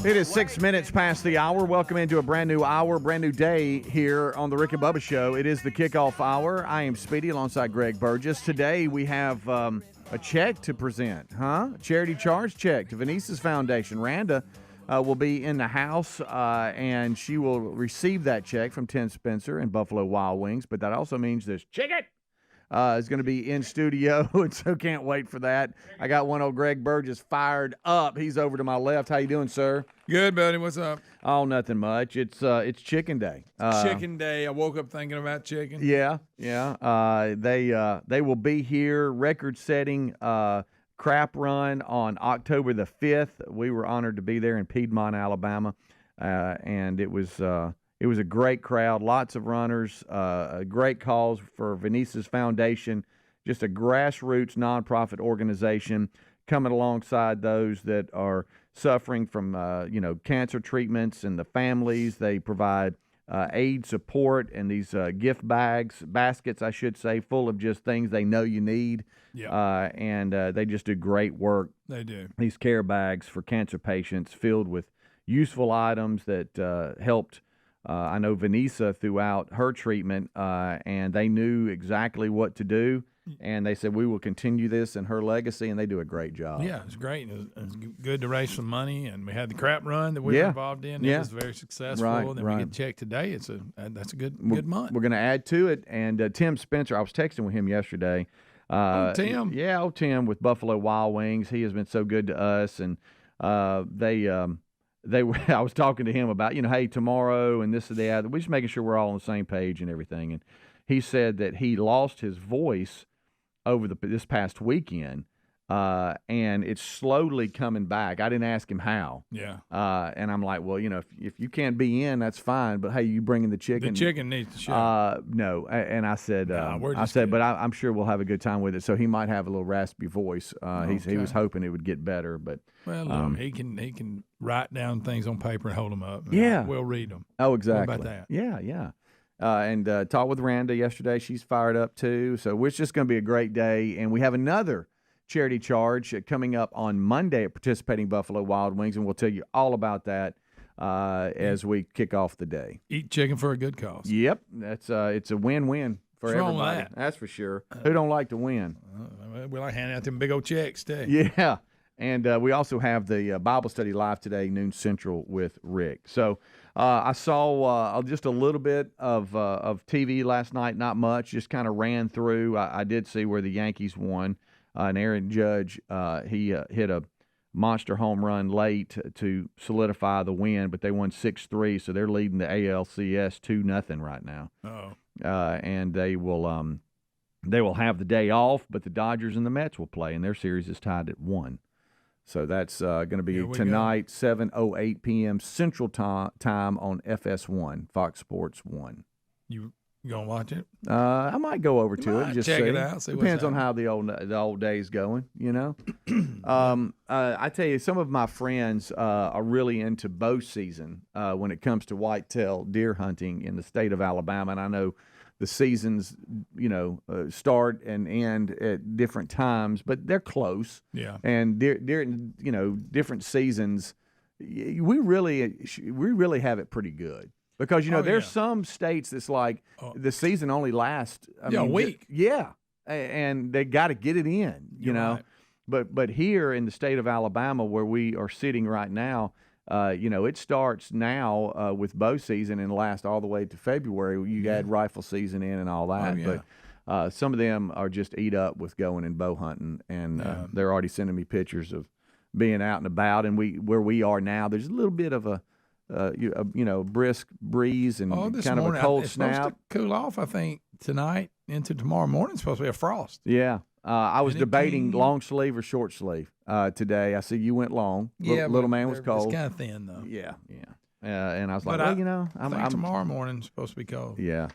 It is 6 minutes past the hour. Welcome into a brand new hour, brand new day here on the Rick and Bubba Show. It is the Kickoff Hour. I am Speedy alongside Greg Burgess. Today we have a check to present, A charity charge check to Venecia's Foundation. Randa will be in the house, and she will receive that check from Tim Spencer and Buffalo Wild Wings. But that also means this chicken is going to be in studio, and so can't wait for that. I got one old Greg Burgess fired up. He's over to my left. How you doing, sir? Good, buddy. What's up? Oh, nothing much. It's chicken day. Chicken day. I woke up thinking about chicken. Yeah. They will be here. Record-setting crap run on October the 5th. We were honored to be there in Piedmont, Alabama, and it was a great crowd, lots of runners, a great cause for Venecia's Foundation, just a grassroots nonprofit organization coming alongside those that are suffering from, cancer treatments and the families. They provide aid support and these gift baskets, I should say, full of just things they know you need. Yeah. And they just do great work. They do. These care bags for cancer patients filled with useful items that helped I know Venecia throughout her treatment, and they knew exactly what to do, and they said, we will continue this in her legacy, and they do a great job. Yeah, it's great. It was good to raise some money, and we had the crap run that we were involved in. It was very successful, and then we get a check today. That's a good month. We're going to add to it, and Tim Spencer, I was texting with him yesterday. Tim? Yeah, Tim with Buffalo Wild Wings. He has been so good to us, and I was talking to him about, hey, tomorrow and this and that. We're just making sure we're all on the same page and everything. And he said that he lost his voice over this past weekend, and it's slowly coming back. I didn't ask him how. Yeah. And I'm like, well, if you can't be in, that's fine. But hey, you bringing the chicken? The chicken needs to show. No. And I said, but I'm sure we'll have a good time with it. So he might have a little raspy voice. He was hoping it would get better, but he can write down things on paper and hold them up. Yeah, we'll read them. Oh, exactly. What about that? Yeah. And talked with Randa yesterday. She's fired up too. So it's just going to be a great day. And we have another charity charge coming up on Monday at participating Buffalo Wild Wings, and we'll tell you all about that as we kick off the day. Eat chicken for a good cause. Yep, it's a win-win for What's everybody. Wrong with that? That's for sure. Who don't like to win? We like handing out them big old checks too. Yeah, and we also have the Bible study live today, noon Central, with Rick. So I saw just a little bit of TV last night, not much, just kind of ran through. I did see where the Yankees won. And Aaron Judge, he hit a monster home run late to solidify the win, but they won 6-3, so they're leading the ALCS 2-0 right now. Oh, and they will have the day off, but the Dodgers and the Mets will play, and their series is tied at 1. So that's going to be tonight, 7:08 p.m. Central time on FS1, Fox Sports 1. You gonna watch it? I might go over to it. Just check see. it out. See Depends on how the old days going. I tell you, some of my friends are really into bow season when it comes to whitetail deer hunting in the state of Alabama, and I know the seasons, start and end at different times, but they're close. Yeah. And different seasons, we really have it pretty good. Because, there's some states that's like the season only lasts a week. And they got to get it in, you know. Right. But here in the state of Alabama where we are sitting right now, it starts now with bow season and lasts all the way to February. You add rifle season in and all that. But some of them are just eat up with going and bow hunting, and they're already sending me pictures of being out and about. And where we are now, there's a little bit of a brisk breeze and kind of a cold snap. It's supposed to cool off, I think, tonight into tomorrow morning. It's supposed to be a frost. Yeah. I was debating long sleeve or short sleeve today. I see you went long. Little man was cold. It's kind of thin, though. Yeah. And I was like, I think tomorrow morning's supposed to be cold. Yeah.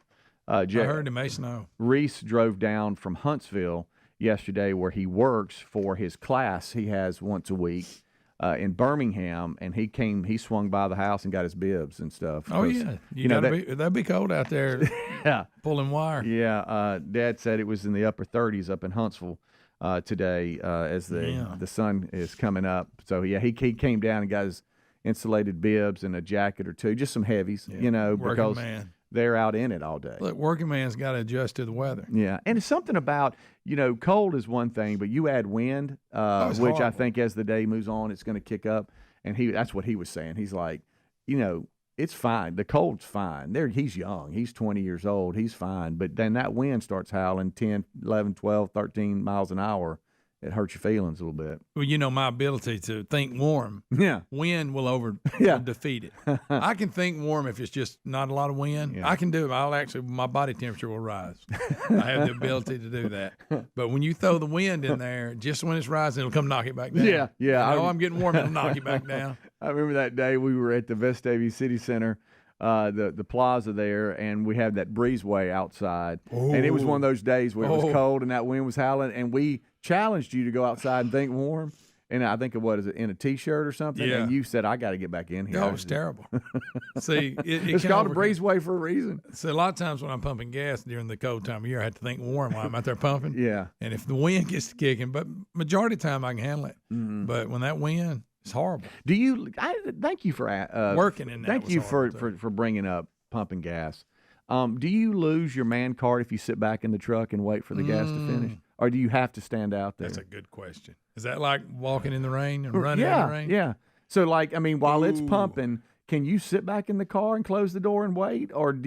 I heard it may snow. Reese drove down from Huntsville yesterday where he works for his class he has once a week. In Birmingham, and he swung by the house and got his bibs and stuff. Oh yeah, that'd be cold out there. Pulling wire. Yeah, Dad said it was in the upper 30s up in Huntsville today as the sun is coming up. So yeah, he came down and got his insulated bibs and a jacket or two, just some heavies, because they're out in it all day. Look, working man's got to adjust to the weather. Yeah, and it's something about, cold is one thing, but you add wind, which horrible. I think as the day moves on, it's going to kick up. And that's what he was saying. He's like, it's fine. The cold's fine. He's young. He's 20 years old. He's fine. But then that wind starts howling 10, 11, 12, 13 miles an hour. It hurts your feelings a little bit. Well, my ability to think warm. Yeah. Wind will defeat it. I can think warm if it's just not a lot of wind. Yeah. I can do it. My body temperature will rise. I have the ability to do that. But when you throw the wind in there, just when it's rising, it'll come knock it back down. Yeah. I'm getting warm, it'll knock it back down. I remember that day we were at the Vestavia City Center, the plaza there, and we had that breezeway outside. Ooh. And it was one of those days where it was cold and that wind was howling, and we challenged you to go outside and think warm. And I think in a T-shirt or something. Yeah. And you said, I got to get back in here. Oh, it was terrible. See, it's called a breezeway for a reason. So a lot of times when I'm pumping gas during the cold time of year, I have to think warm while I'm out there pumping. Yeah. And if the wind gets kicking, but majority of the time I can handle it. Mm-hmm. But when that wind, it's horrible. Thank you for working in that. Thank you for bringing up pumping gas. Do you lose your man card if you sit back in the truck and wait for the gas to finish? Or do you have to stand out there? That's a good question. Is that like walking in the rain and running in the rain? Yeah. So, while it's pumping, can you sit back in the car and close the door and wait? Or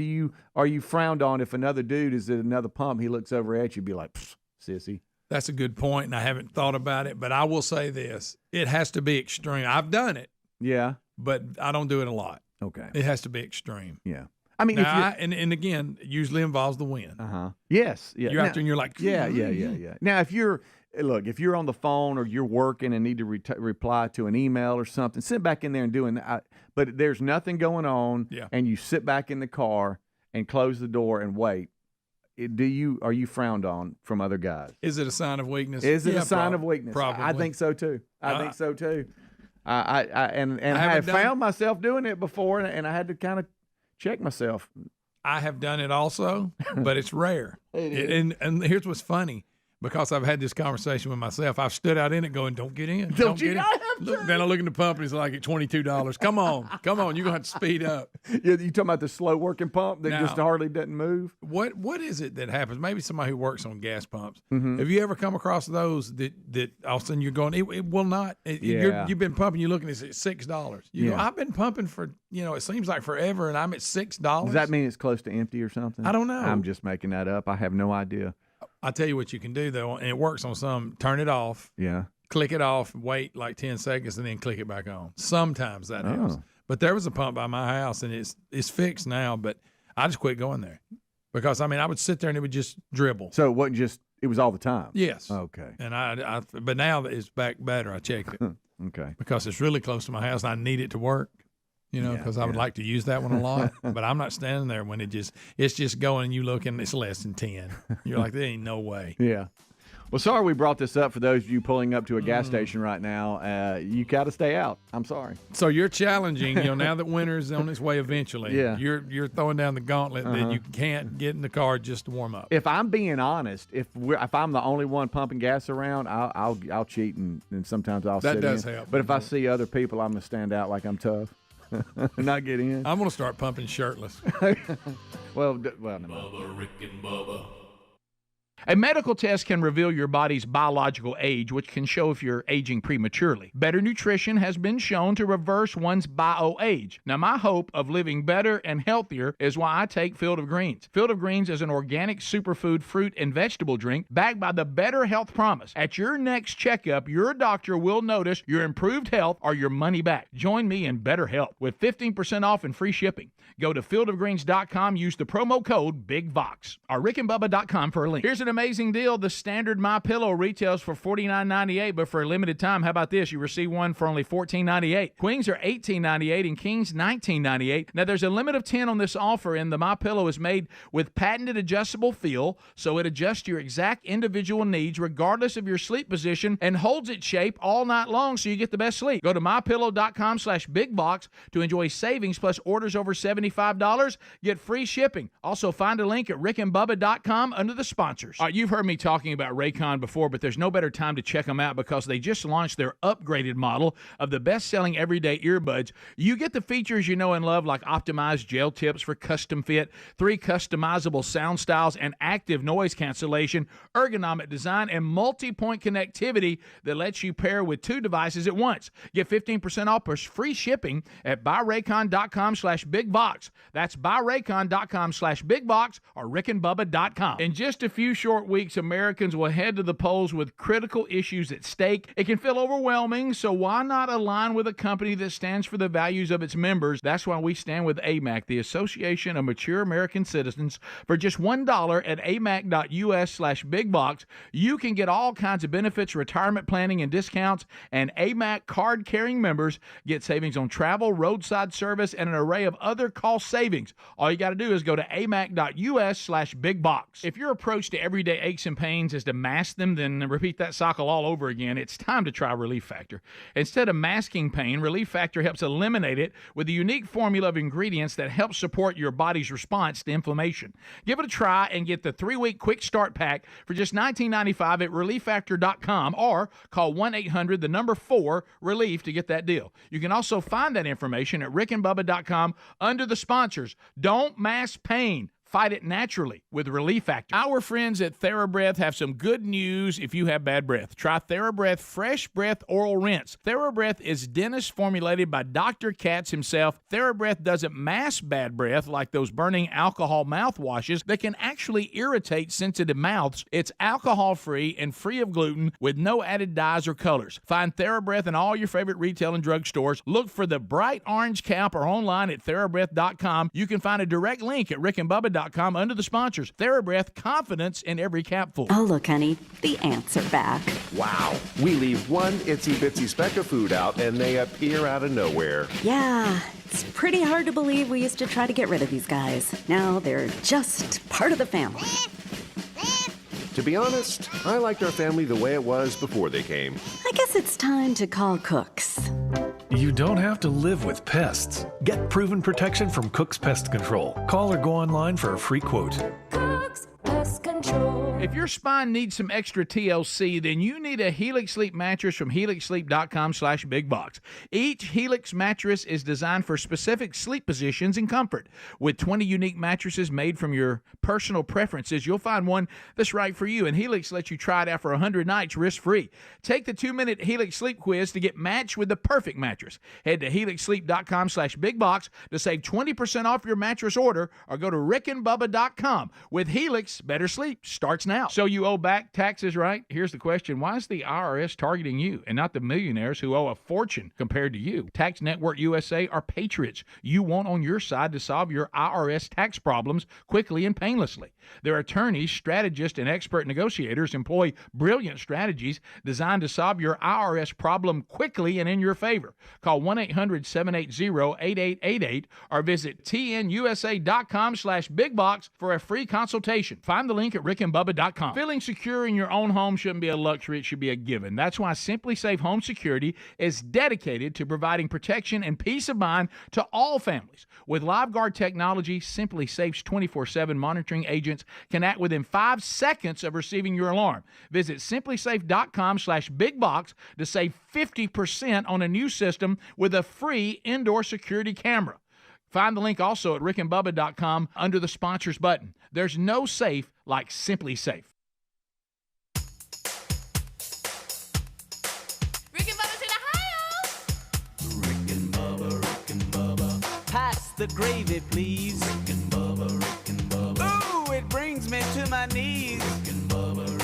are you frowned on if another dude is at another pump, he looks over at you and be like, sissy? That's a good point, and I haven't thought about it, but I will say this. It has to be extreme. I've done it. Yeah. But I don't do it a lot. Okay. It has to be extreme. Yeah. And again, it usually involves the wind. Yes. Yeah. You're out there and you're like, yeah. Now, if you're on the phone or you're working and need to reply to an email or something, sit back in there and doing that. But there's nothing going on, and you sit back in the car and close the door and wait. Are you frowned on from other guys? Is it a sign of weakness? Is it a sign of weakness? Probably. I think so too. I have found myself doing it before, and I had to kind of check myself. I have done it also, but it's rare. And here's what's funny. Because I've had this conversation with myself, I've stood out in it going, don't get in. Don't get in. Then I look in the pump and it's like at $22. Come on. You're going to have to speed up. Yeah, you talking about the slow working pump that just hardly doesn't move? What is it that happens? Maybe somebody who works on gas pumps. Mm-hmm. Have you ever come across those that all of a sudden you're going, it will not. You've been pumping, you're looking at $6. You go, I've been pumping for, it seems like forever and I'm at $6. Does that mean it's close to empty or something? I don't know. I'm just making that up. I have no idea. I'll tell you what you can do, though, and it works on some. Turn it off. Yeah. Click it off, wait like 10 seconds, and then click it back on. Sometimes that helps. But there was a pump by my house, and it's fixed now, but I just quit going there. Because, I would sit there, and it would just dribble. So it wasn't just – it was all the time? Yes. Okay. And but now that it's back better, I checked it. Okay. Because it's really close to my house, and I need it to work. Because I would like to use that one a lot, but I'm not standing there when it's just going and you look and it's less than 10. You're like, there ain't no way. Yeah. Well, sorry we brought this up for those of you pulling up to a gas station right now. You got to stay out. I'm sorry. So you're challenging, now that winter's on its way eventually. Yeah. You're throwing down the gauntlet that you can't get in the car just to warm up. If I'm being honest, if I'm the only one pumping gas around, I'll cheat and sometimes I'll sit in. That does help. But if I see other people, I'm going to stand out like I'm tough. Not get in. I'm going to start pumping shirtless. Well, no. Bubba, Rick and Bubba. A medical test can reveal your body's biological age, which can show if you're aging prematurely. Better nutrition has been shown to reverse one's bio-age. Now, my hope of living better and healthier is why I take Field of Greens. Field of Greens is an organic superfood fruit and vegetable drink backed by the Better Health Promise. At your next checkup, your doctor will notice your improved health or your money back. Join me in better health with 15% off and free shipping. Go to fieldofgreens.com, use the promo code BIGVOX or rickandbubba.com for a link. Here's an amazing deal. The standard MyPillow retails for $49.98, but for a limited time, how about this? You receive one for only $14.98. Queens are $18.98 and Kings $19.98. Now, there's a limit of 10 on this offer, and the MyPillow is made with patented adjustable feel, so it adjusts your exact individual needs regardless of your sleep position and holds its shape all night long so you get the best sleep. Go to MyPillow.com/BigBox to enjoy savings plus orders over $75. Get free shipping. Also, find a link at rickandbubba.com under the sponsors. You've heard me talking about Raycon before, but there's no better time to check them out because they just launched their upgraded model of the best-selling everyday earbuds. You get the features you know and love, like optimized gel tips for custom fit, 3 customizable sound styles, and active noise cancellation, ergonomic design, and multi-point connectivity that lets you pair with 2 devices at once. Get 15% off plus free shipping at buyraycon.com/bigbox. That's buyraycon.com/bigbox or rickandbubba.com. In just a few short weeks, Americans will head to the polls with critical issues at stake. It can feel overwhelming, so why not align with a company that stands for the values of its members? That's why we stand with AMAC, the Association of Mature American Citizens. For just $1 at amac.us/bigbox, you can get all kinds of benefits, retirement planning, and discounts, and AMAC card-carrying members get savings on travel, roadside service, and an array of other cost savings. All you got to do is go to amac.us/bigbox. If your approach to everyday aches and pains is to mask them, then repeat that cycle all over again. It's time to try Relief Factor. Instead of masking pain, Relief Factor helps eliminate it with a unique formula of ingredients that helps support your body's response to inflammation. Give it a try and get the 3-week quick start pack for just $19.95 at relieffactor.com or call 1-800-4-RELIEF to get that deal. You can also find that information at rickandbubba.com under the sponsors. Don't mask pain. Fight it naturally with Relief Factor. Our friends at TheraBreath have some good news if you have bad breath. Try TheraBreath Fresh Breath Oral Rinse. TheraBreath is dentist formulated by Dr. Katz himself. TheraBreath doesn't mask bad breath like those burning alcohol mouthwashes that can actually irritate sensitive mouths. It's alcohol-free and free of gluten with no added dyes or colors. Find TheraBreath in all your favorite retail and drug stores. Look for the bright orange cap or online at TheraBreath.com. You can find a direct link at rickandbubba.com under the sponsors. TheraBreath, confidence in every capful. Oh, look, honey, the ants are back. Wow. We leave one itsy-bitsy speck of food out, and they appear out of nowhere. Yeah, it's pretty hard to believe we used to try to get rid of these guys. Now they're just part of the family. To be honest, I liked our family the way it was before they came. I guess it's time to call Cooks. You don't have to live with pests. Get proven protection from Cook's Pest Control. Call or go online for a free quote. Cook's Pest Control. If your spine needs some extra TLC, then you need a Helix Sleep mattress from helixsleep.com/bigbox. Each Helix mattress is designed for specific sleep positions and comfort. With 20 unique mattresses made from your personal preferences, you'll find one that's right for you, and Helix lets you try it out for 100 nights risk-free. Take the 2-minute Helix Sleep quiz to get matched with the perfect mattress. Head to helixsleep.com/bigbox to save 20% off your mattress order, or go to rickandbubba.com. With Helix, better sleep starts now. So you owe back taxes, right? Here's the question. Why is the IRS targeting you and not the millionaires who owe a fortune compared to you? Tax Network USA are patriots you want on your side to solve your IRS tax problems quickly and painlessly. Their attorneys, strategists, and expert negotiators employ brilliant strategies designed to solve your IRS problem quickly and in your favor. Call 1-800-780-8888 or visit tnusa.com/bigbox for a free consultation. Find the link at rickandbubba.com. Feeling secure in your own home shouldn't be a luxury, it should be a given. That's why Simply Safe Home Security is dedicated to providing protection and peace of mind to all families. With LiveGuard technology, Simply Safe's 24/7 monitoring agents can act within 5 seconds of receiving your alarm. Visit simplysafe.com/bigbox to save 50% on a new system with a free indoor security camera. Find the link also at rickandbubba.com under the sponsors button. There's no safe like Simply Safe. Rick and Bubba's in Ohio. Rick and Bubba. Pass the gravy, please. Rick and Bubba. Ooh, it brings me to my knees. Rick and Bubba.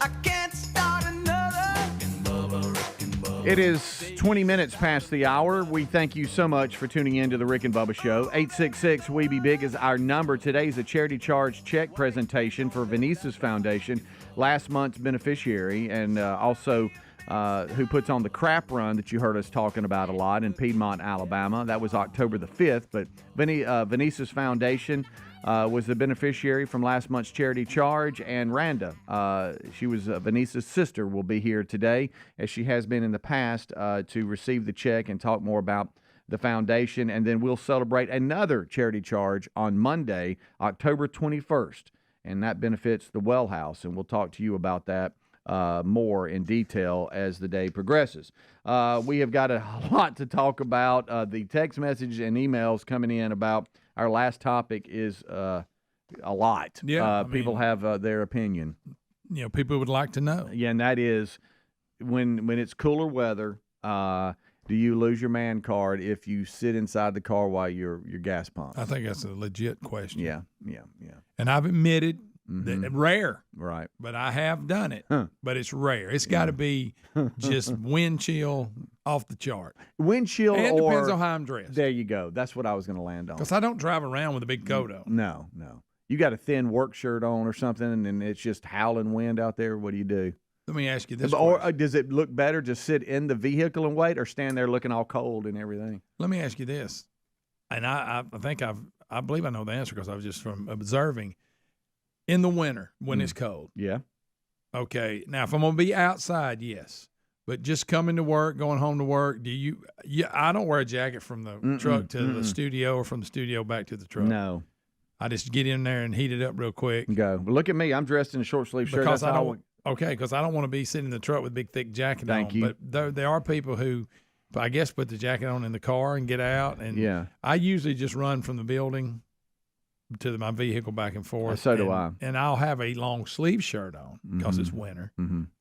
I can't start another. Rick and Bubba. It is 20 minutes past the hour. We thank you so much for tuning in to the Rick and Bubba Show. 866-WE-BE-BIG is our number. Today's a charity charge check presentation for Venecia's Foundation, last month's beneficiary, and also who puts on the crap run that you heard us talking about a lot in Piedmont, Alabama. That was October the 5th, but Venecia's Foundation was the beneficiary from last month's charity charge, and Randa, she was Venicia's sister, will be here today, as she has been in the past, to receive the check and talk more about the foundation, and then we'll celebrate another charity charge on Monday, October 21st. and that benefits the well house. And we'll talk to you about that more in detail as the day progresses. We have got a lot to talk about. The text message and emails coming in about our last topic is a lot. Yeah, people have their opinion. People would like to know. Yeah, and that is when it's cooler weather, do you lose your man card if you sit inside the car while your gas pumps? I think that's a legit question. Yeah. And I've admitted that rare. Right. But I have done it. But it's rare. It's got to be just wind chill off the chart. Wind chill and or depends on how I'm dressed. There you go. That's what I was going to land on. Because I don't drive around with a big coat on. No. You got a thin work shirt on or something, and it's just howling wind out there. What do you do? Let me ask you this. Or does it look better to sit in the vehicle and wait, or stand there looking all cold and everything? Let me ask you this, and I think I believe I know the answer because I was just from observing. In the winter when it's cold. Yeah. Okay. Now, if I'm going to be outside, yes. But just coming to work, going home to work, I don't wear a jacket from the truck to the studio or from the studio back to the truck. No. I just get in there and heat it up real quick. Go. But look at me. I'm dressed in a short sleeve shirt. Because I don't want to be sitting in the truck with a big, thick jacket on. Thank you. But there are people who, I guess, put the jacket on in the car and get out. And I usually just run from the building to my vehicle back and forth. So do I. And I'll have a long sleeve shirt on because it's winter.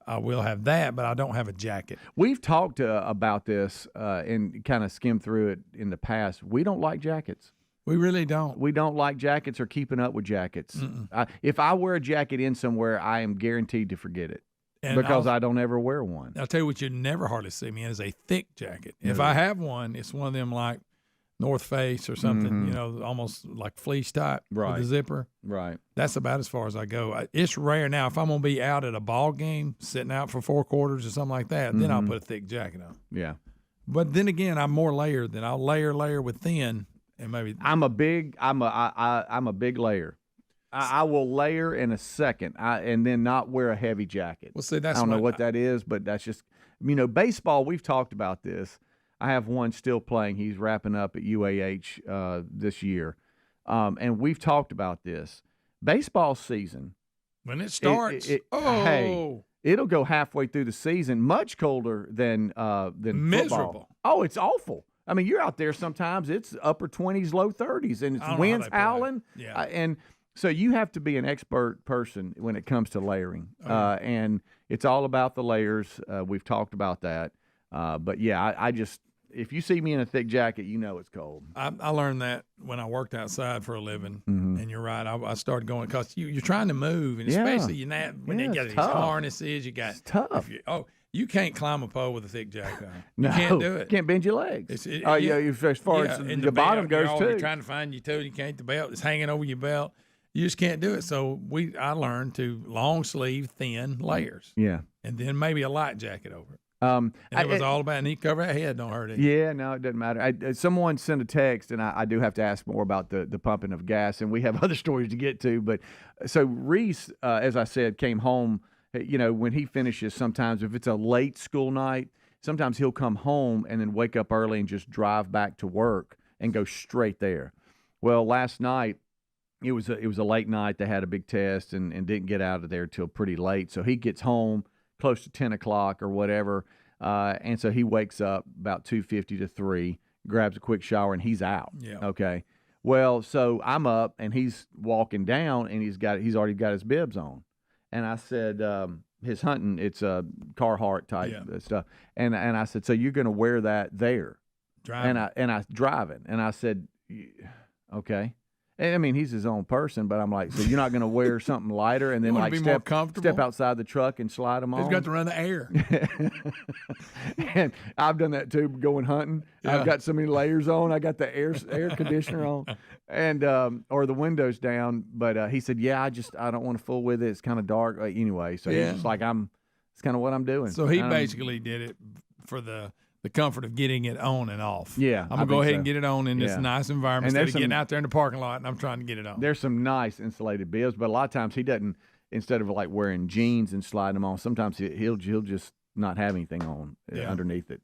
I will have that, but I don't have a jacket. We've talked about this and kind of skimmed through it in the past. We don't like jackets. We really don't. We don't like jackets or keeping up with jackets. If I wear a jacket in somewhere, I am guaranteed to forget it because I don't ever wear one. I'll tell you what you never hardly see me in is a thick jacket. If I have one, it's one of them like North Face or something, almost like fleece type with a zipper. Right. That's about as far as I go. It's rare now. If I'm going to be out at a ball game, sitting out for 4 quarters or something like that, then I'll put a thick jacket on. Yeah. But then again, I'm more layered than I'll layer with thin, and maybe I'm a big layer. I will layer in a second, and then not wear a heavy jacket. Well, see, that's I don't know what that is, but that's just baseball. We've talked about this. I have one still playing. He's wrapping up at UAH this year. And we've talked about this. Baseball season. When it starts, hey, it'll go halfway through the season, much colder than miserable. Football. Oh, it's awful. I mean, you're out there sometimes, it's upper 20s, low 30s, and it's winds howling. Yeah. And so you have to be an expert person when it comes to layering. And it's all about the layers. We've talked about that. But, yeah, I just – if you see me in a thick jacket, you know it's cold. I learned that when I worked outside for a living, and you're right. I started going because you're trying to move, and especially when they got these harnesses, you got it's tough. You can't climb a pole with a thick jacket on. No, you can't do it. Can't bend your legs. As far as the bottom goes too. You're trying to find your toe, you can't. The belt is hanging over your belt. You just can't do it. So I learned to long sleeve, thin layers. Yeah, and then maybe a light jacket over it. And it was all about knee cover. That head don't hurt it. Yeah, no, it doesn't matter. Someone sent a text, and I do have to ask more about the pumping of gas, and we have other stories to get to. But so Reese, as I said, came home. When he finishes, sometimes if it's a late school night, sometimes he'll come home and then wake up early and just drive back to work and go straight there. Well, last night it was a late night. They had a big test and didn't get out of there till pretty late. So he gets home close to 10 o'clock or whatever. And so he wakes up about 2:50 to 3, grabs a quick shower, and he's out. Yeah. Okay. Well, so I'm up, and he's walking down, and he's already got his bibs on. And I said, his hunting, it's a Carhartt type stuff. And I said, so you're going to wear that there? Driving. And I driving. And I said, okay. And, I mean, he's his own person, but I'm like, so you're not going to wear something lighter and then like step outside the truck and slide them on? He's got to run the air. And I've done that too, going hunting. Yeah. I've got so many layers on. I got the air conditioner on, and or the windows down. But he said, yeah, I don't want to fool with it. It's kind of dark anyway. So he's just like, it's kind of what I'm doing. So he basically did it for the comfort of getting it on and off. Yeah, I'm going to go ahead and get it on in this nice environment instead of getting out there in the parking lot and I'm trying to get it on. There's some nice insulated bibs, but a lot of times he doesn't, instead of like wearing jeans and sliding them on, sometimes he'll just not have anything on underneath it,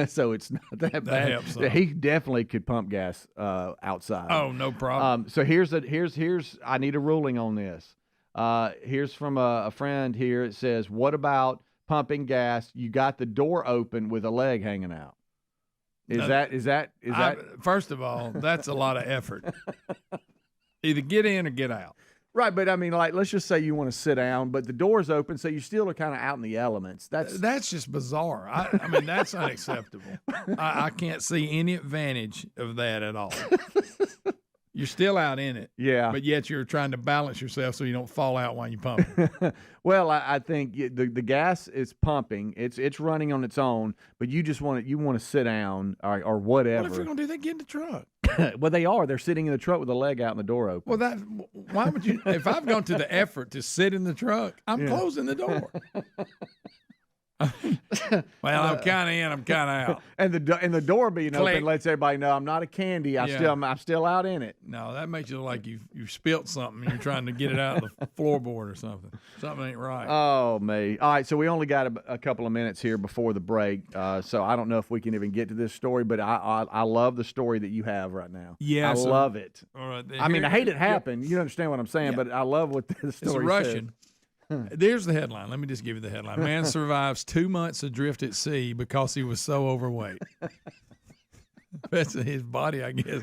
so it's not that bad. helps some. He definitely could pump gas outside. Oh, no problem. So here's I need a ruling on this. Here's from a friend here. It says, what about pumping gas? You got the door open with a leg hanging out. Is that? First of all, that's a lot of effort. Either get in or get out. Right, but I mean, like, let's just say you want to sit down, but the door's open, so you still are kind of out in the elements. That's just bizarre. I mean, that's unacceptable. I can't see any advantage of that at all. You're still out in it. Yeah. But yet you're trying to balance yourself so you don't fall out while you pump it. Well, I think the gas is pumping. It's running on its own, but you just want to sit down or whatever. What if you're going to do that? Get in the truck. Well, they are. They're sitting in the truck with a leg out and the door open. Well, why would you? If I've gone to the effort to sit in the truck, I'm closing the door. Well, I'm kind of in, I'm kind of out. And the door being Click. open lets everybody know I'm not a candy. I'm still out in it. No, that makes you look like you've spilt something and you're trying to get it out of the floorboard or something. Something ain't right. Oh, me. All right, so we only got a couple of minutes here before the break, so I don't know if we can even get to this story, but I love the story that you have right now. Yeah, I love it. All right, I mean, I hate it happened. You understand what I'm saying, but I love what the story It's a Russian. says. There's the headline. Let me just give you the headline. Man survives 2 months adrift at sea because he was so overweight. That's his body, I guess,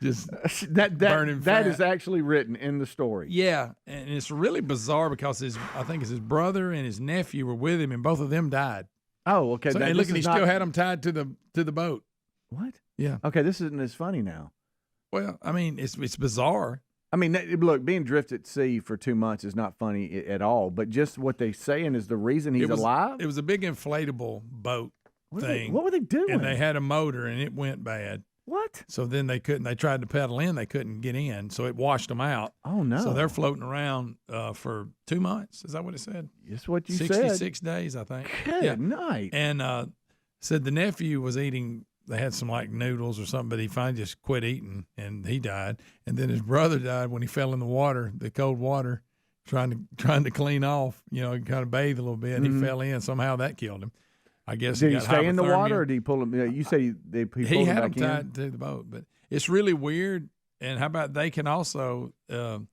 just burning fat. That is actually written in the story. Yeah, and it's really bizarre because I think it's his brother and his nephew were with him, and both of them died. Oh, okay. So, and look, and he still had them tied to the boat. What? Yeah. Okay, this isn't as funny now. Well, I mean, it's bizarre. I mean, look, being drifted at sea for 2 months is not funny at all. But just what they're saying is the reason he's alive. It was a big inflatable boat thing. What were they doing? And they had a motor, and it went bad. What? So then they couldn't. They tried to pedal in, they couldn't get in. So it washed them out. Oh no! So they're floating around for 2 months. Is that what it said? That's what you said. 66 days, I think. Good night. And said the nephew was eating. They had some like noodles or something, but he finally just quit eating and he died. And then his brother died when he fell in the water, the cold water, trying to clean off, kind of bathe a little bit. Mm-hmm. He fell in. Somehow that killed him. I guess. Did he stay in the water or did he pull him? You say he pulled he him had back him tied to the boat, but it's really weird. And how about they can also, the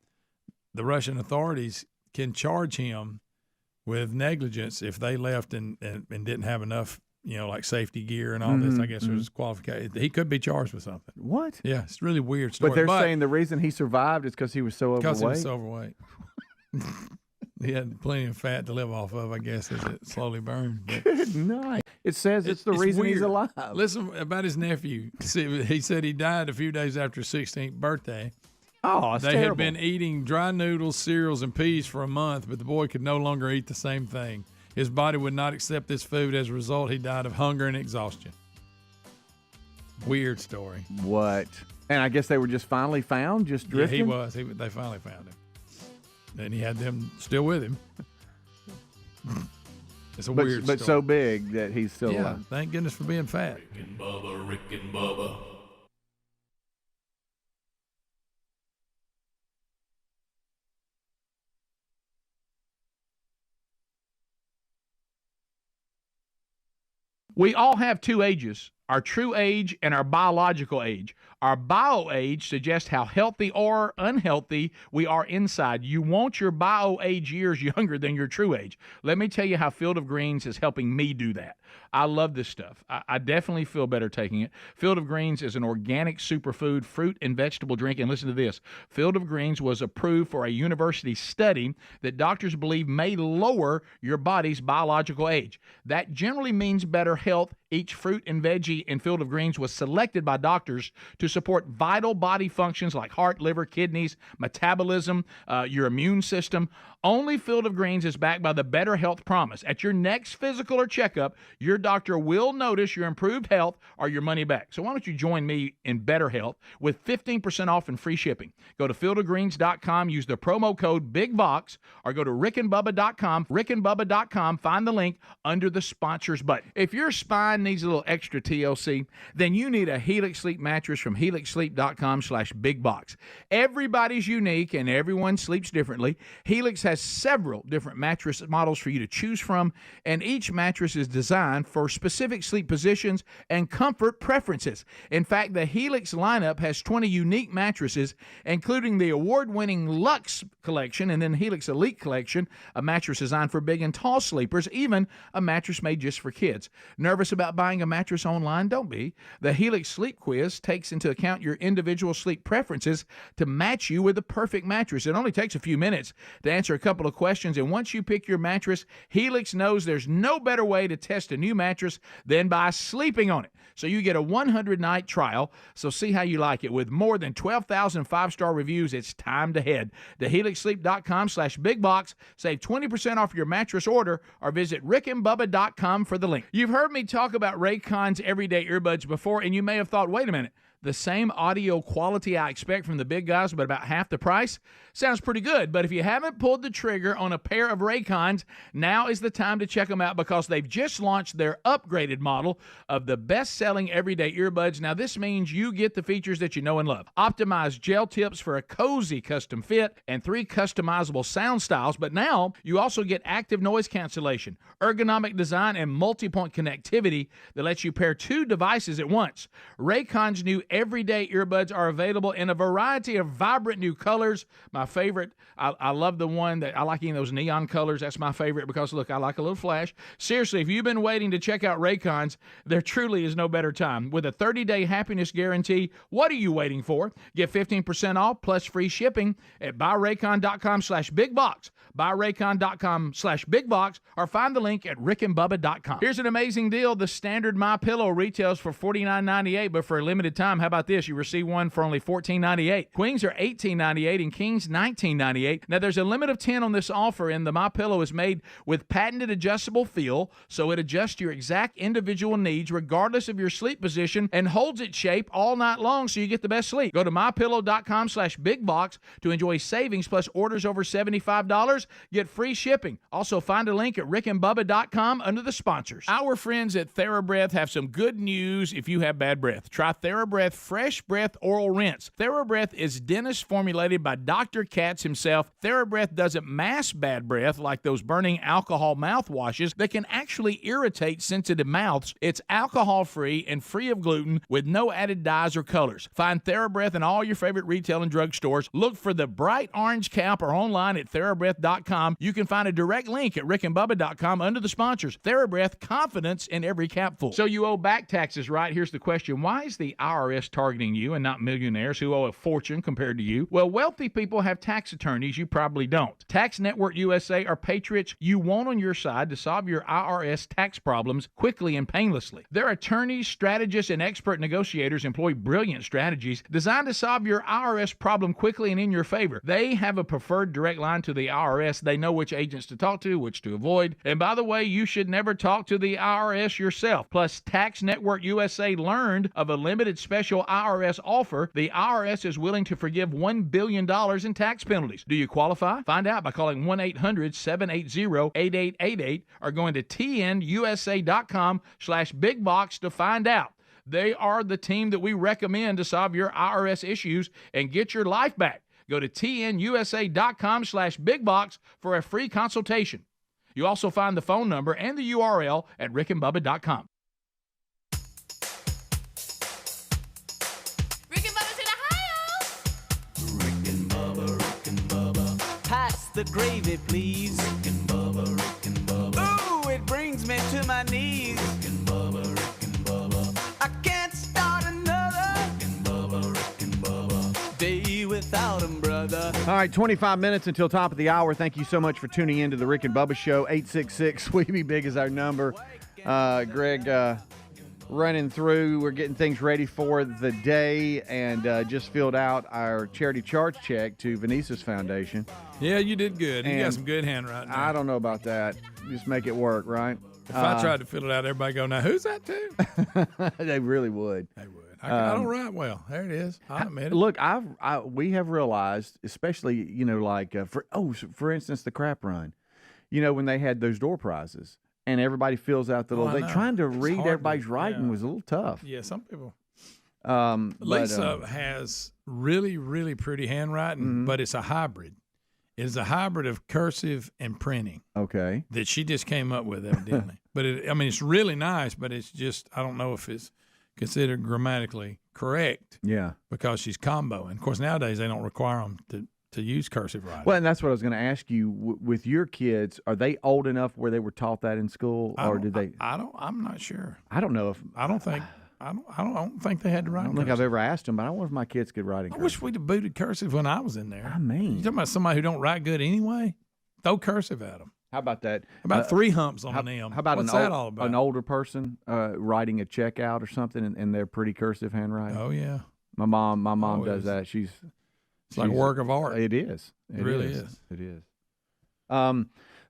Russian authorities can charge him with negligence if they left and didn't have enough, like safety gear and all this. I guess there's qualification. He could be charged with something. What? Yeah, it's a really weird story. But they're saying the reason he survived is because he was so overweight. Because he was so overweight. He had plenty of fat to live off of, I guess, as it slowly burned. But Good night. It says it's the reason weird. he's alive. Listen about his nephew. See, he said he died a few days after his 16th birthday. Oh, that's They terrible. had been eating dry noodles, cereals, and peas for a month, but the boy could no longer eat the same thing. His body would not accept this food. As a result, he died of hunger and exhaustion. Weird story. What? And I guess they were just finally found, just drifting? Yeah, he was. They finally found him. And he had them still with him. It's a weird story. But so big that he's still Yeah, alive. thank goodness for being fat. Rick and Bubba, Rick and Bubba. We all have two ages, our true age and our biological age. Our bio age suggests how healthy or unhealthy we are inside. You want your bio age years younger than your true age. Let me tell you how Field of Greens is helping me do that. I love this stuff. I definitely feel better taking it. Field of Greens is an organic superfood, fruit and vegetable drink. And listen to this. Field of Greens was approved for a university study that doctors believe may lower your body's biological age. That generally means better health. Each fruit and veggie in Field of Greens was selected by doctors to support vital body functions like heart, liver, kidneys, metabolism, your immune system. Only Field of Greens is backed by the Better Health Promise. At your next physical or checkup, your doctor will notice your improved health or your money back. So why don't you join me in Better Health with 15% off and free shipping? Go to fieldofgreens.com, use the promo code BIGVOX, or go to rickandbubba.com, rickandbubba.com, find the link under the sponsors button. If your spine needs a little extra TLC? Then you need a Helix Sleep mattress from helixsleep.com/bigbox. Everybody's unique and everyone sleeps differently. Helix has several different mattress models for you to choose from, and each mattress is designed for specific sleep positions and comfort preferences. In fact, the Helix lineup has 20 unique mattresses, including the award-winning Luxe collection and then Helix Elite collection, a mattress designed for big and tall sleepers, even a mattress made just for kids. Nervous about buying a mattress online? Don't be. The Helix Sleep Quiz takes into account your individual sleep preferences to match you with the perfect mattress. It only takes a few minutes to answer a couple of questions, and once you pick your mattress, Helix knows there's no better way to test a new mattress than by sleeping on it. So you get a 100-night trial, so see how you like it. With more than 12,000 five-star reviews, it's time to head to helixsleep.com/bigbox. Save 20% off your mattress order or visit rickandbubba.com for the link. You've heard me talk about Raycon's everyday earbuds before, and you may have thought, wait a minute, the same audio quality I expect from the big guys, but about half the price? Sounds pretty good, but if you haven't pulled the trigger on a pair of Raycons, now is the time to check them out because they've just launched their upgraded model of the best-selling everyday earbuds. Now, this means you get the features that you know and love. Optimized gel tips for a cozy custom fit and 3 customizable sound styles, but now you also get active noise cancellation, ergonomic design, and multi-point connectivity that lets you pair 2 devices at once. Raycon's new everyday earbuds are available in a variety of vibrant new colors. My favorite, I love the one that I like in those neon colors. That's my favorite because, look, I like a little flash. Seriously, if you've been waiting to check out Raycons, there truly is no better time. With a 30-day happiness guarantee, what are you waiting for? Get 15% off plus free shipping at buyraycon.com/bigbox. buyraycon.com/bigbox or find the link at rickandbubba.com. Here's an amazing deal. The standard MyPillow retails for $49.98, but for a limited time, how about this? You receive one for only $14.98. Queens are $18.98 and Kings $19.98. Now, there's a limit of 10 on this offer, and the MyPillow is made with patented adjustable feel, so it adjusts your exact individual needs regardless of your sleep position and holds its shape all night long so you get the best sleep. Go to mypillow.com/bigbox to enjoy savings plus orders over $75. Get free shipping. Also, find a link at rickandbubba.com under the sponsors. Our friends at TheraBreath have some good news if you have bad breath. Try TheraBreath Fresh Breath Oral Rinse. TheraBreath is dentist formulated by Dr. Katz himself. TheraBreath doesn't mask bad breath like those burning alcohol mouthwashes that can actually irritate sensitive mouths. It's alcohol-free and free of gluten with no added dyes or colors. Find TheraBreath in all your favorite retail and drug stores. Look for the bright orange cap or online at TheraBreath.com. You can find a direct link at rickandbubba.com under the sponsors. TheraBreath, confidence in every capful. So you owe back taxes, right? Here's the question. Why is the IRS targeting you and not millionaires who owe a fortune compared to you? Well, wealthy people have tax attorneys. You probably don't. Tax Network USA are patriots you want on your side to solve your IRS tax problems quickly and painlessly. Their attorneys, strategists, and expert negotiators employ brilliant strategies designed to solve your IRS problem quickly and in your favor. They have a preferred direct line to the IRS. They know which agents to talk to, which to avoid. And by the way, you should never talk to the IRS yourself. Plus, Tax Network USA learned of a limited special IRS offer. The IRS is willing to forgive $1 billion in tax penalties. Do you qualify? Find out by calling 1-800-780-8888 or going to tnusa.com/bigbox to find out. They are the team that we recommend to solve your IRS issues and get your life back. Go to tnusa.com/bigbox for a free consultation. You also find the phone number and the URL at rickandbubba.com. Pass the gravy, please. Rick and Bubba. Ooh, it brings me to my knees. Rick and Bubba. I can't start another. Rick and Bubba. Day without 'em, brother. All right, 25 minutes until top of the hour. Thank you so much for tuning in to the Rick and Bubba Show. 866-WE-BE-BIG is our number. Greg, running through. We're getting things ready for the day and just filled out our charity charge check to Venecia's Foundation. Yeah, you did good. You And got some good handwriting. I don't know about that. Just make it work, right? If I tried to fill it out, everybody go, now who's that to? They really would. They would. I don't write well. There it is. I admit it. Look, we have realized, especially, like, for instance, the crap run, when they had those door prizes. and everybody fills out the little thing. Trying to read hard everybody's writing was a little tough. Yeah, some people. But, Lisa has really, really pretty handwriting, but it's a hybrid. It's a hybrid of cursive and printing. Okay. That she just came up with, evidently. But it's really nice, but it's just, I don't know if it's considered grammatically correct. Yeah. Because she's comboing. Of course, nowadays they don't require them to use cursive writing. Well, and that's what I was going to ask you. With your kids, are they old enough where they were taught that in school, or did they? I'm not sure. I don't know if. I don't think they had to write. I don't think I've ever asked them, but I wonder if my kids could write in cursive. I wish we'd have booted cursive when I was in there. I mean, you talking about somebody who don't write good anyway? Throw cursive at them. How about that? About 3 humps on an M. How about What's that all about? An older person writing a check out or something, and they're pretty cursive handwriting? Oh yeah. My mom does that. It's like a work of art. It is. It really is. It is. All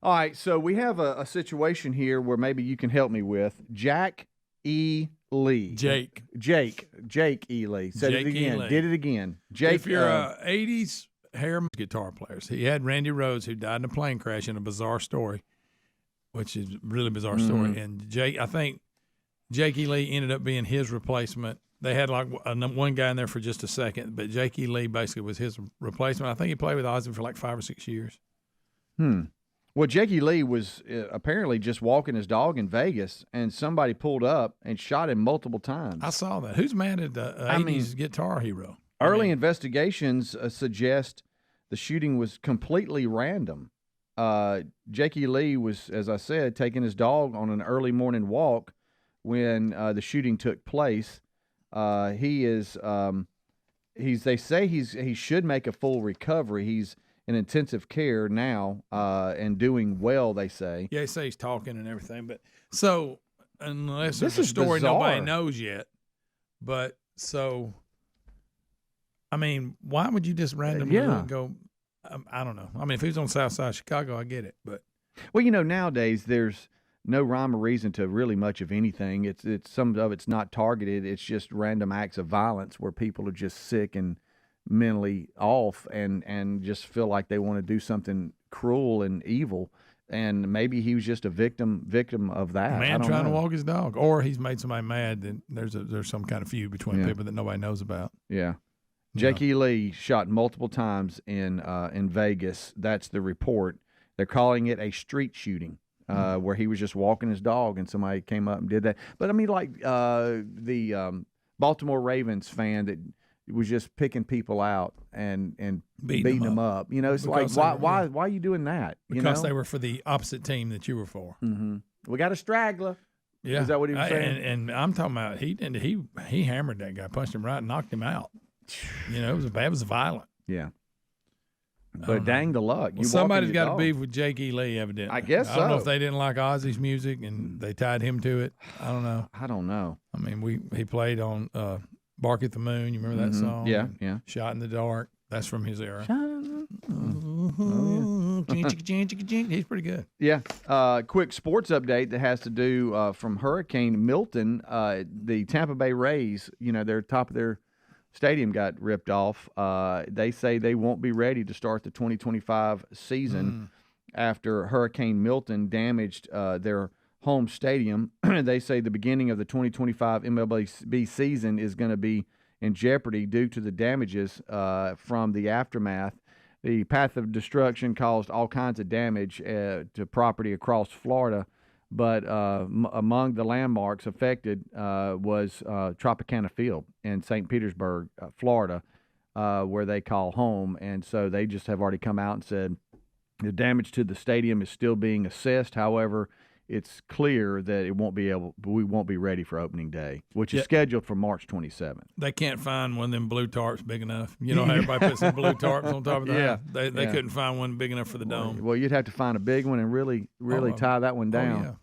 right, so we have a situation here where maybe you can help me with. Jack E. Lee. Jake E. Lee. Said Jake it again. E. Lee. Did it again. Jake. If you're 80s hair guitar players, he had Randy Rhoads, who died in a plane crash in a bizarre story, which is a really bizarre story. And I think Jake E. Lee ended up being his replacement. They had like one guy in there for just a second, but Jake E. Lee basically was his replacement. I think he played with Ozzy for like 5 or 6 years. Well, Jake E. Lee was apparently just walking his dog in Vegas, and somebody pulled up and shot him multiple times. I saw that. Who's mad at the 80s guitar hero? Early investigations suggest the shooting was completely random. Jake E. Lee was, as I said, taking his dog on an early morning walk when the shooting took place. They say he should make a full recovery. He's in intensive care now and doing well, they say. Yeah, they say he's talking and everything. But so, unless This there's a is story bizarre. nobody knows yet, but so, I mean, why would you just randomly go? I don't know. I mean, if he was on the south side of Chicago, I get it. But well, nowadays there's no rhyme or reason to really much of anything. It's some of it's not targeted. It's just random acts of violence where people are just sick and mentally off and just feel like they want to do something cruel and evil. And maybe he was just a victim of that. Man trying to walk his dog, or he's made somebody mad. Then there's some kind of feud between people that nobody knows about. Yeah. Jake E. Lee shot multiple times in Vegas. That's the report. They're calling it a street shooting, where he was just walking his dog and somebody came up and did that. But I mean, like the Baltimore Ravens fan that was just picking people out and beating them up. It's because like why are you doing that? Because they were for the opposite team that you were for. Mm-hmm. We got a straggler. Yeah, is that what he was saying? And I'm talking about he hammered that guy, punched him right, and knocked him out. It was violent. Yeah. But dang the luck. Well, somebody's got to beef with Jake E. Lee, evidently. I guess so. I don't know if they didn't like Ozzy's music and they tied him to it. I don't know. I mean, he played on Bark at the Moon. You remember that song? Yeah. Shot in the Dark. That's from his era. He's pretty good. Yeah. Quick sports update that has to do from Hurricane Milton. The Tampa Bay Rays, their top of their stadium got ripped off. They say they won't be ready to start the 2025 season after Hurricane Milton damaged their home stadium. They say the beginning of the 2025 MLB season is going to be in jeopardy due to the damages from the aftermath. The path of destruction caused all kinds of damage to property across Florida, but among the landmarks affected was Tropicana Field in St. Petersburg, Florida, where they call home. And so they just have already come out and said the damage to the stadium is still being assessed. However, it's clear that we won't be ready for opening day, which is scheduled for March 27th. They can't find one of them blue tarps big enough. How everybody puts some blue tarps on top of that? Yeah. They couldn't find one big enough for the dome. Well, you'd have to find a big one and really tie that one down. Yeah.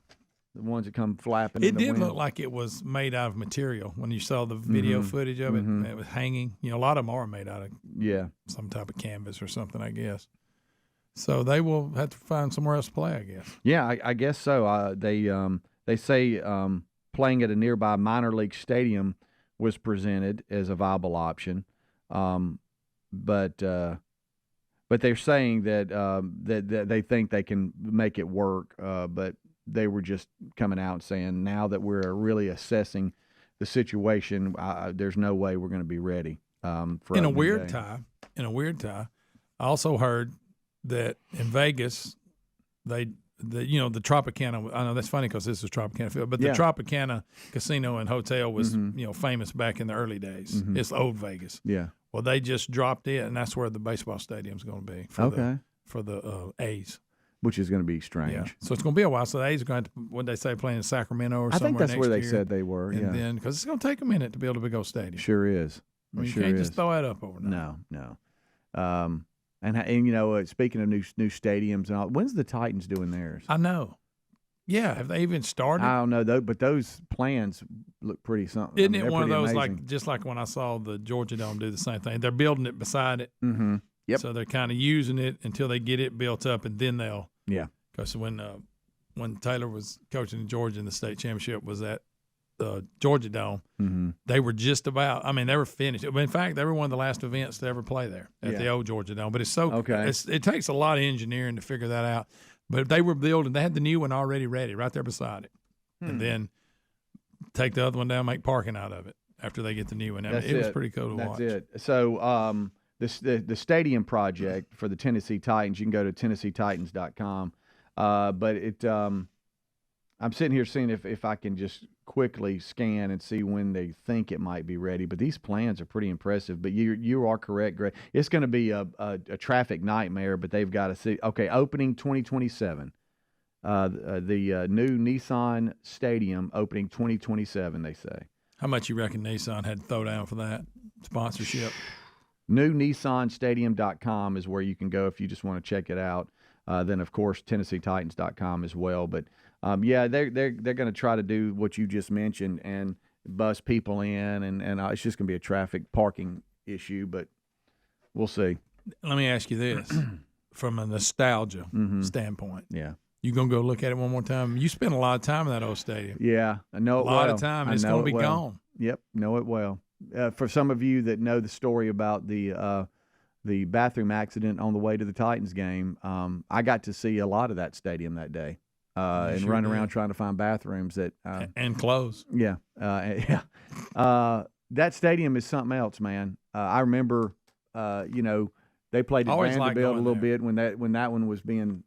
The ones that come flapping. It did look like it was made out of material when you saw the video footage of it. It was hanging. A lot of them are made out of some type of canvas or something, I guess. So they will have to find somewhere else to play, I guess. Yeah, I guess so. They say playing at a nearby minor league stadium was presented as a viable option, but they're saying that that they think they can make it work. But they were just coming out and saying now that we're really assessing the situation, there's no way we're going to be ready. For in a opening weird day. tie, I also heard that in Vegas, the Tropicana. I know that's funny because this is Tropicana Field, but the Tropicana Casino and Hotel was famous back in the early days. Mm-hmm. It's old Vegas. Yeah. Well, they just dropped it, and that's where the baseball stadium's going to be for the A's. Which is going to be strange. Yeah. So it's going to be a while. So the A's are going to, what they say, playing in Sacramento or somewhere. I think that's next where they year. said they were. And then, because it's going to take a minute to build a big old stadium. Sure is. I mean, sure you can't is. just throw that up overnight. No. And speaking of new stadiums and all, when's the Titans doing theirs? I know. Yeah, have they even started? I don't know though, but those plans look pretty something. Isn't it one of those amazing. just like when I saw the Georgia Dome do the same thing? They're building it beside it. Mm-hmm. Yep. So they're kind of using it until they get it built up, and then they'll. Yeah. Because when Taylor was coaching in Georgia in the state championship was at the Georgia Dome, they were just about. I mean, they were finished. In fact, they were one of the last events to ever play there at the old Georgia Dome. But it's so it takes a lot of engineering to figure that out. But they were building. They had the new one already ready right there beside it, and then take the other one down, make parking out of it after they get the new one. I mean, it was pretty cool to watch. That's it. So the stadium project for the Tennessee Titans, you can go to TennesseeTitans.com. But I'm sitting here seeing if I can just quickly scan and see when they think it might be ready. But these plans are pretty impressive. But you are correct, Greg. It's going to be a traffic nightmare. But they've got to see. Okay, opening 2027. The new Nissan Stadium opening 2027. They say. How much you reckon Nissan had to throw down for that sponsorship? NewNissanStadium.com is where you can go if you just want to check it out. Then, of course, TennesseeTitans.com as well. But, they're going to try to do what you just mentioned and bus people in, and it's just going to be a traffic parking issue, but we'll see. Let me ask you this, from a nostalgia standpoint. Yeah. You going to go look at it one more time? You spent a lot of time in that old stadium. Yeah, I know it well. A lot of time, and it's going to be gone. Yep, know it well. For some of you that know the story about the bathroom accident on the way to the Titans game, I got to see a lot of that stadium that day and run around trying to find bathrooms that and clothes. Yeah, that stadium is something else, man. I remember, they played at Vanderbilt a little bit when that one was being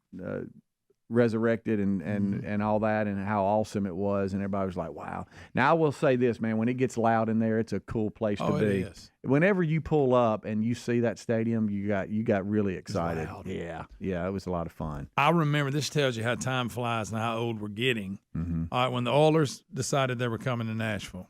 resurrected and all that, and how awesome it was, and everybody was like, wow. Now I will say this, man, when it gets loud in there, it's a cool place to be. It is. Whenever you pull up and you see that stadium, you got really excited. Yeah, it was a lot of fun. I remember, this tells you how time flies and how old we're getting. All right, when the Oilers decided they were coming to Nashville,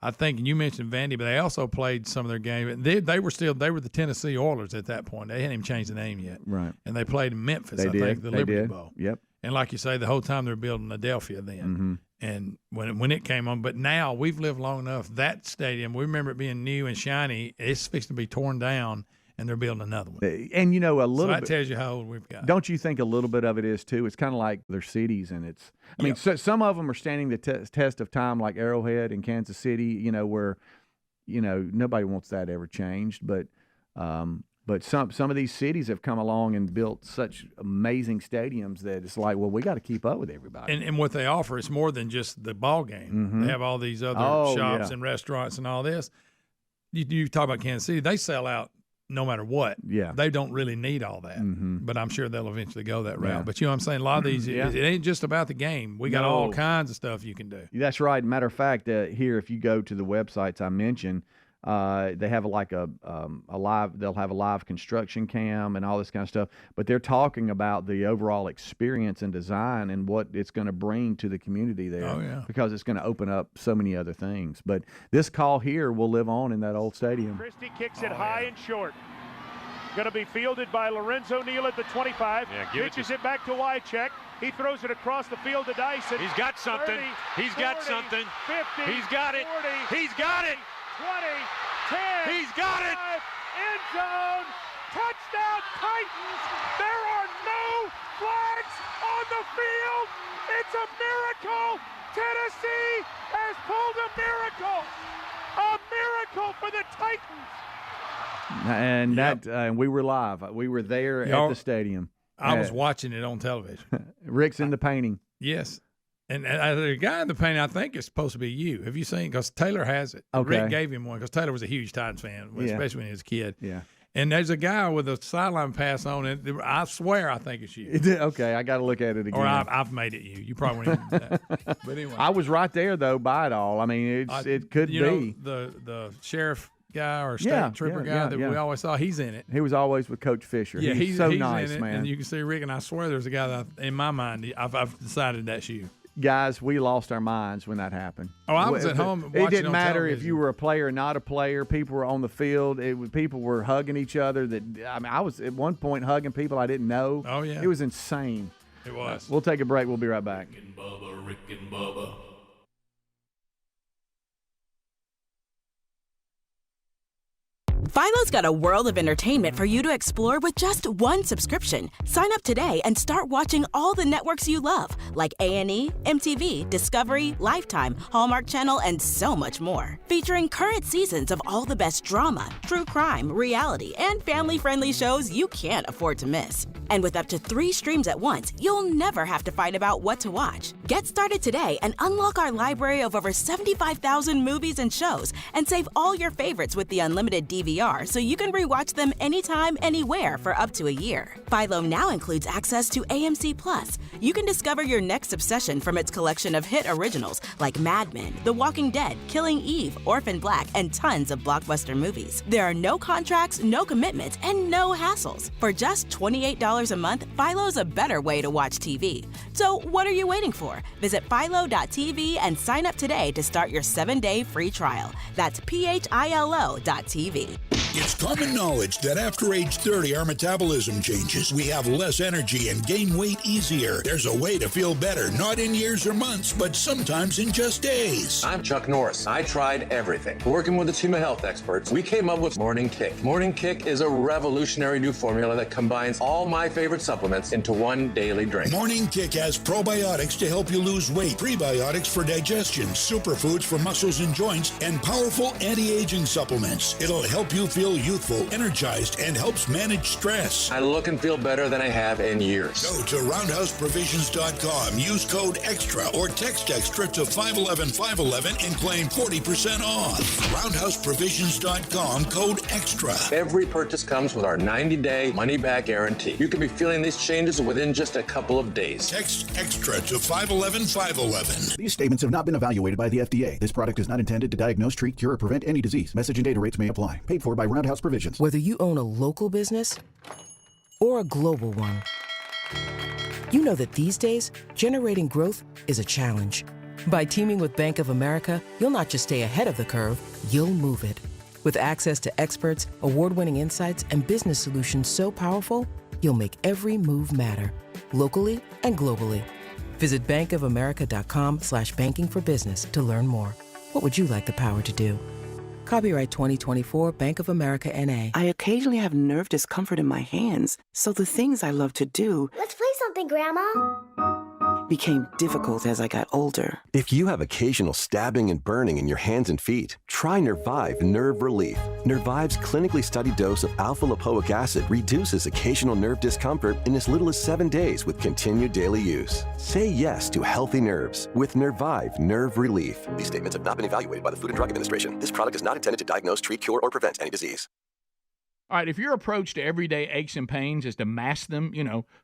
I think, and you mentioned Vandy, but they also played some of their games. They were the Tennessee Oilers at that point. They hadn't even changed the name yet. Right. And they played in Memphis, the Liberty Bowl. Yep. And like you say, the whole time they were building Adelphia then. And when it came on, but now we've lived long enough, that stadium, we remember it being new and shiny. It's fixed to be torn down, and they're building another one. And a little so that bit tells you how old we've got. Don't you think a little bit of it is too? It's kind of like their cities, and it's. I mean, so, some of them are standing the test of time, like Arrowhead in Kansas City. Where, nobody wants that ever changed, but some of these cities have come along and built such amazing stadiums that it's like, well, we got to keep up with everybody. And what they offer is more than just the ball game. They have all these other shops and restaurants and all this. You talk about Kansas City, they sell out no matter what. Yeah. They don't really need all that. But I'm sure they'll eventually go that route. Yeah. But you know what I'm saying? A lot of these, it ain't just about the game. We got all kinds of stuff you can do. That's right. Matter of fact, here, if you go to the websites I mentioned, they have they'll have a live construction cam and all this kind of stuff, but they're talking about the overall experience and design and what it's going to bring to the community there, because it's going to open up so many other things. But this call here will live on in that old stadium. Christie kicks it high and short. Going to be fielded by Lorenzo Neal at the 25. Pitches it back to Wycheck. He throws it across the field to Dyson. He's got something. 30, He's 40, got something. 50, He's got it. 40, He's got it. 20, 10. He's got it. End zone. Touchdown Titans. There are no flags on the field. It's a miracle. Tennessee has pulled a miracle. A miracle for the Titans. And we were live. We were there at the stadium. I was watching it on television. Rick's in the painting. Yes. And the guy in the painting, I think, is supposed to be you. Have you seen? Because Taylor has it. Okay. Rick gave him one because Taylor was a huge Titans fan, especially when he was a kid. Yeah. And there's a guy with a sideline pass on it. I swear I think it's you. Okay, I got to look at it again. Or I've made it you. You probably wouldn't do that. But anyway. I was right there, though, by it all. I mean, it could be. Know, the sheriff guy or state trooper guy that we always saw, he's in it. He was always with Coach Fisher. Yeah, he's so he's nice, in it, man. And you can see Rick, and I swear there's a guy that in my mind, I've decided that's you. Guys, we lost our minds when that happened. Oh, I was at home watching. It didn't matter television. if you were a player or not a player. People were on the field. People were hugging each other. I was at one point hugging people I didn't know. Oh, yeah. It was insane. It was. We'll take a break. We'll be right back. Rick and Bubba. Philo's got a world of entertainment for you to explore with just one subscription. Sign up today and start watching all the networks you love, like A&E, MTV, Discovery, Lifetime, Hallmark Channel, and so much more. Featuring current seasons of all the best drama, true crime, reality, and family-friendly shows you can't afford to miss. And with up to 3 streams at once, you'll never have to fight about what to watch. Get started today and unlock our library of over 75,000 movies and shows, and save all your favorites with the unlimited DVR so you can rewatch them anytime, anywhere for up to a year. Philo now includes access to AMC Plus. You can discover your next obsession from its collection of hit originals like Mad Men, The Walking Dead, Killing Eve, Orphan Black, and tons of blockbuster movies. There are no contracts, no commitments, and no hassles. For just $28 a month, Philo's a better way to watch TV. So what are you waiting for? Visit philo.tv and sign up today to start your 7-day free trial. That's philo.tv. It's common knowledge that after age 30, our metabolism changes. We have less energy and gain weight easier. There's a way to feel better, not in years or months, but sometimes in just days. I'm Chuck Norris. I tried everything. Working with a team of health experts, we came up with Morning Kick. Morning Kick is a revolutionary new formula that combines all my favorite supplements into one daily drink. Morning Kick has probiotics to help you lose weight, prebiotics for digestion, superfoods for muscles and joints, and powerful anti-aging supplements. It'll help you feel youthful, energized, and helps manage stress. I look and feel better than I have in years. Go to roundhouseprovisions.com, use code EXTRA or text EXTRA to 511-511 and claim 40% off. Roundhouseprovisions.com, code EXTRA. Every purchase comes with our 90-day money-back guarantee. You can be feeling these changes within just a couple of days. Text EXTRA to 511-511. These statements have not been evaluated by the FDA. This product is not intended to diagnose, treat, cure, or prevent any disease. Message and data rates may apply. Paid for by Roundhouse Provisions. Whether you own a local business or a global one, you know that these days, generating growth is a challenge. By teaming with Bank of America, you'll not just stay ahead of the curve, you'll move it. With access to experts, award-winning insights, and business solutions so powerful, you'll make every move matter, locally and globally. Visit bankofamerica.com/banking for business to learn more. What would you like the power to do? Copyright 2024 Bank of America N.A. I occasionally have nerve discomfort in my hands, so the things I love to do... Let's play something, Grandma. ...became difficult as I got older. If you have occasional stabbing and burning in your hands and feet, try Nervive Nerve Relief. Nervive's clinically studied dose of alpha-lipoic acid reduces occasional nerve discomfort in as little as 7 days with continued daily use. Say yes to healthy nerves with Nervive Nerve Relief. These statements have not been evaluated by the Food and Drug Administration. This product is not intended to diagnose, treat, cure, or prevent any disease. All right, if your approach to everyday aches and pains is to mask them,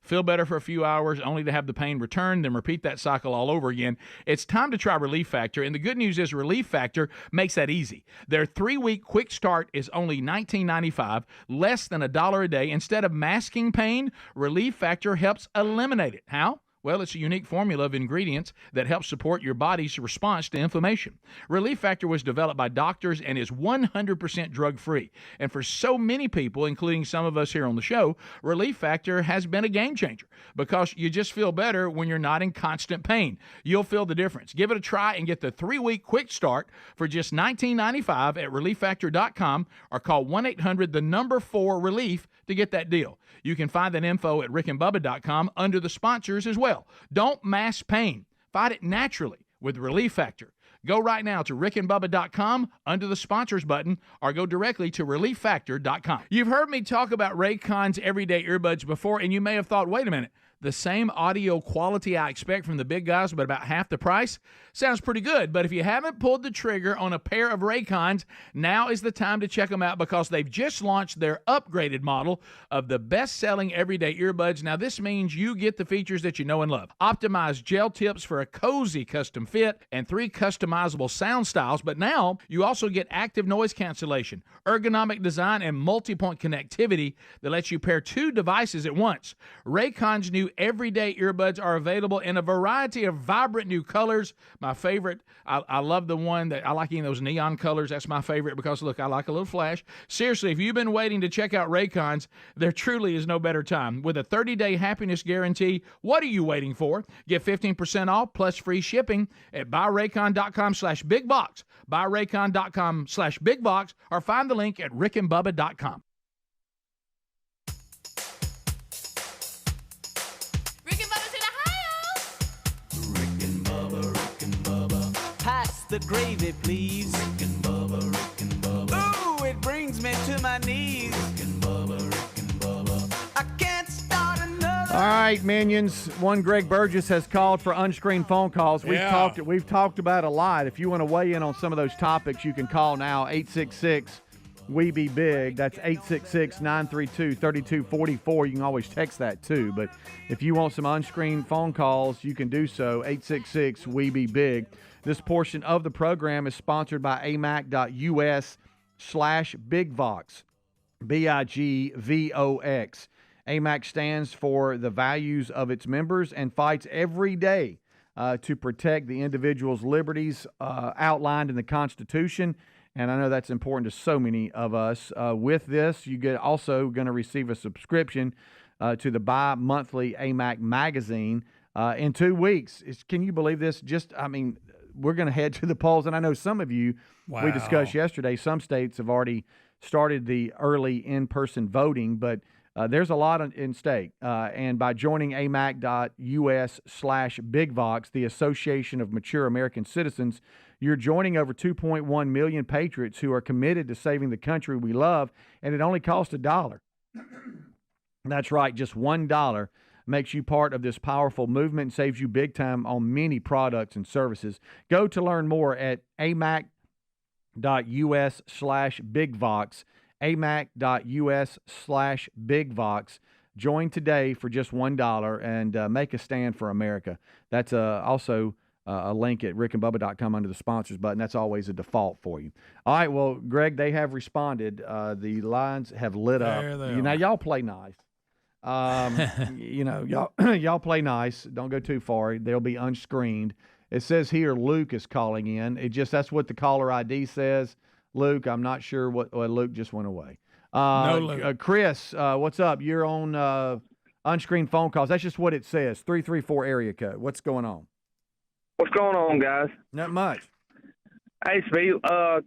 feel better for a few hours only to have the pain return, then repeat that cycle all over again, it's time to try Relief Factor. And the good news is Relief Factor makes that easy. Their 3-week quick start is only $19.95, less than $1 a day. Instead of masking pain, Relief Factor helps eliminate it. How? Well, it's a unique formula of ingredients that helps support your body's response to inflammation. Relief Factor was developed by doctors and is 100% drug-free. And for so many people, including some of us here on the show, Relief Factor has been a game changer because you just feel better when you're not in constant pain. You'll feel the difference. Give it a try and get the 3-week quick start for just $19.95 at ReliefFactor.com or call 1-800-4-RELIEF to get that deal. You can find that info at rickandbubba.com under the sponsors as well. Don't mask pain. Fight it naturally with Relief Factor. Go right now to rickandbubba.com under the sponsors button or go directly to relieffactor.com. You've heard me talk about Raycon's everyday earbuds before, and you may have thought, wait a minute, the same audio quality I expect from the big guys, but about half the price? Sounds pretty good, but if you haven't pulled the trigger on a pair of Raycons, now is the time to check them out because they've just launched their upgraded model of the best-selling everyday earbuds. Now, this means you get the features that you know and love. Optimized gel tips for a cozy custom fit and 3 customizable sound styles, but now you also get active noise cancellation, ergonomic design, and multi-point connectivity that lets you pair 2 devices at once. Raycon's new everyday earbuds are available in a variety of vibrant new colors. My favorite, I love the one that I like in those neon colors. That's my favorite because, look, I like a little flash. Seriously, if you've been waiting to check out Raycons, there truly is no better time. With a 30-day happiness guarantee, what are you waiting for? Get 15% off plus free shipping at buyraycon.com/bigbox, buyraycon.com/bigbox, or find the link at rickandbubba.com. Pass the gravy, please. Rick and Bubba. Ooh, it brings me to my knees. Rick and Bubba. I can't start another. All right, minions. One Greg Burgess has called for unscreened phone calls. We've talked about a lot. If you want to weigh in on some of those topics, you can call now 866-WE-BE-BIG. That's 866-932-3244. You can always text that too. But if you want some unscreened phone calls, you can do so. 866-WE-BE-BIG. This portion of the program is sponsored by amac.us/bigvox, BIGVOX. AMAC stands for the values of its members and fights every day to protect the individual's liberties outlined in the Constitution. And I know that's important to so many of us. With this, you get also going to receive a subscription to the bi-monthly AMAC magazine in 2 weeks. Can you believe this? We're going to head to the polls, and I know some of you, we discussed yesterday, some states have already started the early in-person voting, but there's a lot in stake. And by joining amac.us/bigvox, the Association of Mature American Citizens, you're joining over 2.1 million patriots who are committed to saving the country we love, and it only costs $1. That's right, just $1 makes you part of this powerful movement and saves you big time on many products and services. Go to learn more at amac.us/bigvox, amac.us/bigvox. Join today for just $1 and make a stand for America. That's also a link at rickandbubba.com under the sponsors button. That's always a default for you. All right, well, Greg, they have responded. The lines have lit up. Now, y'all play nice. Y'all play nice. Don't go too far. They'll be unscreened. It says here Luke is calling in. That's what the caller ID says. Luke, I'm not sure what Luke just went away. No, Luke. Chris, what's up? You're on unscreened phone calls. That's just what it says. 334 area code. What's going on? What's going on, guys? Not much. Hey, Steve. I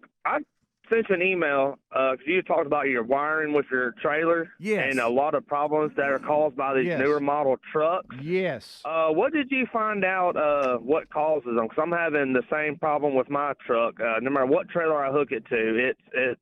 sent you an email because you talked about your wiring with your trailer. Yes. And a lot of problems that are caused by these newer model trucks. Yes. What did you find out what causes them? Because I'm having the same problem with my truck. No matter what trailer I hook it to, it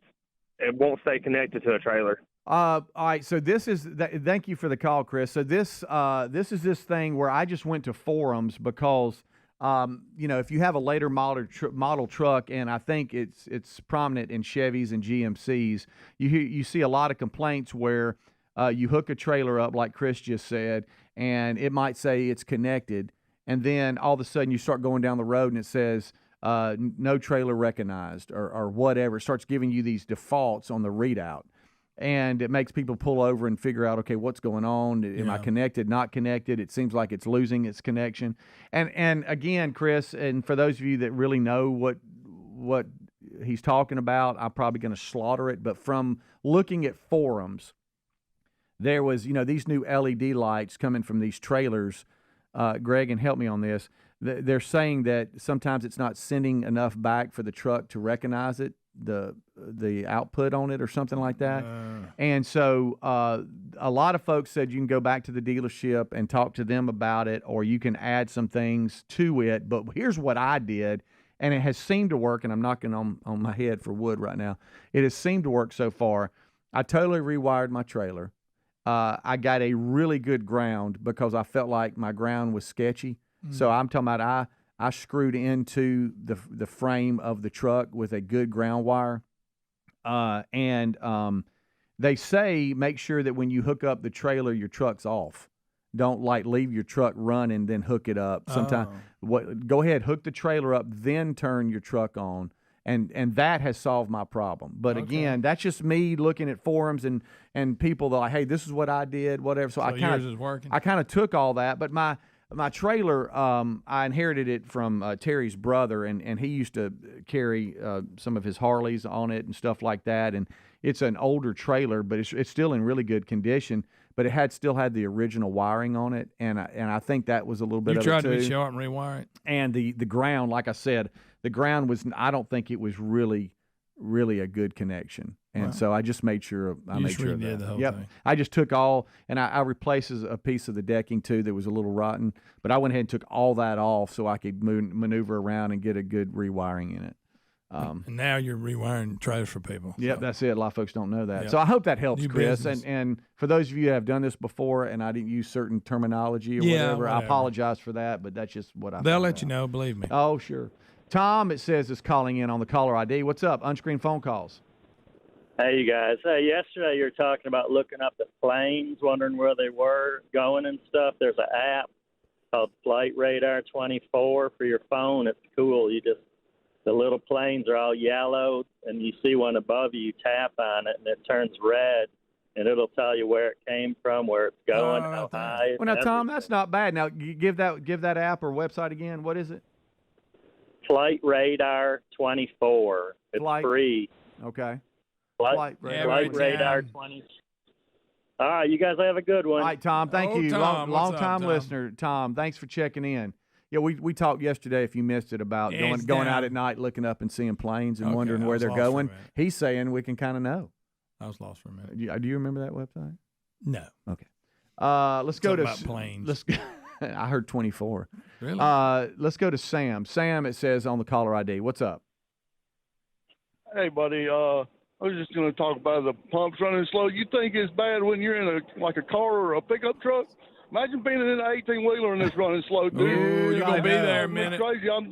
won't stay connected to a trailer. All right, so this is thank you for the call, Chris. So this is this thing where I just went to forums because if you have a later model truck, and I think it's prominent in Chevys and GMCs, you see a lot of complaints where you hook a trailer up, like Chris just said, and it might say it's connected, and then all of a sudden you start going down the road and it says no trailer recognized or whatever. It starts giving you these defaults on the readout. And it makes people pull over and figure out, okay, what's going on? Am I connected, not connected? It seems like it's losing its connection. And again, Chris, and for those of you that really know what he's talking about, I'm probably going to slaughter it. But from looking at forums, there was, these new LED lights coming from these trailers. Greg, and help me on this. They're saying that sometimes it's not sending enough back for the truck to recognize it, the output on it or something like that. And so a lot of folks said you can go back to the dealership and talk to them about it, or you can add some things to it. But here's what I did, and it has seemed to work, and I'm knocking on my head for wood right now. It has seemed to work so far. I totally rewired my trailer, I got a really good ground because I felt like my ground was sketchy. So I'm talking about I screwed into the frame of the truck with a good ground wire. They say make sure that when you hook up the trailer, your truck's off. Don't leave your truck running and then hook it up. Sometimes go ahead, hook the trailer up, then turn your truck on. And that has solved my problem. But again, that's just me looking at forums and people that are like, hey, this is what I did, whatever. So yours is working? I kind of took all that. But my trailer, I inherited it from Terry's brother, and he used to carry some of his Harleys on it and stuff like that. And it's an older trailer, but it's still in really good condition. But it still had the original wiring on it, and I think that was a little bit of it too. You tried to be sharp and rewire it? And the ground, like I said, the ground was, I don't think it was really a good connection. And so I just made sure I made sure of that. The whole thing. I just took all, and I replaced a piece of the decking too that was a little rotten, but I went ahead and took all that off so I could maneuver around and get a good rewiring in it. And now you're rewiring trailers for people. Yep, that's it. A lot of folks don't know that. Yep. So I hope that helps, New Chris. business. And for those of you who have done this before and I didn't use certain terminology or whatever, I apologize for that, but that's just what They'll let you know, believe me. Oh, sure. Tom, it says, is calling in on the caller ID. What's up? Unscreened phone calls. Hey, you guys. Yesterday you were talking about looking up the planes, wondering where they were going and stuff. There's an app called Flight Radar 24 for your phone. It's cool. The little planes are all yellow, and you see one above you, you tap on it, and it turns red, and it'll tell you where it came from, where it's going, how high. Well, now, Tom, that's not bad. Now, you give that app or website again. What is it? Flight Radar 24. It's free. Okay. Flight Radar 24. All right, you guys have a good one. All right, Tom, thank you. Tom, Long-time listener, Tom. Thanks for checking in. Yeah, we talked yesterday, if you missed it, about going out at night, looking up and seeing planes and wondering where they're going. He's saying we can kind of know. I was lost for a minute. Do you remember that website? No. Okay. Let's go to about planes. I heard 24. Really? Let's go to Sam. Sam, it says on the caller ID. What's up? Hey, buddy. I was just going to talk about the pumps running slow. You think it's bad when you're in a car or a pickup truck? Imagine being in an 18-wheeler and it's running slow, dude. Ooh, you're gonna be there a minute. It's crazy. I'm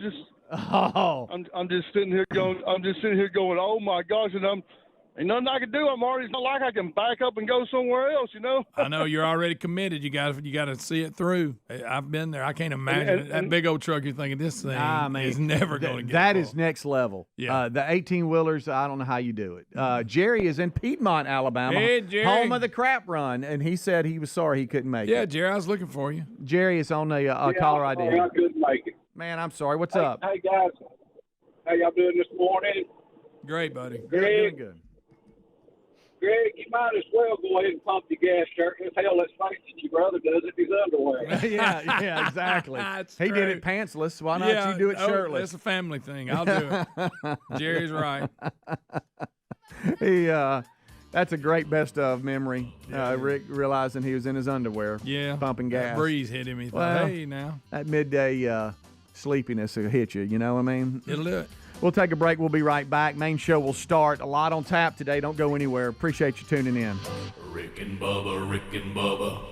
just sitting here going. Oh my gosh! And ain't nothing I can do. It's not like I can back up and go somewhere else. I know you're already committed. You got to see it through. I've been there. I can't imagine that big old truck. You're thinking this thing is never going to get. That is next level. Yeah. The 18-wheelers. I don't know how you do it. Jerry is in Piedmont, Alabama, hey, Jerry. home of the crap run, and he said he was sorry he couldn't make it. Yeah, Jerry, I was looking for you. Jerry is on the caller ID. I couldn't make it. Man, I'm sorry. What's up? Hey guys, how y'all doing this morning? Great, buddy. Doing good. Greg, you might as well go ahead and pump the gas shirt. Hell, let's face it, your brother does it in his underwear. yeah, exactly. He did it pantsless. Why not you do it shirtless? That's a family thing. I'll do it. Jerry's right. That's a great best of memory. Rick realizing he was in his underwear. Yeah. Pumping gas. That breeze hit him. He thought, hey, now. That midday sleepiness will hit you. You know what I mean? It'll do it. We'll take a break. We'll be right back. Main show will start. A lot on tap today. Don't go anywhere. Appreciate you tuning in. Rick and Bubba, Rick and Bubba.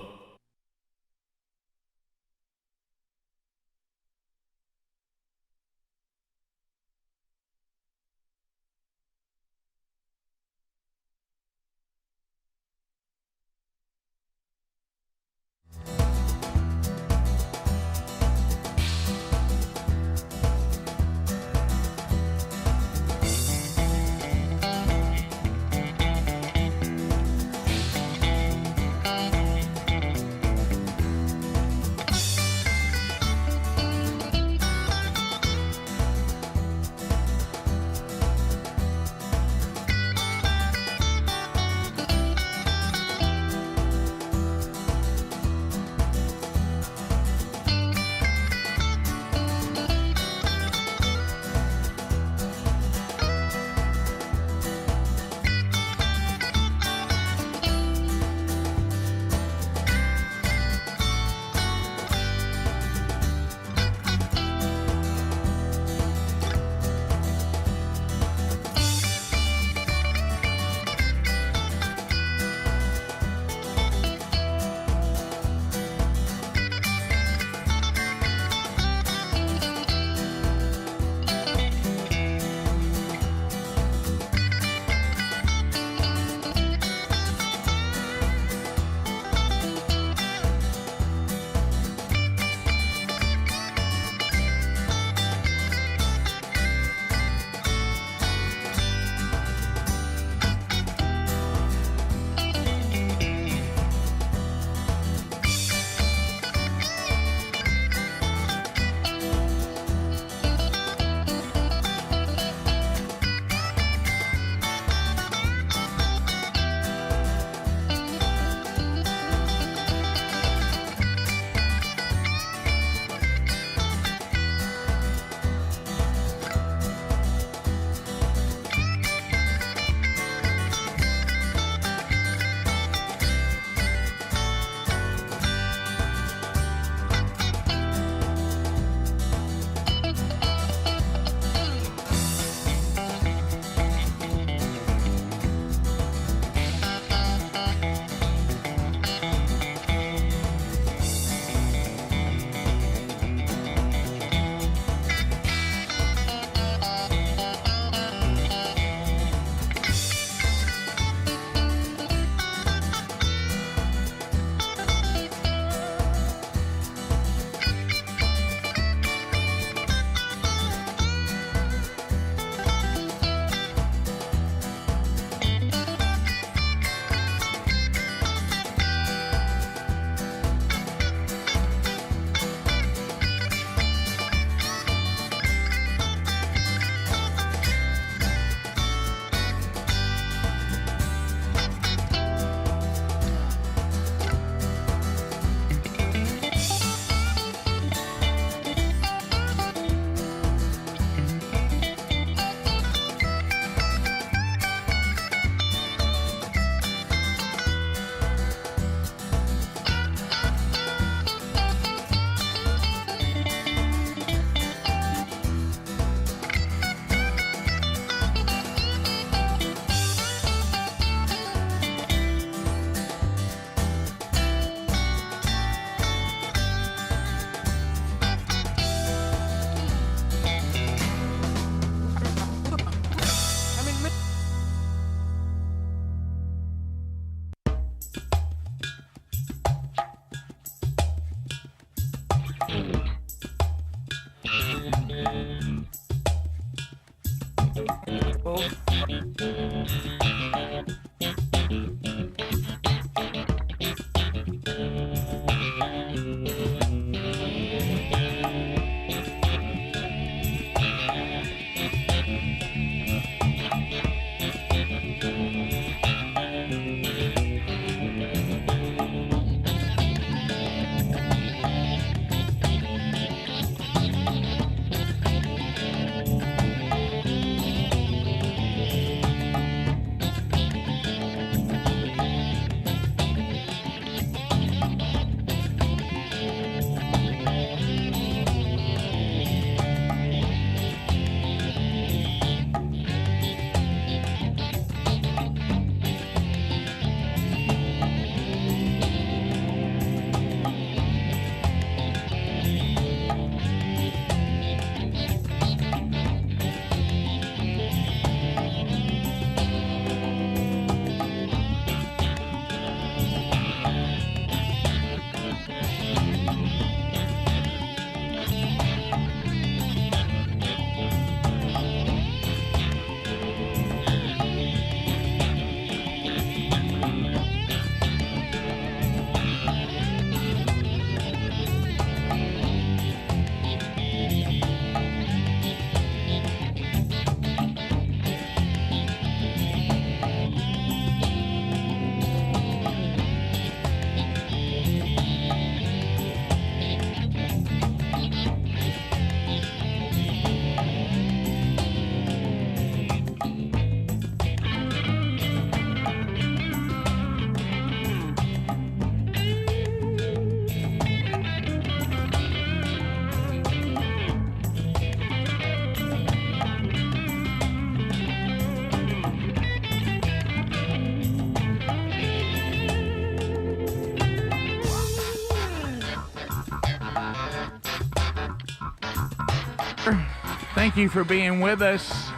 Thank you for being with us.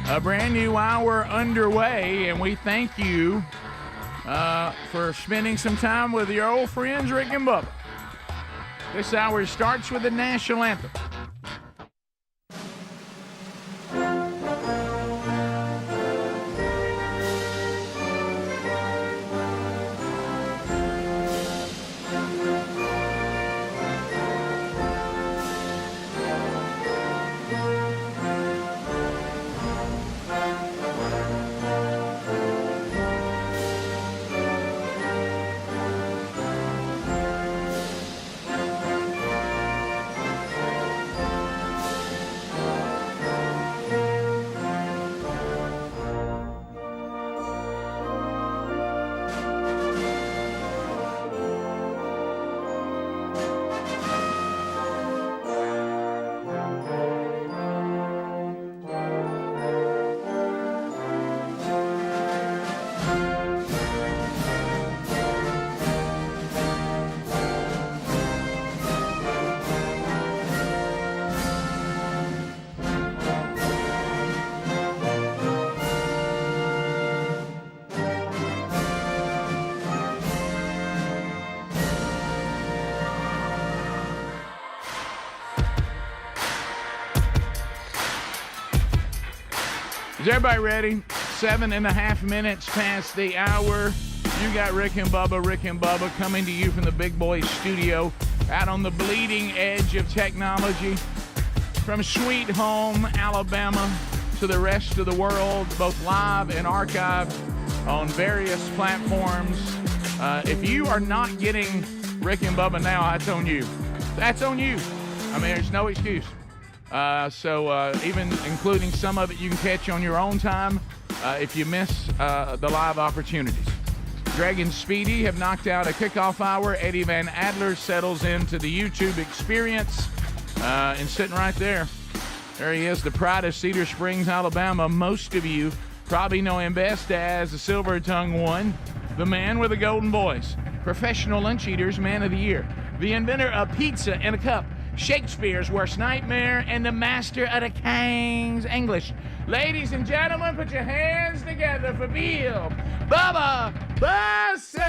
A brand new hour underway, and we thank you for spending some time with your old friends Rick and Bubba. This hour starts with the national anthem. Is everybody ready? 7.5 minutes past the hour. You got Rick and Bubba coming to you from the Big Boy studio out on the bleeding edge of technology. From Sweet Home, Alabama to the rest of the world, both live and archived on various platforms. If you are not getting Rick and Bubba now, that's on you. That's on you. I mean, there's no excuse. So even including some of it you can catch on your own time if you miss the live opportunities. Greg and Speedy have knocked out a kickoff hour. Eddie Van Adler settles into the YouTube experience and sitting right there. There he is, the pride of Cedar Springs, Alabama. Most of you probably know him best as the Silver Tongue One, the man with a golden voice, Professional Lunch Eaters Man of the Year, the inventor of pizza in a cup, Shakespeare's worst nightmare, and the master of the King's English. Ladies and gentlemen, put your hands together for Bill Bubba Bussey!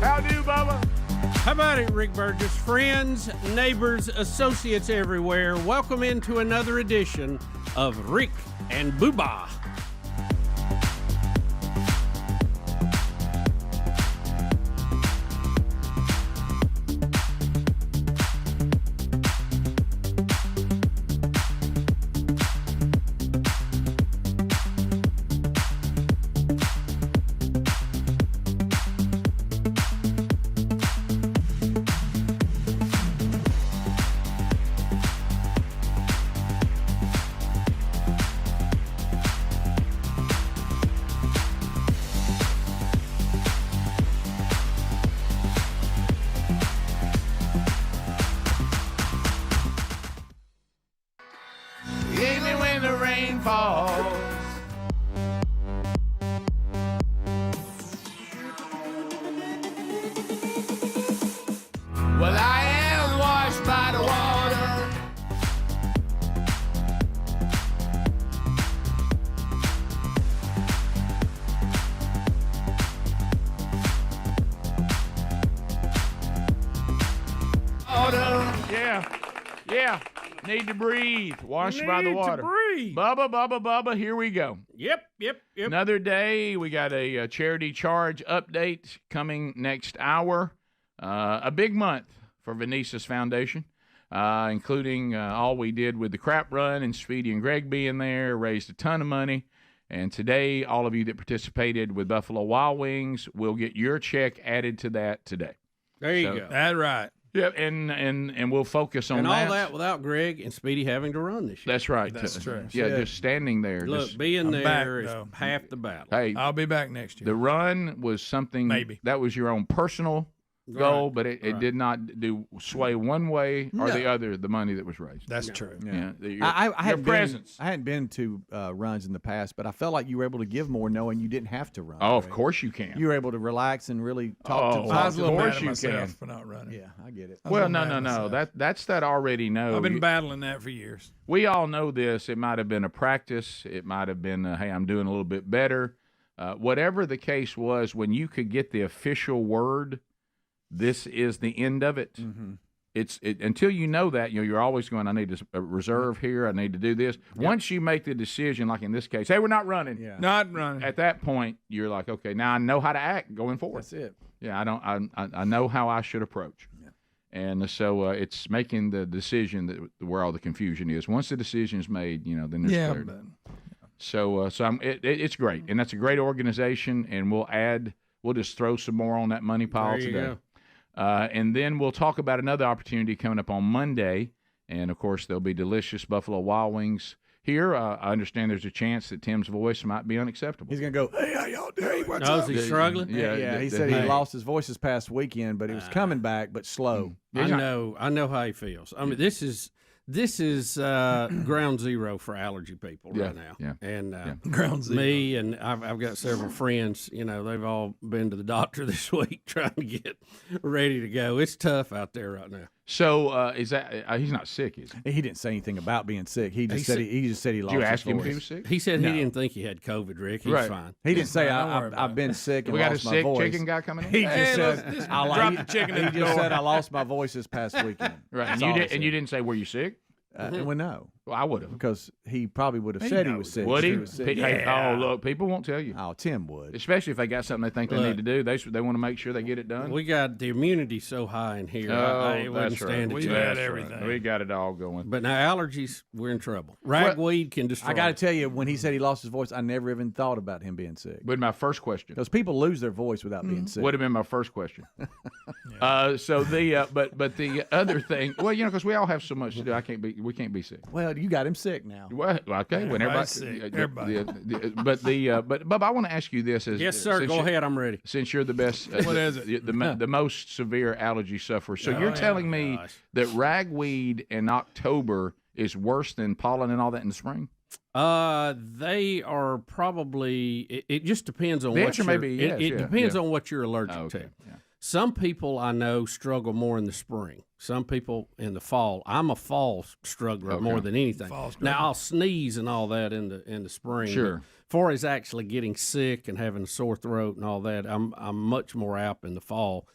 How do, Bubba? How about it, Rick Burgess? Friends, neighbors, associates everywhere, welcome into another edition of Rick and Bubba. Need to breathe. Washed by the water. Breathe. Bubba, here we go. Yep. Another day. We got a charity charge update coming next hour. A big month for Venecia's Foundation, including all we did with the crap run and Speedy and Greg being there, raised a ton of money. And today, all of you that participated with Buffalo Wild Wings will get your check added to that today. There you go. That's right. Yep, and we'll focus on and that. all that without Greg and Speedy having to run this year. That's right. That's true. Yeah, just standing there. Look, being there is though. half the battle. Hey, I'll be back next year. The run was something. Maybe. That was your own personal goal, but it did not sway one way or the other the money that was raised. That's true. Yeah. Your hadn't presence. I hadn't been to runs in the past, but I felt like you were able to give more knowing you didn't have to run. Oh, of course you can. You were able to relax and really talk to I was a little mad at you myself can. for not running. Yeah, I get it. Well, no. That's that already know. I've been battling that for years. We all know this. It might have been a practice. It might have been, hey, I'm doing a little bit better. Whatever the case was, when you could get the official word, this is the end of it. Mm-hmm. It's until you know that, you're always going, I need to reserve here. I need to do this. Yep. Once you make the decision, like in this case, hey, we're not running. Yeah. Not running. At that point, you're like, okay, now I know how to act going forward. That's it. Yeah, I know how I should approach. Yeah. And so it's making the decision that where all the confusion is. Once the decision is made, then there's clarity. So it's great, and that's a great organization, and we'll just throw some more on that money pile today. And then we'll talk about another opportunity coming up on Monday, and of course there'll be delicious Buffalo Wild Wings here. I understand there's a chance that Tim's voice might be unacceptable. He's gonna go, hey, how y'all doing? What's Oh, up? is he struggling? Yeah. He said he lost his voice this past weekend, but he was coming back, but slow. I know how he feels. I mean, this is ground zero for allergy people right now. Yeah. And Ground zero. me and I've got several friends. They've all been to the doctor this week trying to get ready to go. It's tough out there right now. So is that he's not sick, is he? He didn't say anything about being sick. He just said he lost. Did you ask his him voice. if he was sick? He said he didn't think he had COVID, Rick. He's fine. He didn't say I've been sick and we got lost a my sick voice. chicken guy coming in. He just said drop the chicken in the He just door. said I lost my voice this past weekend. Right. That's And all he said. you didn't say were you sick? Well, no. Well, I would have. Because he probably would have said he was sick. Would he? was sick. Hey, oh, look, people won't tell you. Oh, Tim would. Especially if they got something they think they need to do. They want to make sure they get it done. We got the immunity so high in here. Oh, wouldn't stand a We chance. got everything. Right. We got it all going. But now allergies, we're in trouble. Ragweed can destroy. I got to tell you, when he said he lost his voice, I never even thought about him being sick. But my first question. Because people lose their voice without being sick. Would have been my first question. So the but the other thing, well, because we all have so much to do. We can't be sick. Well, you got him sick now. Well, okay. When everybody, sick. But Bub, I want to ask you this: Yes, sir. Go ahead. I'm ready. Since you're the best, What is it? The most severe allergy sufferer. So you're telling me that ragweed in October is worse than pollen and all that in the spring? They are probably. It just depends on The what answer may be yes, it depends on what you're allergic to. Yeah. Some people I know struggle more in the spring. Some people in the fall. I'm a fall struggler more than anything. Now I'll sneeze and all that in the spring. Sure. But far as actually getting sick and having a sore throat and all that, I'm much more apt in the fall.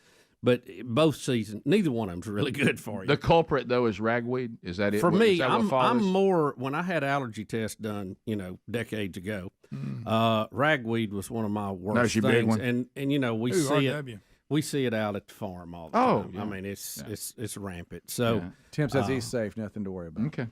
But both seasons, neither one of them's really good for you. The culprit though is ragweed. Is that it? For me, I'm is? more when I had allergy tests done, decades ago. Ragweed was one of my worst your big things, one. and we see it. RW. We see it out at the farm all the time. Yeah. I mean, it's rampant. So Tim says he's safe, nothing to worry about. Okay.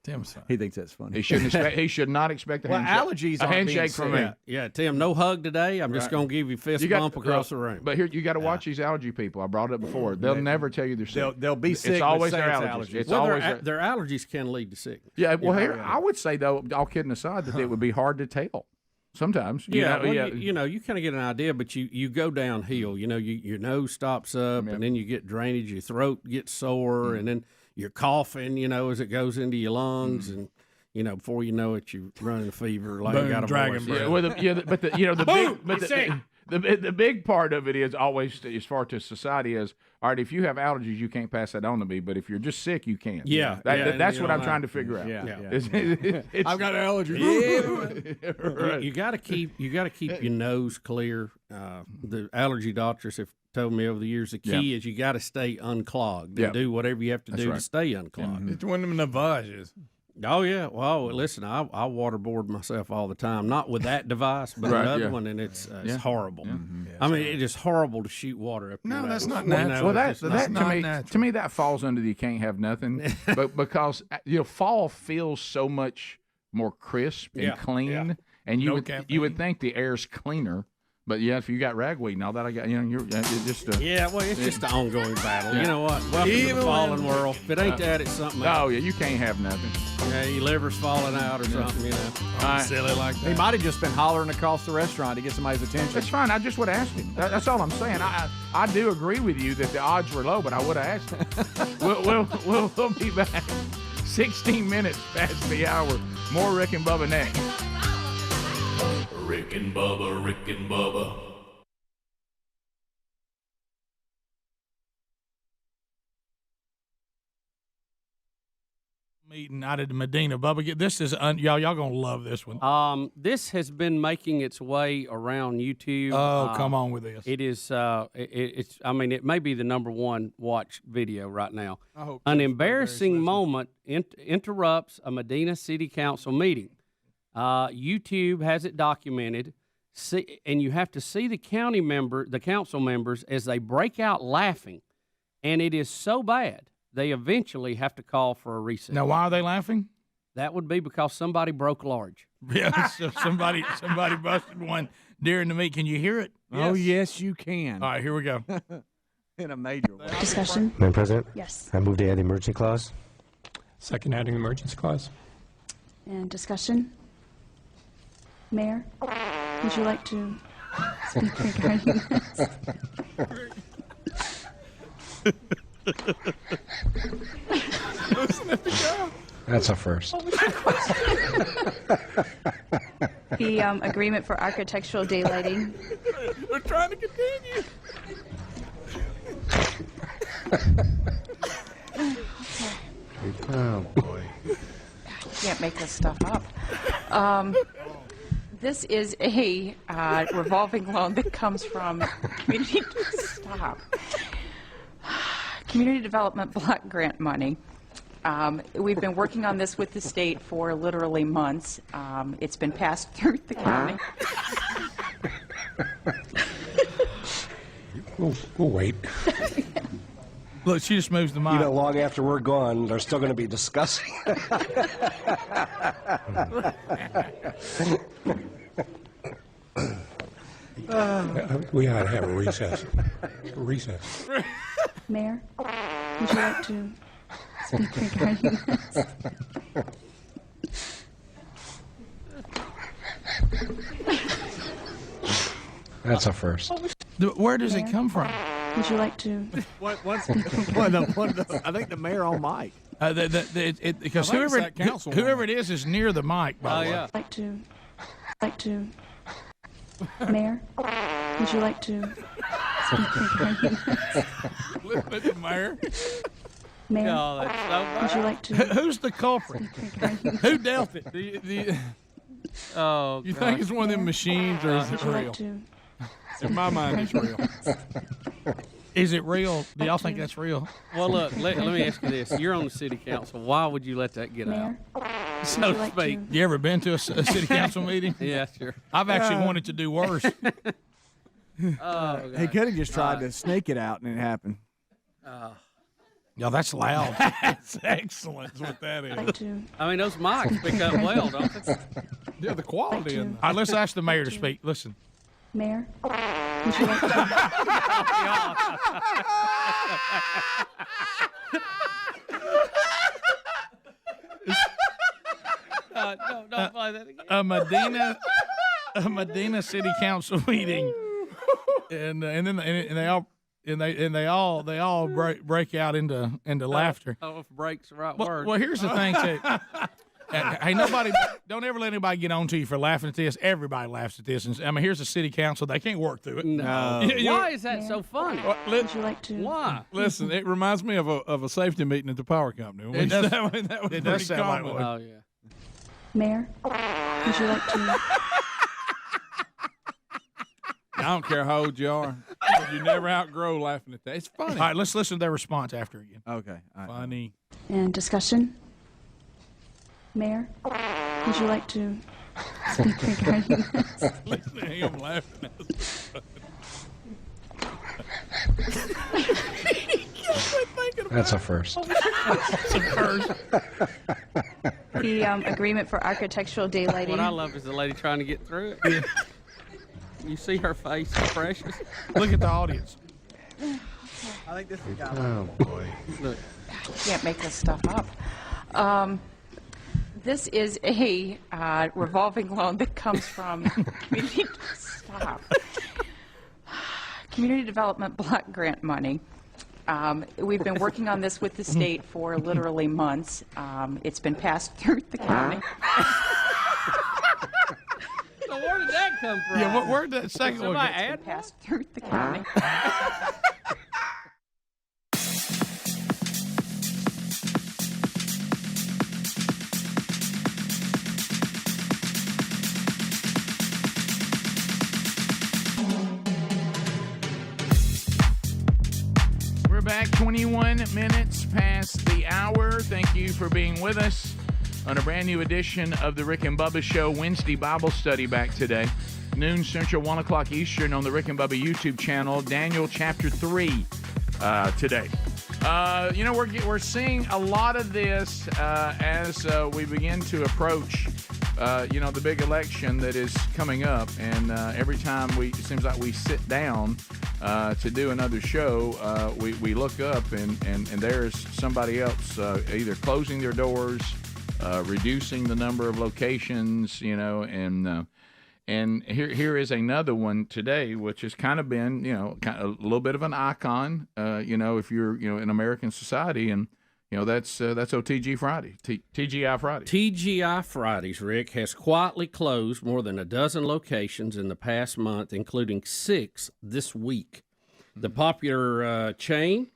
Tim's fine. He thinks that's funny. He shouldn't expect. He should not expect a handshake. allergies a aren't being handshake from me. sick. Yeah, Tim, no hug today. I'm just going to give you a fist bump across the room. But here, you got to watch these allergy people. I brought it up before. They'll never tell you they're sick. They'll be sick. It's always but say their it's allergies. It's Well, always their allergies can lead to sickness. Yeah. Well, here I would say though, all kidding aside, that it would be hard to tell. Sometimes, you you kind of get an idea, but you go downhill. Your nose stops up, and then you get drainage. Your throat gets sore, and then you're coughing. As it goes into your lungs, and before you know it, you're running a fever like you got a dragon voice. breath. Well, the big part of it is always as far to society is all right. If you have allergies, you can't pass that on to me. But if you're just sick, you can. That's what I'm trying to figure out. I've got allergies. Right. You got to keep your nose clear. The allergy doctors have told me over the years the key is you got to stay unclogged and do whatever you have to do to stay unclogged. It's one of them Navages. Oh yeah, well listen, I waterboard myself all the time, not with that device, but another one, and it's horrible. I mean, it is horrible to shoot water up. No, that's not Well, natural. that to me that falls under the you can't have nothing, but because fall feels so much more crisp and clean, and you would think the air's cleaner But yeah, if you got ragweed and all that, I got you're it's just it's just an ongoing battle. You know what? Welcome to the fallen world. If it ain't that, it's something else. Oh yeah, you can't have nothing. Yeah, your liver's falling out or something. Silly like that. He might have just been hollering across the restaurant to get somebody's attention. That's fine. I just would ask him. That's all I'm saying. I do agree with you that the odds were low, but I would have asked him. we'll be back. 16 minutes past the hour. More Rick and Bubba next. Rick and Bubba, Rick and Bubba. Meeting out of Medina. Bubba, this is y'all gonna love this one. This has been making its way around YouTube. Oh, come on with this. It is. It's. I mean, it may be the #1 watched video right now. I hope An embarrassing moment interrupts a Medina City Council meeting. YouTube has it documented. And you have to see the council members as they break out laughing, and it is so bad they eventually have to call for a recess. Now, why are they laughing? That would be because somebody broke large. Yeah, so somebody busted one during the meet. Can you hear it? Oh, yes, you can. All right, here we go. In a major way. Discussion? Madam President? Yes. I move to add the emergency clause. Second, adding the emergency clause. And discussion? Mayor, would you like to speak regarding this? That's a first. The agreement for architectural daylighting. We're trying to continue. Oh, boy. You can't make this stuff up. This is a revolving loan that comes from Community Development Block Grant money. We've been working on this with the state for literally months. It's been passed through the county. We'll wait. Look, she just moves the mic. You know, long after we're gone, they're still going to be discussing. We ought to have a recess. Mayor, would you like to speak regarding this? That's a first. Where does it come from? Would you like to? I think the mayor on mic. Because whoever it is near the mic. By the way. Like to. Mayor, would you like to speak regarding this? Listen at the mayor. Mayor, Oh, that's so bad. would you like to? Who's the culprit? Who dealt it? Oh, you think it's one of them machines, or is it Would you real? like to? In my mind, it's real. Is it real? Do y'all think that's real? Well, look, let me ask you this. You're on the city council. Why would you let that get out? So to speak. You ever been to a city council meeting? Yeah, sure. I've actually wanted to do worse. He could have just tried to sneak it out, and it happened. Yeah, that's loud. That's excellent. Is what that is. I mean, those mics pick up well, don't they? Yeah, the quality. All right, let's ask the mayor to speak. Listen. Mayor, would you like to? Don't play that again. A Medina City Council meeting, and they all break out into laughter. Oh, if break's the right Well, word. well, here's the thing too. Hey, don't ever let anybody get on to you for laughing at this. Everybody laughs at this. And I mean, here's the city council. They can't work through it. No. Why is that so funny? Would you like to? Why? Listen, it reminds me of a safety meeting at the power company. It does. That was It does pretty sound like common. one. Oh, yeah. Mayor, would you like to? I don't care how old you are. You never outgrow laughing at that. It's funny. All right, let's listen to their response after again. Okay. All right. Funny. And discussion? Mayor, would you like to speak regarding this? Listen to him laughing at us. That's a first. That's a first. The agreement for architectural daylighting. What I love is the lady trying to get through it. You see her face, precious. Look at the audience. I think this is got Oh boy. Look. Can't make this stuff up. This is a revolving loan that comes from stop. Community Development Block Grant money. We've been working on this with the state for literally months. It's been passed through the county. So where did that come from? Yeah, where did that second one It's been passed through the county. We're back 21 minutes past the hour. Thank you for being with us on a brand new edition of the Rick and Bubba Show Wednesday Bible study back today. Noon Central, 1 o'clock Eastern on the Rick and Bubba YouTube channel. Daniel chapter 3 today. We're seeing a lot of this as we begin to approach the big election that is coming up. And every time it seems like we sit down to do another show, we look up and there's somebody else either closing their doors, reducing the number of locations, and here is another one today, which has kind of been, kind of a little bit of an icon, if you're, in American society, and that's OTG Friday, TGI Friday. TGI Fridays, Rick, has quietly closed more than a dozen locations in the past month, including 6 this week. The popular chain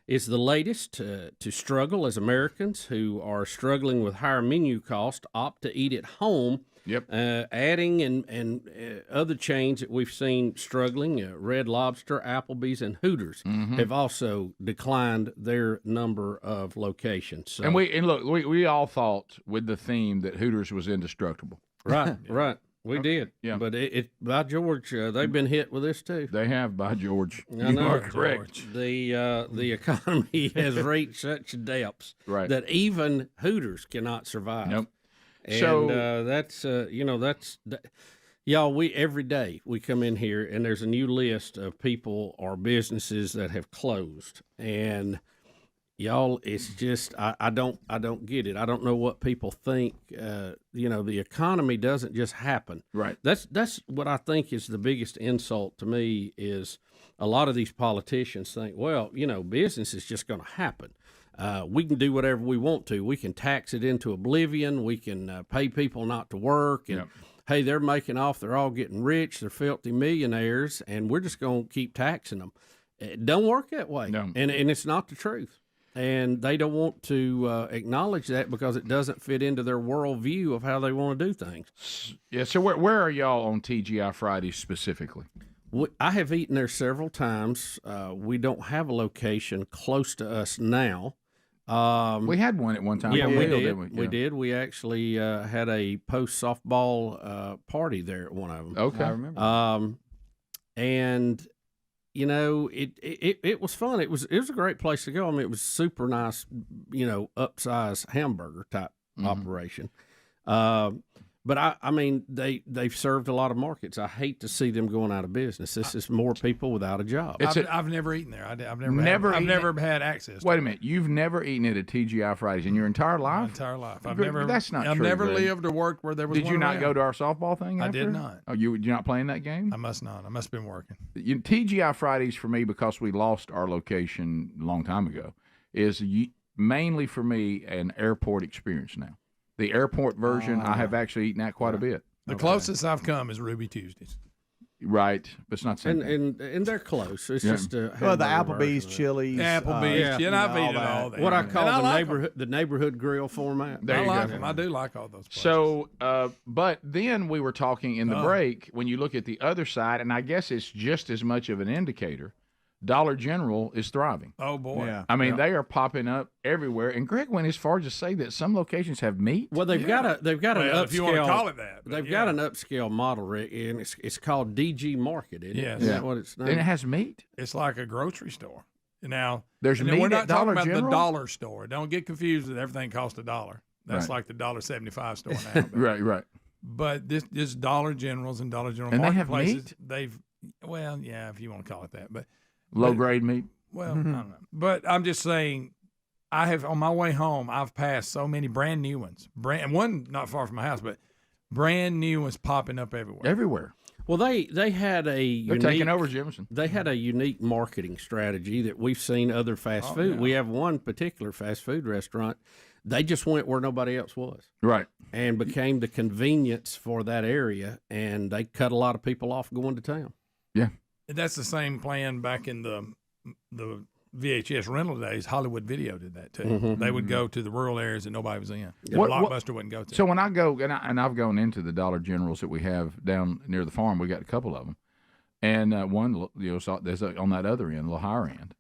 is the latest to struggle as Americans who are struggling with higher menu costs opt to eat at home. Yep. Adding and other chains that we've seen struggling, Red Lobster, Applebee's, and Hooters have also declined their number of locations. So. And we all thought with the theme that Hooters was indestructible. Right, right. We did. Yeah. But by George, they've been hit with this too. They have, by George. You are correct. The economy has reached such depths that even Hooters cannot survive. Nope. And So y'all, every day we come in here and there's a new list of people or businesses that have closed. And y'all, it's just I don't get it. I don't know what people think. The economy doesn't just happen. Right. That's what I think is the biggest insult to me is a lot of these politicians think, well, business is just going to happen. We can do whatever we want to. We can tax it into oblivion. We can pay people not to work. And, hey, they're making off. They're all getting rich. They're filthy millionaires, and we're just going to keep taxing them. It don't work that way. No. And it's not the truth. And they don't want to acknowledge that because it doesn't fit into their worldview of how they want to do things. Yeah, so where are y'all on TGI Fridays specifically? I have eaten there several times. We don't have a location close to us now. We had one at one time. Yeah, we did. Didn't we? We did. We actually had a post softball party there at one of them. Okay, I remember. And it was fun. It was a great place to go. I mean, it was super nice. Upsize hamburger type operation. But I mean, they've served a lot of markets. I hate to see them going out of business. This is more people without a job. I've never eaten there. I've never had access. Wait a minute, you've never eaten at a TGI Fridays in your entire life? My entire life. That's not true. I've never Greg. lived or worked where there was. Did one you not around. go to our softball thing? I after? did not. Oh, you're not playing that game? I must not. I must have been working. TGI Fridays for me, because we lost our location a long time ago, is mainly for me an airport experience now. The airport version, I have actually eaten at quite a bit. The closest I've come is Ruby Tuesdays. Right, but it's not the same. And they're close. It's just the Applebee's, Chili's, I've eaten all that. What I call the neighborhood grill format. There you like go. them. I do like all those places. So, but then we were talking in the break when you look at the other side, and I guess it's just as much of an indicator. Dollar General is thriving. Oh boy! Yeah. I mean, they are popping up everywhere. And Greg went as far as to say that some locations have meat. Well, they've got an upscale. If you want to call it that, they've got an upscale model, Rick, and it's called DG Market. Yes, is that what it's named? And it has meat. It's like a grocery store. Now there's meat. We're not at talking Dollar about General? the dollar store. Don't get confused that everything costs $1. That's Right. like the $1.75 store now. Right. But this Dollar Generals and Dollar General And they have marketplaces, meat? well, yeah, if you want to call it that, but Low grade meat. well, I don't know. But I'm just saying, I have on my way home, I've passed so many brand new ones, one not far from my house, but brand new ones popping up everywhere. Everywhere. Well, they had They're taking over Jimson. They had a unique marketing strategy that we've seen other fast food. yeah. We have one particular fast food restaurant. They just went where nobody else was. Right. And became the convenience for that area, and they cut a lot of people off going to town. Yeah. That's the same plan back in the VHS rental days. Hollywood Video did that too. Mhm. They would go to the rural areas that nobody was in. That What- Blockbuster wouldn't go to. So when I go, and I've gone into the Dollar Generals that we have down near the farm, we got a couple of them, and one, there's on that other end, a little higher end.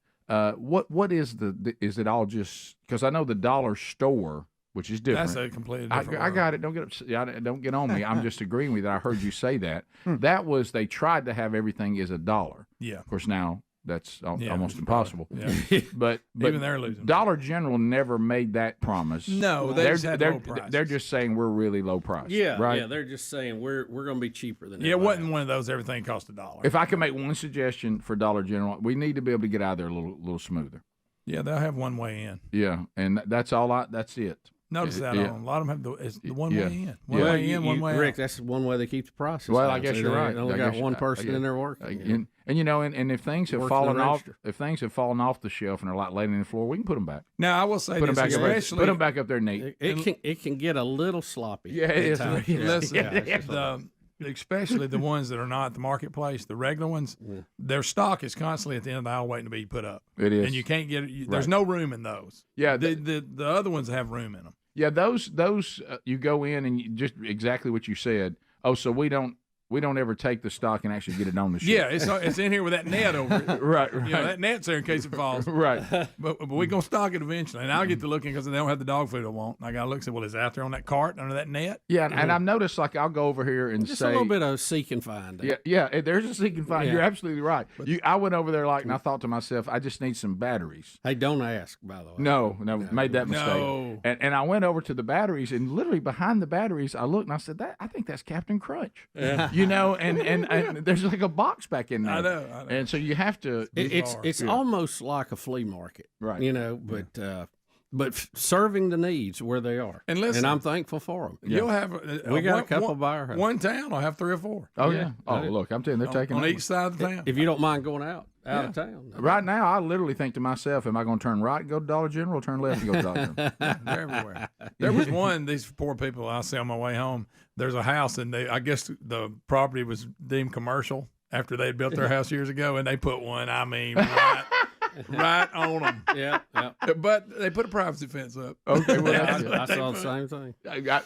What is is it all just because I know the dollar store, which is different. That's a completely different I got it. Don't get upset. Don't get on me. I'm just agreeing with you. I heard you say that. That was they tried to have everything is $1. Yeah. Of course now that's Yeah, almost it's impossible. Yeah. but Even they're losing. Dollar General never made that promise. No, they just had low prices. They're just saying we're really low price. Yeah, right. yeah. They're just saying we're going to be cheaper than. Yeah, it wasn't one of those everything cost $1. If I could make one suggestion for Dollar General, we need to be able to get out of there a little smoother. Yeah, they'll have one way in. Yeah, and that's all. That's it. Notice that Yeah. on a lot of them have it's the one Yeah. way in. One One way way in, one way Rick, out. that's one way they keep the prices. Well, I down. guess See, you're they right. only I got guess- one person in there working. And you know, and if things have Working fallen the off, register. if things have fallen off the shelf and are like laying on the floor, we can put them back. Now I will say Put them this, back up there. especially Put them back up there neat. It can get a little sloppy. Yeah, it at is. times. Listen, especially the ones that are not at the marketplace, the regular ones, their stock is constantly at the end of the aisle waiting to be put up. It is. And you can't get it. There's Right. no room in those. Yeah, The other ones have room in them. Yeah, those you go in and you, just exactly what you said. Oh, so we don't ever take the stock and actually get it on the shelf. Yeah, it's in here with that net over it. Right. You know, that net's there in case it falls. Right. But we're going to stock it eventually. And I'll get to looking because they don't have the dog food I want. And I got to look and say, well, is it out there on that cart under that net? Yeah, and I've noticed, like, I'll go over here and Just say a little bit of seek and find. Yeah, there's a seek and find. Yeah. You're absolutely right. I went over there and I thought to myself, I just need some batteries. Hey, don't ask, by the way. No, made that mistake. No. And I went over to the batteries, and literally behind the batteries, I looked and I said, I think that's Captain Crunch. Yeah. You know, and there's like a box back in there. I know. And so you have to. It's Yeah. almost like a flea market, Right. You know, but serving the needs where they are, And listen, I'm thankful for them. You'll have We got a couple by our house. One town will have 3 or 4. Oh, yeah. Oh, look, I'm telling you, they're taking on over. each side of the town. If you don't mind going out of town. Right now, I literally think to myself, am I going to turn right and go to Dollar General or turn left and go to Dollar General? They're everywhere. There was one, these poor people I see on my way home. There's a house, and I guess the property was deemed commercial after they had built their house years ago, and they put one, right on them. Yeah. But they put a privacy fence up. Okay, well, that's good. I saw the same thing.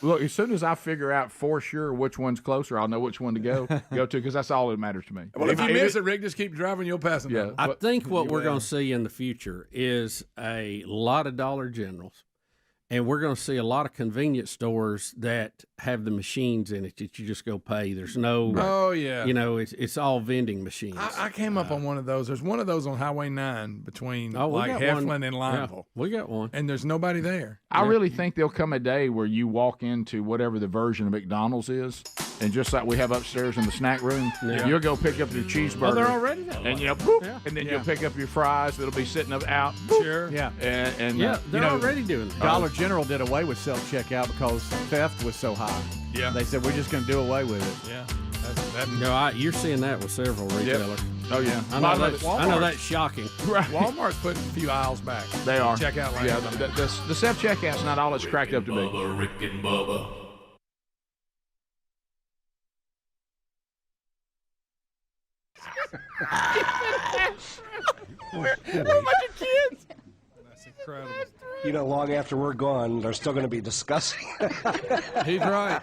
Look, as soon as I figure out for sure which one's closer, I'll know which one to go to because that's all that matters to me. Well, if you miss it, Rick, just keep driving. You'll pass it. Yeah. I think what you we're will. going to see in the future is a lot of Dollar Generals, and we're going to see a lot of convenience stores that have the machines in it that you just go pay. There's no, Oh, yeah. you know, it's all vending machines. I came up on one of those. There's one of those on Highway 9 between we like got Heflin one. and Yeah, Lineville. we got one. And there's nobody there. I really think there'll come a day where you walk into whatever the version of McDonald's is, and just like we have upstairs in the snack room, you'll go pick up your cheeseburger. Oh, they're already that way. And boop, Yeah. and then you'll pick up your fries that'll be sitting up out. Sure. Yeah. And Yeah, they're you know, already doing that. Dollar General did away with self-checkout because theft was so high. Yeah. They said, we're just going to do away with it. Yeah. You're seeing that with several retailers. Oh yeah, I know that's shocking. Right. Walmart's putting a few aisles back. They are. Check out later. Yeah, the self-checkout's not all it's cracked up to be. Bubba, Rick and Bubba. What a bunch of kids. That's incredible. You know, long after we're gone, they're still going to be discussing. He's right.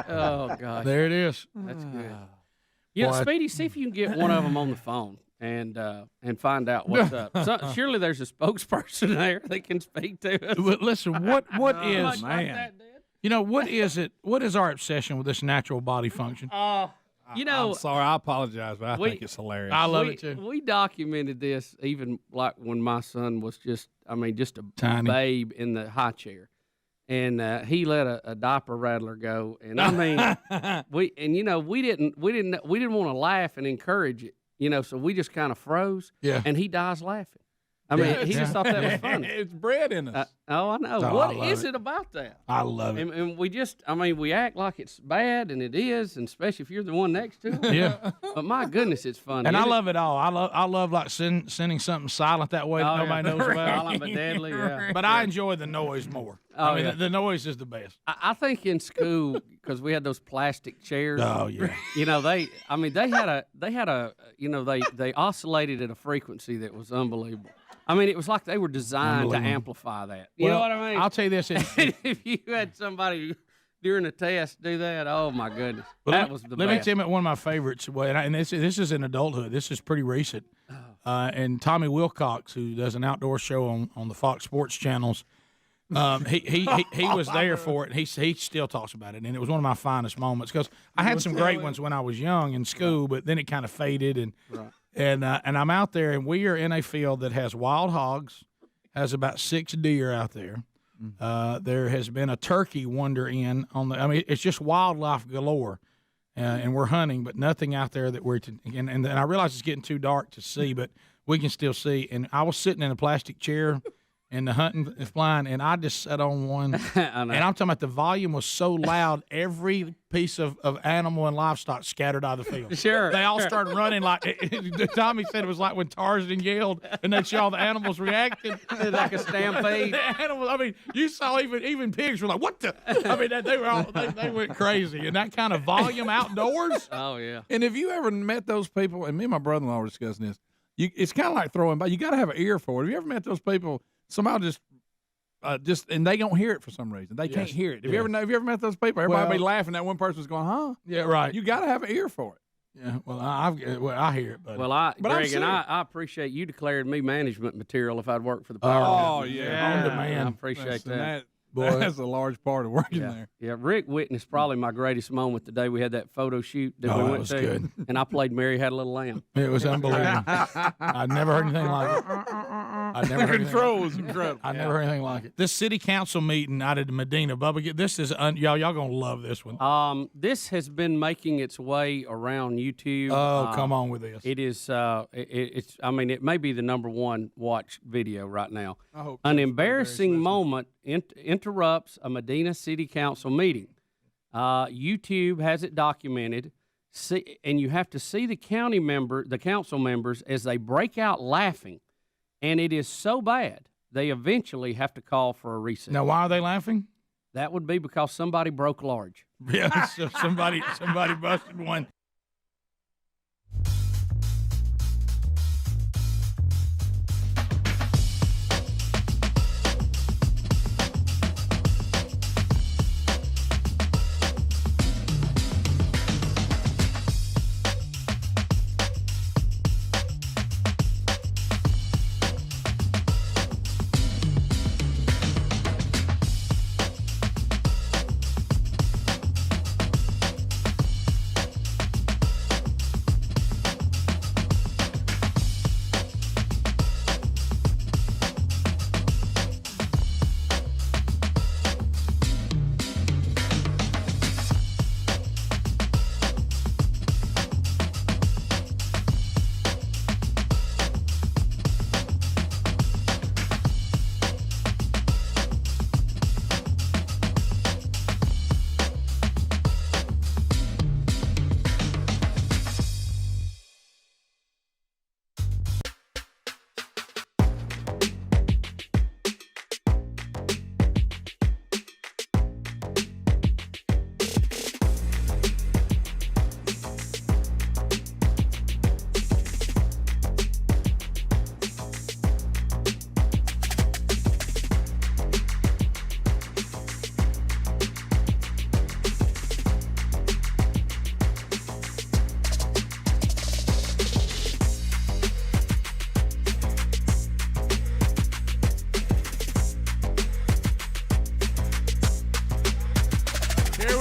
Oh, God. There it is. That's good. You know, Speedy, see if you can get one of them on the phone and find out what's up. So, surely there's a spokesperson there that can speak to us. But listen, what is man. You know, what is it? What is our obsession with this natural body function? You know, I'm sorry, I apologize, but I think it's hilarious. I love it too. We documented this even like when my son was just a Tiny. babe in the high chair. and he let a diaper rattler go. And I mean, we didn't want to laugh and encourage it, so we just kind of froze. Yeah. And he dies laughing. I mean, he just thought that was funny. It's bred in us. I know. Oh, What is it about that? I love it. And we act like it's bad, and it is, and especially if you're the one next to him. Yeah. But my goodness, it's funny. And I love it all. I love like sending something silent that way that nobody knows about. Silent but deadly, yeah. But I enjoy the noise more. Oh, I mean, yeah. the noise is the best. I think in school, because we had those plastic chairs. Oh, yeah. They oscillated at a frequency that was unbelievable. I mean, it was like they were designed to amplify that. You know what I mean? I'll tell you this. If you had somebody during a test do that, oh, my goodness. That was the best. Let me tell you one of my favorites. And this is in adulthood. This is pretty recent. And Tommy Wilcox, who does an outdoor show on the Fox Sports channels, he was there for it. He still talks about it, and it was one of my finest moments because I had some great ones when I was young in school, but then it kind of faded. And I'm out there, and we are in a field that has wild hogs, has about 6 deer out there. There has been a turkey wander in on the. I mean, it's just wildlife galore, and we're hunting, but nothing out there that we're. And I realize it's getting too dark to see, but we can still see. And I was sitting in a plastic chair. And the hunting is flying, and I just sat on one. And I'm talking about the volume was so loud, every piece of animal and livestock scattered out of the field. Sure. They all started running like Tommy said it was like when Tarzan yelled, and they saw the animals reacting. Like a stampede. The animals, I mean, you saw even pigs were like, what the? I mean, they went crazy. And that kind of volume outdoors. Oh, yeah. And have you ever met those people, and me and my brother-in-law were discussing this, it's kind of like throwing, but you got to have an ear for it. Have you ever met those people? Somehow just and they don't hear it for some reason. They can't hear it. Have you ever met those people? Everybody be laughing. That one person's going, huh? Yeah, right. You got to have an ear for it. Yeah, well, I hear it, buddy. Well, Greg, and I appreciate you declaring me management material if I'd worked for the power. Oh, yeah. On demand. I appreciate that. Boy, that's a large part of working there. Yeah, Rick witnessed probably my greatest moment the day we had that photo shoot that we went to. Good. And I played Mary Had a Little Lamb. It was unbelievable. I'd never heard anything like it. The control was incredible. I never heard anything like it. This city council meeting out at Medina, Bubba, this is y'all gonna love this one. This has been making its way around YouTube. Oh, come on with this. It is. It's. I mean, it may be the #1 watched video right now. I hope An embarrassing moment interrupts a Medina City Council meeting. YouTube has it documented. And you have to see the council members as they break out laughing. And it is so bad, they eventually have to call for a recess. Now, why are they laughing? That would be because somebody broke large. Yeah, so somebody busted one.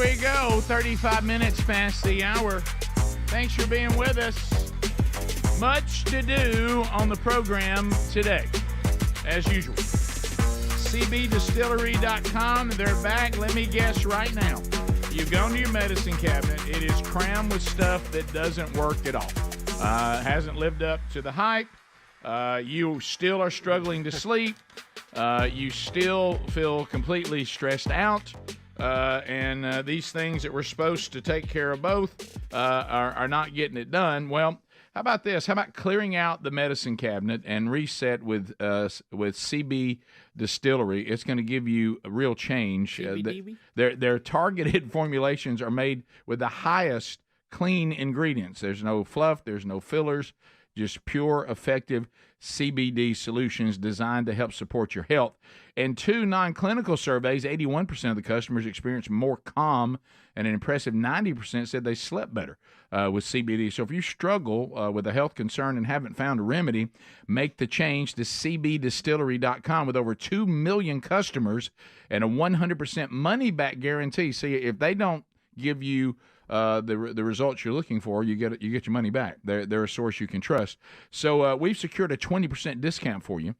we go. 35 minutes past the hour. Thanks for being with us. Much to do on the program today, as usual. CBDistillery.com. They're back. Let me guess right now. You've gone to your medicine cabinet. It is crammed with stuff that doesn't work at all. Hasn't lived up to the hype. You still are struggling to sleep. You still feel completely stressed out. And these things that were supposed to take care of both are not getting it done. Well, how about this? How about clearing out the medicine cabinet and reset with CB Distillery? It's going to give you a real change. Their targeted formulations are made with the highest clean ingredients. There's no fluff. There's no fillers. Just pure, effective CBD solutions designed to help support your health. In 2 non-clinical surveys, 81% of the customers experienced more calm, and an impressive 90% said they slept better with CBD. So if you struggle with a health concern and haven't found a remedy, make the change to CBDistillery.com with over 2 million customers and a 100% money-back guarantee. See, if they don't give you the results you're looking for, you get your money back. They're a source you can trust. So we've secured a 20% discount for you.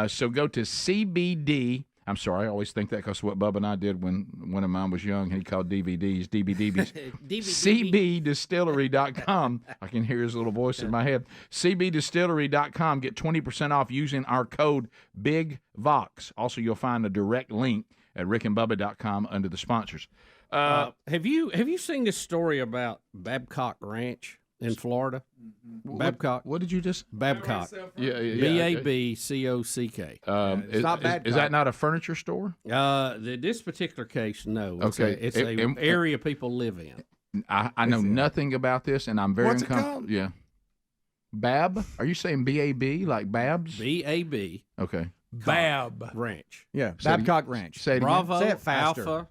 So go to CBD. I'm sorry, I always think that because what Bubba and I did when one of mine was young, and he called DVDs, DBDBs. CBDistillery.com. I can hear his little voice in my head. CBDistillery.com. Get 20% off using our code BIGVOX. Also, you'll find a direct link at rickandbubba.com under the sponsors. Have you seen this story about Babcock Ranch in Florida? Babcock. What did you just? Babcock. Yeah. BABCOCK. It's not Babcock. Is that not a furniture store? This particular case, no. It's an area people live in. I know nothing about this, and I'm very uncomfortable. Called? Yeah. Bab? Are you saying BAB like Babs? BAB. Okay. Bab Ranch. Yeah. Babcock Ranch. Say it Bravo. Say it faster. Alpha.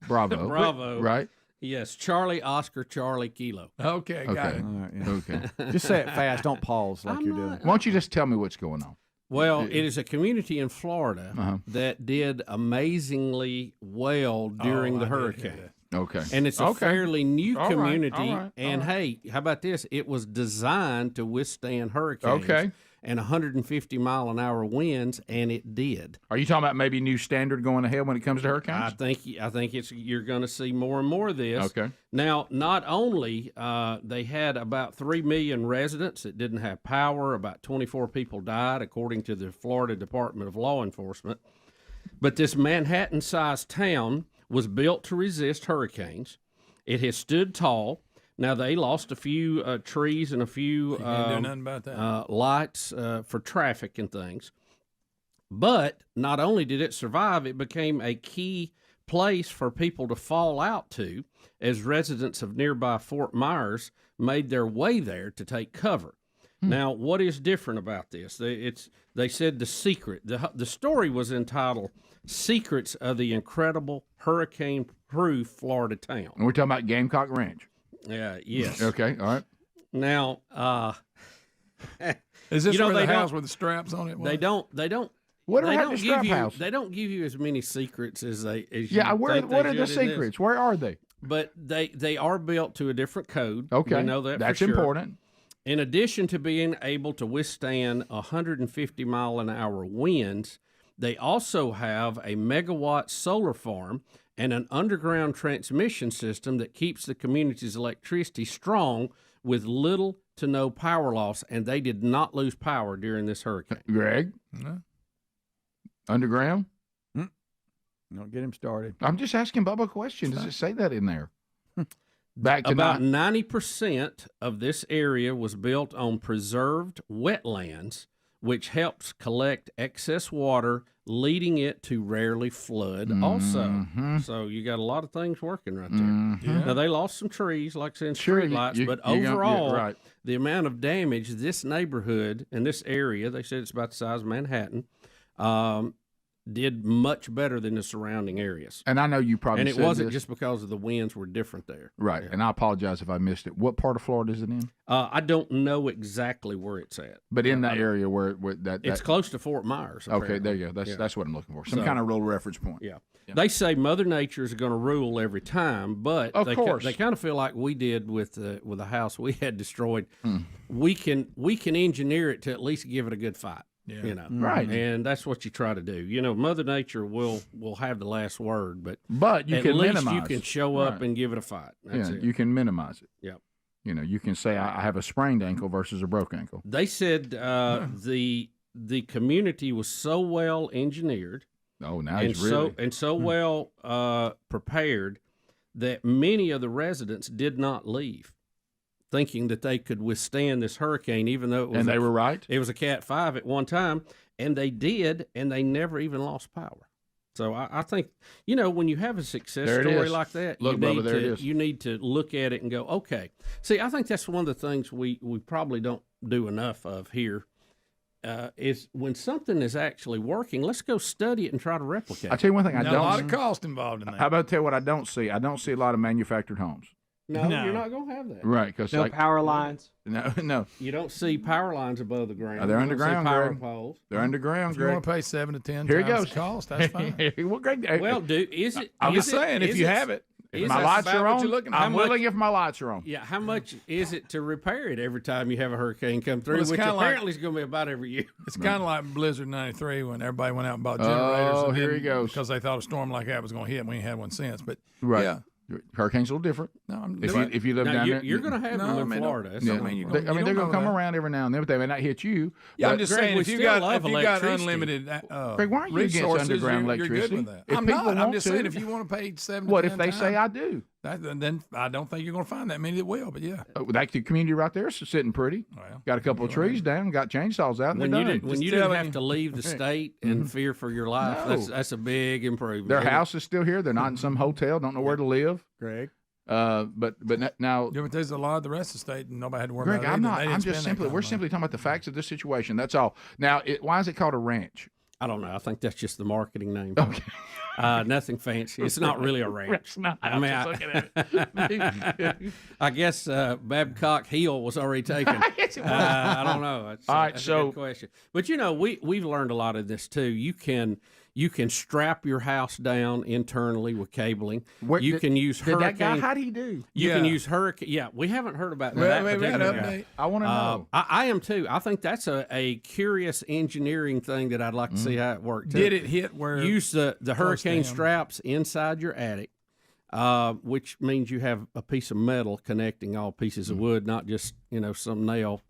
Bravo. Bravo. Right? Yes. Charlie, Oscar, Charlie, Kilo. Okay, got it. All right, yeah. Okay. Just say it fast. Don't pause like you're doing. Why don't you just tell me what's going on? Well, it is a community in Florida that did amazingly well during the hurricane. Okay. And it's a fairly new community. All right. Hey, how about this? It was designed to withstand hurricanes and 150-mile-an-hour winds, and it did. Are you talking about maybe new standard going ahead when it comes to hurricanes? I think you're going to see more and more of this. Okay. Now, not only they had about 3 million residents that didn't have power, about 24 people died, according to the Florida Department of Law Enforcement, but this Manhattan-sized town was built to resist hurricanes. It has stood tall. Now, they lost a few trees and a few can't do nothing about that. lights for traffic and things. But not only did it survive, it became a key place for people to fall out to as residents of nearby Fort Myers made their way there to take cover. Now, what is different about this? They said the secret. The story was entitled "Secrets of the Incredible Hurricane-Proof Florida Town." And we're talking about Gamecock Ranch. Yes. Okay. All right. Now, is this where the house with the straps on it was? They don't. What they are don't the strap give you. house? They don't give you as many secrets as they. As Yeah. you What think are they the should in this. secrets? Where are they? But they are built to a different code. Okay. We know that That's for sure. important. In addition to being able to withstand 150-mile-an-hour winds, they also have a megawatt solar farm and an underground transmission system that keeps the community's electricity strong with little to no power loss, and they did not lose power during this hurricane. Greg? No. Underground? Don't get him started. I'm just asking Bubba a question. Does it say that in there? Back to About 90% of this area was built on preserved wetlands, which helps collect excess water, leading it to rarely flood also. So you got a lot of things working right there. Yeah. Now, they lost some trees, like I said, Sure, street lights, but you're overall, right. the amount of damage this neighborhood and this area, they said it's about the size of Manhattan, did much better than the surrounding areas. And I know you probably And it said wasn't this. just because of the winds were different there. Right. Yeah. And I apologize if I missed it. What part of Florida is it in? I don't know exactly where it's at. But in that area where that It's close to Fort Myers. Okay, apparently. there you go. That's what I'm looking for. Some So- kind of real reference point. Yeah. They say Mother Nature is going to rule every time, but Of course. they kind of feel like we did with the house we had destroyed. We can engineer it to at least give it a good fight. Yeah. You know, Right. and that's what you try to do. You know, Mother Nature will have the last word, but you at can least minimize you can it. show up Right. and give it a fight. That's it. You can minimize it. Yep. You know, you can say I have a sprained ankle versus a broke ankle. They said the community was so well engineered. Oh, now and it's really so well prepared that many of the residents did not leave, thinking that they could withstand this hurricane, even though it was. And they were right. It was a Cat 5 at one time, and they did, and they never even lost power. So I think, you know, when you have a success There it story is. like that, Look, Bubba, there it is. you need to look at it and go, okay. See, I think that's one of the things we probably don't do enough of here. Is when something is actually working, let's go study it and try to replicate. I tell you one thing, I Now, don't. a lot of cost involved in that. How about I tell you what I don't see? I don't see a lot of manufactured homes. No, you're not going to have that. Right, because No power lines. No. You don't see power lines above the ground. They're You don't see underground, power Greg. poles. They're underground, If you Greg. want to pay 7 to 10 Here he times goes. the cost, that's fine. Well, Greg, Well, dude, is it? I'm is just it- saying, if is you it- have it. If is my it lights about are what on, you're looking I'm for. willing if my lights are on. Yeah, how much is it to repair it every time you have a hurricane come through? Well, it's which kinda apparently like- is going to be about every year. It's kind of like Blizzard '93 when everybody went out and bought generators. Oh, and here then- he goes. Because they thought a storm like that was going to hit. We ain't had one since. But Right. yeah, Hurricanes a little different. No, I'm if you live Now, down you're, there, you're going to have them in Florida. That's something you're gonna- they're going to come around every now and then, but they may not hit you. Yeah, but I'm just Greg, saying, we if you still got love unlimited Greg, why aren't you against resources, underground you're electricity? good with that. If I'm people not. I'm want just to- saying, if you want to pay 7 to What 10 if they say I do? Then I don't think you're going to find that many that will. But yeah, Like the community right there is sitting pretty. Got a couple of trees down, got chainsaws out, and When they're you done. didn't, when you didn't have to leave the state and fear for your life, No. that's a big improvement. Their house is still here. They're not in some hotel. Don't know where to live. Greg. But now, yeah, but there's a lot of the rest of the state, and nobody had to worry Greg, about it. I'm either. not. They didn't I'm spend just that simply. kind We're of money. simply talking about the facts of the situation. That's all. Now, why is it called a ranch? I don't know. I think that's just the marketing name. Okay. Nothing fancy. It's not really a ranch. It's not. I mean, I'm just looking at it. I guess Babcock Hill was already taken. Yes, it was. I don't know. All right, that's a so- good question. But you know, we've learned a lot of this too. You can strap your house down internally with cabling. You can use Did hurricane. that guy? How'd he do? You can use hurricane. Yeah, we haven't heard about Well, that. maybe particular that guy. update. I want to know. I am too. I think that's a curious engineering thing that I'd like to see how it worked. Did it hit where? Use the hurricane down? straps inside your attic, which means you have a piece of metal connecting all pieces of wood, not just some nail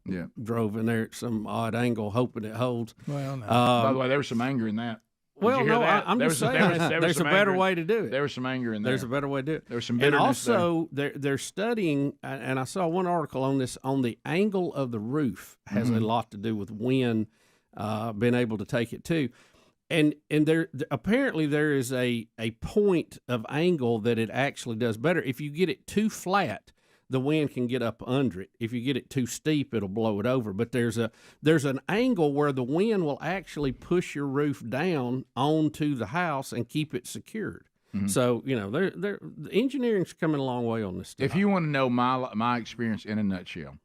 drove in there at some odd angle, hoping it holds. Well, no. By the way, there was some anger in that. Did Well, you hear no, that? I'm There just was- saying there was there's a some better anger- way to do it. There was some anger in there. There's a better way to do it. There was some And bitterness there. also, they're studying, and I saw one article on this, on the angle of the roof has a lot to do with wind being able to take it too. And there apparently there is a point of angle that it actually does better. If you get it too flat, the wind can get up under it. If you get it too steep, it'll blow it over. But there's an angle where the wind will actually push your roof down onto the house and keep it secured. So the engineering's coming a long way on this stuff. If you want to know my experience in a nutshell,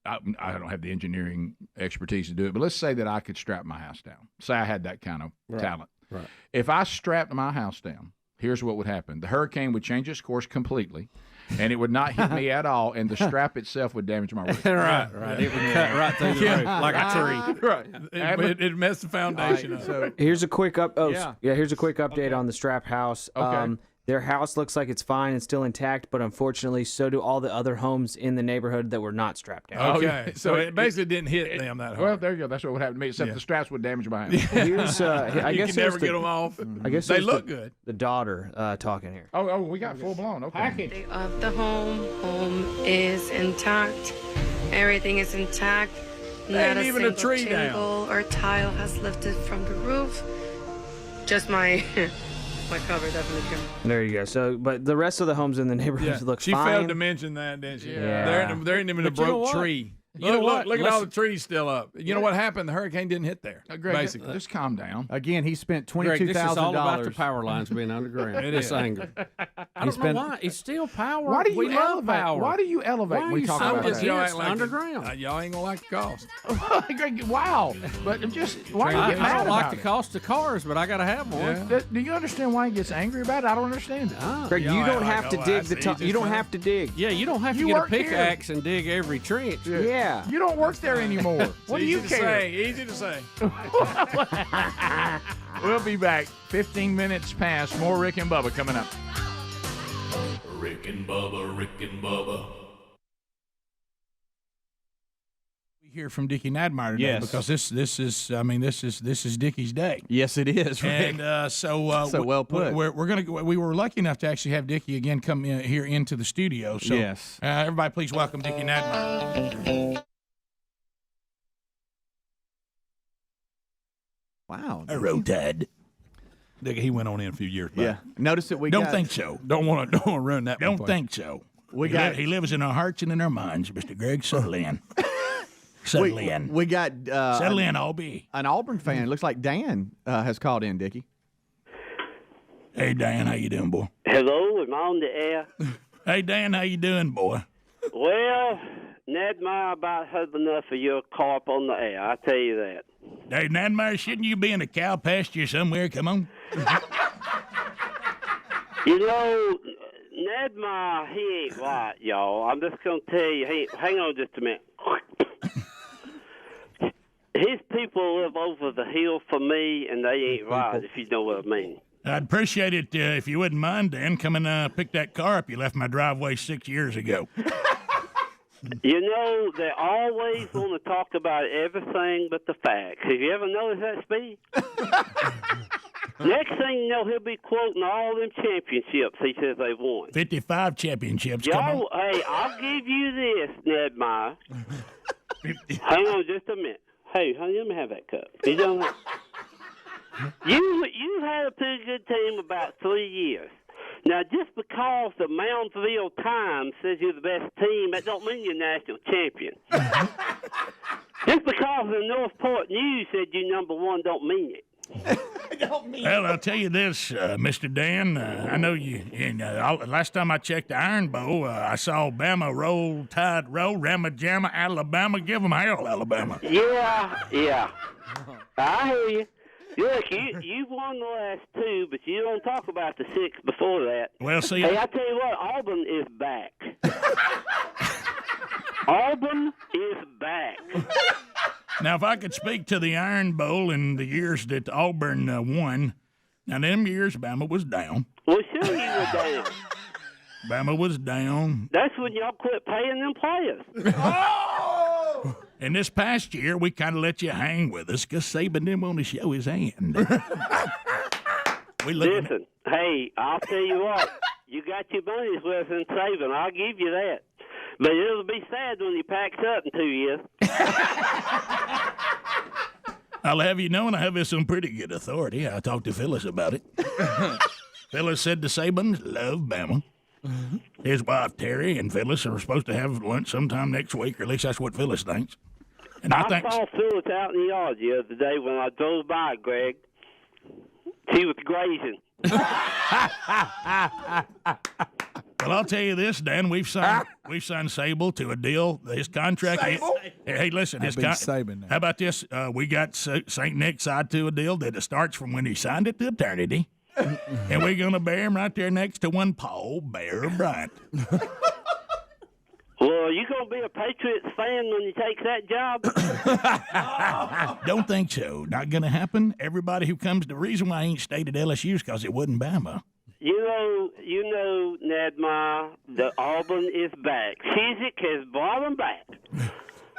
I don't have the engineering expertise to do it, but let's say that I could strap my house down. Say I had that kind of talent. Right. If I strapped my house down, here's what would happen. The hurricane would change its course completely, and it would not hit me at all, and the strap itself would damage my roof. right. It would cut right through the roof like a tree. Right. It messed the foundation up. So Here's a quick Yeah. Here's a quick update on the Strap house. Okay. Their house looks like it's fine and still intact, but unfortunately, so do all the other homes in the neighborhood that were not strapped down. Okay, so it basically didn't hit them that hard. Well, there you go. That's what would happen to me, except the straps would damage my house. Here's, I you guess can here's never the- get them off. I guess they here's look the, good. The daughter talking here. Oh, we got full blown. Okay. Of the home is intact. Everything is intact. Ain't Not a even a single tree down. shingle or tile has lifted from the roof. Just my my cover definitely trimmed. There you go. So, but the rest of the homes in the neighborhood Yeah. look She fine. failed to mention that, didn't she? Yeah. There ain't even a But you know broke what? tree. You know what? Look at all the Listen. trees still up. You know what happened? The hurricane didn't hit there. Greg, basically. just calm down. again, he spent Greg, this is all about the $22,000. power lines being underground. It It's is. anger. I don't know why. It's still power. Why do you we love elevate? power. Why do you elevate Why when are we you talk so about against that? Y'all ain't like underground? Y'all ain't gonna like the cost. Greg, wow. But just why do you I get mad don't like about the it? cost of cars, but I got to have one. Do you understand why he gets angry about it? I don't understand it. Greg, Y'all you don't act have like, to oh, I dig see. the top. Just You don't trying- have to dig. Yeah, you don't have to You get a work here. pickaxe and dig every trench. Yeah, Yeah. You don't work there anymore. What do you care? Easy to say. We'll be back. 15 minutes past. More Rick and Bubba coming up. Rick and Bubba, Rick and Bubba. We hear from Dickie Nadmeyer today Yes. because this is Dickie's day. Yes, it is, Rick. And so well put. We were lucky enough to actually have Dickie again come in, here into the studio. So Yes. Everybody, please welcome Dickie Nadmeyer. Wow. Rotad. He went on in a few years back. Yeah. Notice that we don't got, think so. Don't want to ruin that. Don't think so. He lives in our hearts and in our minds, Mr. Greg. Settle in. Settle in. We got Settle in, Albie. An Auburn fan. It looks like Dan has called in, Dickie. Hey Dan, how you doing, boy? Hello, am I on the air? Hey Dan, how you doing, boy? Well, Nadmeyer about had enough of your carp on the air, I tell you that. Hey, Nadmeyer, shouldn't you be in a cow pasture somewhere? Come on. You know, Nadmeyer, he ain't right, y'all. I'm just going to tell you, hang on just a minute. His people live over the hill from me, and they ain't right, if you know what I mean. I'd appreciate it if you wouldn't mind, Dan, come and pick that car up you left my driveway 6 years ago. You know, they always want to talk about everything but the facts. Have you ever noticed that, Speed? Next thing you know, he'll be quoting all them championships he says they've won. 55 championships, come on. Y'all, hey, I'll give you this, Nadmeyer. Hang on just a minute. Hey, honey, let me have that cup. You don't have... You had a pretty good team about 3 years. Now, just because the Moundsville Times says you're the best team, that don't mean you're national champion. Just because the Northport News said you're number one don't mean it. Well, I'll tell you this, Mr. Dan. I know you. Last time I checked the Iron Bowl, I saw Bama roll, Tide roll, Ramma Jamma, Alabama. Give them hell, Alabama. Yeah. I hear you. Look, you won the last two, but you don't talk about the six before that. Well, see, hey, I tell you what, Auburn is back. Auburn is back. Now, if I could speak to the Iron Bowl in the years that Auburn won, now them years Bama was down. Well, sure you were down. Bama was down. That's when y'all quit paying them players. Oh! And this past year, we kind of let you hang with us because Saban didn't want to show his hand. Listen, hey, I'll tell you what. You got your money's worth in Saban. I'll give you that. But it'll be sad when he packs up in 2 years. I'll have you know, and I have this on pretty good authority. I talked to Phyllis about it. Phyllis said the Sabans love Bama. His wife, Terry, and Phyllis are supposed to have lunch sometime next week, or at least that's what Phyllis thinks. And I think saw Phyllis out in the yard the other day when I drove by, Greg. She was grazing. Well, I'll tell you this, Dan. We've signed Sable to a deal. His contract. Hey, listen. How about this? We got St. Nick's side to a deal that starts from when he signed it to eternity, and we're gonna bear him right there next to one Paul Bear Bryant. Well, are you going to be a Patriots fan when you take that job? Don't think so. Not going to happen. Everybody who comes, the reason why I ain't stayed at LSU is because it wasn't Bama. You know, Nadmeyer, the Auburn is back. Chizik has brought them back.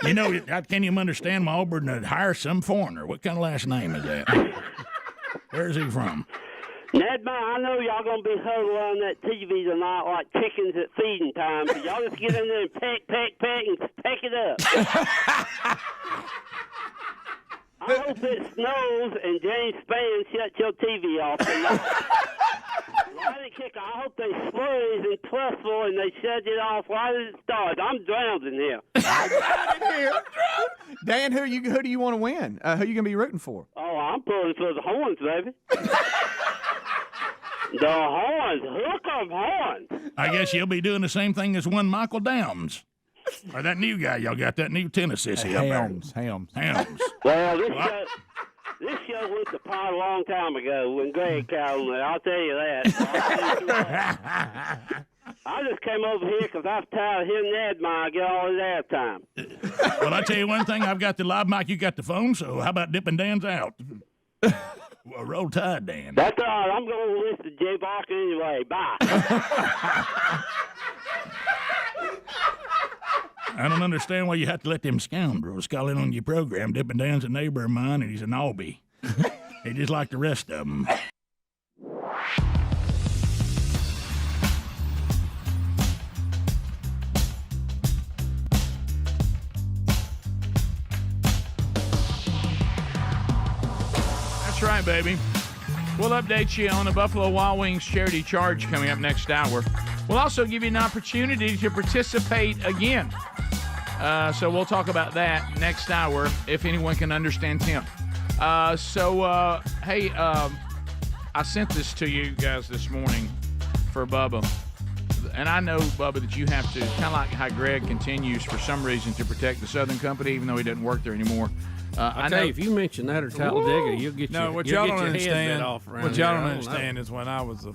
You know, I can't even understand why Auburn would hire some foreigner. What kind of last name is that? Where's he from? Nadmeyer, I know y'all going to be huddled around that TV tonight like chickens at feeding time, so y'all just get in there and peck, and peck it up. I hope it snows and James Spann shut your TV off tonight. I hope they slurries and trustful and they shut it off right as it starts. I'm drowned in here. Dan, who do you want to win? Who are you going to be rooting for? Oh, I'm pulling for the Horns, baby. The Horns, hook 'em Horns. I guess you'll be doing the same thing as one Michael Downs. Or that new guy y'all got, that new tennis sissy up there. Helms. Well, this show went to pot a long time ago when Greg called me. I'll tell you that. I just came over here because I was tired of hearing Nadmeyer get all his airtime. Well, I tell you one thing. I've got the live mic. You got the phone. So how about dipping Dan's out? Well, roll tide, Dan. That's all right. I'm going to listen to Jay Barker anyway. Bye. I don't understand why you have to let them scoundrels call in on your program. Dippin' Dan's a neighbor of mine, and he's an Albie. He just like the rest of them. That's right, baby. We'll update you on the Buffalo Wild Wings charity charge coming up next hour. We'll also give you an opportunity to participate again. So we'll talk about that next hour, if anyone can understand Tim. Hey, I sent this to you guys this morning for Bubba. And I know, Bubba, that you have to, kind of like how Greg continues for some reason to protect the Southern Company, even though he doesn't work there anymore. I tell you, if you mention that or Talladega, you'll get your, what you'll y'all get don't your head understand. bit off around What here. y'all don't I understand know. is when I was a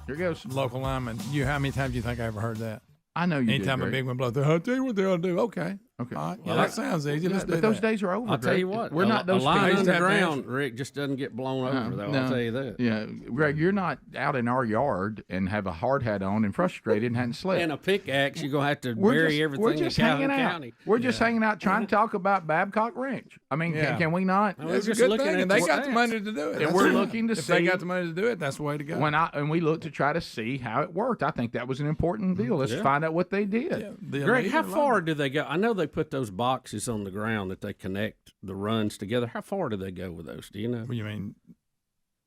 Here goes. local lineman. How many times do you think I ever heard that? I know you Anytime did, a Greg. big one blows through, I'll tell you what they ought to do. Okay. Okay. All right. Well, That sounds easy. Let's do But those that. days are over. I'll tell Greg. you what, We're not those a line people. underground, Rick, just doesn't get blown over, though. No. I'll tell you that. Yeah, Greg, you're not out in our yard and have a hard hat on and frustrated and hadn't slept. And a pickaxe, you're going to have to We're bury just- everything we're in just Calhoun hanging out. County. We're just hanging out trying to talk about Babcock Ranch. I mean, can we not? Well, That's a just good looking thing. at And they the got the stats. money to do it. And That's we're it. looking to if see. they got the money to do it, that's the way to go. And we looked to try to see how it worked. I think that was an important deal. Let's find out what they did. Greg, how far do they go? I know they put those boxes on the ground that they connect the runs together. How far do they go with those? Do you know? What do you mean?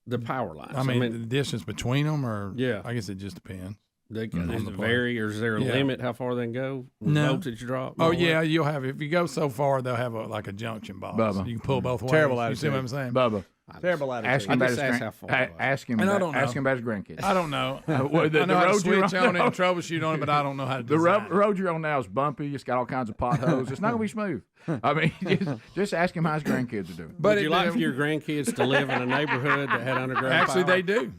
The power lines. I mean, the distance between them, or Yeah. I guess it just depends. They on does the it play. vary, or is there a Yeah. limit how far they can go? With No. voltage drop. Oh yeah, you'll have if you go so far, they'll have a junction box. Bubba. You can pull both ways. Terrible You see what I'm attitude. saying? Bubba. Terrible attitude. Ask him about his ask him And I about, don't know. ask him about his grandkids. I don't know. Well, I know how to road you're switch on it on- and troubleshoot on it, but I don't know how to The design it. road you're on now is bumpy. It's got all kinds of potholes. It's not going to be smooth. I mean, just ask him how his grandkids are doing. Would you like for your grandkids to live in a neighborhood that had underground Actually, power? they do.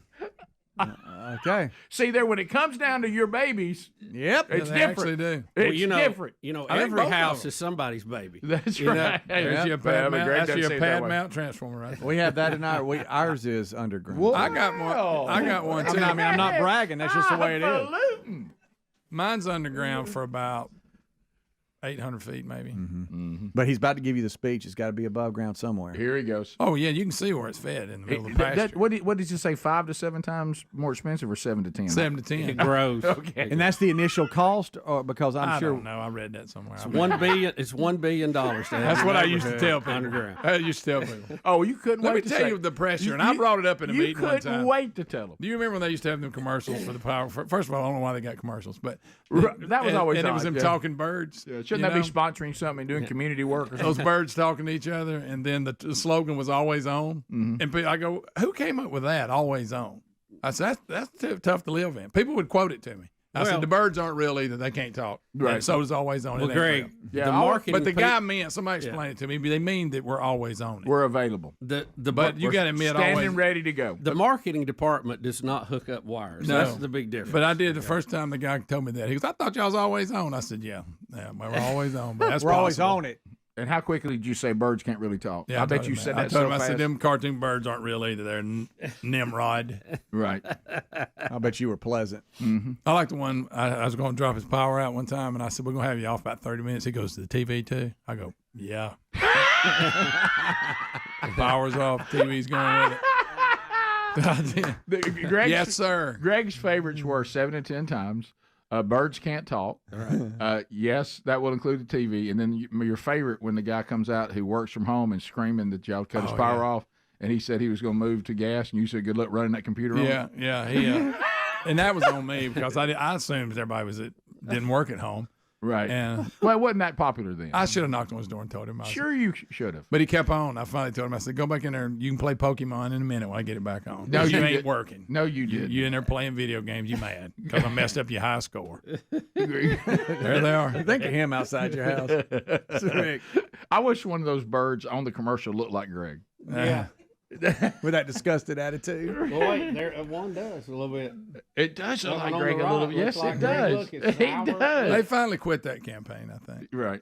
Okay. See, there when it comes down to your babies, Yep. it's They different. actually do. Well, It's you know, different. I think every both of house them. is somebody's baby. That's You know, right. There's your Bubba, pad mount. Greg That's doesn't your see it that pad way. mount transformer right there. We have that in ours is underground. I got one. I got one too. I mean, I'm not bragging. That's just the way it is. Highfalutin. Mine's underground for about 800 feet, maybe. But he's about to give you the speech. It's got to be above ground somewhere. Here he goes. Oh yeah, you can see where it's fed in the middle of the pasture. What did you say? 5 to 7 times more expensive, or 7 to 10? 7 to 10. It grows. Okay. And that's the initial cost, or because I'm I sure. don't know. I read that somewhere. It's $1 billion. It's $1 billion. To have That's a what I used to neighborhood tell people. Underground. I used to tell people. Oh, you couldn't Let me wait to tell say you the pressure, and You- I brought it up in a you meeting one couldn't time. wait to tell them. Do you remember when they used to have them commercials for the power? First of all, I don't know why they got commercials, but That was always and it was odd, them yeah. talking birds. Shouldn't you that be know? sponsoring something and doing community work or Those something? birds talking to each other, and then the slogan was "Always On." Mm-hmm. And I go, "Who came up with that? Always on." I said, "That's tough to live in." People would quote it to me. I Well- said, "The birds aren't real either. They can't talk." Right. And so is "Always On." Well, It ain't Greg, real. Yeah, the I- marketing. But the guy pe- meant somebody explain it to me. But they mean that we're always on it. We're available. But you got to admit, Standing always. ready to go. The marketing department does not hook up wires. No. That's the big difference. But I did the first time the guy told me that. He goes, "I thought y'all was always on." I said, "Yeah, we're always on." But that's We're always possible. on it. And how quickly did you say birds can't really talk? Yeah, I bet told you him said I that told so him, I fast. said, "Them cartoon birds aren't real either. They're Nimrod." Right. I bet you were pleasant. I like the one I was going to drop his power out one time, and I said, "We're going to have you off about 30 minutes." He goes, "To the TV too?" I go, "Yeah." The power's off. TV's going with it. Greg's, Yes, sir. Greg's favorites were 7 to 10 times. Birds can't talk. Yes, that will include the TV. And then your favorite when the guy comes out who works from home and screaming that y'all cut his power off, and he said he was going to move to gas, and you said, "Good luck running that computer on." Yeah. He, and that was on me because I assumed everybody didn't work at home. Right. And Well, it wasn't that popular then. I should have knocked on his door and told him. I was, Sure, you should have. But he kept on. I finally told him, I said, "Go back in there and you can play Pokemon in a minute when I get it back on." No, you you ain't did- working. No, you did. You in there playing video games, you mad because I messed up your high score. There they are. Think of him outside your house. Rick. I wish one of those birds on the commercial looked like Greg. Yeah. With that disgusted attitude. Well, wait, there one does a little bit. It does look That like one on Greg the a little right bit. Yes, looks like it Greg. does. Look, it's It Albert. does. They finally quit that campaign, I think. Right.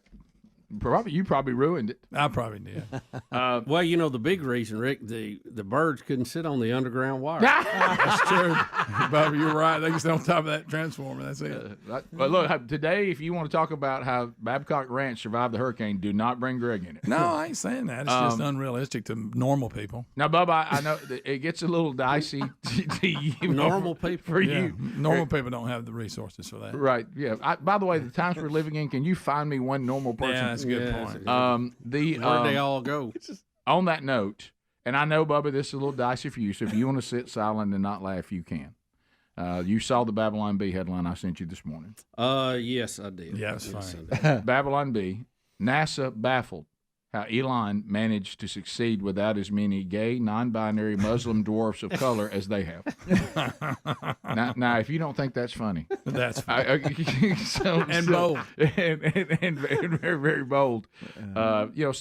You probably ruined it. I probably did. Well, you know the big reason, Rick, the birds couldn't sit on the underground wire. That's true. Bubba, you're right. They can sit on top of that transformer. That's it. But look, today, if you want to talk about how Babcock Ranch survived the hurricane, do not bring Greg in it. No, I ain't saying that. It's just unrealistic to normal people. Now, Bubba, I know that it gets a little dicey to you. Normal people. For you. Normal people don't have the resources for that. Right, yeah. By the way, the times we're living in, can you find me one normal person? Yeah, that's a good point. Where'd they all go? On that note, and I know, Bubba, this is a little dicey for you, so if you want to sit silent and not laugh, you can. You saw the Babylon Bee headline I sent you this morning. Yes, I did. Yeah, it's fine. Babylon Bee, NASA baffled how Elon managed to succeed without as many gay, non-binary Muslim dwarfs of color as they have. now, if you don't think that's funny, that's funny. And bold, and very, very bold.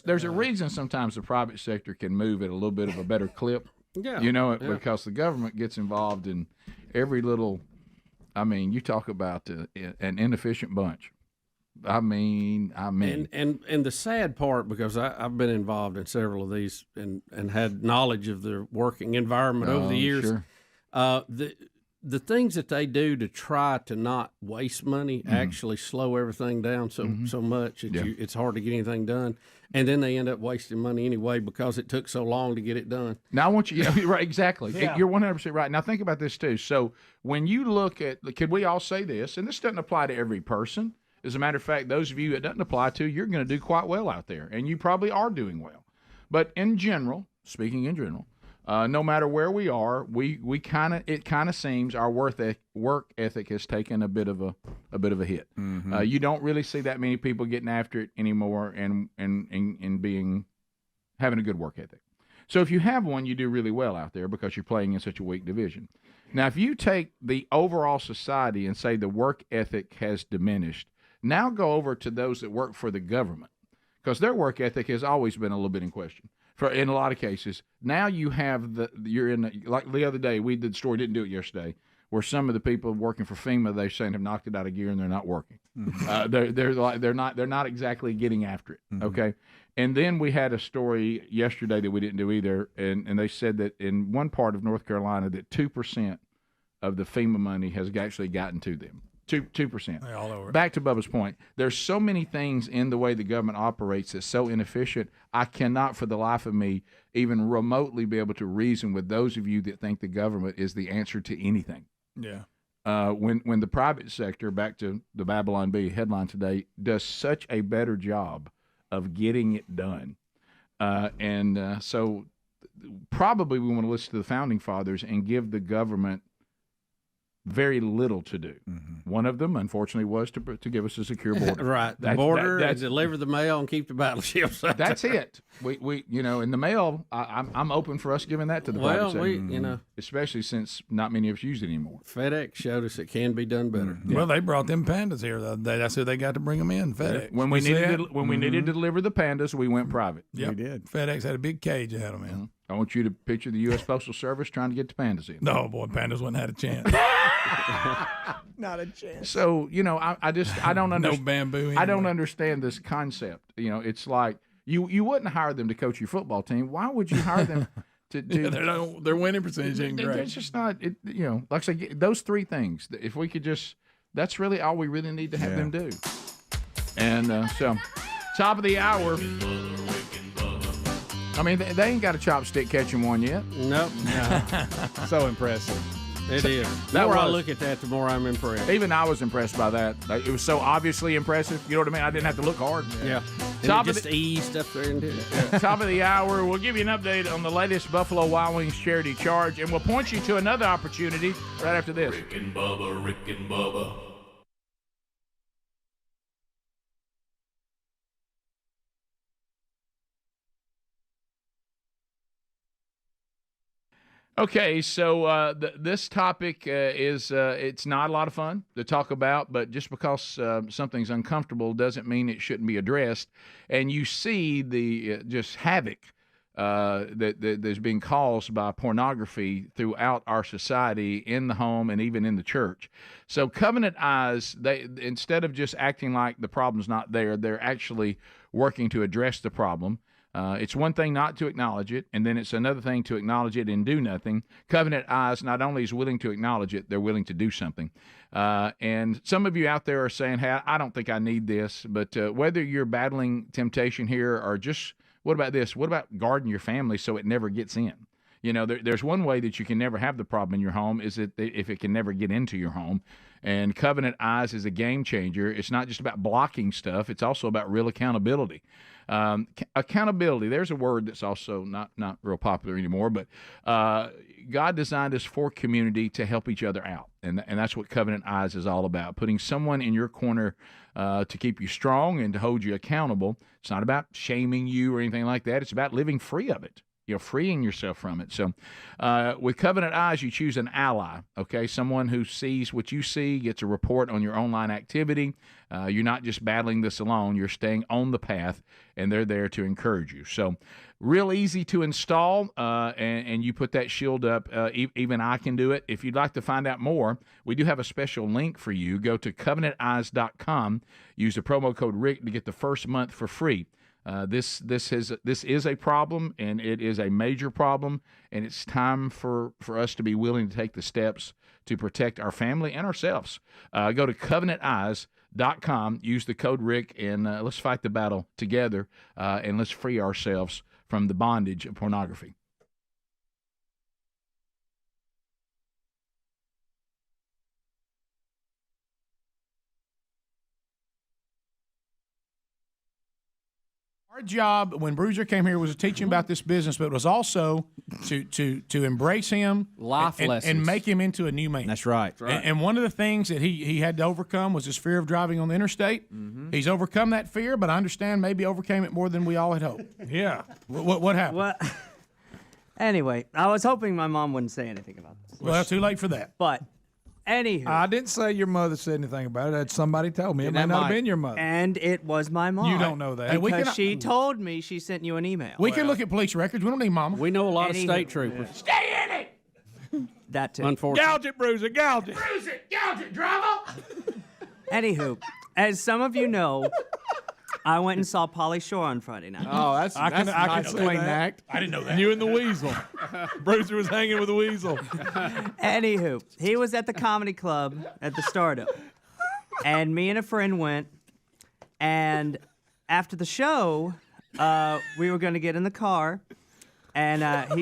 There's a reason sometimes the private sector can move at a little bit of a better clip. Yeah, because the government gets involved in every little. I mean, you talk about an inefficient bunch. I mean, and the sad part, because I've been involved in several of these and had knowledge of their working environment over the years. Sure. The things that they do to try to not waste money actually slow everything down so much that it's hard to get anything done, and then they end up wasting money anyway because it took so long to get it done. Now I want you, right? Exactly. Yeah. You're 100% right. Now think about this too. So when you look at, could we all say this? And this doesn't apply to every person. As a matter of fact, those of you it doesn't apply to, you're going to do quite well out there, and you probably are doing well. But in general, speaking in general, no matter where we are, it kind of seems our work ethic has taken a bit of a hit. Mm-hmm. You don't really see that many people getting after it anymore and having a good work ethic. So if you have one, you do really well out there because you're playing in such a weak division. Now, if you take the overall society and say the work ethic has diminished, now go over to those that work for the government, because their work ethic has always been a little bit in question. In a lot of cases, now you have like the other day we did the story, didn't do it yesterday, where some of the people working for FEMA, they're saying have knocked it out of gear and they're not working. Mm-hmm. They're not exactly getting after it. Mm-hmm. Okay, and then we had a story yesterday that we didn't do either, and they said that in one part of North Carolina that 2% of the FEMA money has actually gotten to them. 2%. All over. Back to Bubba's point, there's so many things in the way the government operates that's so inefficient. I cannot, for the life of me, even remotely be able to reason with those of you that think the government is the answer to anything. Yeah. When the private sector, back to the Babylon Bee headline today, does such a better job of getting it done, so probably we want to listen to the founding fathers and give the government very little to do. Mm-hmm. One of them, unfortunately, was to give us a secure border. Right, the border, and deliver the mail and keep the battleships. That's it. We in the mail, I'm open for us giving that to the private sector. Especially since not many of us use it anymore. FedEx showed us it can be done better. Mm-hmm. Well, they brought them pandas here the other day. That's who they got to bring them in. FedEx. When we needed to deliver the pandas, we went private. Yep. We did. FedEx had a big cage ahead of them. Mm-hmm. I want you to picture the U.S. Postal Service trying to get the pandas in. No, boy, pandas wouldn't have a chance. Not a chance. So, I don't understand. No bamboo anyway. I don't understand this concept. It's like you wouldn't hire them to coach your football team. Why would you hire them to do? Their winning percentage ain't great. It's just not. Like I say, those three things. If we could that's really all we really need to have them do. And so, top of the hour. I mean, they ain't got a chopstick catching one yet. Nope. No. So impressive. It is. The more I look at that, the more I'm impressed. Even I was impressed by that. It was so obviously impressive. You know what I mean? I didn't have to look hard. Yeah. Top just eased up there and did it. Top of the hour, we'll give you an update on the latest Buffalo Wild Wings charity charge, and we'll point you to another opportunity right after this. Rick and Bubba. Okay, so this topic is it's not a lot of fun to talk about, but just because something's uncomfortable doesn't mean it shouldn't be addressed. And you see the just havoc that there's being caused by pornography throughout our society, in the home and even in the church. So Covenant Eyes, they, instead of just acting like the problem's not there, they're actually working to address the problem. It's one thing not to acknowledge it, and then it's another thing to acknowledge it and do nothing. Covenant Eyes not only is willing to acknowledge it, they're willing to do something. And some of you out there are saying, hey, I don't think I need this, but whether you're battling temptation here or just, what about this? What about guarding your family so it never gets in? You know, there's one way that you can never have the problem in your home is that if it can never get into your home. And Covenant Eyes is a game changer. It's not just about blocking stuff. It's also about real accountability. Accountability, there's a word that's also not real popular anymore, but God designed us for community to help each other out. And that's what Covenant Eyes is all about, putting someone in your corner to keep you strong and to hold you accountable. It's not about shaming you or anything like that. It's about living free of it. You know, freeing yourself from it. So with Covenant Eyes, you choose an ally, okay? Someone who sees what you see, gets a report on your online activity. You're not just battling this alone. You're staying on the path, and they're there to encourage you. So real easy to install, and you put that shield up. Even I can do it. If you'd like to find out more, we do have a special link for you. Go to covenanteyes.com. Use the promo code Rick to get the first month for free. This is a problem, and it is a major problem, and it's time for us to be willing to take the steps to protect our family and ourselves. Go to covenanteyes.com, use the code Rick, and let's fight the battle together, and let's free ourselves from the bondage of pornography. Our job when Bruiser came here was to teach him about this business, but it was also to embrace him, life lessons, and make him into a new man. That's right. And one of the things that he had to overcome was his fear of driving on the interstate. Mm-hmm. He's overcome that fear, but I understand maybe overcame it more than we all had hoped. Yeah. What happened? Well, anyway, I was hoping my mom wouldn't say anything about this. Well, too late for that. But anywho, I didn't say your mother said anything about it. That somebody told me. It might not have been your mother. And it was my mom. You don't know that. Because she told me she sent you an email. We can look at police records. We don't need mama. We know a lot of state troopers. Yeah. Stay in it! That too. Unfortunately. Gouge it, Bruiser. Gouge it. Bruise it, gouge it, driver. Anywho, as some of you know, I went and saw Pauly Shore on Friday night. Oh, that's I can explain that. I didn't know that. You and the weasel. Bruiser was hanging with the weasel. Anywho, he was at the comedy club at the Stardom, and me and a friend went. And after the show, we were going to get in the car, and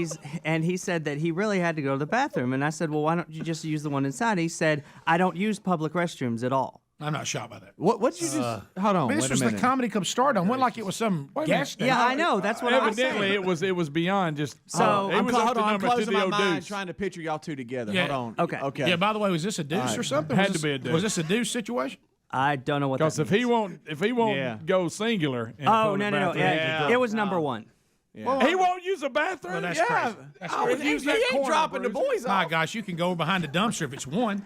he said that he really had to go to the bathroom. And I said, well, why don't you just use the one inside? He said, I don't use public restrooms at all. I'm not shocked by that. What you just? Hold on. This was the comedy club Stardom. Went like it was some gas station. Yeah, I know. That's what I was saying. Evidently, it was beyond just. So it was up to I'm closing my mind, trying to picture y'all two together. Yeah. Hold on. Okay. Yeah. By the way, was this a deuce or something? Had to be a deuce. Was this a deuce situation? I don't know what. Because if he won't go singular. Oh no. Yeah. It was number one. Yeah. Well, he won't use a bathroom. Well, that's crazy. That's crazy. He ain't dropping the boys off. My gosh, you can go behind the dumpster if it's one.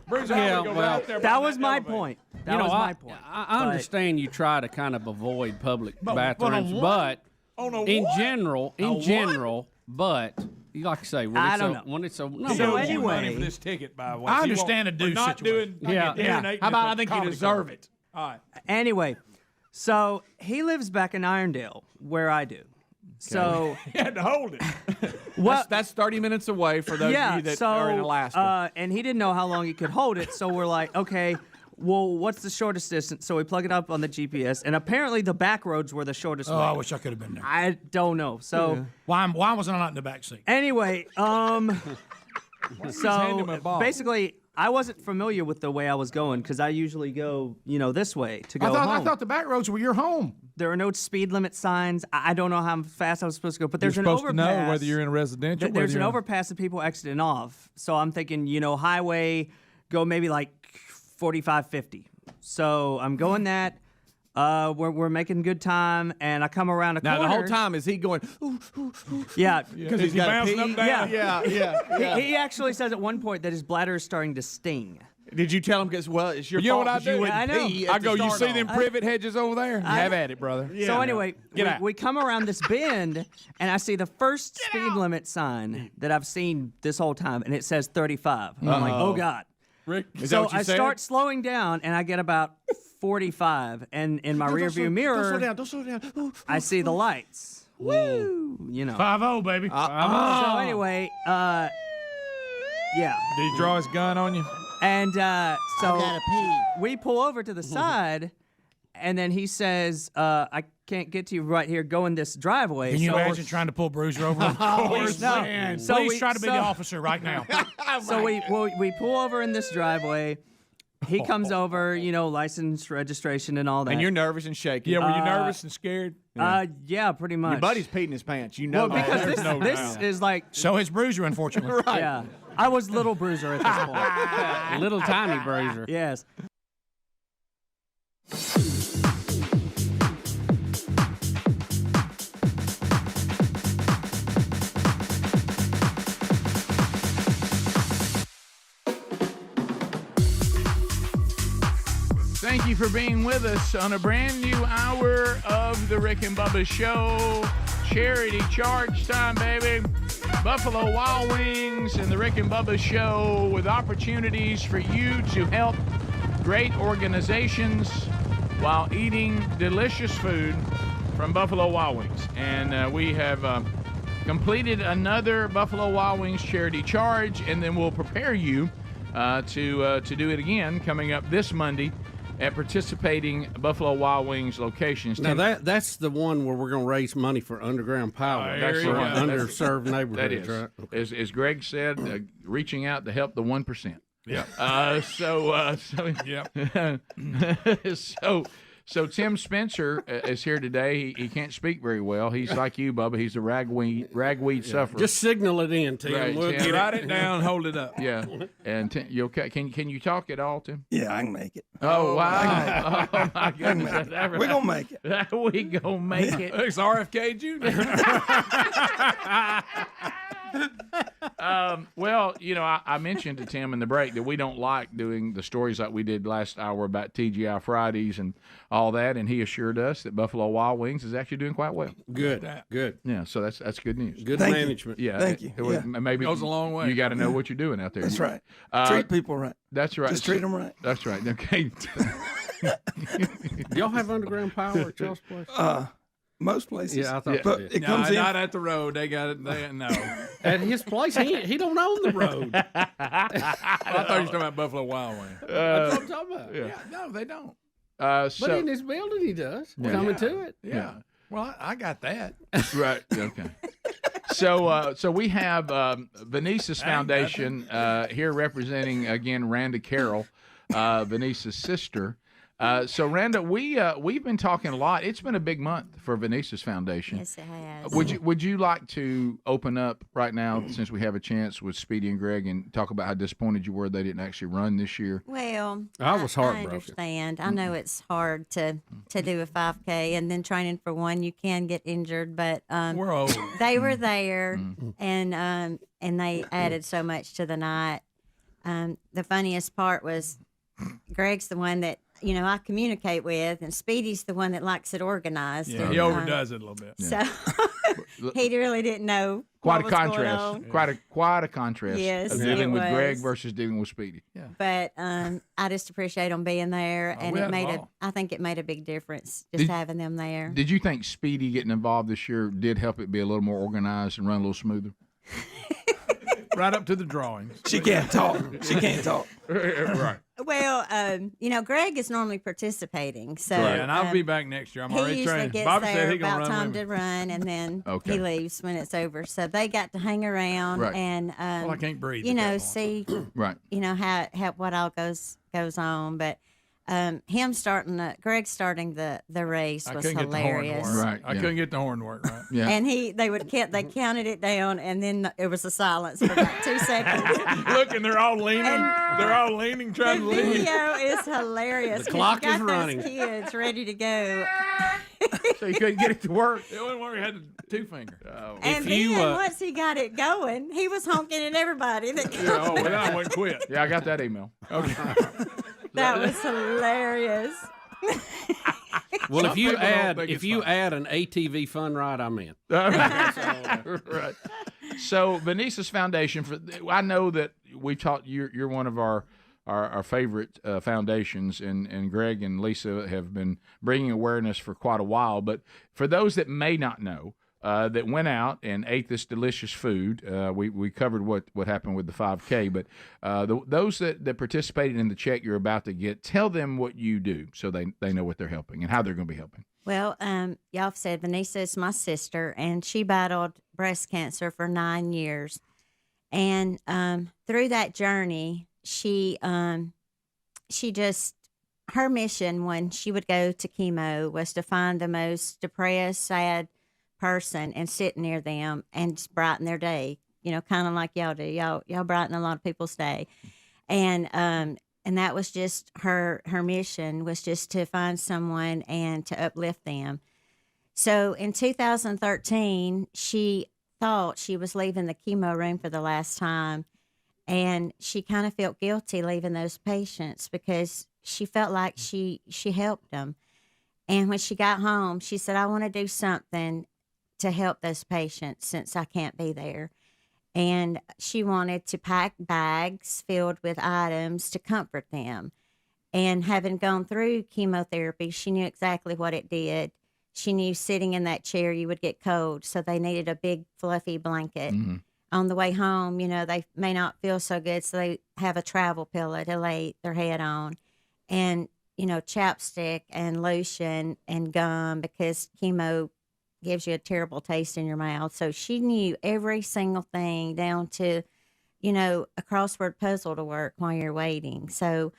Bruiser, that was my point. That was my point. I understand you try to kind of avoid public bathrooms, but in general, but you like to say when it's a number So one. anyway, for this ticket, by the way. I understand a deuce situation. Yeah. How about I think you deserve it? All right. Anyway, so he lives back in Irondale, where I do. So he had to hold it. Well, that's 30 minutes away for those of you that are in Alaska. And he didn't know how long he could hold it, so we're like, okay, well, what's the shortest distance? So we plug it up on the GPS, and apparently the back roads were the shortest way. I wish I could have been there. I don't know. So why wasn't I not in the back seat? Anyway, so basically, I wasn't familiar with the way I was going because I usually go, this way to go home. I thought the back roads were your home. There are no speed limit signs. I don't know how fast I was supposed to go, but there's you're an supposed overpass. to know whether you're in a residential. There's an overpass that people exiting off. So I'm thinking, highway, go maybe like 45, 50. So I'm going that. We're making good time, and I come around a corner. Now the whole time is he going? Yeah, because he's got to pee. Yeah. He actually says at one point that his bladder is starting to sting. Did you tell him? Because it's your You know fault. what I 'cause you do? wouldn't I know. pee I at the go, you start see off." them privet hedges over there? Have at it, brother. So anyway, Get out. we come around this bend, and I see the first speed limit sign that I've seen this whole time, and it says 35. I'm like, oh God. Rick, Is that So what you I said? start slowing down, and I get about 45, and in my rearview mirror, Don't slow down. Ooh. I see the lights. Woo! You know. 5-0, baby. So anyway, yeah. Did he draw his gun on you? And so we pull over to the side, and then he says, I can't get to you right here. Go in this driveway. Can you So- imagine trying to pull Bruiser over? Please, no. Man. So Please we- try to be the so- officer right now. So we pull over in this driveway. He comes over, license, registration, and all that. And you're nervous and shaky. Yeah, were you nervous and scared? Yeah, pretty much. Your buddy's peed in his pants. You know Well, that. because There's this, no this doubt. is like, So is Bruiser, unfortunately. Right. yeah. I was little Bruiser at this point. Little tiny bruiser. Yes. Thank you for being with us on a brand new hour of the Rick and Bubba Show. Charity charge time, baby. Buffalo Wild Wings and the Rick and Bubba Show with opportunities for you to help great organizations while eating delicious food from Buffalo Wild Wings. And we have completed another Buffalo Wild Wings charity charge, and then we'll prepare you to do it again coming up this Monday at participating Buffalo Wild Wings locations. Now that's the one where we're going to raise money for underground power. There That's you for go. underserved That neighborhoods, is, right? Okay. as Greg said, reaching out to help the 1%. Yeah. So Tim Spencer is here today. He can't speak very well. He's like you, Bubba. He's a ragweed sufferer. Just signal it in, Tim. Right, We'll Tim. get Write it down, hold it up. Yeah. And Tim, you okay? Can you talk at all, Tim? Yeah, I can make it. Oh wow! Oh my goodness! We're gonna make it. We gonna make it. It's RFK Jr. Well, I mentioned to Tim in the break that we don't like doing the stories like we did last hour about TGI Fridays and all that, and he assured us that Buffalo Wild Wings is actually doing quite well. Good. Yeah, so that's good news. Good Thank you. management. Yeah, Thank you. It was, Yeah. maybe Goes a long way. You got to know what you're doing out there. That's right. Uh, Treat people right. That's right. Just treat them right. That's right. Okay. Do y'all have underground power at y'all's place? Most places. Yeah, I thought But so. it comes in. Not at the road. They got it. No. At his place, he don't own the road. I thought you were talking about Buffalo Wild Wings. That's what I'm talking about. Yeah, no, they don't. But in his building, he does. Coming to it. Yeah. Well, I got that. Right. Okay. So we have Venecia's Foundation here representing again Randa Carroll, Venecia's sister. So Randa, we've been talking a lot. It's been a big month for Venecia's Foundation. Yes, it has. Would you like to open up right now, since we have a chance with Speedy and Greg, and talk about how disappointed you were they didn't actually run this year? Well, I was I heartbroken. understand. I know it's hard to do a 5K, and then training for one, you can get injured. But We're old. they were there, and they added so much to the night. The funniest part was Greg's the one that I communicate with, and Speedy's the one that likes it organized. Yeah, and, he overdoes it a little bit. So he really didn't know Quite what a was going contrast. on. Quite a contrast. Yes, of it dealing with Greg was. versus dealing with Speedy. Yeah. But I just appreciate them being there, and we it had made them a. all. I think it made a big difference just having them there. Did you think Speedy getting involved this year did help it be a little more organized and run a little smoother? Right up to the drawings. She can't talk. She can't talk. Right. Well, Greg is normally participating, so Yeah, and I'll be back next year. I'm he already usually trained. gets Bobby there said he gonna about run time with to me. run, and then Okay. he leaves when it's over. So they got to hang around Right. and Well, I can't breathe at that point. see Right. how what all goes on, but. Greg starting the race I was couldn't get the horn to hilarious. work. Right, I yeah. couldn't get the horn to work right. Yeah. And they counted it down, and then it was a silence for about 2 seconds. Look, and they're all leaning. They're all leaning, trying The to lean. video is hilarious. The 'cause clock you got is running. Those kids ready to go. so you couldn't get it to work. It wasn't where he had the two finger. And then once he got it going, he was honking at everybody. Well, I wouldn't quit. Yeah, I got that email. Okay. That was hilarious. Well, if you add an ATV fun ride, I'm in. Right. So Venicia's foundation, I know that we taught you're one of our favorite foundations, and Greg and Lisa have been bringing awareness for quite a while. But for those that may not know, that went out and ate this delicious food, we covered what happened with the 5K. But those that participated in the check you're about to get, tell them what you do so they know what they're helping and how they're going to be helping. Well, y'all have said Venecia is my sister, and she battled breast cancer for 9 years. And through that journey, she just, her mission when she would go to chemo was to find the most depressed, sad person and sit near them and just brighten their day, kind of like y'all do. Y'all brighten a lot of people's day. And that was just her mission, was just to find someone and to uplift them. So in 2013, she thought she was leaving the chemo room for the last time. And she kind of felt guilty leaving those patients because she felt like she helped them. And when she got home, she said, I want to do something to help those patients since I can't be there. And she wanted to pack bags filled with items to comfort them. And having gone through chemotherapy, she knew exactly what it did. She knew sitting in that chair, you would get cold. So they needed a big fluffy blanket. Mm-hmm. On the way home, they may not feel so good. So they have a travel pillow to lay their head on, and, chapstick and lotion and gum, because chemo gives you a terrible taste in your mouth. So she knew every single thing down to, a crossword puzzle to work while you're waiting. So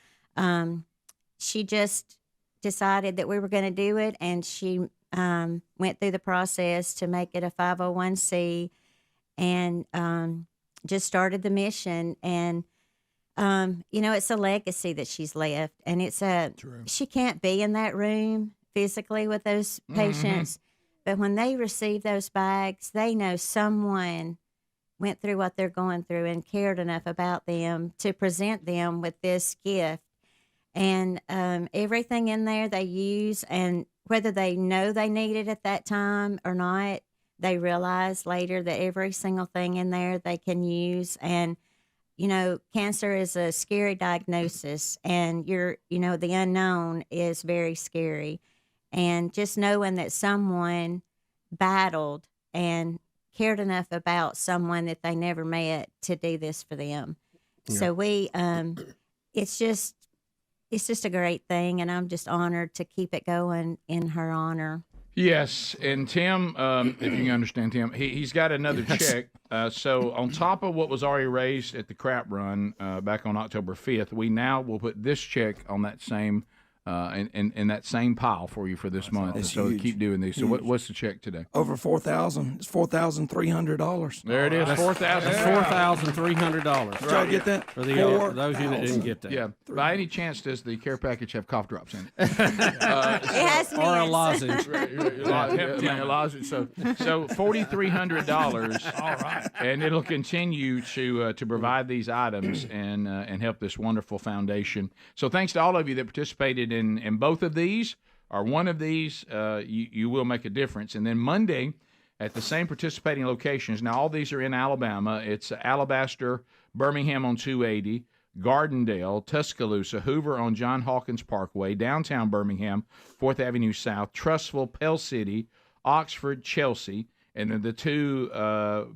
she just decided that we were going to do it. And she went through the process to make it a 501c and just started the mission. And, it's a legacy that she's left. And she can't be in that room physically with those patients. But when they receive those bags, they know someone went through what they're going through and cared enough about them to present them with this gift. And everything in there they use, and whether they know they need it at that time or not, they realize later that every single thing in there they can use. And, cancer is a scary diagnosis, and the unknown is very scary. And just knowing that someone battled and cared enough about someone that they never met to do this for them. Yeah. So it's just a great thing, and I'm just honored to keep it going in her honor. Yes, and Tim, if you can understand Tim, he's got another check. So on top of what was already raised at the crap run back on October 5th, we now will put this check on that same in that same pile for you for this month. That's so huge. Keep doing these. So what's the check today? Over $4,000. It's $4,300. There it is. $4,300. Did y'all get that? For those of you that didn't get that. Yeah. By any chance, does the care package have cough drops in it? It has or a lozenge. A lozenge. So $4,300. All right. And it'll continue to provide these items and help this wonderful foundation. So thanks to all of you that participated in both of these or one of these. You will make a difference. And then Monday, at the same participating locations. Now, all these are in Alabama. It's Alabaster, Birmingham on 280, Gardendale, Tuscaloosa, Hoover on John Hawkins Parkway, downtown Birmingham, 4th Avenue South, Trussville, Pell City, Oxford, Chelsea, and then the two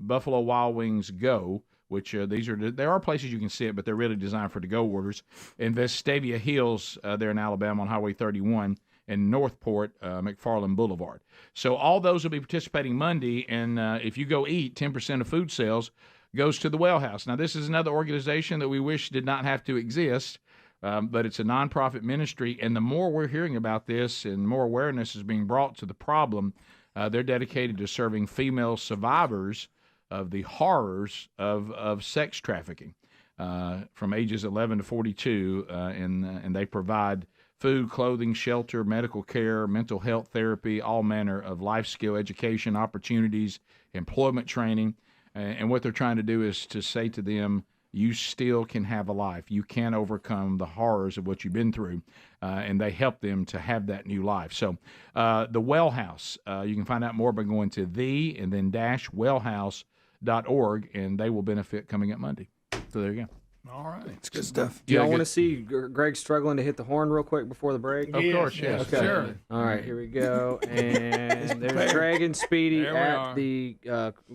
Buffalo Wild Wings Go, which there are places you can see it, but they're really designed for to-go orders. In Vestavia Hills, there in Alabama on Highway 31, and Northport, McFarland Boulevard. So all those will be participating Monday, and if you go eat, 10% of food sales goes to the Well House. Now, this is another organization that we wish did not have to exist, but it's a nonprofit ministry, and the more we're hearing about this and more awareness is being brought to the problem, they're dedicated to serving female survivors of the horrors of sex trafficking from ages 11 to 42, and they provide food, clothing, shelter, medical care, mental health therapy, all manner of life skill education opportunities, employment training. And what they're trying to do is to say to them, you still can have a life. You can overcome the horrors of what you've been through. And they help them to have that new life. So the Well House, you can find out more by going to the-wellhouse.org, and they will benefit coming up Monday. So there you go. All right. It's good stuff. Do y'all want to see Greg struggling to hit the horn real quick before the break? Of course, yes. Okay. Sure. All right, here we go. And there's Greg and Speedy at the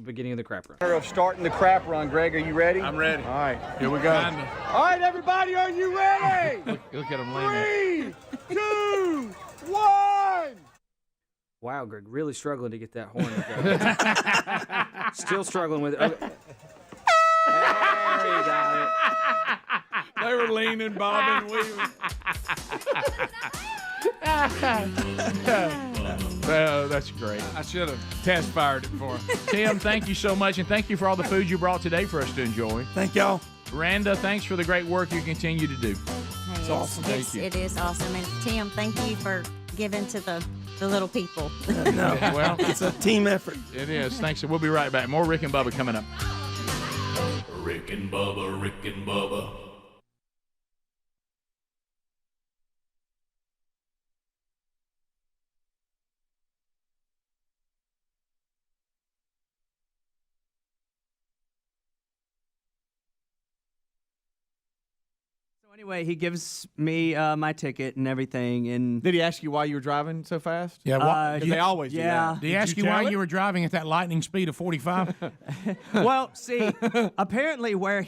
beginning of the crap run. Of starting the crap run, Greg. Are you ready? I'm ready. All right, here we go. Kinda. All right, everybody, are you ready? Look at them leaning. 3, 2, 1. Wow, Greg, really struggling to get that horn to go. Still struggling with it. Okay. There you got it. They were leaning, bobbing, weaving. Well, that's great. I should have test fired it for him. Tim, thank you so much, and thank you for all the food you brought today for us to enjoy. Thank y'all. Randa, thanks for the great work you continue to do. It's awesome. It is awesome. And Tim, thank you for giving to the little people. No, Well, it's a team effort. it is. Thanks. We'll be right back. More Rick and Bubba coming up. Rick and Bubba, Rick and Bubba. Anyway, he gives me my ticket and everything, and Did he ask you why you were driving so fast? Yeah, Because they always do that. Did he ask you why you were driving at that lightning speed of 45? well, see, apparently where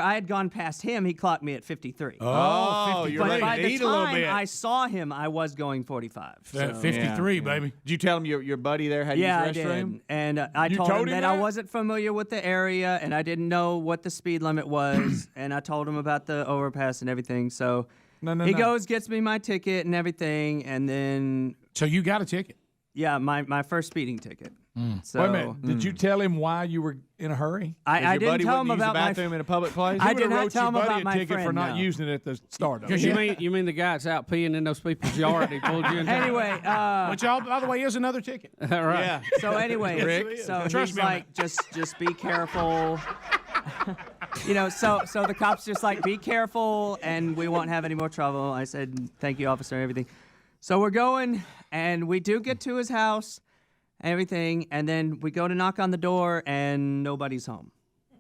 I had gone past him, he clocked me at 53. Oh, you're but ready by to the eat a little time bit. I saw him, I was going 45. So. 53, baby. Did you tell him your buddy there had Yeah, I his restroom? did. And I You told him told him that I that? wasn't familiar with the area and I didn't know what the speed limit was. And I told him about the overpass and everything. So he goes, gets me my ticket and everything. And then. So you got a ticket? Yeah, my first speeding ticket. So, Wait a minute. Did you tell him why you were in a hurry? I didn't tell him about my bathroom in a public place. I did not tell him about my ticket friend. for not no. using it at the start. Because you mean the guy that's out peeing in those people's yard and he pulled you in? Anyway, which all, by the way, is another ticket. Right. Yeah. So anyway, Rick, so trust he's me on like, just be careful. So the cops just like, be careful, and we won't have any more trouble. I said, thank you, officer, and everything. So we're going, and we do get to his house, everything, and then we go to knock on the door, and nobody's home.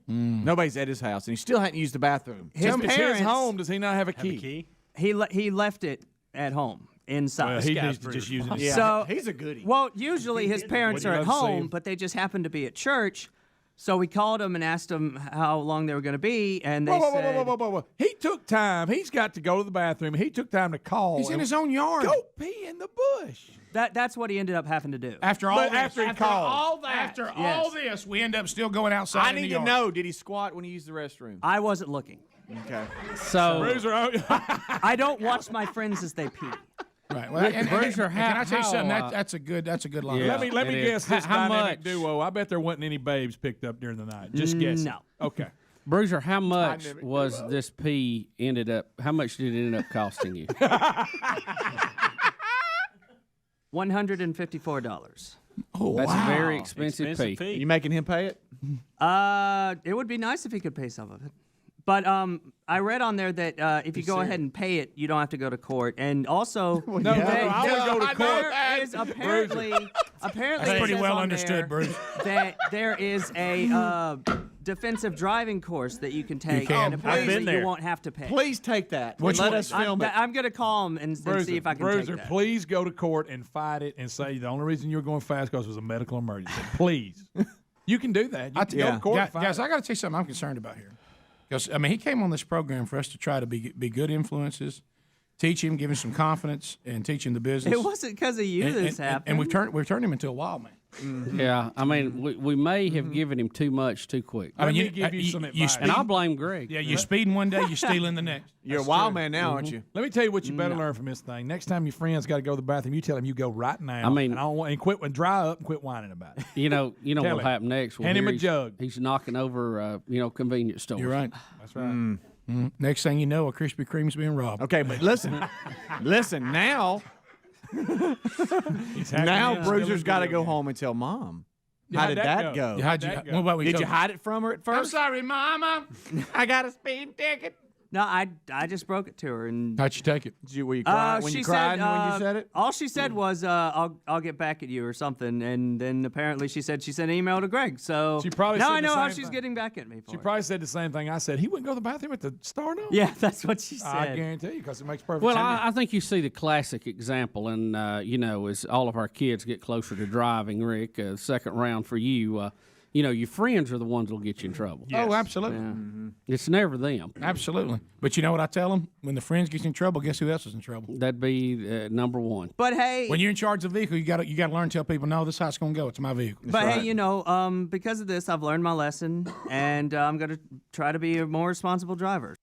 Nobody's at his house, and he still hadn't used the bathroom. His It's parents, his home. Does he not have a key? He left it at home inside. Well, he needs to just use it. Yeah, So he's a goodie. Well, usually his parents Would are you at love to see home, him? but they just happen to be at church. So we called them and asked them how long they were going to be, and they said, Whoa. He took time. He's got to go to the bathroom. He took time to call. He's in his own yard. Go pee in the bush. that's what he ended up having to do. After all this, After all this, we end up still going outside. I in the need to yard. know, did he squat when he used the restroom? I wasn't looking. Okay. So, Bruiser, I don't watch my friends as they pee. right. Well, and Bruiser, can I tell you how, something? That's a good line. Yeah, let me it guess is. this How dynamic much? duo. I bet there wasn't any babes picked up during the night. Just guess. No. Okay. Bruiser, how much was this pee ended up? How much did it end up costing you? $154. Oh, that's a very expensive pee. You making him pay it? It would be nice if he could pay some of it. But I read on there that if you go ahead and pay it, you don't have to go to court. And also, I would go to court. there is apparently That's it pretty says well on understood, there Bruce. that there is a defensive driving course that you can take. can. And apparently I've been there. you won't have to pay. Please take that. Which Let one? us film it. I'm going to call him and see if I can Bruiser, take that. please go to court and fight it and say the only reason you were going fast because it was a medical emergency. Please. You can do that. You can go to court and fight Guys, it. I got to tell you something I'm concerned about here. Because, I mean, he came on this program for us to try to be good influences, teach him, give him some confidence, and teach him the business. It wasn't because of you this happened. And we've turned him into a wild man. Mm-hmm. Yeah, I mean, we may have given him too much too quick. I mean, you give you some advice. And I'll blame Greg. Yeah, you're speeding one day, you're stealing the next. You're a wild man now, aren't you? Let me tell you what you better learn from this thing. Next time your friends got to go to the bathroom, you tell them you go right now. I mean, and I don't want and quit when dry up and quit whining about it. You know Tell what'll him. happen next. Hand him a He's- jug. He's knocking over, convenience stores. You're right. That's right. Next thing you know, a Krispy Kreme's being robbed. Okay, but listen, now. Now Bruiser's got to go home and tell Mom. Yeah, How how'd did that that go? go? How'd you- what about we Did go- you hide it from her at I'm first? sorry, Mama. I got a speeding ticket. No, I just broke it to her. And How'd you take it? Were you crying when she you cried said, when you said it? All she said was, "I'll get back at you" or something. And then apparently she said she sent an email to Greg. So She probably now said I the know how same she's thing. getting back at me. For She it. probably said the same thing I said. He wouldn't go to the bathroom at the Stardome? Yeah, that's what she said. I guarantee you, because it makes perfect Well, sense. I think you see the classic example, and as all of our kids get closer to driving, Rick, second round for you. Your friends are the ones that'll get you in trouble. Oh, absolutely. It's never them. Absolutely. But you know what I tell them? When the friends get you in trouble, guess who else is in trouble? That'd be number one. But hey, When you're in charge of the vehicle, you got to learn to tell people, no, this is how it's going to go. It's my vehicle. But hey, because of this, I've learned my lesson, and I'm gonna try to be a more responsible driver.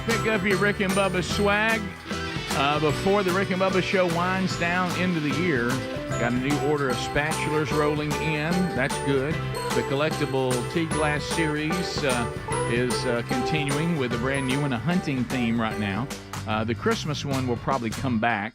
Pick up your Rick and Bubba swag before the Rick and Bubba show winds down into the year. Got a new order of spatulas rolling in. That's good. The collectible tea glass series is continuing with a brand new one, a hunting theme right now. The Christmas one will probably come back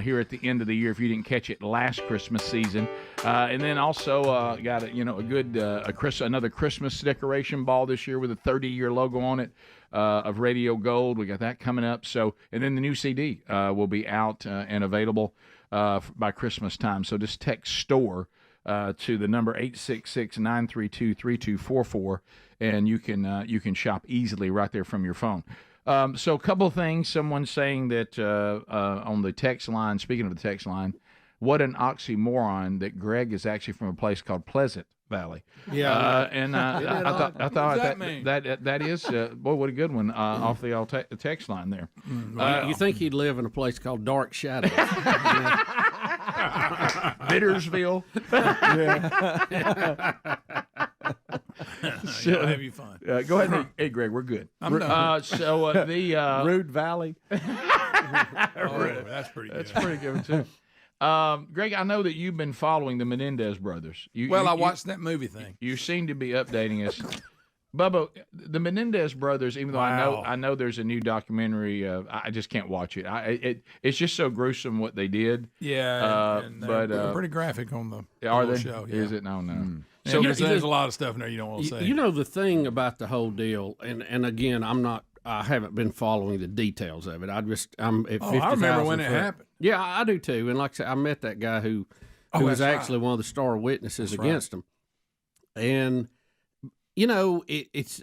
here at the end of the year if you didn't catch it last Christmas season. And then also got another Christmas decoration ball this year with a 30-year logo on it of Radio Gold. We got that coming up. So, and then the new CD will be out and available by Christmas time. So just text STORE to the number 866-932-3244, and you can shop easily right there from your phone. So a couple of things. Someone saying that on the text line, speaking of the text line, what an oxymoron that Greg is actually from a place called Pleasant Valley. Yeah. And I thought that is, boy, what a good one off the text line there. You think he'd live in a place called Dark Shadows. Bittersville. You'll have you fun. Go ahead. Hey, Greg, we're good. I'm done. Rude Valley. That's pretty good. That's pretty good, too. Greg, I know that you've been following the Menendez brothers. I watched that movie thing. You seem to be updating us. Bubba, the Menendez brothers, even though I know there's a new documentary, I just can't watch it. It's just so gruesome what they did. Yeah, and but they're pretty graphic on the are they? show. Yeah. Is it? No. Yeah, So there's a lot of stuff in there you don't want to say. The thing about the whole deal, and again, I haven't been following the details of it. I'm at 50,000. I remember when it happened. Yeah, I do too. And like I said, I met that guy who was actually one of the star witnesses against him. And it's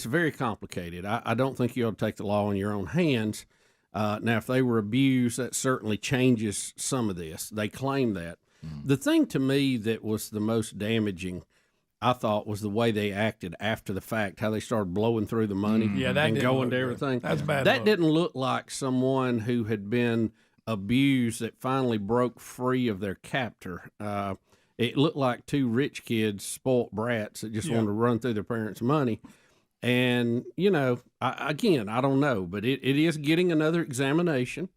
very complicated. I don't think you ought to take the law in your own hands. Now, if they were abused, that certainly changes some of this. They claim that. The thing to me that was the most damaging, I thought, was the way they acted after the fact, how they started blowing through the money and going to everything. That's bad. That didn't look like someone who had been abused that finally broke free of their captor. It looked like two rich kids, spoilt brats that just wanted to run through their parents' money. And, I don't know, but it is getting another examination.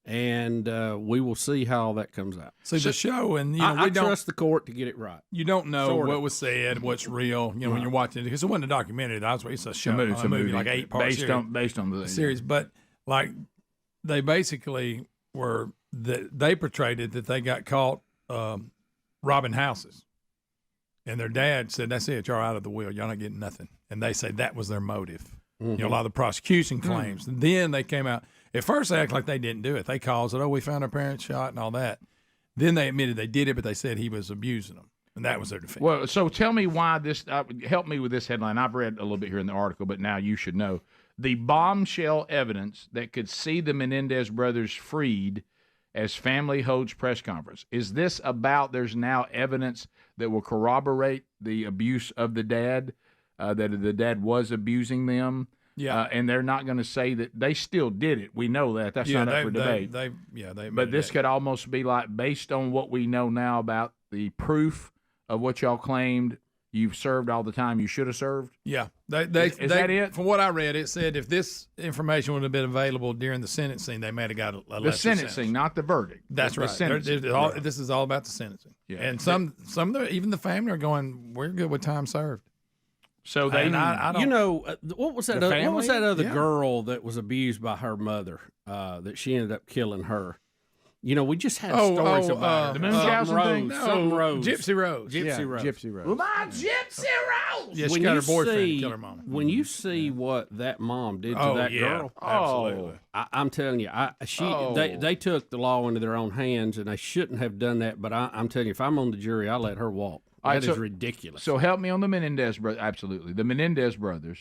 And we will see how all that comes out. So the show, and I trust the court to get it right. You don't know what was said, what's real. When you're watching it, because it wasn't a documentary. It's a show, it's a movie, like 8-part based on the series. But like they basically they portrayed it that they got caught robbing houses, and their dad said, "That's it, y'all out of the wheel. Y'all not getting nothing." And they say that was their motive. Mm-hmm. A lot of the prosecution claims. And then they came out. At first, they act like they didn't do it. They called it, we found our parents shot and all that. Then they admitted they did it, but they said he was abusing them. And that was their defense. Well, so tell me why this. Help me with this headline. I've read a little bit here in the article, but now you should know. The bombshell evidence that could see the Menendez brothers freed as family holds press conference. Is this about there's now evidence that will corroborate the abuse of the dad, that the dad was abusing them? Yeah. And they're not going to say that they still did it. We know that. That's not up for debate. But this could almost be like, based on what we know now about the proof of what y'all claimed you've served all the time you should have served? Yeah. Is that it? From what I read, it said if this information would have been available during the sentencing, they might have got a lesser The sentencing, sentence. not the verdict. That's The right. sentencing. This is all about the sentencing. Yeah. And some of the, even the family are going, we're good with time served. So they, I don't, you know, what was that? The What was that family? other Yeah. girl that was abused by her mother? That she ended up killing her. You know, we just had Oh, stories oh, about her. the Munchausen thing? Some No, Rose, Gypsy Rose. Gypsy Rose. Gypsy Rose. My Gypsy Rose. Yeah, she When got you her boyfriend to see- kill her mom. When you see what that mom did to Oh, that yeah, girl, absolutely. I'm telling you, they took the law into their own hands, and they shouldn't have done that. But I'm telling you, if I'm on the jury, I'll let her walk. All That right, is ridiculous. So help me on the Menendez brothers. Absolutely. The Menendez brothers.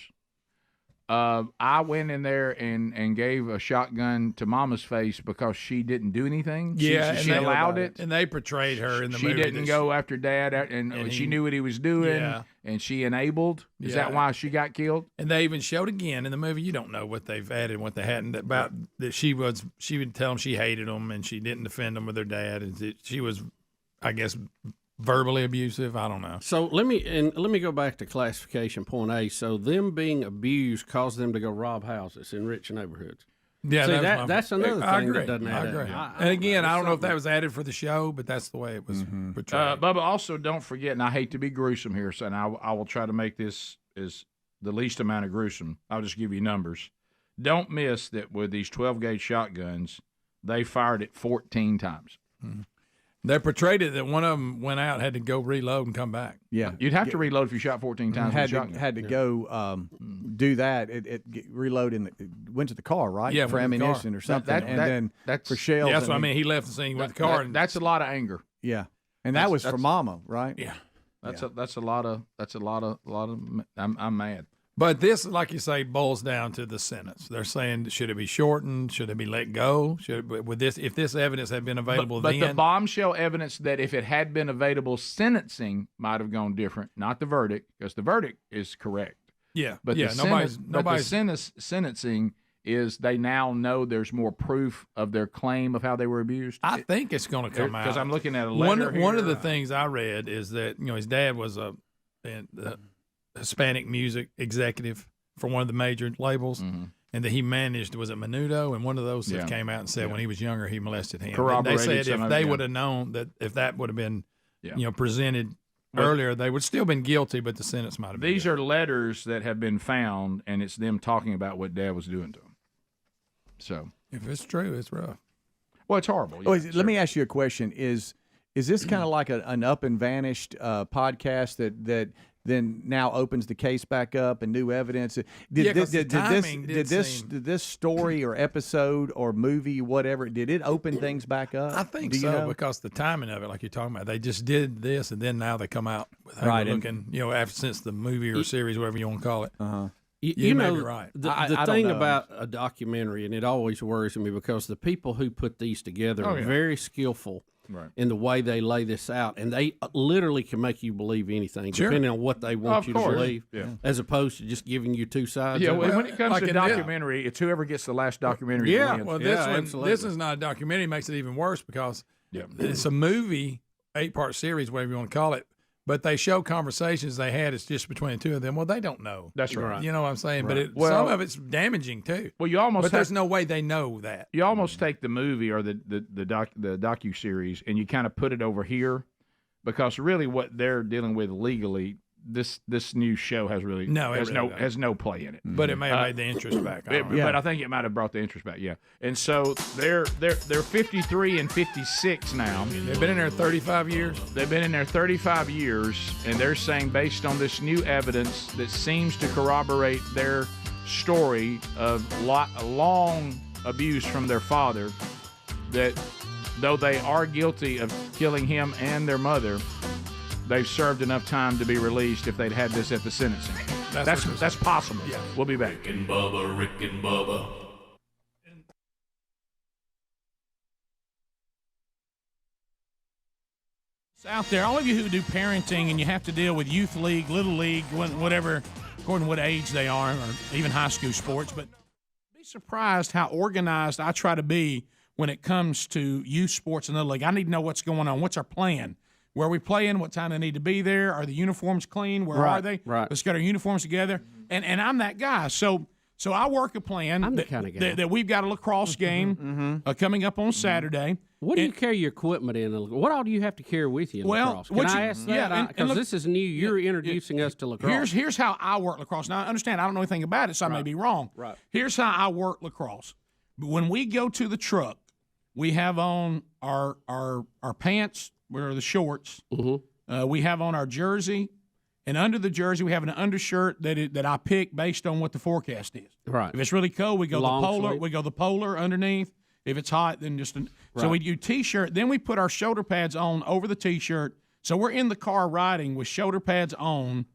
I went in there and gave a shotgun to Mama's face because she didn't do anything. Yeah, she and allowed it. And they portrayed her in the She movie. didn't go after Dad, and she knew what he was doing, Yeah. and she enabled. Is that Yeah. why she got killed? And they even showed again in the movie. You don't know what they've added, and what they hadn't. About that she would tell them she hated them, and she didn't defend them with their dad, and she was, I guess, verbally abusive. I don't know. So let me go back to classification point A. So them being abused caused them to go rob houses in rich neighborhoods. Yeah, See, that was that's another I thing agree. that doesn't I add agree. up. And again, I don't know if that was added for the show, but that's the way it was portrayed. Bubba, also don't forget, and I hate to be gruesome here, so I will try to make this as the least amount of gruesome. I'll just give you numbers. Don't miss that with these 12-gauge shotguns, they fired it 14 times. Mm-hmm. They portrayed it that one of them went out, had to go reload and come back. Yeah, you'd have to reload if you shot 14 times. Had with a to, shotgun. had to go do that. Reload in went to the car, right? Yeah, for went to the car. ammunition or something, and then that's for shells. Yeah, that's and what I then- mean. He left the scene with the car. That's a lot of anger. Yeah, and that was for Mama, right? Yeah, that's a lot of. I'm mad. But this, like you say, boils down to the sentence. They're saying, should it be shortened? Should it be let go? If this evidence had been available but then, the bombshell evidence that if it had been available, sentencing might have gone different. Not the verdict, because the verdict is correct. Yeah, but yeah, the sentencing is they now know there's more proof of their claim of how they were abused. I think it's going to come out because I'm looking at a letter One of here. the things I read is that his dad was a Hispanic music executive for one of the major labels, and that he managed, was it Menudo, and one of those that came out and said when he was younger he molested him. And they said if they would have known that, if that would have been presented earlier, they would still been guilty, but the sentence might have been. These are letters that have been found, and it's them talking about what Dad was doing to them. So if it's true, it's rough. Well, it's horrible. Oh, let me ask you a question: Is this kind of like an up and vanished podcast that then now opens the case back up and new evidence? Did this story or episode or movie, whatever, did it open things back up? I think Do you so, know? because the timing of it, like you're talking about, they just did this, and then now they come out with how Right, they're and- looking, after since the movie or series, whatever you want to call it. You may know, be right. the I don't thing know. about a documentary, and it always worries me because the people who put these together Oh, are yeah. very skillful Right. in the way they lay this out, and they literally can make you believe anything, Sure. depending on what they want Of you course. to believe, Yeah. as opposed to just giving you two sides. Yeah, of it. when it comes like to in this- documentary, it's whoever gets the last documentary. Yeah, wins. Well, Yeah, absolutely. this is not a documentary. It makes it even worse because it's a movie, 8-part series, whatever you want to call it. But they show conversations they had. It's just between the two of them. Well, they don't know. That's right. You know what I'm saying? Right. But Well- some of it's damaging too. Well, you almost But there's have- no way they know that. You almost take the movie or the docu series and you kind of put it over here, because really what they're dealing with legally, this new show has really No, it has really no doesn't. has no play in it. But it may have made the interest back. I don't know. But I think it might have brought the interest back. Yeah, and so they're 53 and 56 now. They've been in there 35 years. They've been in there 35 years, and they're saying based on this new evidence that seems to corroborate their story of long abuse from their father, that though they are guilty of killing him and their mother, they've served enough time to be released if they'd had this at the sentencing. That's possible. Yeah. We'll be back. Rick and Bubba. Out there, all of you who do parenting and you have to deal with youth league, little league, whatever, according to what age they are, or even high school sports, but be surprised how organized I try to be when it comes to youth sports and little league. I need to know what's going on. What's our plan? Where are we playing? What time they need to be there? Are the uniforms clean? Where are they? Right. Let's get our uniforms together. And I'm that guy. So I work a plan. I'm the kind of guy. That we've got a lacrosse game coming up on Saturday. What do you carry your equipment in? What all do you have to carry with you in lacrosse? Can I ask that? Yeah, because this is new. You're introducing us to lacrosse. Here's how I work lacrosse. Now, I understand I don't know anything about it, so I may be wrong. Right. Here's how I work lacrosse. When we go to the truck, we have on our pants, or the shorts. We have on our jersey, and under the jersey we have an undershirt that I pick based on what the forecast is. Right. If it's really cold, we go Long the polar. sleeve. We go the polar underneath. If it's hot, then just so we do T-shirt. Then we put our shoulder pads on over the T-shirt. So we're in the car riding with shoulder pads on,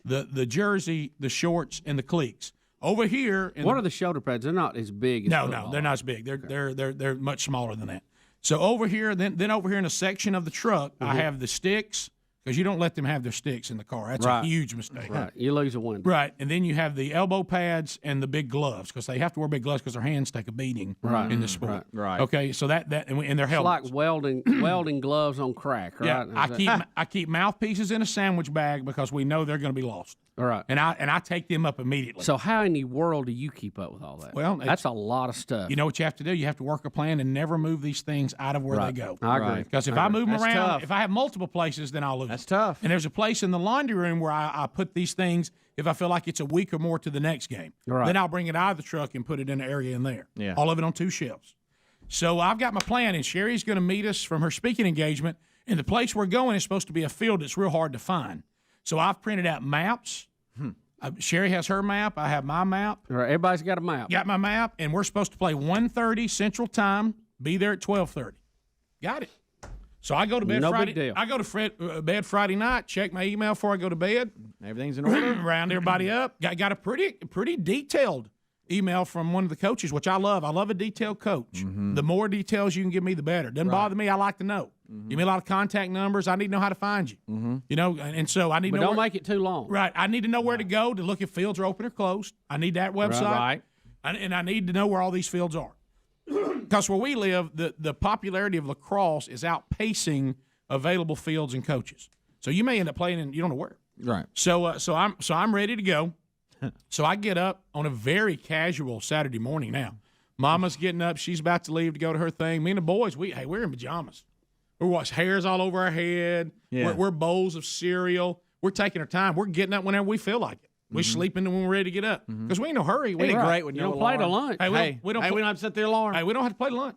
the jersey, the shorts, and the cleats. Over here, What are the shoulder pads? They're not as big. As no, football. they're not as big. They're much smaller than that. So over here, then over here in a section of the truck, I have the sticks, because you don't let them have their sticks in the car. That's a huge mistake. Right. You lose a window. Right. And then you have the elbow pads and the big gloves, because they have to wear big gloves because their hands take a beating in the sport. Right. Okay. So and their It's helmets. like welding gloves on crack, right? Yeah. I keep mouthpieces in a sandwich bag because we know they're going to be lost. All right. And I take them up immediately. So how in the world do you keep up with all that? Well, that's a lot of stuff. You know what you have to do? You have to work a plan and never move these things out of where they go. I agree. Because if I move them That's around, tough. if I have multiple places, then I'll lose. That's tough. And there's a place in the laundry room where I put these things if I feel like it's a week or more to the next game. Right. Then I'll bring it out of the truck and put it in an area in there. Yeah. All of it on 2 shelves. So I've got my plan, and Sherry's going to meet us from her speaking engagement, and the place we're going is supposed to be a field that's real hard to find. So I've printed out maps. Sherry has her map. I have my map. All right, everybody's got a map. Got my map, and we're supposed to play 1:30 Central Time. Be there at 12:30. Got it. So I go to bed No Friday. big deal. I go to bed Friday night. Check my email before I go to bed. Everything's in order. Round everybody up. Got a pretty detailed email from one of the coaches, which I love. I love a detailed coach. The more details you can give me, the better. Doesn't bother me. I like to know. Give me a lot of contact numbers. I need to know how to find you. You know, and so I need to know. But don't make it too long. Right. I need to know where to go to look if fields are open or closed. I need that website. Right. And I need to know where all these fields are. Because where we live, the popularity of lacrosse is outpacing available fields and coaches. So you may end up playing and you don't know where. Right. So I'm ready to go. So I get up on a very casual Saturday morning now. Mama's getting up. She's about to leave to go to her thing. Me and the boys, we're in pajamas. We're washing hairs all over our head. Yeah. We're bowls of cereal. We're taking our time. We're getting up whenever we feel like it. We're sleeping when we're ready to get up because we ain't no hurry. We Ain't it ain't great when You don't play to lunch. Hey, we don't have to set the alarm. Hey, we don't have to play lunch.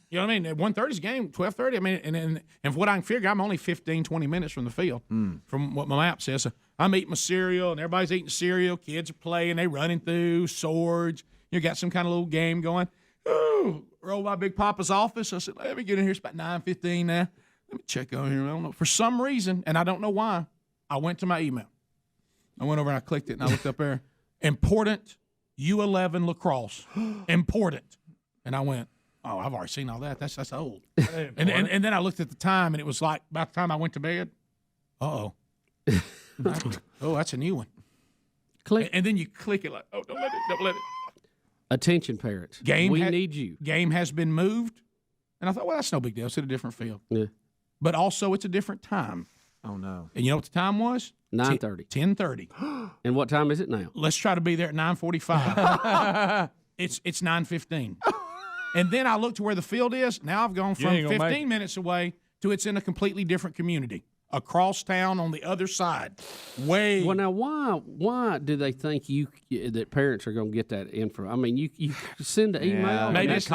You know what I mean? At 1:30's game, 12:30. I mean, and from what I can figure, I'm only 15, 20 minutes from the field from what my map says. So I'm eating my cereal, and everybody's eating cereal. Kids are playing. They running through swords. You got some kind of little game going. Ooh, roll by Big Papa's office. I said, let me get in here. It's about 9:15 now. Let me check over here. I don't know. For some reason, and I don't know why, I went to my email. I went over and I clicked it, and I looked up there. Important U11 lacrosse. Important. And I went, oh, I've already seen all that. That's old. And then I looked at the time, and it was like about the time I went to bed. Oh, that's a new one. Click. And then you click it like, oh, don't let it. Attention, parents. We need you. Game has been moved. And I thought, well, that's no big deal. It's at a different field. Yeah. But also, it's a different time. Oh, no. And you know what the time was? 9:30. 10:30. And what time is it now? Let's try to be there at 9:45. It's 9:15. And then I look to where the field is. Now I've gone from 15 minutes away to it's in a completely different community. Across town on the other side. Well, now why do they think that parents are going to get that info? I mean, you send an email. Maybe it's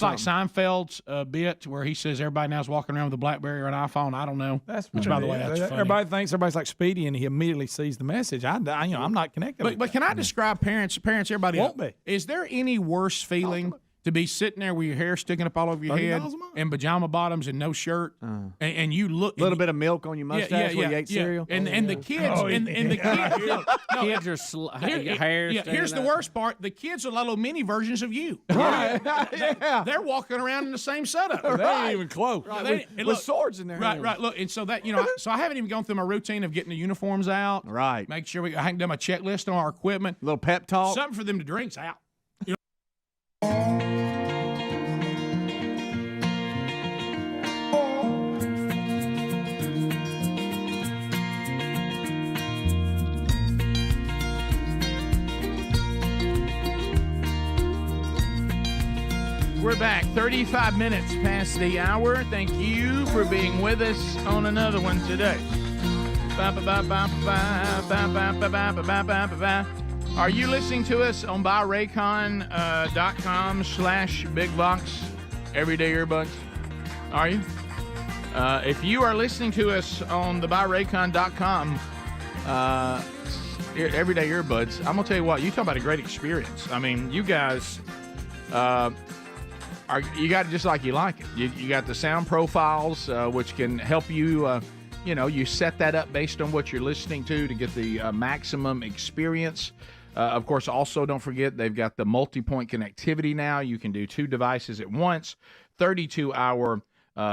like Seinfeld's bit where he says everybody now's walking around with a BlackBerry or an iPhone. I don't know. Which, by the way, that's funny. Everybody thinks everybody's like Speedy, and he immediately sees the message. I'm not connected. But can I describe parents? Everybody Won't be. Is there any worse feeling to be sitting there with your hair sticking up all over your head $30 a month? and pajama bottoms and no shirt, and you look a little bit of milk on your mustache when you ate cereal. And the kids and the kids, kids are hair. Here's the worst part: the kids are little mini versions of you. Right. They're walking around in the same setup. Right. They ain't even close. Right. With swords in their hands. Right. Look, and so that so I haven't even gone through my routine of getting the uniforms out. Right. Make sure I haven't done my checklist on our equipment. Little pep talk. Something for them to drink's out. We're back 35 minutes past the hour. Thank you for being with us on another one today. Are you listening to us on buyraycon.com/bigbox everyday earbuds? Are you? If you are listening to us on the buyraycon.com everyday earbuds, I'm gonna tell you what, you talk about a great experience. I mean, you guys you got it just like you like it. You got the sound profiles, which can help you, you set that up based on what you're listening to get the maximum experience. Of course, also don't forget they've got the multi-point connectivity now. You can do 2 devices at once, 32-hour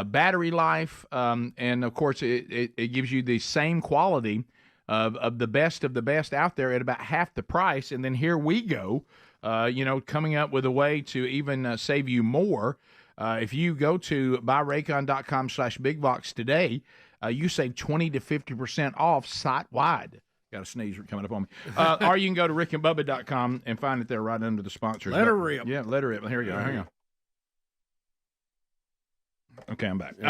battery life, and of course it gives you the same quality of the best out there at about half the price. And then here we go. Coming up with a way to even save you more. If you go to buyraycon.com/bigbox today, you save 20 to 50% off site-wide. Got a sneeze coming up on me. Or you can go to rickandbubba.com and find it there right under the sponsors. Let her rip. Yeah, let her rip. Here we go. Hang on. Okay, I'm back. All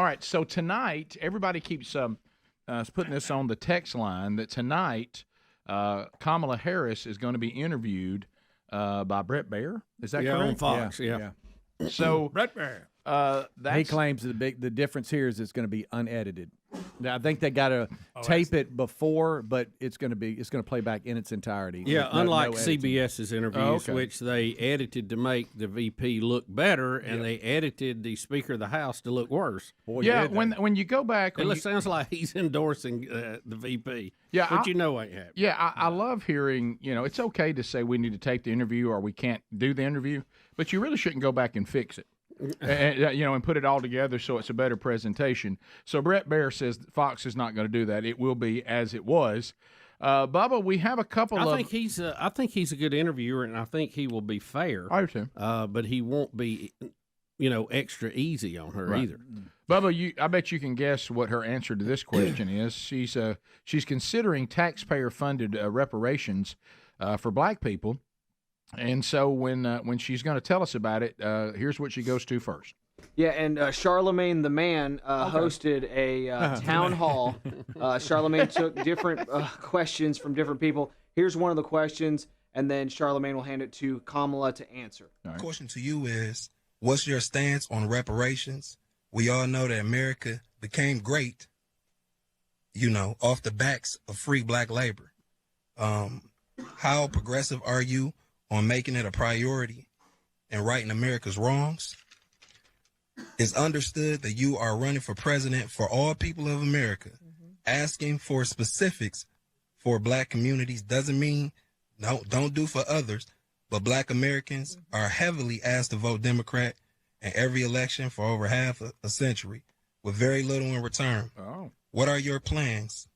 right. So tonight, everybody keeps putting this on the text line that tonight Kamala Harris is going to be interviewed by Brett Baer. Is that correct? On Fox. Yeah. So Brett Baer. He claims the difference here is it's going to be unedited. Now, I think they got to tape it before, but it's going to play back in its entirety. Yeah, unlike CBS's interviews, which they edited to make the VP look better, and they edited the Speaker of the House to look worse. Boy, when you go back, it sounds like he's endorsing the VP. Yeah, which ain't happening. Yeah, I love hearing. It's okay to say we need to tape the interview or we can't do the interview, but you really shouldn't go back and fix it. and put it all together so it's a better presentation. So Brett Baer says Fox is not going to do that. It will be as it was. Bubba, we have a couple I think he's a good interviewer, and I think he will be fair. I do too. But he won't be, extra easy on her either. Bubba, I bet you can guess what her answer to this question is. She's considering taxpayer-funded reparations for black people. And so when she's going to tell us about it, here's what she goes to first. Yeah, and Charlamagne the man hosted a town hall. Charlamagne took different questions from different people. Here's one of the questions, and then Charlamagne will hand it to Kamala to answer. The question to you is, what's your stance on reparations? We all know that America became great, off the backs of free black labor. How progressive are you on making it a priority and righting America's wrongs? It's understood that you are running for president for all people of America. Asking for specifics for black communities doesn't mean don't do for others, but black Americans are heavily asked to vote Democrat in every election for over half a century with very little in return. What are your plans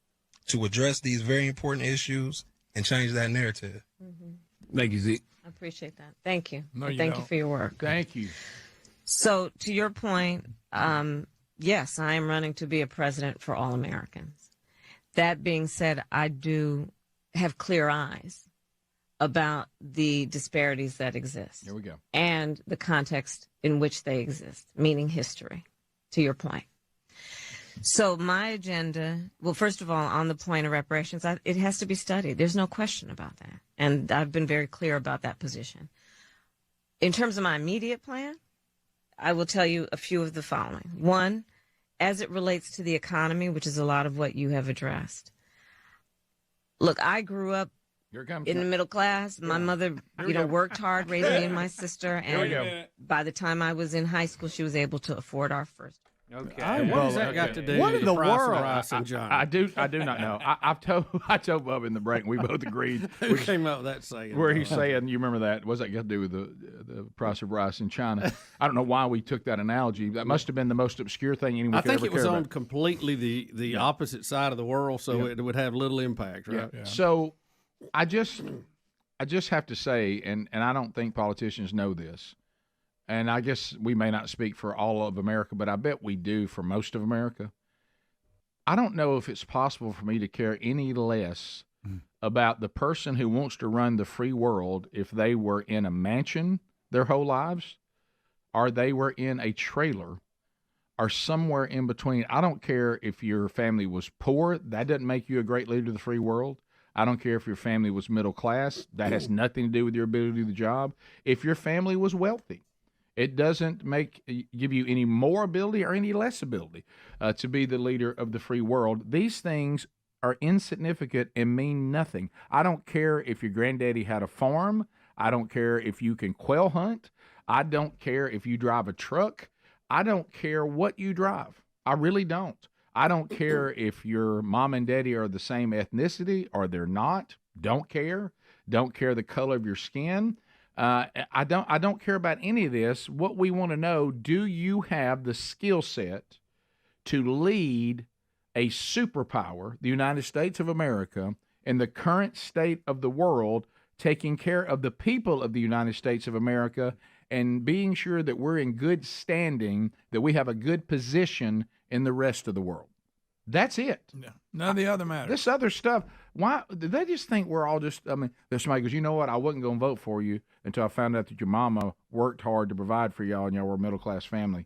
to address these very important issues and change that narrative? Thank you, Zeke. I appreciate that. Thank you. No, Thank you for your work. Thank you. So, to your point, yes, I am running to be a president for all Americans. That being said, I do have clear eyes about the disparities that exist. Here we go. And the context in which they exist, meaning history, to your point. So my agenda, well, first of all, on the point of reparations, it has to be studied. There's no question about that. And I've been very clear about that position. In terms of my immediate plan, I will tell you a few of the following. One, as it relates to the economy, which is a lot of what you have addressed. Look, I grew up Here it comes. in the middle class. My mother, worked hard raising me and my sister, and by the time I was in high school, she was able to afford our first. Okay. What does that got to do What with in the the price of world? rice and Johnny? I do not know. I told Bubba in the break, and we both agreed. Who came up with that saying? Where he's saying, you remember that? What's that got to do with the price of rice in China? I don't know why we took that analogy. That must have been the most obscure thing anyone could ever care about. I think it was on completely the opposite side of the world, so it would have little impact, right? Yeah. So I just have to say, and I don't think politicians know this, and I guess we may not speak for all of America, but I bet we do for most of America. I don't know if it's possible for me to care any less about the person who wants to run the free world if they were in a mansion their whole lives, or they were in a trailer, or somewhere in between. I don't care if your family was poor. That doesn't make you a great leader of the free world. I don't care if your family was middle class. That has nothing to do with your ability to do the job. If your family was wealthy, it doesn't give you any more ability or any less ability to be the leader of the free world. These things are insignificant and mean nothing. I don't care if your granddaddy had a farm. I don't care if you can quail hunt. I don't care if you drive a truck. I don't care what you drive. I really don't. I don't care if your mom and daddy are the same ethnicity or they're not. Don't care. Don't care the color of your skin. I don't care about any of this. What we want to know, do you have the skill set to lead a superpower, the United States of America, in the current state of the world, taking care of the people of the United States of America and being sure that we're in good standing, that we have a good position in the rest of the world? That's it. Yeah. None of the other matters. This other stuff, why did they just think we're all just, there's somebody goes, you know what, I wasn't going to vote for you until I found out that your mama worked hard to provide for y'all and y'all were a middle-class family.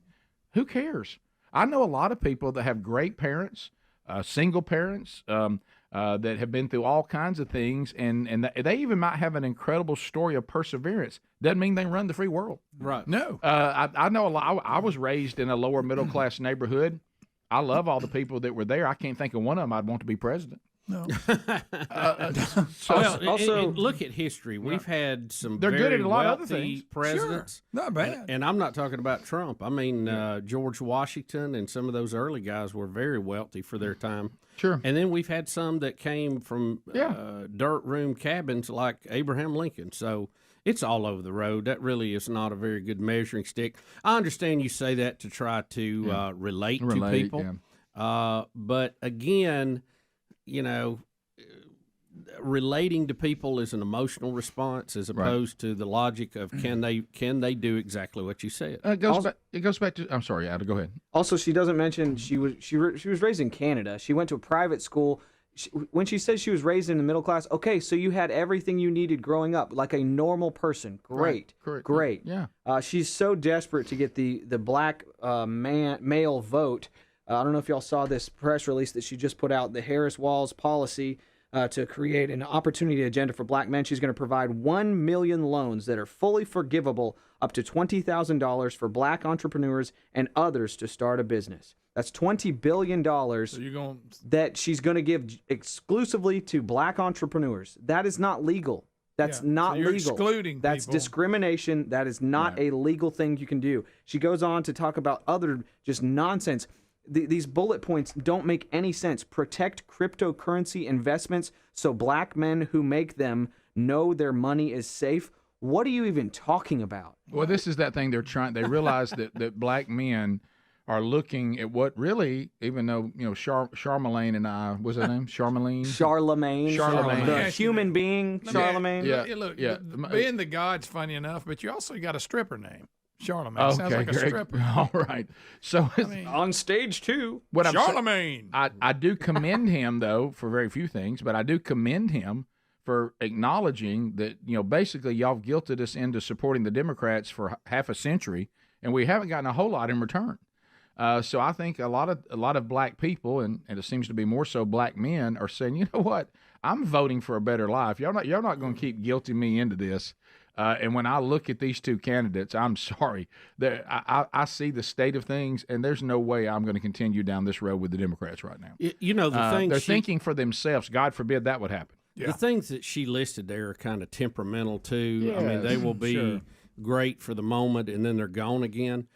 Who cares? I know a lot of people that have great parents, single parents, that have been through all kinds of things, and they even might have an incredible story of perseverance. Doesn't mean they run the free world. Right. No. I know a lot. I was raised in a lower middle-class neighborhood. I love all the people that were there. I can't think of one of them I'd want to be president. No. Also, look at history. We've had some They're very good at a lot of other wealthy things. presidents. Sure. Not bad. And I'm not talking about Trump. I mean, George Washington and some of those early guys were very wealthy for their time. Sure. And then we've had some that came from dirt room cabins like Abraham Lincoln. So it's all over the road. That really is not a very good measuring stick. I understand you say that to try to relate to people. Yeah. But again, relating to people is an emotional response as opposed to the logic of can they do exactly what you said. It goes back to. I'm sorry, Ada. Go ahead. Also, she doesn't mention she was raised in Canada. She went to a private school. When she says she was raised in the middle class, okay, so you had everything you needed growing up, like a normal person. Great, Correct. great. Yeah. She's so desperate to get the black male vote. I don't know if y'all saw this press release that she just put out, the Harris-Walz policy to create an opportunity agenda for black men. She's going to provide 1 million loans that are fully forgivable up to $20,000 for black entrepreneurs and others to start a business. That's $20 billion that she's going to give exclusively to black entrepreneurs. That is not legal. That's not you're legal. Excluding That's people. Discrimination. That is not a legal thing you can do. She goes on to talk about other just nonsense. These bullet points don't make any sense. Protect cryptocurrency investments so black men who make them know their money is safe. What are you even talking about? Well, this is that thing they're trying. They realize that black men are looking at what really, even though Charlamagne and I, what's her name? Charlamagne, the human being, Charlamagne. Being the god's funny enough, but you also got a stripper name. Charlamagne sounds like a stripper. All right. So on stage too. Charlamagne. I do commend him though for very few things, but I do commend him for acknowledging that basically y'all have guilted us into supporting the Democrats for half a century, and we haven't gotten a whole lot in return. So I think a lot of black people, and it seems to be more so black men, are saying, you know what, I'm voting for a better life. Y'all not going to keep guilting me into this. And when I look at these two candidates, I'm sorry. I see the state of things, and there's no way I'm going to continue down this road with the Democrats right now. The thing they're thinking for themselves. God forbid that would happen. The things that she listed there are kind of temperamental too. I mean, they will be great for the moment, and then they're gone again.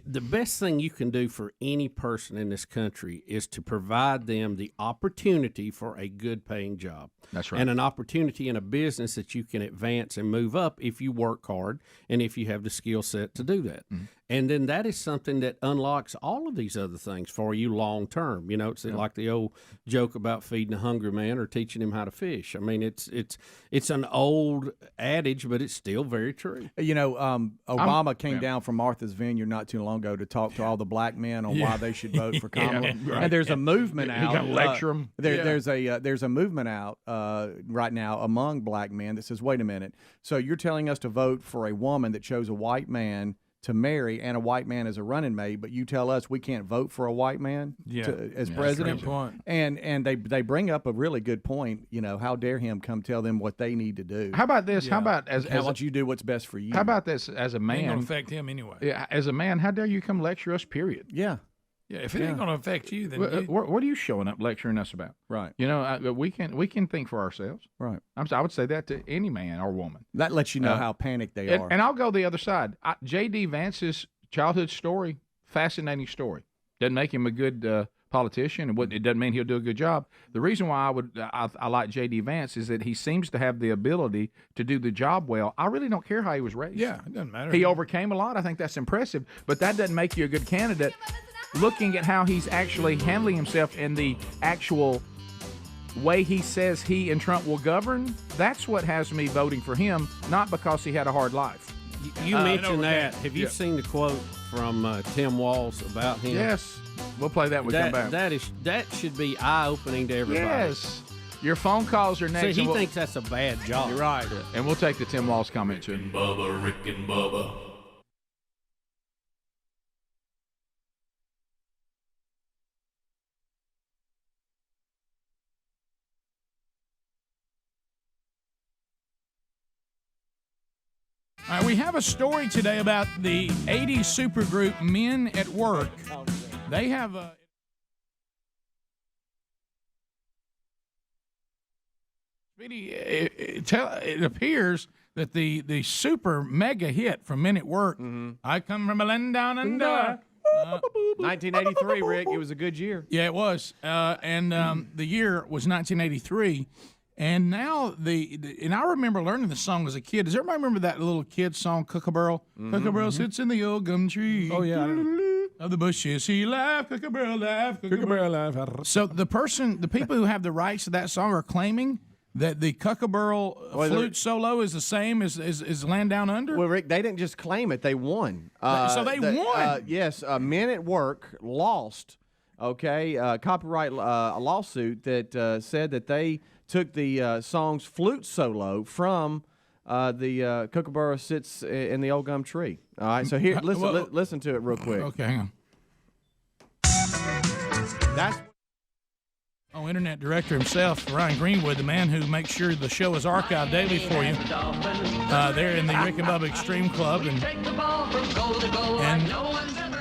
The best thing you can do for any person in this country is to provide them the opportunity for a good paying job. That's right. And an opportunity in a business that you can advance and move up if you work hard and if you have the skill set to do that. Mm-hmm. And then that is something that unlocks all of these other things for you long term. You know, it's like the old joke about feeding a hungry man or teaching him how to fish. I mean, it's an old adage, but it's still very true. You know, Obama came down from Martha's Vineyard not too long ago to talk to all the black men on why they should vote for Kamala. And there's a movement out. He got to lecture them. There's a movement out right now among black men that says, wait a minute. So you're telling us to vote for a woman that chose a white man to marry and a white man as a running mate, but you tell us we can't vote for a white man as president. That's a great point. And they bring up a really good point. You know, how dare him come tell them what they need to do? How about this? How about how about you do what's best for you? How about this as a man? Ain't gonna affect him anyway. Yeah, as a man, how dare you come lecture us? Period. Yeah. Yeah, if it ain't going to affect you, then what are you showing up lecturing us about? Right. You know, we can think for ourselves. Right. I would say that to any man or woman. That lets you know how panicked they are. And I'll go the other side. J.D. Vance's childhood story, fascinating story. Doesn't make him a good politician, and it doesn't mean he'll do a good job. The reason why I like J.D. Vance is that he seems to have the ability to do the job well. I really don't care how he was raised. Yeah, it doesn't matter. He overcame a lot. I think that's impressive, but that doesn't make you a good candidate. Looking at how he's actually handling himself and the actual way he says he and Trump will govern, that's what has me voting for him, not because he had a hard life. You mentioned that. Have you seen the quote from Tim Walz about him? Yes. We'll play that when we come back. That should be eye-opening to everybody. Yes. Your phone calls are next. See, he thinks that's a bad job. You're right. And we'll take the Tim Walz comment, too. Bubba, Rick and Bubba. All right, we have a story today about the 80s supergroup Men at Work. They have a... It appears that the super mega hit from Men at Work, I come from a land down under... 1983, Rick. It was a good year. Yeah, it was. And the year was 1983. And now and I remember learning the song as a kid. Does everybody remember that little kid song, Kookaburra? Kookaburra sits in the old gum tree. Oh, yeah. Of the bushes he laughed, Kookaburra laughed, Kookaburra laughed. So the people who have the rights to that song are claiming that the Kookaburra flute solo is the same as Land Down Under? Well, Rick, they didn't just claim it. They won. So they won? Yes. Men at Work lost, copyright lawsuit that said that they took the song's flute solo from the Kookaburra sits in the old gum tree. All right, so here, listen to it real quick. Okay, hang on. That's Internet director himself, Ryan Greenwood, the man who makes sure the show is archived daily for you. They're in the Rick and Bubba Extreme Club, and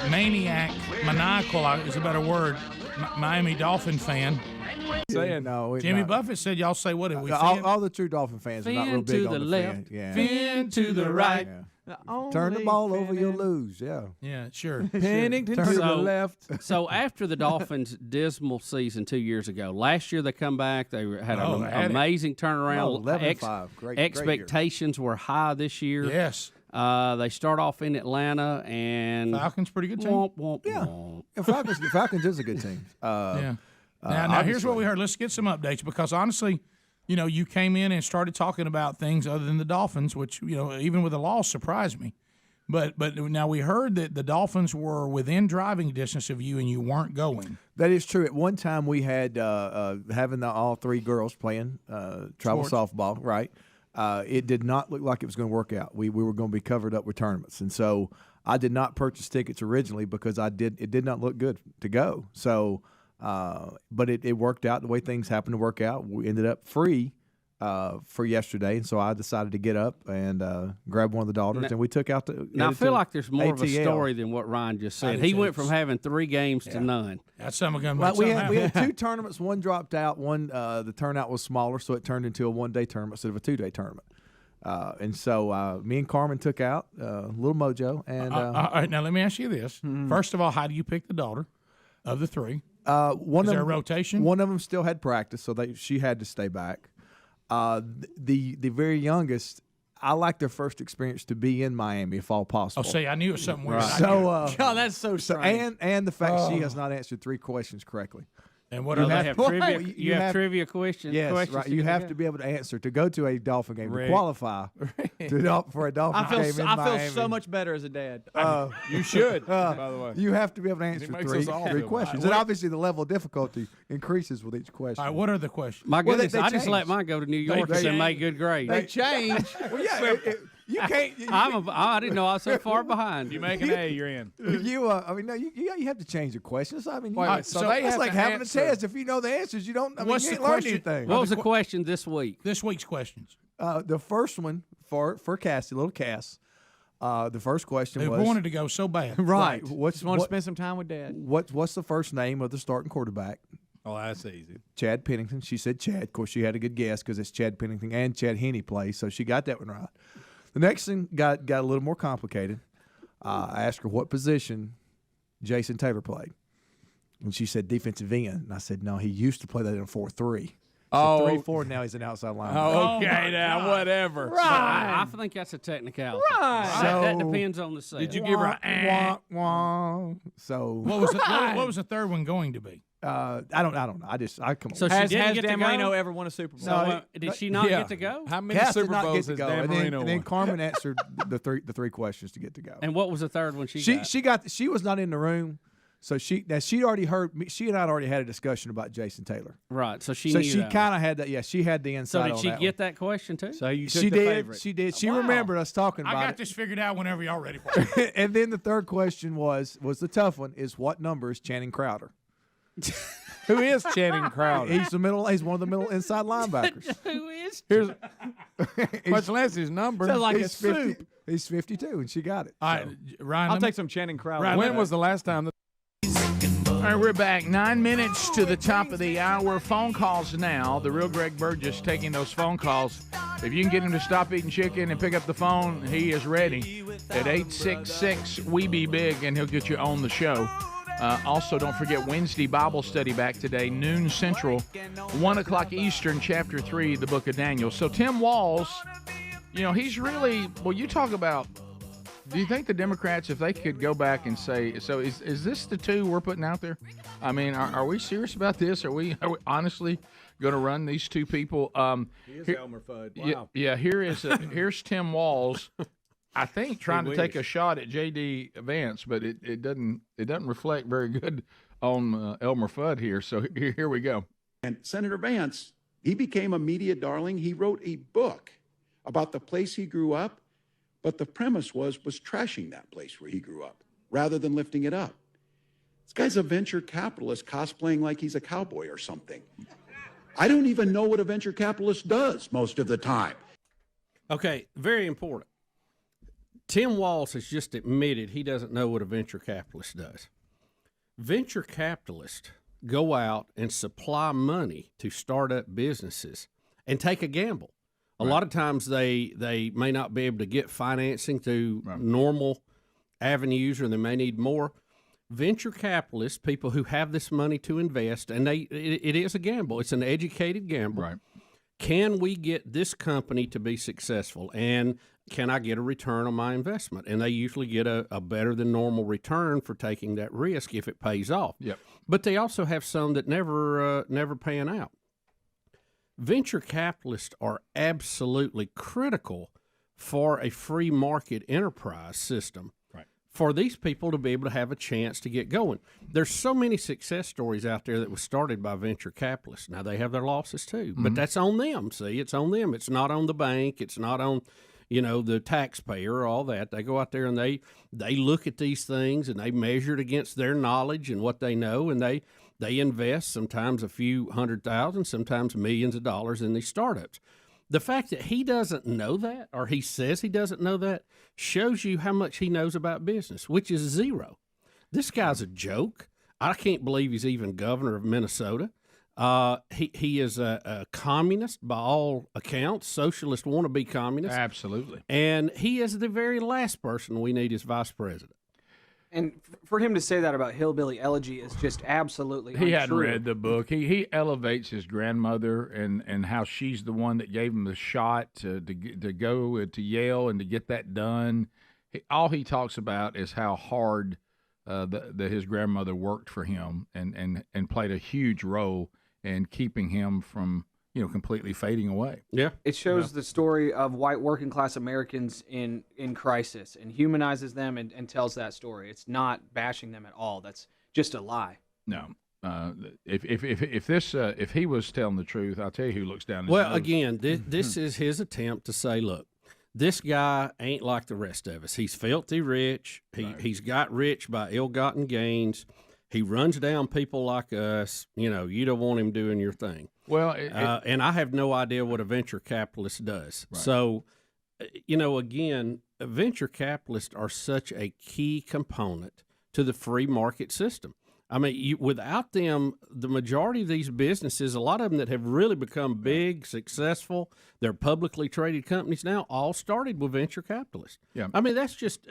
maniacal is a better word, Miami Dolphin fan. Saying no. Jimmy Buffett said, y'all say what? All the true Dolphin fans are not real big on the left, fin to the right. Turn the ball over, you'll lose. Yeah, sure. Pennington to the left. So after the Dolphins' dismal season 2 years ago, last year they come back. They had an amazing turnaround. 11-5. Great expectations were high this year. Yes. They start off in Atlanta, and Falcons pretty good team. Falcons is a good team. Now here's what we heard. Let's get some updates because honestly, you came in and started talking about things other than the Dolphins, which even with the loss surprised me. But now we heard that the Dolphins were within driving distance of you and you weren't going. That is true. At one time we had having all three girls playing travel softball. Right. It did not look like it was going to work out. We were going to be covered up with tournaments, and so I did not purchase tickets originally because it did not look good to go. So. But it worked out the way things happened to work out. We ended up free for yesterday, and so I decided to get up and grab one of the daughters, and we took out the. Now I feel like there's more of a ATL. story than what Ryan just said. He went from having 3 games to none. That's something going Well, we had 2 tournaments. One dropped out. One the turnout was smaller, so it turned into a 1-day tournament instead of a 2-day tournament. And so me and Carmen took out little Mojo. And all right, now let me ask you this: First of all, how do you pick the daughter of the 3? One Is of there a them, rotation? One of them still had practice, so she had to stay back. The very youngest, I like their first experience to be in Miami, if all possible. Oh, see, I knew it was something weird. So, that's so strange. and the fact she has not answered 3 questions correctly. And what You are have trivia. You have trivia questions. Yes, questions right. You have to be able to answer to go to a Dolphin game Rick. to qualify for a Dolphin game in I Miami. feel so much better as a dad. You should, by the way. You have to be able to answer makes 3 us all feel questions, bad. and obviously the level of difficulty increases with each question. All right, what are the questions? My Well, goodness, they I just changed. let mine go to New York and make good grades. They change. Well, yeah, you can't. I didn't know I was so far behind. You make an A, you're in. I mean, no, you have to change the questions. I mean, So they it's have like to having answer. a test. If you know the answers, you don't. I mean, What's you the ain't learned question? anything. What was the question this week? This week's questions. The first one for Cassie, little Cass. The first question Who was wanted to go so bad. right. Just want to spend some time with dad. What's the first name of the starting quarterback? Oh, that's easy. Chad Pennington. She said Chad. Of course, she had a good guess because it's Chad Pennington and Chad Henne plays, so she got that one right. The next thing got a little more complicated. I asked her what position Jason Taylor played, and she said defensive end. And I said no, he used to play that in a 4-3. Oh, 3-4. Now he's an outside linebacker. Oh, okay, now whatever. I think that's a technicality. Right. That So- depends on the set. Did you give her a Wah. So what was the third one going to be? I don't know. I come on. So she Has didn't get Dan to go? Marino ever won a Super Bowl? So did she not get to go? How many Cass did Super not get Bowls to has go, Dan and Marino then won? Carmen answered the 3 questions to get to go. And what was the third one she got? She was not in the room, so she'd already heard me. She and I had already had a discussion about Jason Taylor. Right, so she So knew she that kind of had that. Yeah, she had the one. inside. So did on she that get one. that question too? So you took She the did. favorite. She did. She Wow. remembered us talking I about got it. this figured out whenever y'all ready for it. And then the third question was the tough one: is what number is Channing Crowder? Who is Channing Crowder? He's one of the middle inside linebackers. Who is? Here's much less his number. Sounds like He's a soup. 50. He's 52, and she got it. All right, Ryan. I'll let me- take some Channing Crowder. Right, When was the last time? All right, we're back. 9 minutes to the top of the hour. Phone calls now. The real Greg Burgess taking those phone calls. If you can get him to stop eating chicken and pick up the phone, he is ready at 866-WE-BE-BIG, and he'll get you on the show. Also, don't forget Wednesday Bible study back today, noon Central, 1 o'clock Eastern, chapter 3, the book of Daniel. So Tim Walz, he's really, well, you talk about, do you think the Democrats, if they could go back and say, so is this the 2 we're putting out there? I mean, are we serious about this? Are we honestly going to run these 2 people? He is Elmer Fudd. Wow. Yeah, here's Tim Walz. I think trying to take a shot at J.D. Vance, but it doesn't reflect very good on Elmer Fudd here. So here we go. And Senator Vance, he became a media darling. He wrote a book about the place he grew up, but the premise was trashing that place where he grew up rather than lifting it up. This guy's a venture capitalist cosplaying like he's a cowboy or something. I don't even know what a venture capitalist does most of the time. Okay, very important. Tim Walz has just admitted he doesn't know what a venture capitalist does. Venture capitalists go out and supply money to startup businesses and take a gamble. A lot of times they may not be able to get financing through normal avenues, or they may need more. Venture capitalists, people who have this money to invest, and it is a gamble. It's an educated gamble. Right. Can we get this company to be successful, and can I get a return on my investment? And they usually get a better than normal return for taking that risk if it pays off. Yep. But they also have some that never pan out. Venture capitalists are absolutely critical for a free market enterprise system. Right. For these people to be able to have a chance to get going. There's so many success stories out there that was started by venture capitalists. Now, they have their losses too, but that's on them. See, it's on them. It's not on the bank. It's not on, the taxpayer or all that. They go out there and they look at these things and they measure it against their knowledge and what they know, and they invest sometimes a few $100,000, sometimes millions of dollars in these startups. The fact that he doesn't know that, or he says he doesn't know that, shows you how much he knows about business, which is zero. This guy's a joke. I can't believe he's even governor of Minnesota. He is a communist by all accounts, socialist wannabe communist. Absolutely. And he is the very last person we need as vice president. And for him to say that about Hillbilly Elegy is just absolutely He untrue. hadn't read the book. He elevates his grandmother and how she's the one that gave him the shot to go to Yale and to get that done. All he talks about is how hard his grandmother worked for him and played a huge role in keeping him from completely fading away. Yeah, it shows the story of white working class Americans in crisis and humanizes them and tells that story. It's not bashing them at all. That's just a lie. No. If he was telling the truth, I'll tell you who looks down his Well, nose. again, this is his attempt to say, look, this guy ain't like the rest of us. He's filthy rich. He's got rich by ill-gotten gains. He runs down people like us. You don't want him doing your thing. Well, and I have no idea what a venture capitalist does. Right. So, again, venture capitalists are such a key component to the free market system. I mean, without them, the majority of these businesses, a lot of them that have really become big, successful, they're publicly traded companies now, all started with venture capitalists. Yeah. I mean, that's just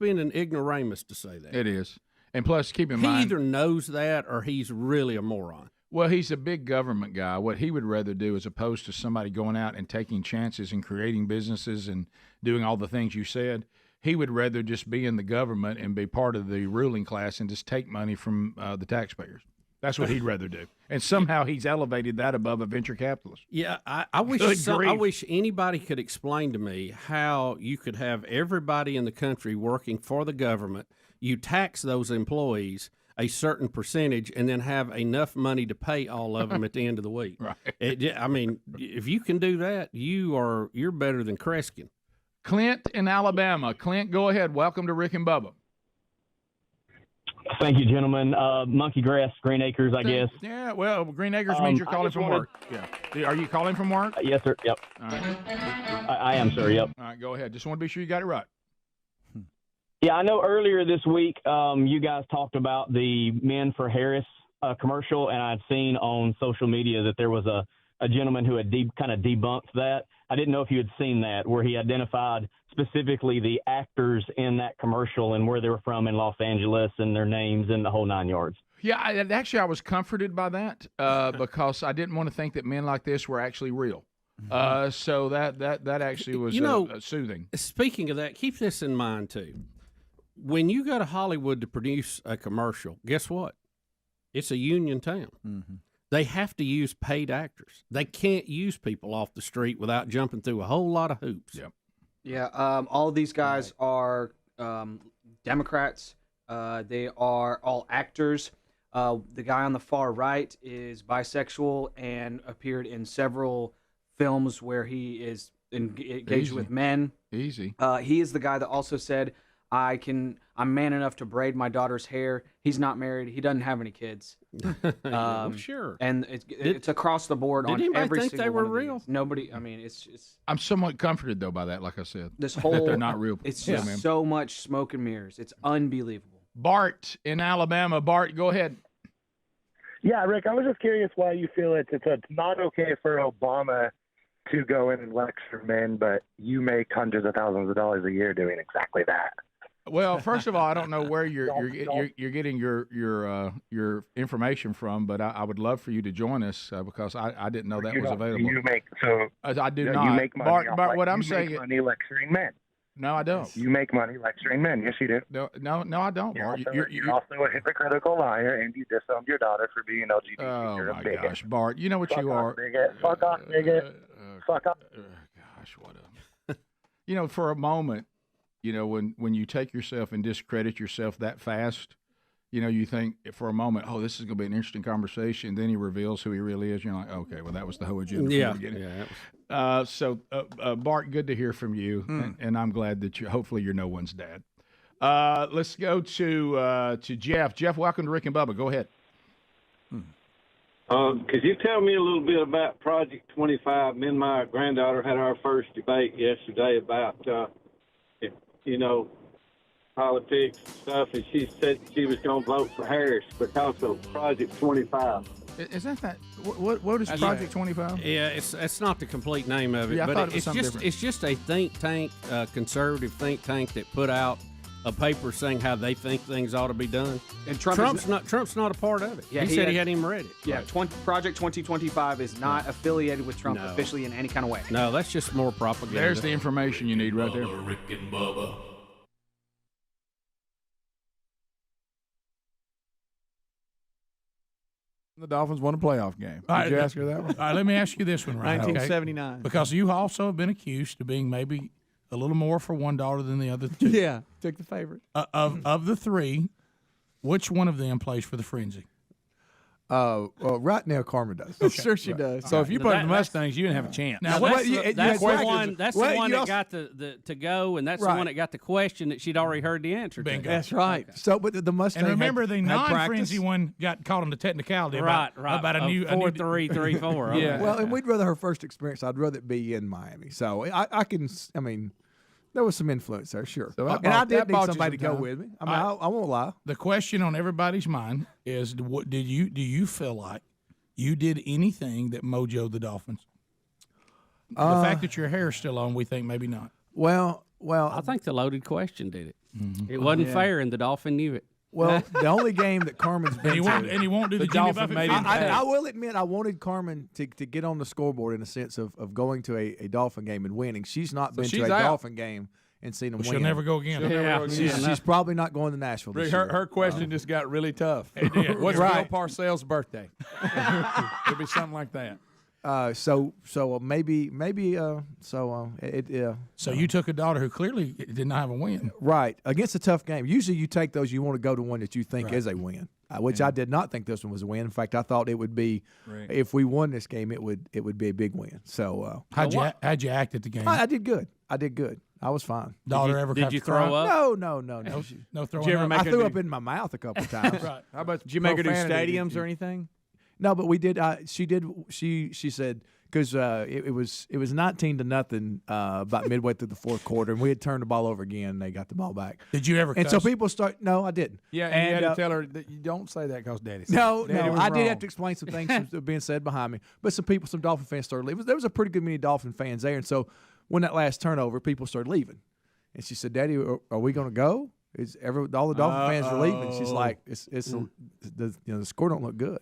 being an ignoramus to say that. It is. And plus, keep in mind, he either knows that or he's really a moron. Well, he's a big government guy. What he would rather do, as opposed to somebody going out and taking chances and creating businesses and doing all the things you said, he would rather just be in the government and be part of the ruling class and just take money from the taxpayers. That's what he'd rather do. And somehow he's elevated that above a venture capitalist. Yeah, I wish anybody could explain to me how you could have everybody in the country working for the government. You tax those employees a certain percentage and then have enough money to pay all of them at the end of the week. Right. I mean, if you can do that, you're better than Kreskin. Clint in Alabama. Clint, go ahead. Welcome to Rick and Bubba. Thank you, gentlemen. Monkey Grass, Green Acres, I guess. Yeah, well, Green Acres means you're calling from work. Yeah. Are you calling from work? Yes, sir. Yep. All right. I am, sir. Yep. All right, go ahead. Just want to be sure you got it right. Yeah, I know earlier this week you guys talked about the Men for Harris commercial, and I'd seen on social media that there was a gentleman who had kind of debunked that. I didn't know if you had seen that, where he identified specifically the actors in that commercial and where they were from in Los Angeles and their names and the whole 9 yards. Yeah, actually, I was comforted by that because I didn't want to think that men like this were actually real. So that actually was soothing. Speaking of that, keep this in mind, too. When you go to Hollywood to produce a commercial, guess what? It's a union town. Mm-hmm. They have to use paid actors. They can't use people off the street without jumping through a whole lot of hoops. Yep. Yeah, all of these guys are Democrats. They are all actors. The guy on the far right is bisexual and appeared in several films where he is engaged with men. Easy. He is the guy that also said, I'm man enough to braid my daughter's hair. He's not married. He doesn't have any kids. Well, sure. And it's across the board on every think single they were one of real? these. Nobody. I mean, it's. I'm somewhat comforted though by that. Like I said, This whole that they're not real. It's just so much smoke and mirrors. It's unbelievable. Bart in Alabama. Bart, go ahead. Yeah, Rick, I was just curious why you feel it's not okay for Obama to go in and lecture men, but you make hundreds of thousands of dollars a year doing exactly that. Well, first of all, I don't know where you're getting your information from, but I would love for you to join us because I didn't know that was available. I do not. You make money Bart, what I'm saying, make money lecturing men. No, I don't. You make money lecturing men. Yes, you do. No, I don't. You're also a hypocritical liar, and you disowned your daughter for being LGBT. Oh You're my a bigot. gosh, Bart, you know what you are. Bigot. Fuck off, bigot. Fuck off. Gosh, what a. For a moment. When you take yourself and discredit yourself that fast, you think for a moment, oh, this is going to be an interesting conversation. Then he reveals who he really is. You're like, okay, well, that was the whole agenda. Yeah. From the beginning. So, Bart, good to hear from you, and I'm glad that hopefully you're no one's dad. Let's go to Jeff. Jeff, welcome to Rick and Bubba. Go ahead. Could you tell me a little bit about Project 25? Me and my granddaughter had our first debate yesterday about, politics and stuff, and she said she was going to vote for Harris because of Project 25. Is that? What is Project 25? Yeah, it's not the complete name of it, Yeah, I but thought it was something it's just a think tank, conservative think tank that put out a paper saying how they think things ought to be done. And Trump's not a part of it. Yeah, he said he hadn't even read it. Yeah, Project 2025 is not affiliated with Trump officially in any kind of way. No, that's just more propaganda. There's the information you need right there. Rick and Bubba. The Dolphins won a playoff game. All Did you right, ask her that one? All right, let me ask you this one, Ryan. 1979. Okay? Because you also have been accused of being maybe a little more for $1 than the other two. Yeah, took the favorite. Of the three, which one of them plays for the Frenzy? Well, right now Carmen does. Okay. Sure she does. So if you played the Mustangs, you didn't have a chance. Now, that's the one that got to go, and that's the one that got the question that she'd already heard the answer to. Bingo. That's right. So, but the Mustang. And remember, the had non-frenzy one got caught on the technicality about a new 4-3-3-4. Yeah. Well, and we'd rather her first experience. I'd rather it be in Miami. So I can. I mean, there was some influence there, sure. So I did need somebody to go with me. I mean, I won't lie. The question on everybody's mind is: what do you feel like you did anything that mojoed the Dolphins? The fact that your hair is still on, we think maybe not. Well, I think the loaded question did it. It wasn't fair, and the Dolphin knew it. Well, the only game that Carmen's been and he won't do the Jimmy Dolphin Buffett made thing. I will admit I wanted Carmen to get on the scoreboard in the sense of going to a Dolphin game and winning. She's not been to a Dolphin game and seen them win. She'll never go again. She's probably not going to Nashville this year. Her question just got really tough. It did. What's Bill Parcells' birthday? It'll be something like that. So you took a daughter who clearly did not have a win. Right. Against a tough game. Usually you take those, you want to go to one that you think is a win, which I did not think this one was a win. In fact, I thought it would be, if we won this game, it would be a big win. So how'd you act at the game? I did good. I was fine. Did you throw up? No. No throwing Did you ever up? make I her threw do- up in my mouth a couple times. Right. How about Did you make her do profanity? stadiums or anything? No, but we did. She did. She said because it was 19-0 about midway through the fourth quarter, and we had turned the ball over again. And they got the ball back. Did you ever? And cuss? so people start. No, I didn't. Yeah, and you had to tell her that you don't say that because Daddy said No, Daddy was I did wrong. have to explain some things that were being said behind me. But some Dolphin fans started leaving. There was a pretty good many Dolphin fans there, and so when that last turnover, people started leaving. And she said, "Daddy, are we going to go? All the Dolphin fans are leaving?" She's like, the score don't look good."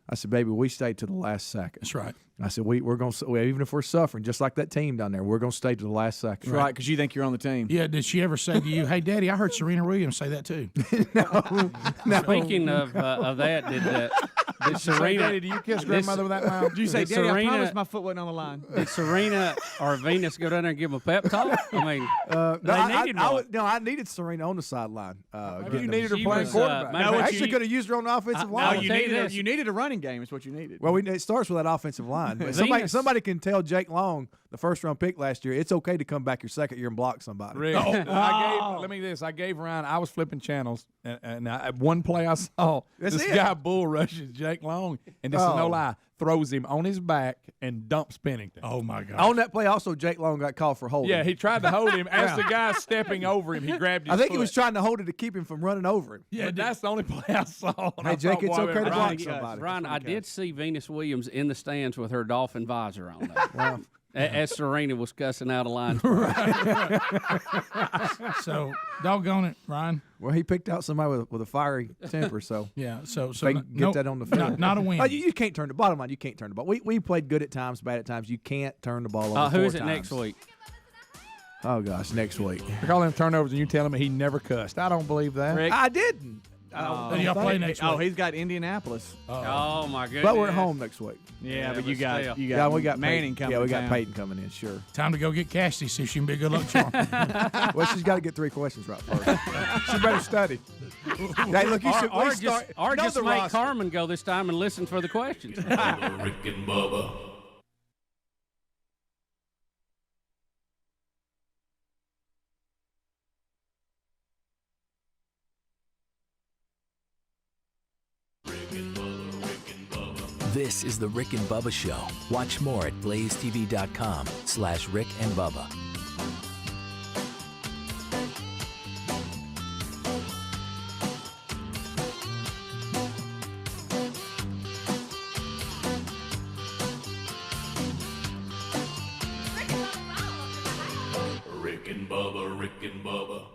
I said, "Baby, we stayed to the last second." That's right. I said, we're going to, even if we're suffering, just like that team down there, we're going to stay to the last second. Right, because you think you're on the team. Yeah. Did she ever say to you, "Hey, Daddy, I heard Serena Williams say that too"? No. Speaking of that, did Serena? Daddy, do you kiss grandmother with that mouth? Did you say, Did Daddy, Serena- I promised my foot wasn't on the line? Did Serena or Venus go down there and give him a pep talk? I mean, they needed one. I needed Serena on the sideline. You needed her She playing was, quarterback. matter of I fact, actually could have used her on the offensive line. You needed a running game is what you needed. Well, it starts with that offensive line. But somebody can tell Jake Long, the first-round pick last year, it's okay to come back your second year and block somebody. Rick, I gave Ryan. I was flipping channels, and one play I saw, this guy bull rushes Jake Long, and this is no lie, throws him on his back and dumps Pennington. Oh my God! On that play, also Jake Long got called for holding. Yeah, he tried to hold him as the guy stepping over him. He grabbed his I think foot. he was trying to hold it to keep him from running over him. Yeah, that's the only play I saw. Hey, Jake, it's okay to block somebody. Ryan, I did see Venus Williams in the stands with her Dolphin visor on. Though. As Serena was cussing out a line. So, doggone it, Ryan. Well, he picked out somebody with a fiery temper, so Yeah. So they get that on the field. Not a win. You can't turn the bottom line. You can't turn the ball. We played good at times, bad at times. You can't turn the ball over. Who 4 is it times. next week? Oh gosh, next week. I call him turnovers, and you telling me he never cussed. I don't believe that. Rick? I didn't. Then y'all play next week. Oh, he's got Indianapolis. Oh my goodness! But we're at home next week. Yeah, but but you got still. we got Peyton. Manning coming. Yeah, we got down. Peyton coming in. Sure. Time to go get Cassidy. See if she can be a good luck charm. Well, she's got to get 3 questions right first. She better study. Hey, look, you should Or we start. just know the make roster. Carmen go this time and listen for the questions. Rick and Bubba. This is the Rick and Bubba Show. Watch more at blazetv.com/Rick and Bubba. Rick and Bubba, Rick and Bubba.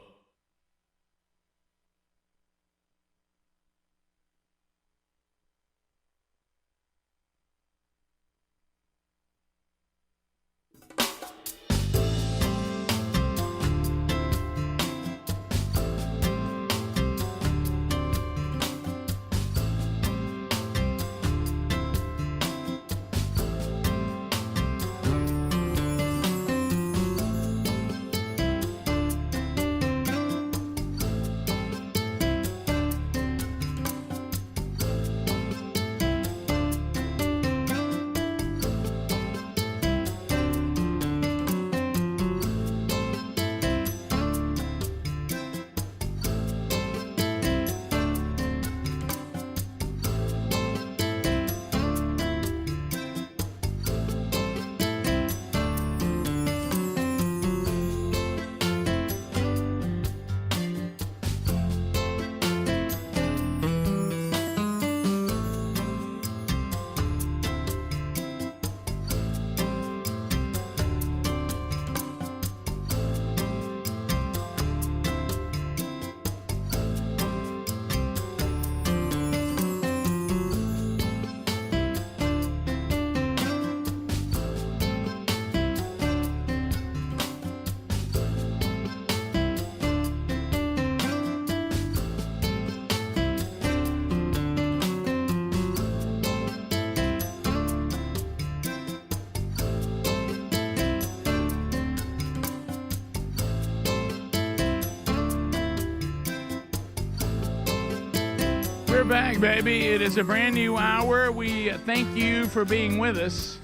We're back, baby. It is a brand new hour. We thank you for being with us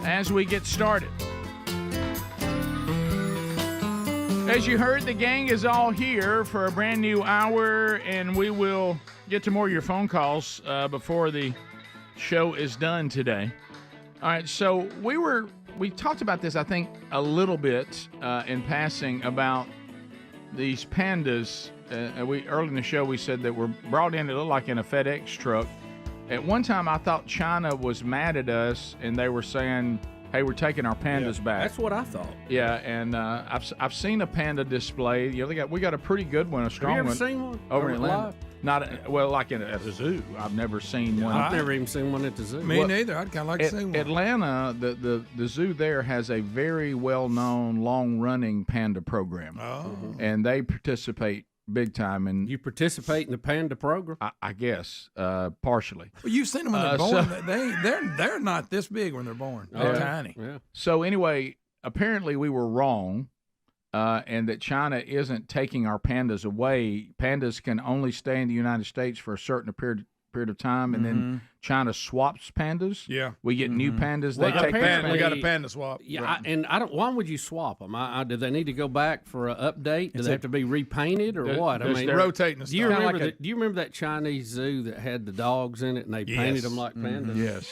as we get started. As you heard, the gang is all here for a brand new hour, and we will get to more of your phone calls before the show is done today. All right, so we talked about this, I think, a little bit in passing about these pandas. Early in the show, we said that were brought in, it looked like in a FedEx truck. At one time, I thought China was mad at us, and they were saying, hey, we're taking our pandas back. That's what I thought. Yeah, and I've seen a panda display. You know, we got a pretty good one, a strong one. Have you ever seen one? Over in Atlanta. Live? Not like at a zoo. I've never seen one. I've never even seen one at the zoo. Me neither. I'd kind of like to see one. Atlanta, the zoo there has a very well-known, long-running panda program. Oh. And they participate big time. And you participate in the panda program? I guess, partially. Well, you've seen them when they're born. They're not this big when they're born. They're tiny. Yeah. So anyway, apparently we were wrong. And that China isn't taking our pandas away. Pandas can only stay in the United States for a certain period of time, and then China swaps pandas. Yeah, we get new pandas. Well, they take we got a panda swap. Yeah, right. I don't. Why would you swap them? Do they need to go back for an update? Do they have to be repainted or what? I mean, rotating. Do you remember that Chinese zoo that had the dogs in it and they painted them like pandas? Yes.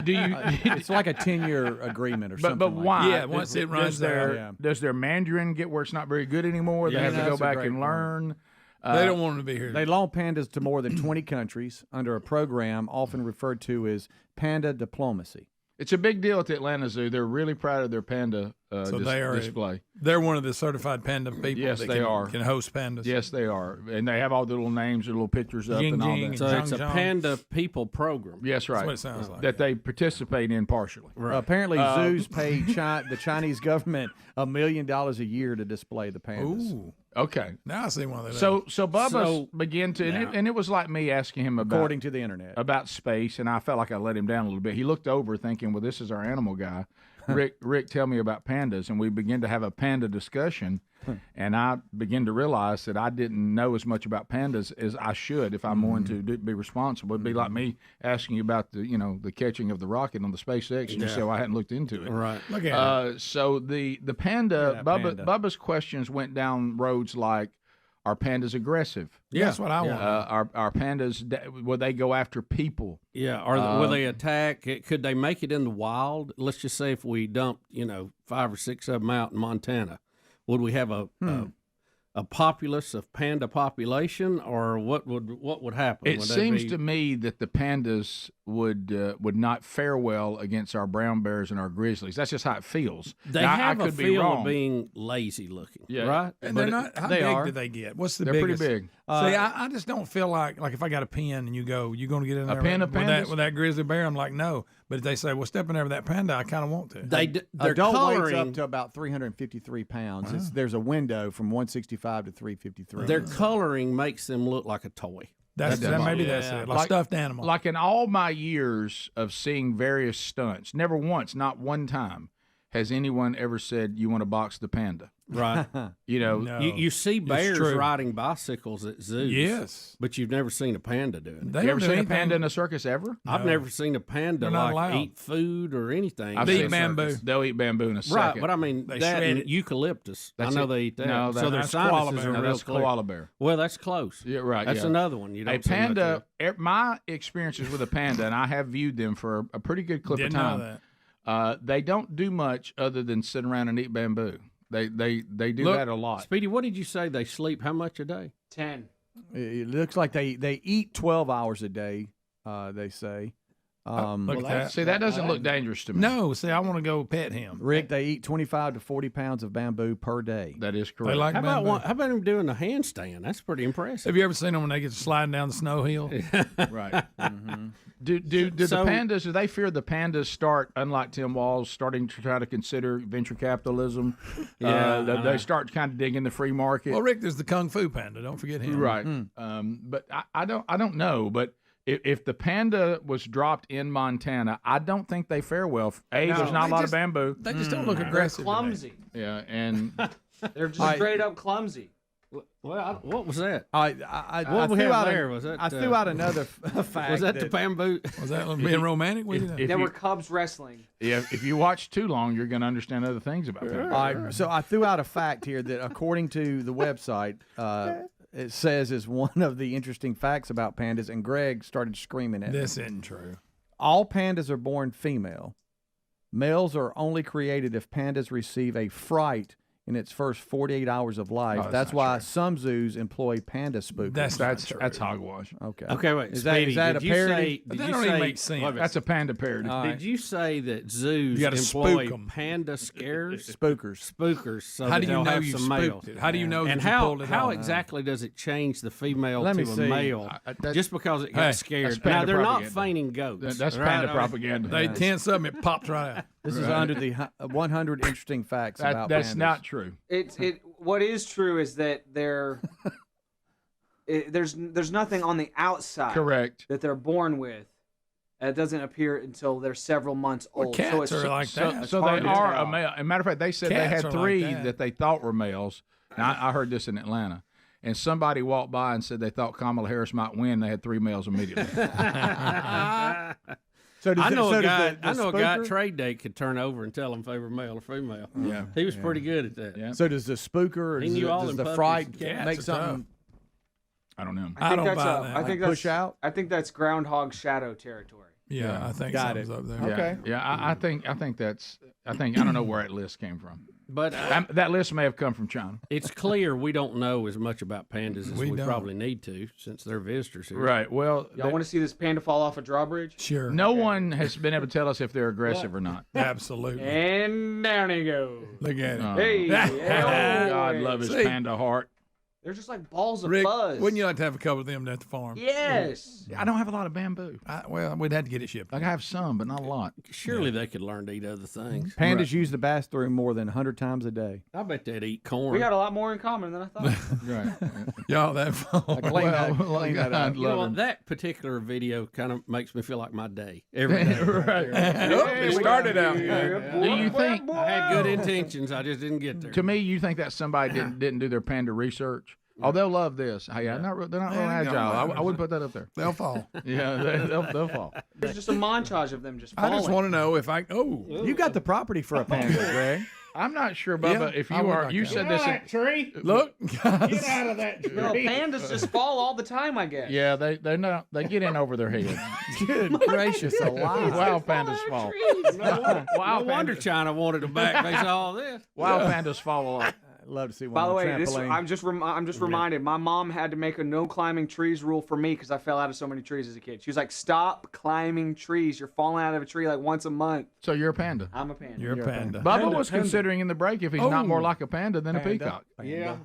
Do you? It's like a 10-year agreement or something. But why? Yeah, once it runs there, does their Mandarin get where it's not very good anymore? They have to go back and learn. They don't want them to be here. They loan pandas to more than 20 countries under a program often referred to as panda diplomacy. It's a big deal at the Atlanta Zoo. They're really proud of their panda display. They're one of the certified panda people. Yes, they are. Can host pandas. Yes, they are. And they have all the little names, the little pictures up and all that. So it's a panda people program. Yes, right. That's what it sounds like. That they participate in partially. Right. Apparently, zoos pay the Chinese government $1 million a year to display the pandas. Ooh. Okay. Now I see one of those. So Bubba began to, and it was like me asking him about, according to the internet, about space, and I felt like I let him down a little bit. He looked over thinking, well, this is our animal guy. Rick, tell me about pandas. And we began to have a panda discussion, and I began to realize that I didn't know as much about pandas as I should if I'm going to be responsible. It'd be like me asking you about the catching of the rocket on the SpaceX, and you say, well, I hadn't looked into it. Right. Look at So the panda, Bubba's questions went down roads like, Are pandas aggressive? Yeah, that's what I want. Are pandas? Will they go after people? Yeah. Will they attack? Could they make it in the wild? Let's just say if we dumped, 5 or 6 of them out in Montana, would we have a populace of panda population, or what would happen? It seems to me that the pandas would not fare well against our brown bears and our grizzlies. That's just how it feels. They have a feel of being lazy looking, right? And they're not. How big do they get? What's the They're biggest? pretty big. See, I just don't feel like if I got a pen and you going to get in there pen of pandas? with that grizzly bear, I'm like, no. But if they say, well, step in there with that panda, I kind of want to. Their adult coloring, weighs up to about 353 pounds. There's a window from 165 to 353. Their coloring makes them look like a toy. That's it. Like stuffed animal. Like in all my years of seeing various stunts, never once, not one time, has anyone ever said you want to box the panda. Right. You see bears riding bicycles at zoos. Yes. But you've never seen a panda do it. You ever seen a panda in a circus ever? I've never seen a panda eat food or anything. They eat bamboo. They'll eat bamboo in a second. Right, but I mean, that and eucalyptus. I know they eat that. No, so their sinuses are real that's clear. koala bear. Well, that's close. Yeah, right. That's another one. You don't a panda, my experiences with a panda, and I have viewed them for a pretty good clip of time. Know that. They don't do much other than sit around and eat bamboo. They do that a lot. Speedy, what did you say? They sleep how much a day? 10. It looks like they eat 12 hours a day. They say. That doesn't look dangerous to me. No, see, I want to go pet him. Rick, they eat 25 to 40 pounds of bamboo per day. That is correct. They like how about him doing the handstand? That's pretty impressive. Have you ever seen them when they get sliding down the snow hill? Right. Mm-hmm. Do the pandas? Do they fear the pandas start, unlike Tim Walz, starting to try to consider venture capitalism? They start kind of digging the free market. Well, Rick, there's the kung fu panda. Don't forget him. Right. But I don't know. But if the panda was dropped in Montana, I don't think they fare well. There's not a lot of bamboo. They just don't look aggressive. They're clumsy. Yeah, and they're just straight up clumsy. Well, what was that? I threw out another fact. Was that the bamboo? Was that being romantic? They were Cubs wrestling. Yeah, if you watch too long, you're going to understand other things about pandas. All right, so I threw out a fact here that, according to the website, it says is one of the interesting facts about pandas, and Greg started screaming at me. This isn't true. All pandas are born female. Males are only created if pandas receive a fright in its first 48 hours of life. That's why some zoos employ panda spookers. That's hogwash. Okay, wait. Is that a parody? That don't even make sense. That's a panda parody. Did you say that zoos employ panda scares? Spookers. So how do you know you spooked it? How do you know? And how exactly does it change the female to a male just because it got scared? Now they're not feigning goats. That's panda propaganda. They tense up and it pops right out. This is under the 100 interesting facts about pandas. That's not true. What is true is that there's nothing on the outside that they're born with. It doesn't appear until they're several months old. Cats are like that. So they are a male. As a matter of fact, they said they had 3 that they thought were males. Now, I heard this in Atlanta. And somebody walked by and said they thought Kamala Harris might win. They had 3 males immediately. I know a guy at trade day could turn over and tell him favorite male or female. Yeah, he was pretty good at that. Yeah. So does the spooker or does the fright make something? I don't know. I don't buy that. I think push out. I think that's groundhog shadow territory. Yeah, I think got it up there. Okay. Yeah, I think that's. I don't know where that list came from. But that list may have come from China. It's clear we don't know as much about pandas as we probably need to, since they're visitors here. Right. Well, y'all want to see this panda fall off a drawbridge? Sure. No one has been able to tell us if they're aggressive or not. Absolutely. And down he goes. Look at it. Hey, God love his panda heart. They're just like balls of Rick, fuzz. wouldn't you like to have a couple of them at the farm? Yes. I don't have a lot of bamboo. Well, we'd have to get it shipped. Like I have some, but not a lot. Surely they could learn to eat other things. Pandas use the bathroom more than 100 times a day. I bet they'd eat corn. We got a lot more in common than I thought. Right. Y'all that far. That particular video kind of makes me feel like my day every day. Right. It started out. Do you think I had good intentions? I just didn't get there. To me, you think that somebody didn't do their panda research? Oh, they'll love this. Hey, they're not real agile. I wouldn't put that up there. They'll fall. Yeah, they'll fall. There's just a montage of them just falling. I just want to know if you got the property for a panda, Greg. I'm not sure, Bubba, if you are. You said this. Tree. Look, Get out of that tree. Well, pandas just fall all the time, I guess. Yeah, they're not. They get in over their head. Good gracious alive. Wild pandas fall. No wonder China wanted them back. They saw all this. Wild pandas fall a lot. I'd love to see one By the on way, trampoline. I'm just reminded. My mom had to make a no climbing trees rule for me because I fell out of so many trees as a kid. She was like, "Stop climbing trees. You're falling out of a tree like once a month." So you're a panda. I'm a panda. You're a panda. Bubba was considering in the break if he's not more like a panda than a peacock. Yeah.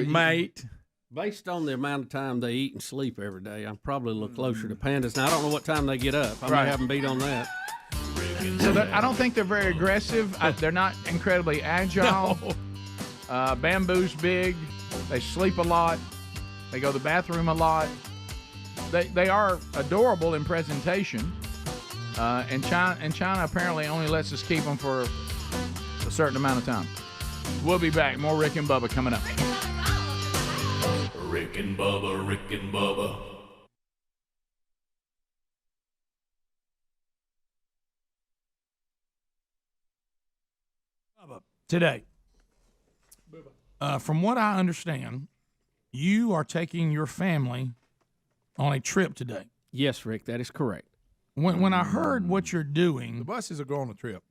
Mate. Based on the amount of time they eat and sleep every day, I'm probably a little closer to pandas. Now, I don't know what time they get up. I may have them beat on that. So I don't think they're very aggressive. They're not incredibly agile. Bamboo's big. They sleep a lot. They go to the bathroom a lot. They are adorable in presentation. And China apparently only lets us keep them for a certain amount of time. We'll be back. More Rick and Bubba coming up. Rick and Bubba, Rick and Bubba. Today, from what I understand, you are taking your family on a trip today. Yes, Rick, that is correct. When I heard what you're doing, The buses are going on a trip.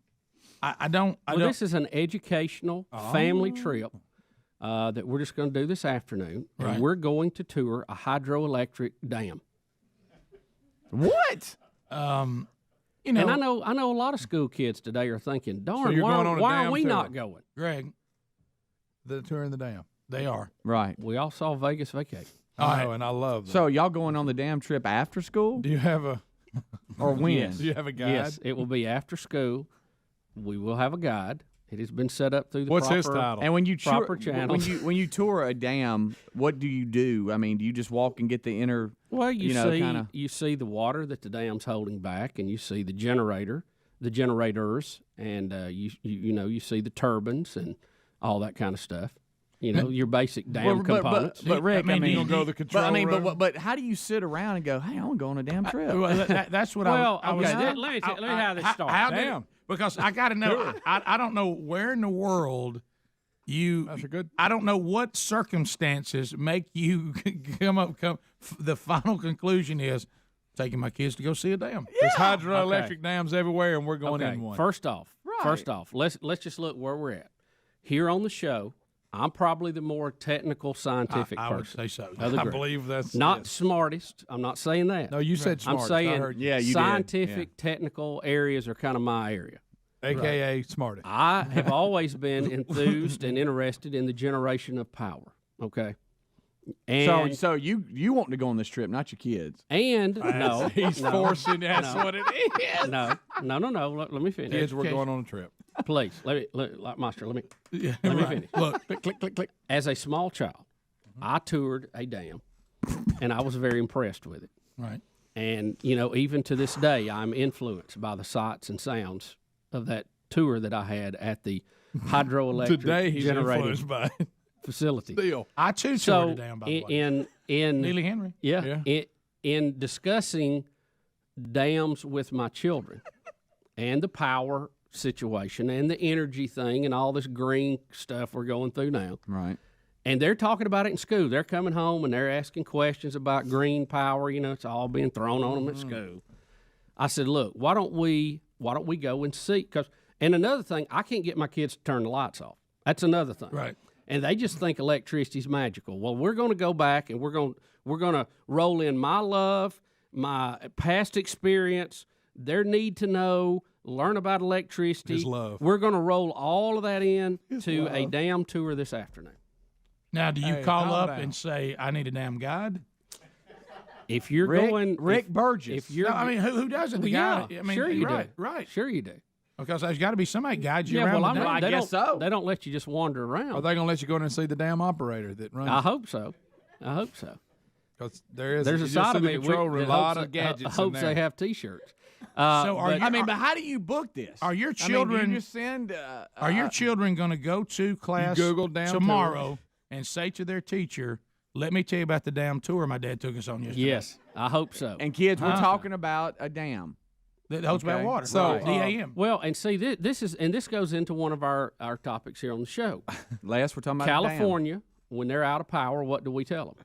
I don't. This is an educational family trip that we're just going to do this afternoon. Right. And we're going to tour a hydroelectric dam. What? You know, and I know a lot of school kids today are thinking, darn, you're going on a why dam are we tour. not going? Greg, They're touring the dam. they are. Right. We all saw Vegas Vacation. I know, and I love that. So y'all going on the damn trip after school? do you have a Or when? Yes. do you have a guide? Yes, it will be after school. We will have a guide. It has been set up through the What's proper, his title? And when you proper channels. when you tour a dam, what do you do? I mean, do you just walk and get the inner? Well, kinda- you see the water that the dam's holding back, and you see the generators, and you see the turbines and all that kind of stuff. You know, your basic dam components. But Rick, I mean, you gonna go to the control room? but how do you sit around and go, hey, I want to go on a damn trip? Well, that's what Well, I was. okay, let me how this starts. How did it- Damn. because I got to know. I don't know where in the world you. That's a good. I don't know what circumstances make you come. The final conclusion is taking my kids to go see a dam. There's hydroelectric dams everywhere, and we're going Okay, in one. First off, let's just look where we're at. Here on the show, I'm probably the more technical, scientific I would person. say so. of the I group. believe that's Not yes. smartest. I'm not saying that. No, you said I'm smart. saying I heard you. Yeah, you did. scientific, technical areas are kind of my area. AKA smartest. I have always been enthused and interested in the generation of power. Okay. And So you want to go on this trip, not your kids. and no, He's no, forcing. That's no. what it is. no. Let me finish. Kids, we're going on a trip. Please, Master, let me Yeah, let me right. finish. Look, click, click, click. As a small child, I toured a dam, and I was very impressed with it. Right. And even to this day, I'm influenced by the sights and sounds of that tour that I had at the hydroelectric Today he's generating influenced by it. facility. Deal. I too So toured it down by the way. in Neely Henry. Yeah. In discussing dams with my children and the power situation and the energy thing and all this green stuff we're going through now. Right. And they're talking about it in school. They're coming home and they're asking questions about green power. It's all being thrown on them at school. I said, look, why don't we go and see? And another thing, I can't get my kids to turn the lights off. That's another thing. Right. And they just think electricity's magical. Well, we're going to go back and we're going to roll in my love, my past experience, their need to know, learn about electricity. His love. We're going to roll all of that in to a dam tour this afternoon. Now, do you Hey, call calm up down. and say, "I need a damn guide"? If you're Rick Burgess. If you're, No, I mean, who doesn't? The Well, guy. yeah, I mean, sure you right, do. right. Sure you do. Because there's got to be somebody guide you Yeah, around well, the dam. they guess don't, so. They don't let you just wander around. Are they going to let you go in and see the dam operator that runs? I hope so. Because there's There's a you just side see of the me control room, that a lot hopes of gadgets in hopes there. they have T-shirts. So are but- you? but how do you book this? Are your I mean, children? do you just send? Are your children going to go to class Google dam tomorrow and say to their teacher, "Let me tell you about the dam tour my dad took us on yesterday"? Yes, I hope so. And kids, we're Uh-huh. talking about a dam. that holds back water. So DAM. Well, and see, this goes into one of our topics here on the show. Last, we're talking about California. When they're out of power, what do we tell them?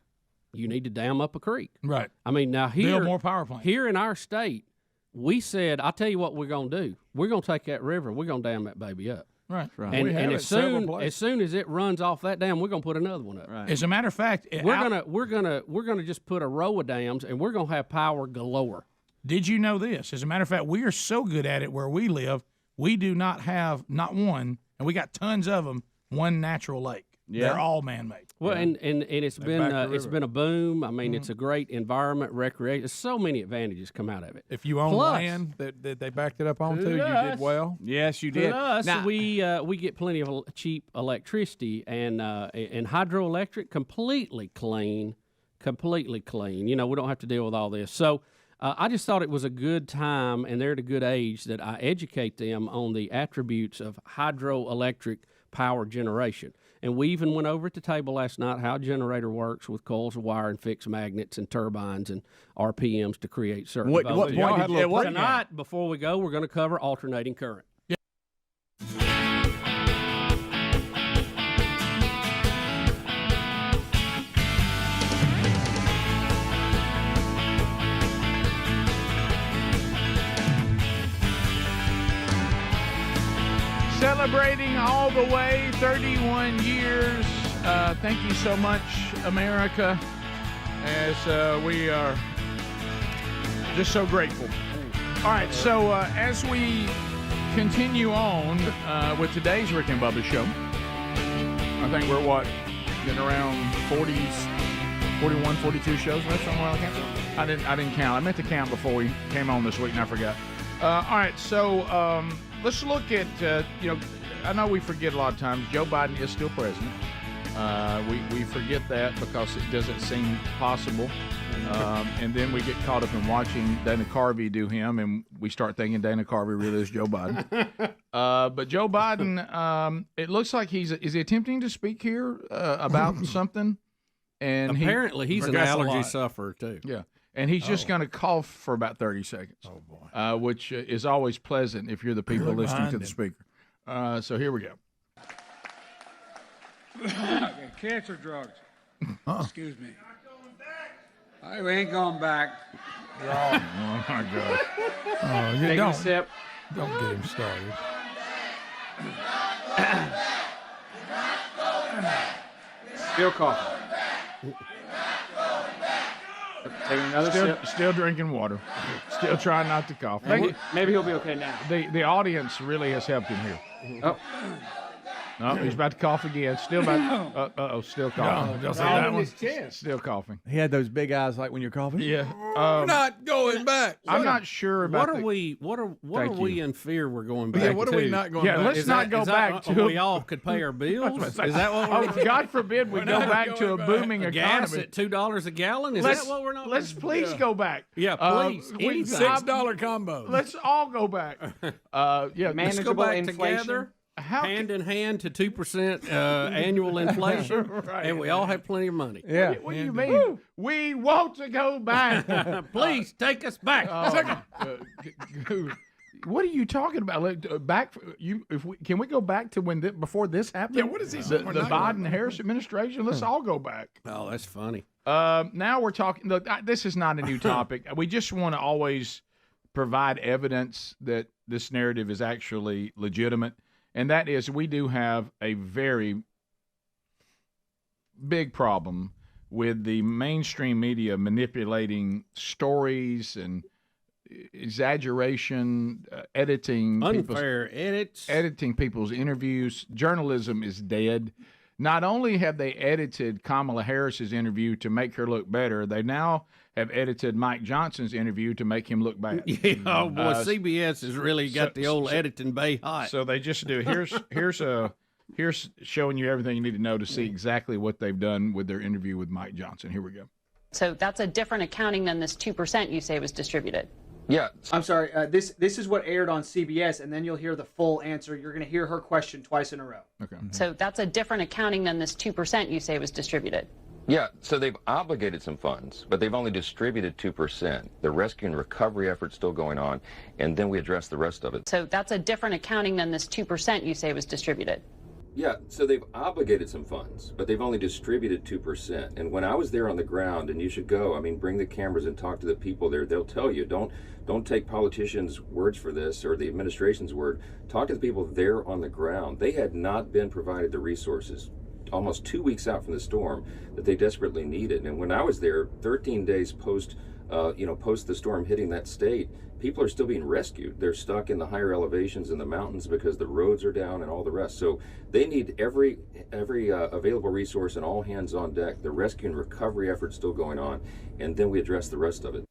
You need to dam up a creek. Right. I mean, now here, build more power plants. Here in our state, we said, I'll tell you what we're going to do. We're going to take that river. We're going to dam that baby up. Right. And as soon as it runs off that dam, we're going to put another one up. As a matter of fact, we're gonna just put a row of dams, and we're going to have power galore. Did you know this? As a matter of fact, we are so good at it where we live, we do not have not one, and we got tons of them, one natural lake. Yeah. They're all man-made. Well, and it's been a boom. I mean, it's a great environment, recreation. So many advantages come out of it. If you own land that they backed it up onto, you did well. Yes, you did. Plus, we get plenty of cheap electricity, and hydroelectric completely clean. You know, we don't have to deal with all this. So I just thought it was a good time, and they're at a good age that I educate them on the attributes of hydroelectric power generation. And we even went over at the table last night how a generator works with coils of wire and fixed magnets and turbines and RPMs to create certain voltage. Tonight, before we go, we're going to cover alternating current. Celebrating all the way, 31 years. Thank you so much, America, as we are just so grateful. All right, so as we continue on with today's Rick and Bubba show, I think we're getting around 41, 42 shows left, somewhere around I didn't count. I meant to count before we came on this week, and I forgot. All right, so let's look at, I know we forget a lot of times, Joe Biden is still president. We forget that because it doesn't seem possible. And then we get caught up in watching Dana Carvey do him, and we start thinking Dana Carvey really is Joe Biden. But Joe Biden, it looks like is he attempting to speak here about something? And apparently he's an allergy sufferer, too. Yeah. And he's just going to cough for about 30 seconds. Oh, boy. Which is always pleasant if you're the people listening to the speaker. So here we go. Cancer drugs. Excuse me. I ain't going back. Oh, my God. Oh, Take a sip. Don't get him started. Still coughing. Taking another sip. Still drinking water. Still trying not to cough. Maybe he'll be okay now. The audience really has helped him here. Oh. No, he's about to cough again. Still about. Still coughing. No, that one. Still coughing. He had those big eyes like when you're coughing. Yeah. We're not going back. I'm not sure about. What are we in fear we're going back? Yeah. What are we not going? Yeah. Back? Let's not go back to. We all could pay our bills. Is that what? Oh, God forbid we go back to a booming economy. Gas at $2 a gallon. Is that what we're not? Let's please go back. Yeah, please. $6 combo. Let's all go back. Yeah. Let's go back together. Hand in hand to 2% annual inflation, right, and we all have plenty of money. Yeah. What do you mean? We want to go back. Please take us back. What are you talking about? Back? Can we go back to before this happened? Yeah. What is he saying? The Biden-Harris administration. Let's all go back. Oh, that's funny. Now we're talking. Look, this is not a new topic. We just want to always provide evidence that this narrative is actually legitimate. And that is, we do have a very big problem with the mainstream media manipulating stories and exaggeration, editing. Unfair edits. Editing people's interviews. Journalism is dead. Not only have they edited Kamala Harris's interview to make her look better, they now have edited Mike Johnson's interview to make him look bad. Yeah, oh boy, CBS has really got the old editing bay hot. So they just do. Here's showing you everything you need to know to see exactly what they've done with their interview with Mike Johnson. Here we go. So that's a different accounting than this 2% you say was distributed. Yeah. I'm sorry. This is what aired on CBS, and then you'll hear the full answer. You're going to hear her question twice in a row. Okay. So that's a different accounting than this 2% you say was distributed. Yeah, so they've obligated some funds, but they've only distributed 2%. The rescue and recovery effort's still going on, and then we address the rest of it. So that's a different accounting than this 2% you say was distributed. Yeah, so they've obligated some funds, but they've only distributed 2%. And when I was there on the ground, and you should go, I mean, bring the cameras and talk to the people there. They'll tell you, don't take politicians' words for this or the administration's word. Talk to the people there on the ground. They had not been provided the resources almost 2 weeks out from the storm that they desperately needed. And when I was there, 13 days post the storm hitting that state, people are still being rescued. They're stuck in the higher elevations in the mountains because the roads are down and all the rest. So they need every available resource and all hands on deck. The rescue and recovery effort's still going on, and then we address the rest of it.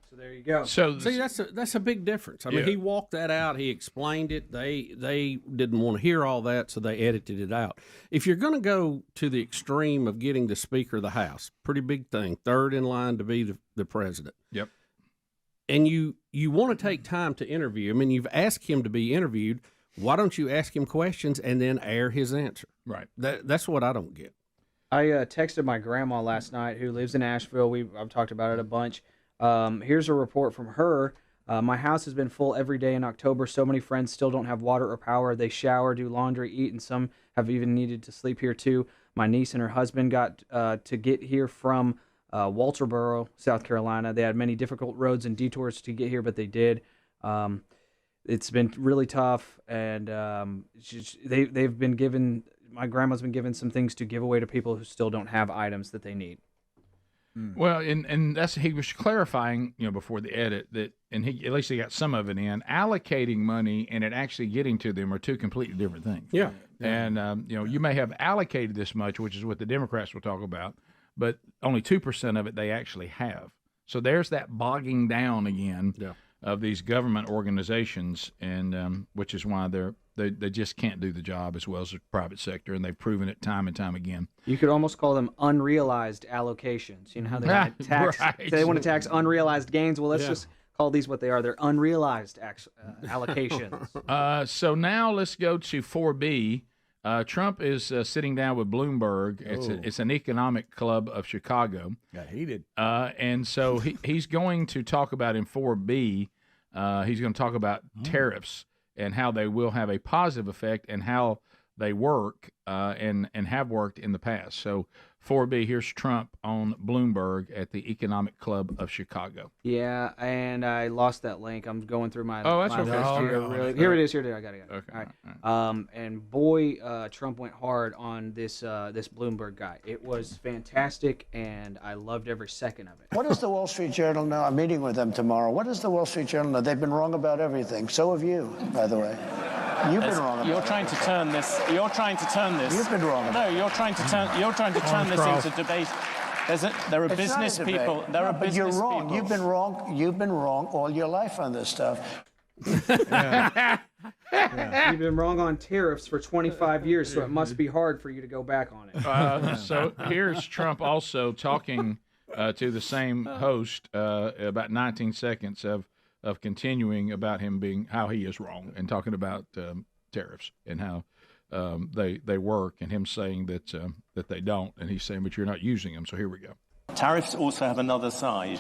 So there you go. So see, that's a big difference. I mean, he walked that out. He explained it. They didn't want to hear all that, so they edited it out. If you're going to go to the extreme of getting the Speaker of the House, pretty big thing, third in line to be the president. Yep. And you want to take time to interview him, and you've asked him to be interviewed. Why don't you ask him questions and then air his answer? Right. That's what I don't get. I texted my grandma last night, who lives in Asheville. I've talked about it a bunch. Here's a report from her. My house has been full every day in October. So many friends still don't have water or power. They shower, do laundry, eat, and some have even needed to sleep here too. My niece and her husband got to get here from Walterboro, South Carolina. They had many difficult roads and detours to get here, but they did. It's been really tough, and they've been given. My grandma's been given some things to give away to people who still don't have items that they need. Well, and that's he was clarifying, before the edit that, and he at least he got some of it in. Allocating money and it actually getting to them are two completely different things. Yeah. And you may have allocated this much, which is what the Democrats will talk about, but only 2% of it they actually have. So there's that bogging down again of these government organizations, and which is why they just can't do the job as well as the private sector, and they've proven it time and time again. You could almost call them unrealized allocations. You know how they want to tax they want to tax unrealized gains. Well, let's just call these what they are. They're unrealized allocations. So now let's go to 4B. Trump is sitting down with Bloomberg. It's an economic club of Chicago. Got heated. And so he's going to talk about in 4B, he's going to talk about tariffs and how they will have a positive effect and how they work and have worked in the past. So 4B, here's Trump on Bloomberg at the Economic Club of Chicago. Yeah, and I lost that link. I'm going through my that's my okay. list here. Really. Here it is. Here it is. I got it. Okay. All right. And boy, Trump went hard on this Bloomberg guy. It was fantastic, and I loved every second of it. What does the Wall Street Journal know? I'm meeting with them tomorrow. What does the Wall Street Journal know? They've been wrong about everything. So have you, by the way. You've been wrong. You're trying to turn this. You're trying to turn this. You've been wrong. No, you're trying to turn. You're trying to turn this into debate. There are business people. There are business people. You're wrong. people. You've been wrong. You've been wrong all your life on this stuff. You've been wrong on tariffs for 25 years, so it must be hard for you to go back on it. So here's Trump also talking to the same host about 19 seconds of continuing about him being how he is wrong and talking about tariffs and how they work, and him saying that they don't, and he's saying, but you're not using them. So here we go. Tariffs also have another side.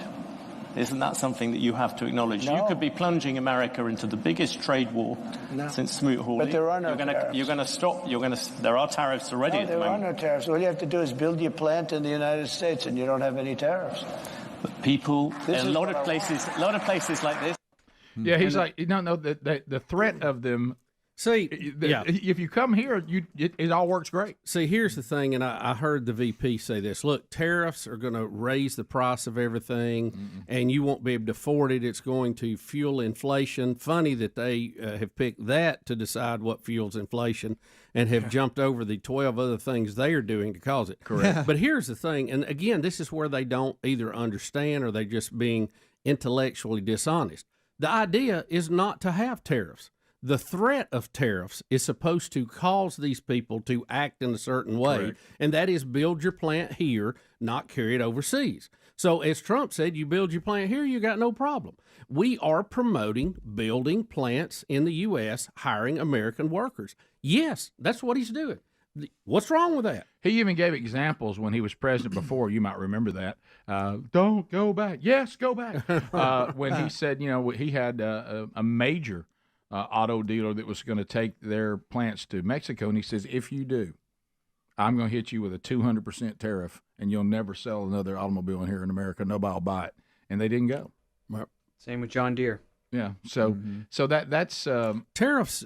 Isn't that something that you have to acknowledge? No. You could be plunging America into the biggest trade war since Smoot-Hawley. But there are no tariffs. You're going to stop. There are tariffs already at the moment. There are no tariffs. All you have to do is build your plant in the United States, and you don't have any tariffs. But people, a lot of places like this. Yeah, he's like, no, the threat of them. See, if you come here, it all works great. See, here's the thing, and I heard the VP say this. Look, tariffs are going to raise the price of everything, and you won't be able to afford it. It's going to fuel inflation. Funny that they have picked that to decide what fuels inflation and have jumped over the 12 other things they are doing to cause it. Correct. But here's the thing, and again, this is where they don't either understand or they're just being intellectually dishonest. The idea is not to have tariffs. The threat of tariffs is supposed to cause these people to act in a certain way, Correct. and that is build your plant here, not carry it overseas. So as Trump said, you build your plant here, you got no problem. We are promoting building plants in the U.S., hiring American workers. Yes, that's what he's doing. What's wrong with that? He even gave examples when he was president before. You might remember that. Don't go back. Yes, go back. When he said, he had a major auto dealer that was going to take their plants to Mexico, and he says, if you do, I'm going to hit you with a 200% tariff, and you'll never sell another automobile in here in America. Nobody will buy it. And they didn't go. Same with John Deere. Yeah. So that's tariffs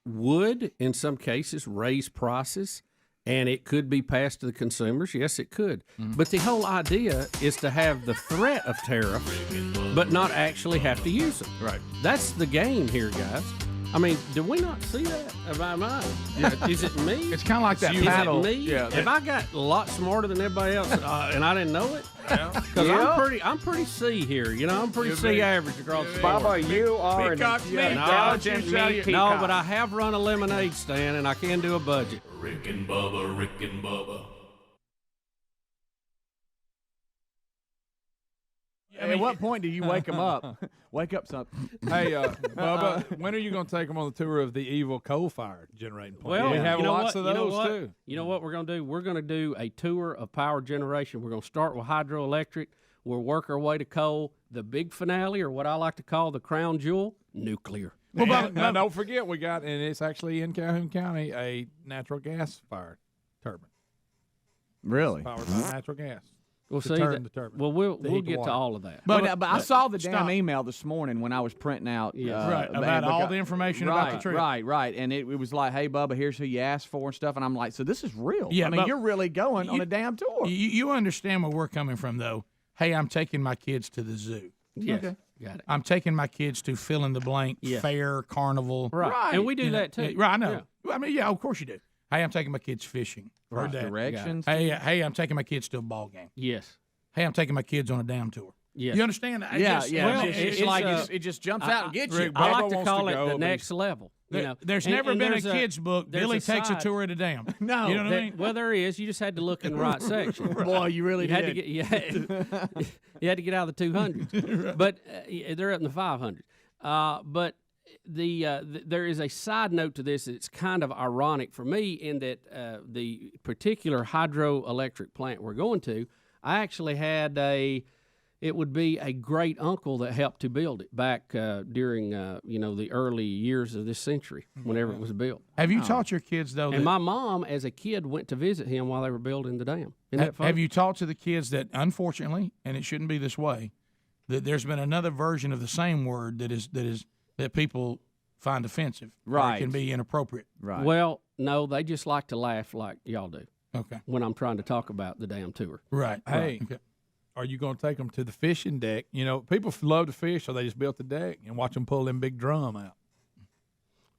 would in some cases raise prices, and it could be passed to the consumers. Yes, it could. But the whole idea is to have the threat of tariffs, but not actually have to use them. Right. That's the game here, guys. I mean, do we not see that? Is it me? It's kind of like that is paddle. It me? Yeah, Have I got a lot smarter than everybody else, and I didn't know it? Because I'm pretty C here. I'm pretty C average across the board. Bubba, you are an intelligent meat peacock. No, but I have run a lemonade stand, and I can do a budget. Rick and Bubba, Rick and Bubba. At what point do you wake them up? Wake up something. Hey, Bubba, when are you going to take them on the tour of the evil coal-fired generating plant? Well, we have lots of those, too. You know what we're going to do? We're going to do a tour of power generation. We're going to start with hydroelectric. We'll work our way to coal. The big finale, or what I like to call the crown jewel, nuclear. Well, but now, don't forget, we got, and it's actually in Calhoun County, a natural gas-fired turbine. Really? Powered by natural gas. We'll see. We'll get to all of that. But I saw the damn email this morning when I was printing out. About all the information about the trip. Right. And it was like, hey, Bubba, here's who you asked for and stuff. And I'm like, so this is real. Yeah, I mean, you're really going on a damn tour. You understand where we're coming from, though. Hey, I'm taking my kids to the zoo. Yes. Okay. Got it. I'm taking my kids to fill in the blank, fair, carnival. Right. And we do that, too. Right, I know. Yeah. I mean, yeah, of course you do. Hey, I'm taking my kids fishing. Right. Directions. Hey, I'm taking my kids to a ball game. Yes. Hey, I'm taking my kids on a damn tour. Yeah. You understand? Yeah. Well, it's like it just jumps out and gets you. I like to call it the next level. There's never been a kid's book. Billy takes a tour at a dam. No. You know what I mean? Well, there is. You just had to look in the right section. Boy, you really did. You had to get out of the 200s. But they're up in the 500s. But there is a side note to this. It's kind of ironic for me in that the particular hydroelectric plant we're going to, I actually had it would be a great uncle that helped to build it back during the early years of this century, whenever it was built. Have you taught your kids though? And my mom, as a kid, went to visit him while they were building the dam. Isn't that funny? Have you taught to the kids that, unfortunately, and it shouldn't be this way, that there's been another version of the same word that people find offensive, right? Or can be inappropriate, right? Well, no, they just like to laugh like y'all do. Okay. When I'm trying to talk about the damn tour. Right. Hey, okay. Are you going to take them to the fishing deck? People love to fish, so they just built the deck and watch them pull them big drum out.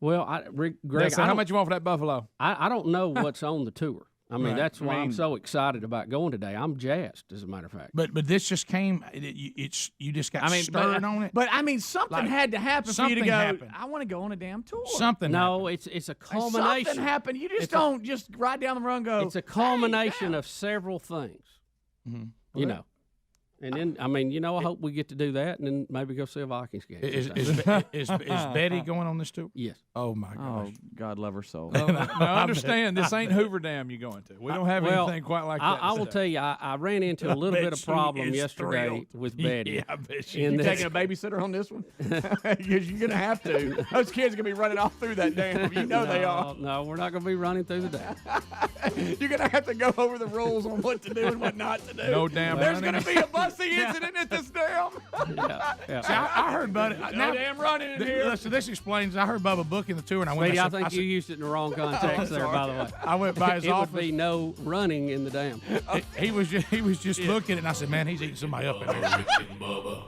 Well, Greg, how much you want for that buffalo? I don't know what's on the tour. I mean, that's why I'm so excited about going today. I'm jazzed, as a matter of fact. But this just came. You just got stirred on it. But I mean, something had to happen for you to go. I want to go on a damn tour. Something. No, it's a culmination. Something happened. You just don't just ride down the road and go. It's a culmination of several things. Mm-hmm. And then, I hope we get to do that, and then maybe go see a Vikings game. Is Betty going on this tour? Yes. Oh my gosh. Oh, God love her soul. Now understand, this ain't Hoover Dam you're going to. We don't have anything quite like that. I will tell you, I ran into a little bit of problem yesterday with Betty. Yeah, I bet you taking a babysitter on this one? Because you're going to have to. Those kids are going to be running all through that dam. You know they are. No, we're not going to be running through the dam. You're going to have to go over the rules on what to do and what not to do. No damn. There's going to be a busing incident at this dam. Yeah. See, I heard Bubba. No damn running in here. So this explains. I heard Bubba booking the tour, and I went. I think you used it in the wrong context there. By the way, I went by his office. It would be no running in the dam. He was just looking, and I said, "Man, he's eating somebody up in there." Rick and Bubba.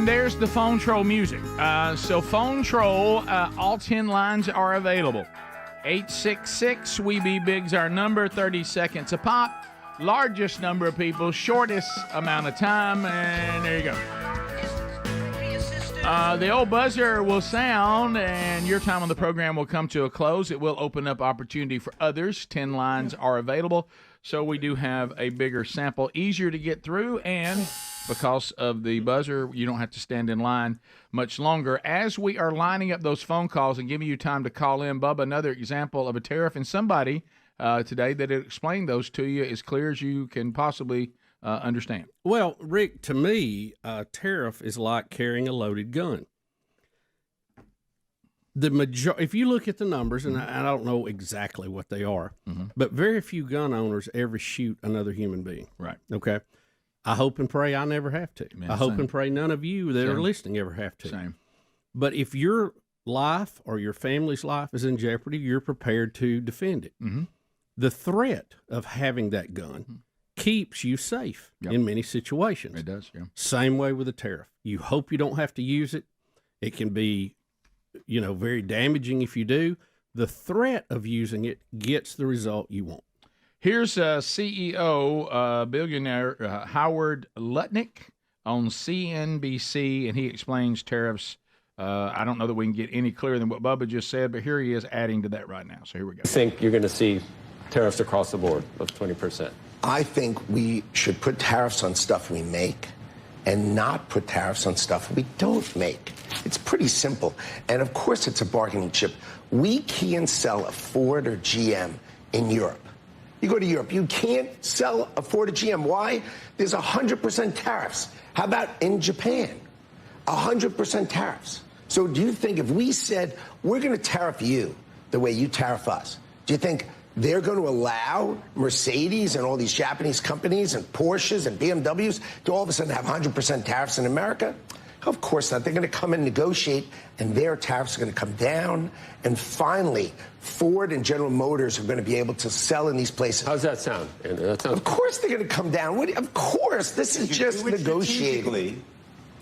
And there's the phone troll music. So phone troll, all 10 lines are available. 866 We Be Big's our number, 30 seconds a pop. Largest number of people, shortest amount of time, and there you go. The old buzzer will sound, and your time on the program will come to a close. It will open up opportunity for others. 10 lines are available, so we do have a bigger sample, easier to get through, and because of the buzzer, you don't have to stand in line much longer. As we are lining up those phone calls and giving you time to call in, Bubba, another example of a tariff, and somebody today that explained those to you as clear as you can possibly understand. Well, Rick, to me, a tariff is like carrying a loaded gun. If you look at the numbers, and I don't know exactly what they are, but very few gun owners ever shoot another human being. Right. Okay. I hope and pray I never have to. Man, I hope same. and pray none of you that are listening ever have to. Same. But if your life or your family's life is in jeopardy, you're prepared to defend it. The threat of having that gun keeps you safe in many situations. It does, yeah. Same way with a tariff. You hope you don't have to use it. It can be, very damaging if you do. The threat of using it gets the result you want. Here's CEO, billionaire Howard Lutnick on CNBC, and he explains tariffs. I don't know that we can get any clearer than what Bubba just said, but here he is adding to that right now. So here we go. I think you're going to see tariffs across the board of 20%. I think we should put tariffs on stuff we make and not put tariffs on stuff we don't make. It's pretty simple. And of course, it's a bargaining chip. We can't sell a Ford or GM in Europe. You go to Europe, you can't sell a Ford or GM. Why? There's 100% tariffs. How about in Japan? 100% tariffs. So do you think if we said, we're going to tariff you the way you tariff us, do you think they're going to allow Mercedes and all these Japanese companies and Porsches and BMWs to all of a sudden have 100% tariffs in America? Of course not. They're going to come and negotiate, and their tariffs are going to come down. And finally, Ford and General Motors are going to be able to sell in these places. How's that sound? Of course they're going to come down. Of course. This is just negotiating.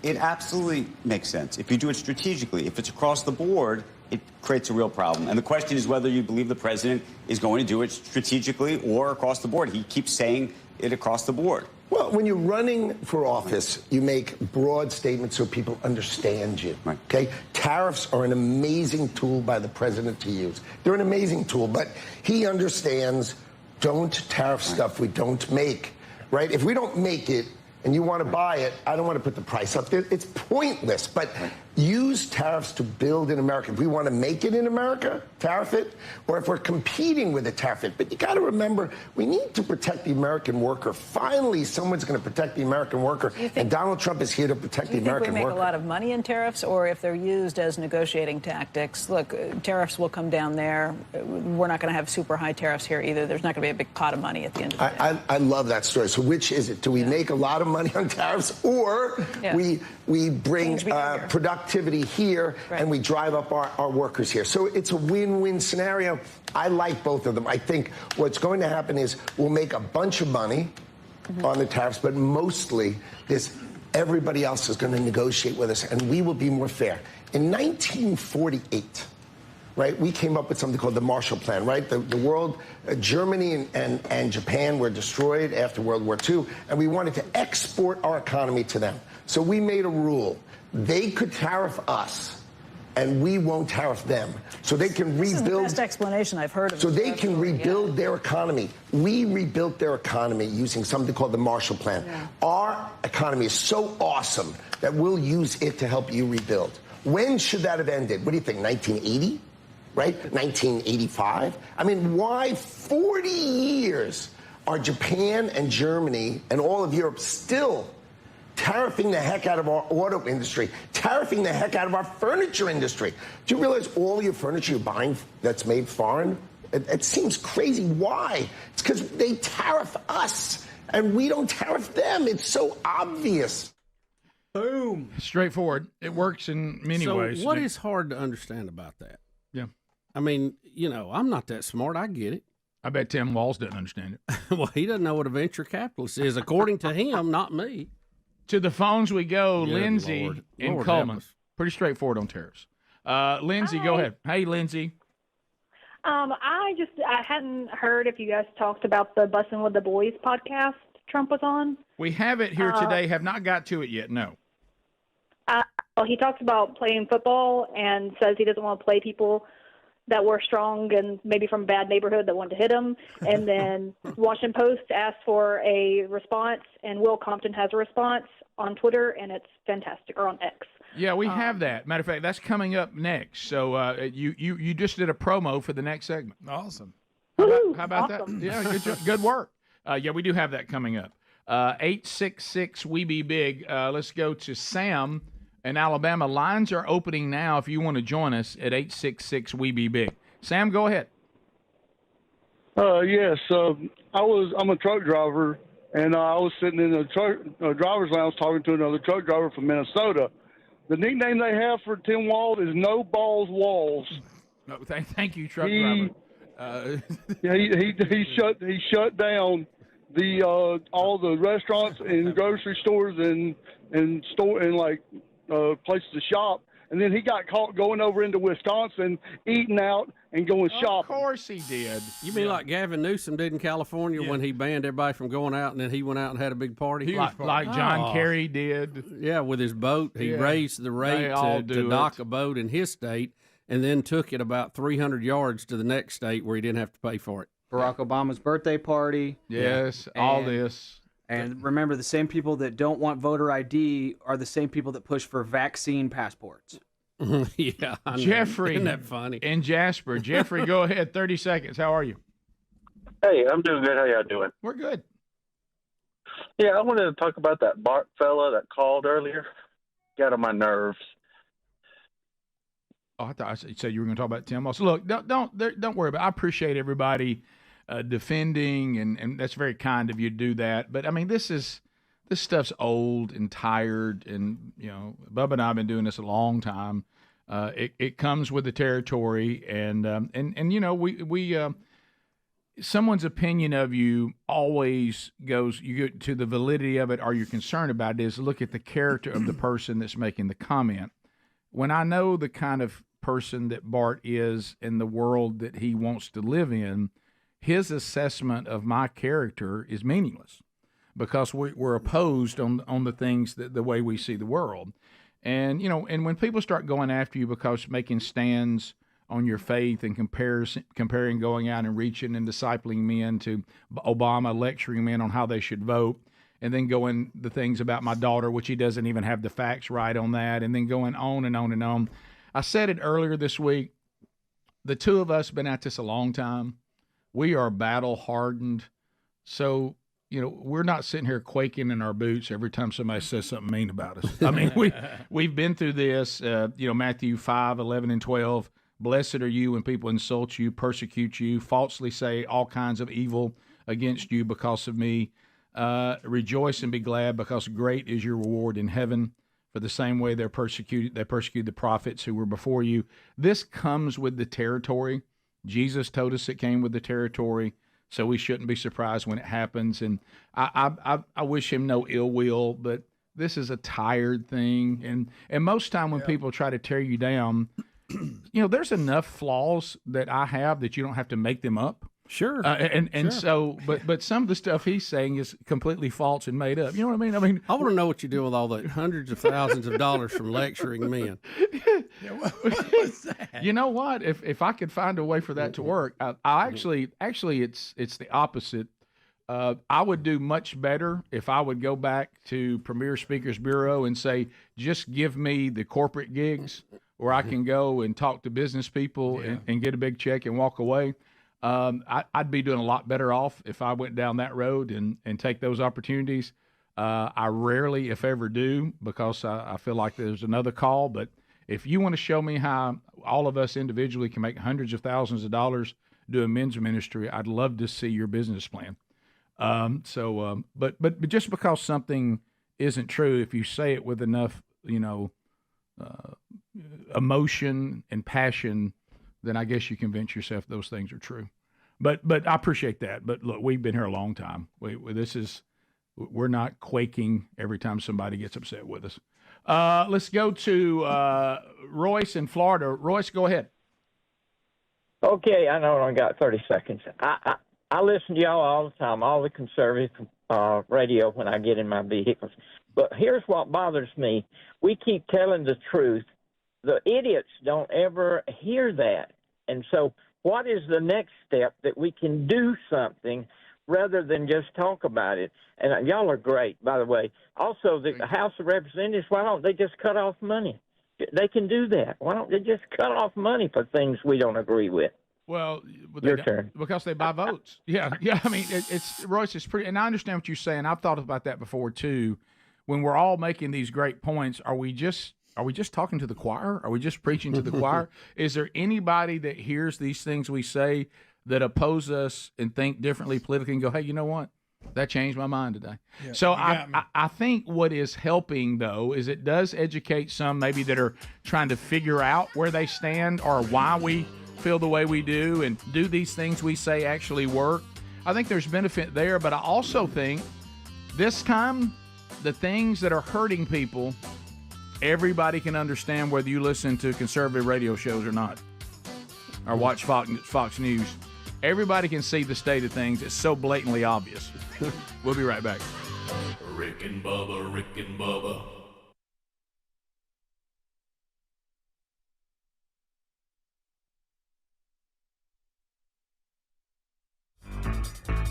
It absolutely makes sense. If you do it strategically, if it's across the board, it creates a real problem. And the question is whether you believe the president is going to do it strategically or across the board. He keeps saying it across the board. Well, when you're running for office, you make broad statements so people understand you. Right. Okay? Tariffs are an amazing tool by the president to use. They're an amazing tool, but he understands don't tariff stuff we don't make. Right? If we don't make it, and you want to buy it, I don't want to put the price up there. It's pointless, but use tariffs to build in America. If we want to make it in America, tariff it, or if we're competing with it, tariff it. But you got to remember, we need to protect the American worker. Finally, someone's going to protect the American worker, and Donald Trump is here to protect the American worker. Do you think we make a lot of money in tariffs, or if they're used as negotiating tactics? Look, tariffs will come down there. We're not going to have super high tariffs here either. There's not going to be a big pot of money at the end of the day. I love that story. So which is it? Do we make a lot of money on tariffs, or we bring productivity here and we drive up our workers here? So it's a win-win scenario. I like both of them. I think what's going to happen is we'll make a bunch of money on the tariffs, but mostly everybody else is going to negotiate with us, and we will be more fair. In 1948, right, we came up with something called the Marshall Plan, right? The world, Germany and Japan were destroyed after World War II, and we wanted to export our economy to them. So we made a rule. They could tariff us, and we won't tariff them. So they can rebuild. This is the best explanation I've heard of. So they can rebuild their economy. We rebuilt their economy using something called the Marshall Plan. Yeah. Our economy is so awesome that we'll use it to help you rebuild. When should that have ended? What do you think, 1980? Right? 1985? I mean, why 40 years are Japan and Germany and all of Europe still tariffing the heck out of our auto industry, tariffing the heck out of our furniture industry? Do you realize all your furniture you're buying that's made foreign? It seems crazy. Why? It's because they tariff us and we don't tariff them. It's so obvious. Boom. Straightforward. It works in many ways. So what is hard to understand about that? Yeah. I mean, I'm not that smart. I get it. I bet Tim Walz doesn't understand it. Well, he doesn't know what a venture capitalist is, according to him, not me. To the phones we go. Good Lindsay Lord. in Lord Coleman. help us. Pretty straightforward on tariffs. Lindsay, go ahead. Hey, Lindsay. I hadn't heard if you guys talked about the Bussin' with the Boys podcast Trump was on. We have it here today. Have not got to it yet. No. Well, he talks about playing football and says he doesn't want to play people that were strong and maybe from a bad neighborhood that wanted to hit him. And then Washington Post asked for a response, and Will Compton has a response on Twitter, and it's fantastic, or on X. Yeah, we have that. Matter of fact, that's coming up next. So you just did a promo for the next segment. Awesome. How about awesome. that? Yeah, good work. Yeah, we do have that coming up. 866 We Be Big. Let's go to Sam in Alabama. Lines are opening now if you want to join us at 866 We Be Big. Sam, go ahead. Yes. I'm a truck driver, and I was sitting in the driver's lounge talking to another truck driver from Minnesota. The nickname they have for Tim Wald is No Balls Walls. No, thank you, truck driver. He shut down all the restaurants and grocery stores and places to shop. And then he got caught going over into Wisconsin, eating out and going shopping. Of course he did. You mean like Gavin Newsom did in California when he banned everybody from going out, and then he went out and had a big party? Like John Kerry did. Yeah, with his boat. He raised the rate to dock a boat in his state and then took it about 300 yards to the next state where he didn't have to pay for it. Barack Obama's birthday party. Yes, all this. And remember, the same people that don't want voter ID are the same people that push for vaccine passports. Yeah, I know. Jeffrey. Isn't that funny? And Jasper. Jeffrey, go ahead. 30 seconds. How are you? Hey, I'm doing good. How y'all doing? We're good. Yeah, I wanted to talk about that Bart fella that called earlier. Got on my nerves. Oh, I thought you said you were going to talk about Tim. Also, look, don't worry about it. I appreciate everybody defending, and that's very kind of you to do that. But I mean, this stuff's old and tired, and Bubba and I have been doing this a long time. It comes with the territory, and we someone's opinion of you always goes. You go to the validity of it. Are you concerned about it? Is look at the character of the person that's making the comment. When I know the kind of person that Bart is in the world that he wants to live in, his assessment of my character is meaningless because we're opposed on the things the way we see the world. And, and when people start going after you because making stands on your faith and comparing going out and reaching and discipling men to Obama lecturing men on how they should vote, and then going the things about my daughter, which he doesn't even have the facts right on that, and then going on and on and on. I said it earlier this week. The two of us have been at this a long time. We are battle hardened. So, we're not sitting here quaking in our boots every time somebody says something mean about us. I mean, we've been through this, Matthew 5, 11, and 12. Blessed are you when people insult you, persecute you, falsely say all kinds of evil against you because of me. Rejoice and be glad, because great is your reward in heaven. For the same way they persecuted the prophets who were before you. This comes with the territory. Jesus told us it came with the territory, so we shouldn't be surprised when it happens. And I wish him no ill will, but this is a tired thing. And most time when people try to tear you down, there's enough flaws that I have that you don't have to make them up. Sure. Sure. So, but some of the stuff he's saying is completely false and made up. You know what I mean? I want to know what you do with all the hundreds of thousands of dollars from lecturing men. What's that? You know what? If I could find a way for that to work, I actually it's the opposite. I would do much better if I would go back to Premier Speakers Bureau and say, just give me the corporate gigs where I can go and talk to business people and get a big check and walk away. I'd be doing a lot better off if I went down that road and take those opportunities. I rarely, if ever, do, because I feel like there's another call. But if you want to show me how all of us individually can make hundreds of thousands of dollars doing men's ministry, I'd love to see your business plan. But just because something isn't true, if you say it with enough, emotion and passion, then I guess you convince yourself those things are true. But I appreciate that. But look, we've been here a long time. This is we're not quaking every time somebody gets upset with us. Let's go to Royce in Florida. Royce, go ahead. Okay, I know I only got 30 seconds. I listen to y'all all the time, all the conservative radio when I get in my vehicles. But here's what bothers me. We keep telling the truth. The idiots don't ever hear that. And so what is the next step that we can do something rather than just talk about it? And y'all are great, by the way. Also, the House of Representatives, why don't they just cut off money? They can do that. Why don't they just cut off money for things we don't agree with? Well, Your turn. Because they buy votes. Yeah. I mean, it's Royce. It's pretty, and I understand what you're saying. I've thought about that before too. When we're all making these great points, are we just talking to the choir? Are we just preaching to the choir? Is there anybody that hears these things we say that oppose us and think differently politically and go, hey, you know what? That changed my mind today. Yeah, so I think what is helping, though, is it does educate some maybe that are trying to figure out where they stand or why we feel the way we do and do these things we say actually work. I think there's benefit there, but I also think this time the things that are hurting people, everybody can understand whether you listen to conservative radio shows or not or watch Fox News. Everybody can see the state of things. It's so blatantly obvious. We'll be right back. Rick and Bubba, Rick and Bubba.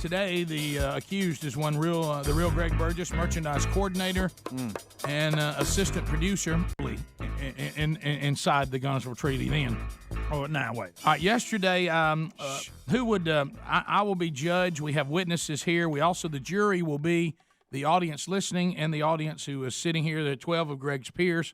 Today, the accused is the real Greg Burgess, merchandise coordinator and assistant producer inside the Gunnersville Treaty then. Oh, now, wait. All right, yesterday, I will be judge. We have witnesses here. The jury will be the audience listening and the audience who is sitting here. There are 12 of Greg's peers.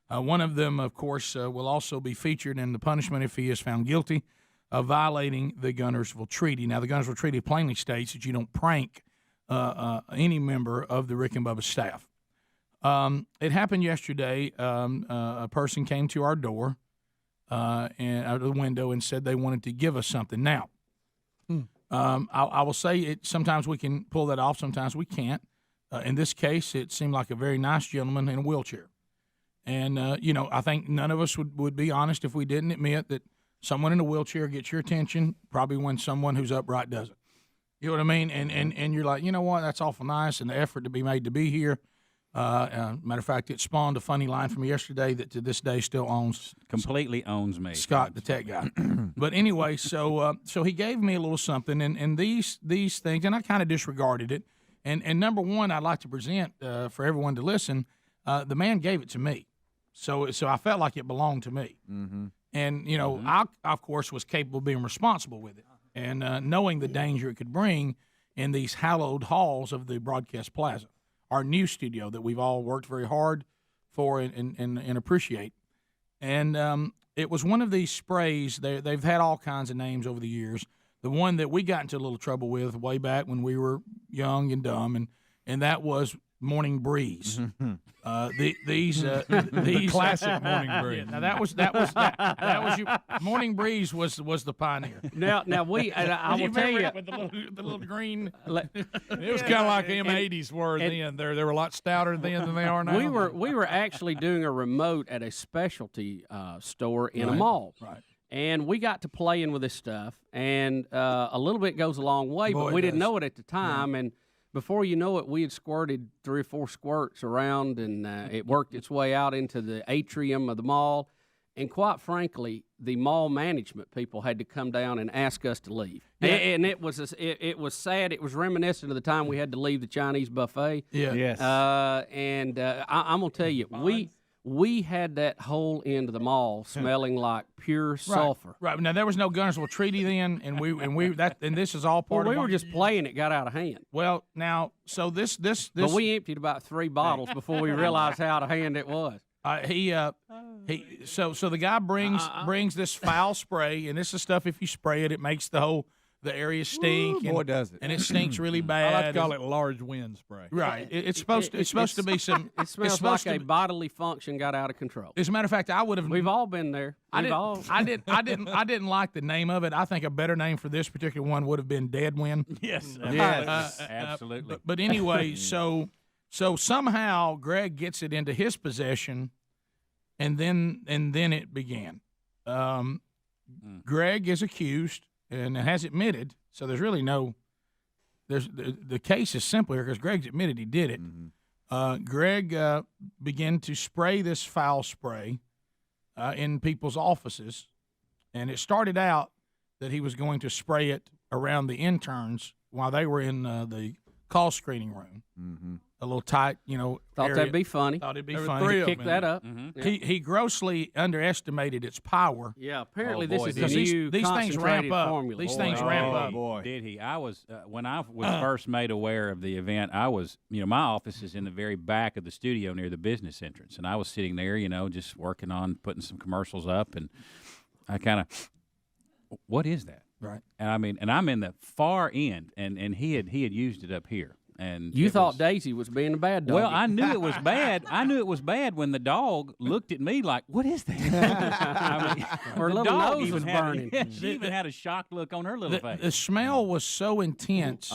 One of them, of course, will also be featured in the punishment if he is found guilty of violating the Gunnersville Treaty. Now, the Gunnersville Treaty plainly states that you don't prank any member of the Rick and Bubba staff. It happened yesterday. A person came to our door and out of the window and said they wanted to give us something. Now, I will say sometimes we can pull that off, sometimes we can't. In this case, it seemed like a very nice gentleman in a wheelchair. And, I think none of us would be honest if we didn't admit that someone in a wheelchair gets your attention probably when someone who's upright doesn't. You know what I mean? And you're like, you know what, that's awful nice, and the effort to be made to be here. Matter of fact, it spawned a funny line from yesterday that to this day still completely owns me. Scott, the tech guy. But anyway, so he gave me a little something, and these things, and I kind of disregarded it. And number one, I'd like to present for everyone to listen. The man gave it to me, so I felt like it belonged to me. Mm-hmm. And I of course was capable of being responsible with it, and knowing the danger it could bring in these hallowed halls of the broadcast plaza. Our new studio that we've all worked very hard for and appreciate. And it was one of these sprays. They've had all kinds of names over the years. The one that we got into a little trouble with way back when we were young and dumb, and that was Morning Breeze. These classic Morning Breeze. Now that was your Morning Breeze was the pioneer. Now we I will tell you with the little green. It was kind of like M80s were then. They were a lot stouter then than they are now. We were actually doing a remote at a specialty store in a mall. Right. And we got to playing with this stuff, and a little bit goes a long way, but we didn't know it at the time. And before you know it, we had squirted 3 or 4 squirts around, and it worked its way out into the atrium of the mall. And quite frankly, the mall management people had to come down and ask us to leave. Yeah. And it was sad. It was reminiscent of the time we had to leave the Chinese buffet. Yeah. Yes. I'm gonna tell you, we had that whole end of the mall smelling like pure sulfur. Right. Now there was no Gunnersville Treaty then, and this is all part of. We were just playing. It got out of hand. Well, now this. But we emptied about 3 bottles before we realized how out of hand it was. So the guy brings this foul spray, and this is stuff. If you spray it, it makes the whole the areas stink. Ooh, boy, does it. And it stinks really bad. I like to call it large wind spray. Right. It's supposed to be some. It smells like a bodily function got out of control. As a matter of fact, I would have. We've all been there. I didn't like the name of it. I think a better name for this particular one would have been Dead Wind. Yes. Absolutely. But anyway, so somehow Greg gets it into his possession, and then it began. Greg is accused and has admitted. So there's really no. The case is simpler because Greg's admitted he did it. Greg began to spray this foul spray in people's offices, and it started out that he was going to spray it around the interns while they were in the call screening room. A little tight, Thought area. that'd be funny. Thought it'd be There were funny. three of them. Kick that up. Yeah. He grossly underestimated its power. Yeah, apparently this is the new these things ramp up. formula. These things ramp up. Boy. Did he? I was when I was first made aware of the event. I was, my office is in the very back of the studio near the business entrance, and I was sitting there, just working on putting some commercials up, and I kind of, what is that? Right. And I'm in the far end, and he had used it up here. And you thought Daisy was being a bad dog. Well, I knew it was bad. I knew it was bad when the dog looked at me like, "What is that?" Her the little dog nose even was had burning. she even had a shocked look on her little face. The smell was so intense.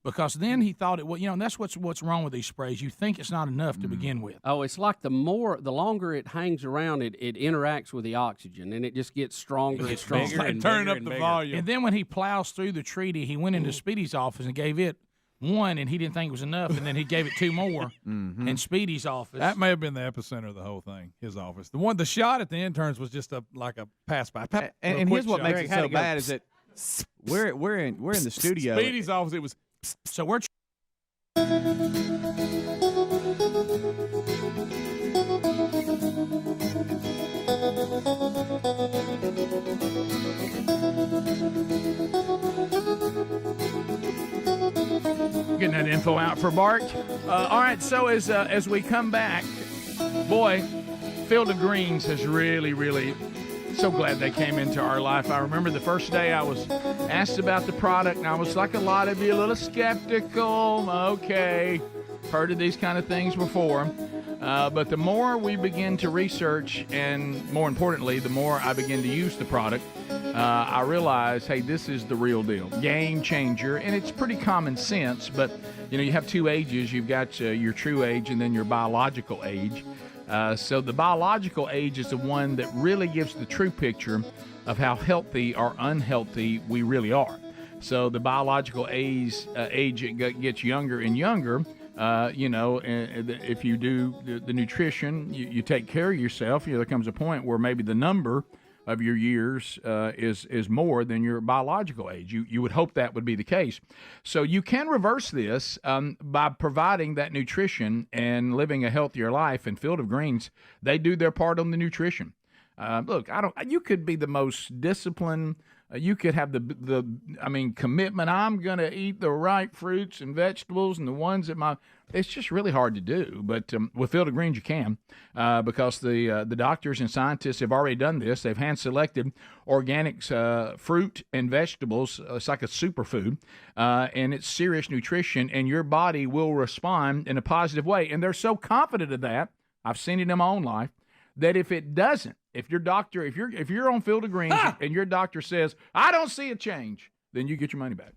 Because then he thought it was, and that's what's wrong with these sprays. You think it's not enough to begin with. Oh, it's like the longer it hangs around, it interacts with the oxygen, and it just gets stronger and stronger. Like turning up the volume. And then when he plows through the treaty, he went into Speedy's office and gave it one, and he didn't think it was enough, and then he gave it two more in Speedy's office. That may have been the epicenter of the whole thing, his office. The shot at the interns was just like a pass-by. And here's what makes it so bad is that we're in the studio. Speedy's office, it was... So we're... Getting that info out for Bart. All right, so as we come back, boy, Field of Greens has really so glad they came into our life. I remember the first day I was asked about the product, and I was like a lot of you, a little skeptical. Okay, heard of these kind of things before. But the more we begin to research, and more importantly, the more I begin to use the product, I realize, hey, this is the real deal. Game changer, and it's pretty common sense, but you have two ages. You've got your true age and then your biological age. So the biological age is the one that really gives the true picture of how healthy or unhealthy we really are. So the biological age gets younger and younger. And if you do the nutrition, you take care of yourself. There comes a point where maybe the number of your years is more than your biological age. You would hope that would be the case. So you can reverse this by providing that nutrition and living a healthier life. And Field of Greens, they do their part on the nutrition. Look, you could be the most disciplined. You could have the commitment. I'm going to eat the right fruits and vegetables and the ones that it's just really hard to do. But with Field of Greens, you can because the doctors and scientists have already done this. They've hand-selected organic fruit and vegetables. It's like a superfood, and it's serious nutrition, and your body will respond in a positive way. And they're so confident of that, I've seen it in my own life, that if it doesn't, if you're on Field of Greens and your doctor says, I don't see a change, then you get your money back.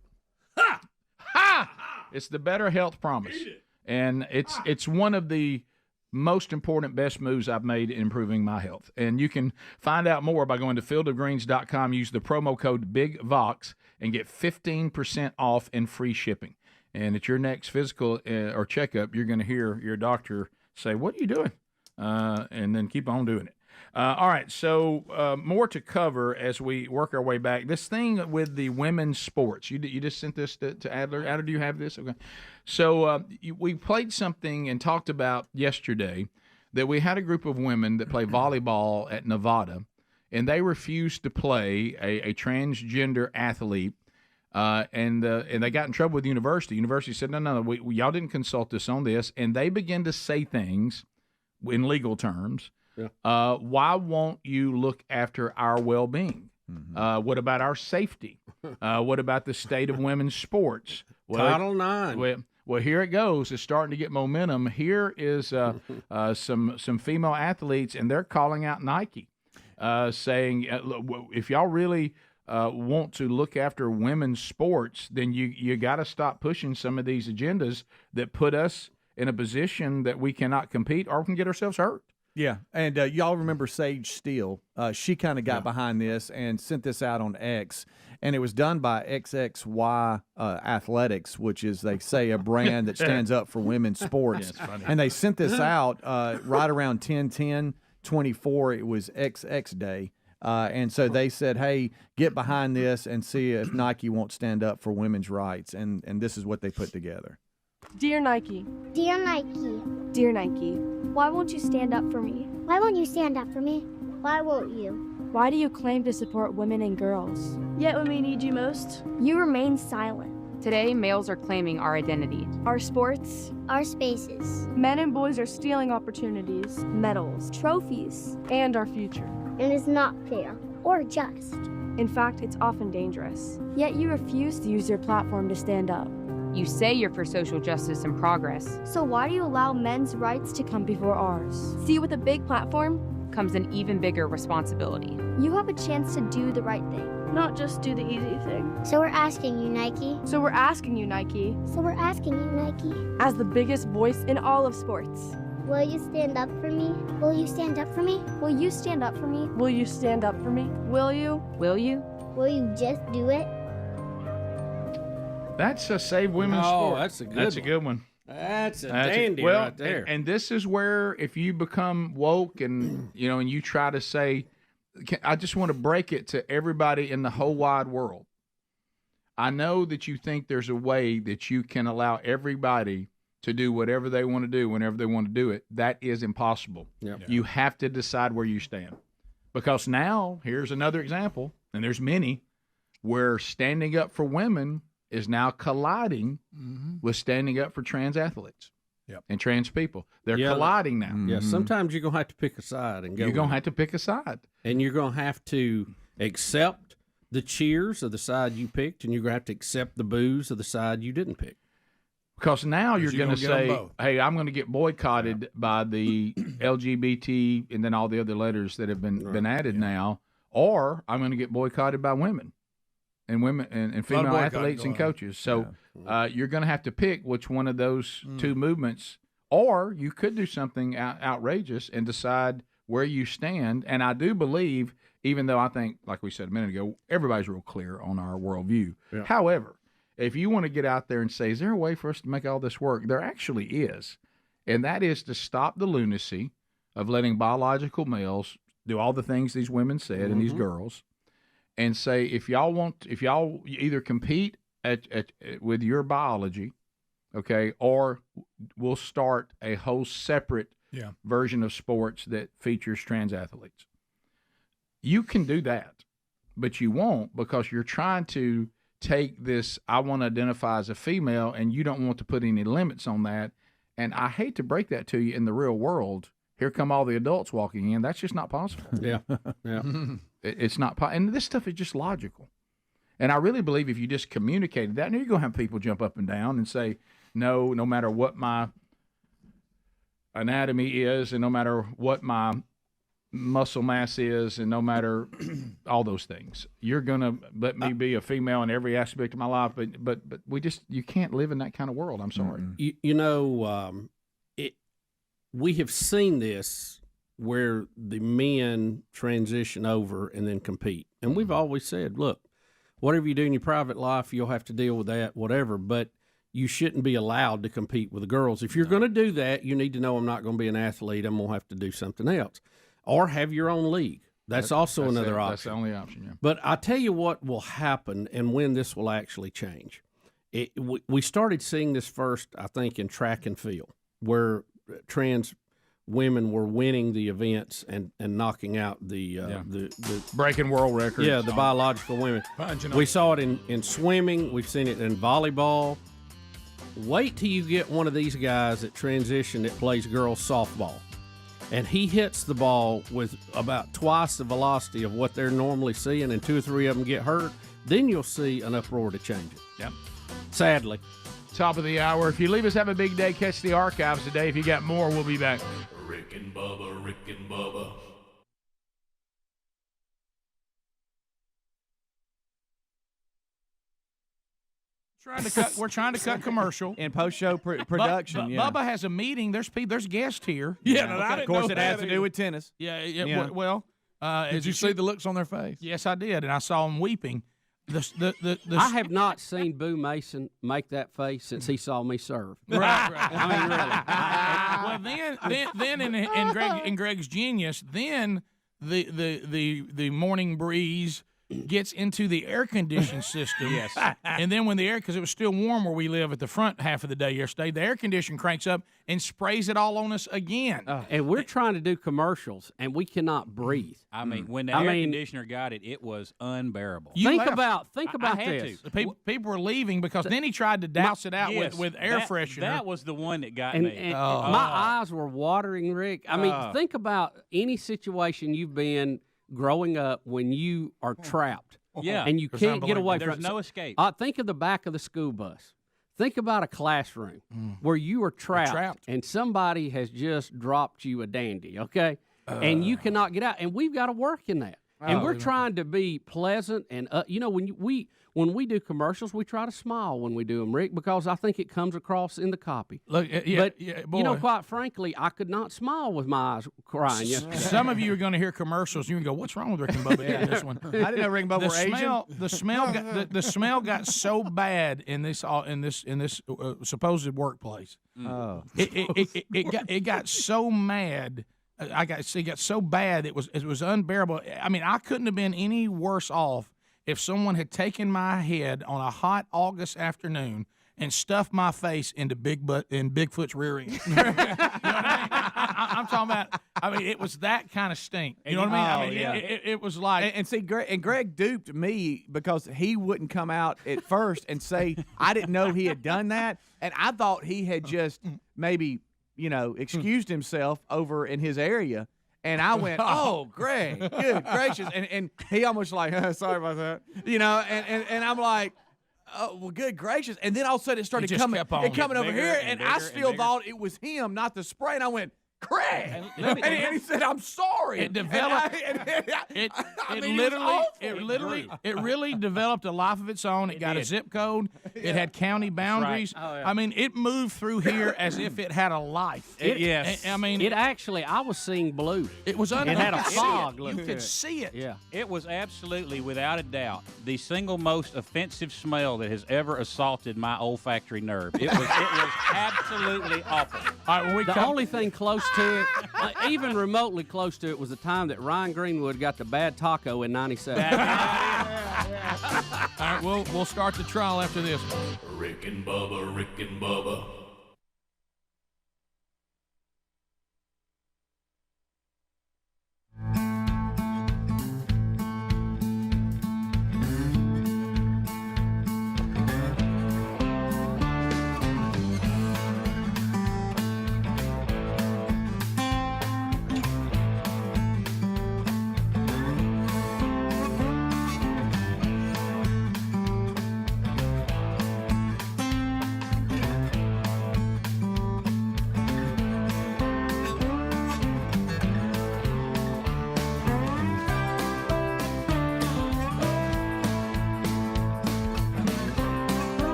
It's the Better Health Promise. And it's one of the most important, best moves I've made in improving my health. And you can find out more by going to fieldofgreens.com, use the promo code BIGVOX, and get 15% off and free shipping. And at your next physical or checkup, you're going to hear your doctor say, what are you doing? And then keep on doing it. All right, so more to cover as we work our way back. This thing with the women's sports, you just sent this to Adler. Adler, do you have this? Okay. So we played something and talked about yesterday that we had a group of women that play volleyball at Nevada, and they refused to play a transgender athlete, and they got in trouble with the university. The university said, no, y'all didn't consult us on this, and they began to say things in legal terms. Yeah. Why won't you look after our well-being? What about our safety? What about the state of women's sports? Title IX. Well, here it goes. It's starting to get momentum. Here is some female athletes, and they're calling out Nike, saying, if y'all really want to look after women's sports, then you got to stop pushing some of these agendas that put us in a position that we cannot compete or we can get ourselves hurt. Yeah, and y'all remember Sage Steele? She kind of got behind this and sent this out on X, and it was done by XXY Athletics, which is, they say, a brand that stands up for women's sports. Yeah, it's funny. And they sent this out right around 10/10/24. It was XX Day. And so they said, hey, get behind this and see if Nike won't stand up for women's rights. And this is what they put together. Dear Nike. Dear Nike. Dear Nike. Why won't you stand up for me? Why won't you stand up for me? Why won't you? Why do you claim to support women and girls? Yet when we need you most, you remain silent. Today, males are claiming our identity, Our sports, our spaces, Men and boys are stealing opportunities, medals, trophies, and our future. and it's not fair or just. In fact, it's often dangerous. Yet you refuse to use your platform to stand up. You say you're for social justice and progress. So why do you allow men's rights to come before ours? See, with a big platform comes an even bigger responsibility. You have a chance to do the right thing, not just do the easy thing. So we're asking you, Nike. So we're asking you, Nike. So we're asking you, Nike. As the biggest voice in all of sports. Will you stand up for me? Will you stand up for me? Will you stand up for me? Will you stand up for me? Will you? Will you? Will you just do it? That's a Save Women's Oh, Sport. that's a good That's a one. good one. That's a dandy right there. And this is where, if you become woke and and you try to say, I just want to break it to everybody in the whole wide world. I know that you think there's a way that you can allow everybody to do whatever they want to do whenever they want to do it. That is impossible. Yep. You have to decide where you stand. Because now, here's another example, and there's many, where standing up for women is now colliding with standing up for trans athletes and trans people. They're colliding now. Yeah, sometimes you're going to have to pick a side and go. You're going to have to pick a side. And you're going to have to accept the cheers of the side you picked, and you're going to have to accept the boos of the side you didn't pick. Because now you're going to say, hey, I'm going to get boycotted by the LGBT and then all the other letters that have been added now, or I'm going to get boycotted by women. And women and female athletes and coaches. So you're going to have to pick which one of those two movements, or you could do something outrageous and decide where you stand. And I do believe, even though I think, like we said a minute ago, everybody's real clear on our worldview. Yeah. However, if you want to get out there and say, is there a way for us to make all this work? There actually is. And that is to stop the lunacy of letting biological males do all the things these women said and these girls. And say, if y'all either compete with your biology, okay, or we'll start a whole separate version of sports that features trans athletes. You can do that, but you won't, because you're trying to take this, I want to identify as a female, and you don't want to put any limits on that. And I hate to break that to you, in the real world, here come all the adults walking in. That's just not possible. Yeah. It's not and this stuff is just logical. And I really believe if you just communicated that, now you're going to have people jump up and down and say, no matter what my anatomy is, and no matter what my muscle mass is, and no matter all those things, you're going to let me be a female in every aspect of my life. But you can't live in that kind of world. I'm sorry. We have seen this where the men transition over and then compete. And we've always said, look, whatever you do in your private life, you'll have to deal with that, whatever, but you shouldn't be allowed to compete with the girls. If you're going to do that, you need to know I'm not going to be an athlete. I'm going to have to do something else. Or have your own league. That's another option. That's the only option, yeah. But I tell you what will happen and when this will actually change. We started seeing this first, I think, in track and field, where trans women were winning the events and knocking out the breaking world records. Yeah, the biological women. We saw it in swimming. We've seen it in volleyball. Wait till you get one of these guys that transition that plays girls softball. and he hits the ball with about twice the velocity of what they're normally seeing, and 2 or 3 of them get hurt, then you'll see an uproar to change it. Yep. Sadly. Top of the hour. If you leave us, have a big day. Catch the archives today. If you got more, we'll be back. Rick and Bubba, Rick and Bubba. We're trying to cut commercial in post-show production. Bubba has a meeting. There's guests here. Yeah, no, of course it has to do with tennis. Yeah. Well, did you see the looks on their face? Yes, I did, and I saw them weeping. I have not seen Boo Mason make that face since he saw me serve. Right. I mean, really. Then in Greg's genius, then the morning breeze gets into the air conditioning system. Yes. And then because it was still warm where we live at the front half of the day yesterday, the air conditioner cranks up and sprays it all on us again. And we're trying to do commercials, and we cannot breathe. I mean, when the air conditioner got it, it was unbearable. Think about I had this. to. People were leaving because then he tried to douse it out with air freshener. That was the one that got And me. my eyes were watering, Rick. I mean, think about any situation you've been growing up when you are trapped. Yeah. And you can't get away from it. There's no escape. Think of the back of the school bus. Think about a classroom where you are trapped and somebody has just dropped you a dandy, okay? And you cannot get out. And we've got to work in that. And we're trying to be pleasant. And, when we do commercials, we try to smile when we do them, Rick, because I think it comes across in the copy. Look, boy. Quite frankly, I could not smile with my eyes crying yesterday. Some of you are going to hear commercials, and you're going to go, what's wrong with Rick and Bubba doing this one? I didn't know Rick and Bubba were Asian. The smell got so bad in this supposed workplace. Oh. It got so mad. It got so bad it was unbearable. I mean, I couldn't have been any worse off if someone had taken my head on a hot August afternoon and stuffed my face into Bigfoot's rear end. You know what I mean? I'm talking about. I mean, it was that kind of stink. You know what I mean? It was like. And see, Greg duped me because he wouldn't come out at first and say I didn't know he had done that, and I thought he had just maybe excused himself over in his area. And I went, oh, Greg, good gracious. And he almost like, sorry about that. And I'm like, oh, well, good gracious. And then all of a sudden it started coming over here, and I still thought it was him, not the spray. And I went, Craig. And he said, I'm sorry. It developed. It really developed a life of its own. It got a zip code. It had county boundaries. Right. Oh, yeah. I mean, it moved through here as if it had a life. Yes. I mean, I was seeing blue. It was It had a fog. You could see it. Yeah. It was absolutely, without a doubt, the single most offensive smell that has ever assaulted my olfactory nerve. It was absolutely awful. All right, the only thing close to it, even remotely close to it, was the time that Ryan Greenwood got the bad taco in '97. All right, we'll start the trial after this. Rick and Bubba, Rick and Bubba.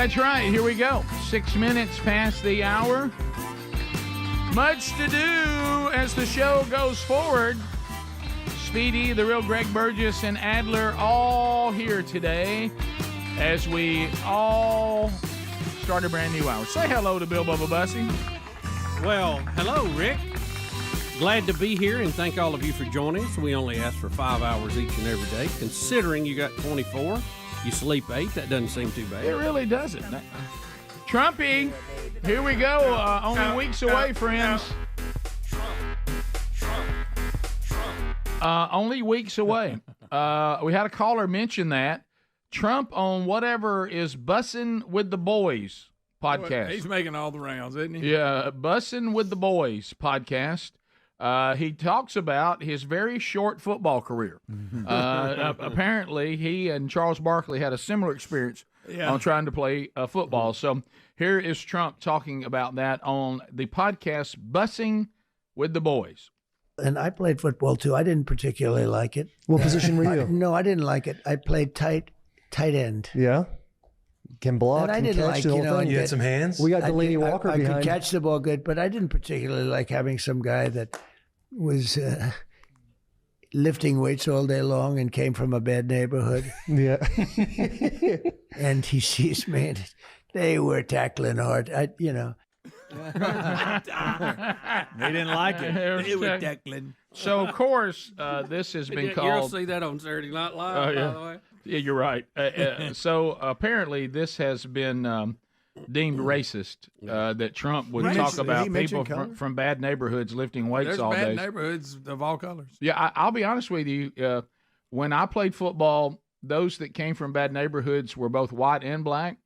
That's right. Here we go. 6 minutes past the hour. Much to do as the show goes forward. Speedy, the real Greg Burgess, and Adler all here today as we all start a brand new hour. Say hello to Bill Bubba Bussy. Well, hello, Rick. Glad to be here, and thank all of you for joining us. We only ask for 5 hours each and every day. Considering you got 24, you sleep 8, that doesn't seem too bad. It really doesn't. Trumpy, here we go. Only weeks away, friends. Only weeks away. We had a caller mention that. Trump on whatever is Bussin' with the Boys podcast. He's making all the rounds, isn't he? Yeah, Bussin' with the Boys podcast. He talks about his very short football career. Apparently, he and Charles Barkley had a similar experience on trying to play football. So here is Trump talking about that on the podcast Bussing with the Boys. And I played football, too. I didn't particularly like it. What position were you? No, I didn't like it. I played tight end. Yeah? Can block, and I can didn't catch like, the whole you know, thing. You had some hands? We got Delaney Walker I behind. could catch the ball good, but I didn't particularly like having some guy that was lifting weights all day long and came from a bad neighborhood. Yeah. And he sees me, and they were tackling hard. They didn't like it. They were tackling. So, of course, this has been called... You'll see that on Saturday Night Live, by the way. Yeah, you're right. So, apparently, this has been deemed racist, that Trump would talk about people from bad neighborhoods lifting weights There's all day. There's bad neighborhoods of all colors. Yeah, I'll be honest with you. When I played football, those that came from bad neighborhoods were both white and black,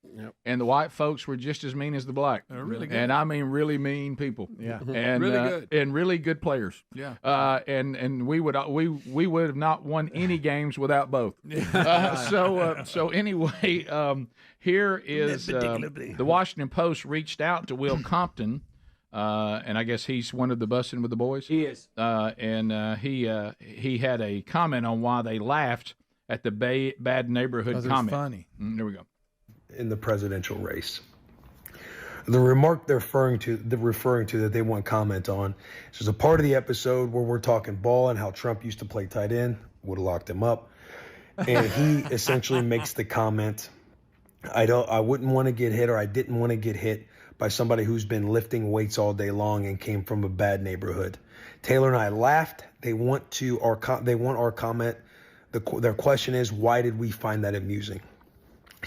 and the white folks were just as mean as the black. They're really good. And I mean really mean people. Yeah. And Really good. And really good players. Yeah. And we would have not won any games without both. So anyway, here is the Washington Post reached out to Will Compton. And I guess he's one of the Bussin' with the Boys. He is. And he had a comment on why they laughed at the bad neighborhood comment. Funny. There we go. In the presidential race, the remark they're referring to that they want comment on is a part of the episode where we're talking ball and how Trump used to play tight end, would have locked him up, and he essentially makes the comment, I wouldn't want to get hit, or I didn't want to get hit by somebody who's been lifting weights all day long and came from a bad neighborhood. Taylor and I laughed. They want our comment. Their question is, why did we find that amusing?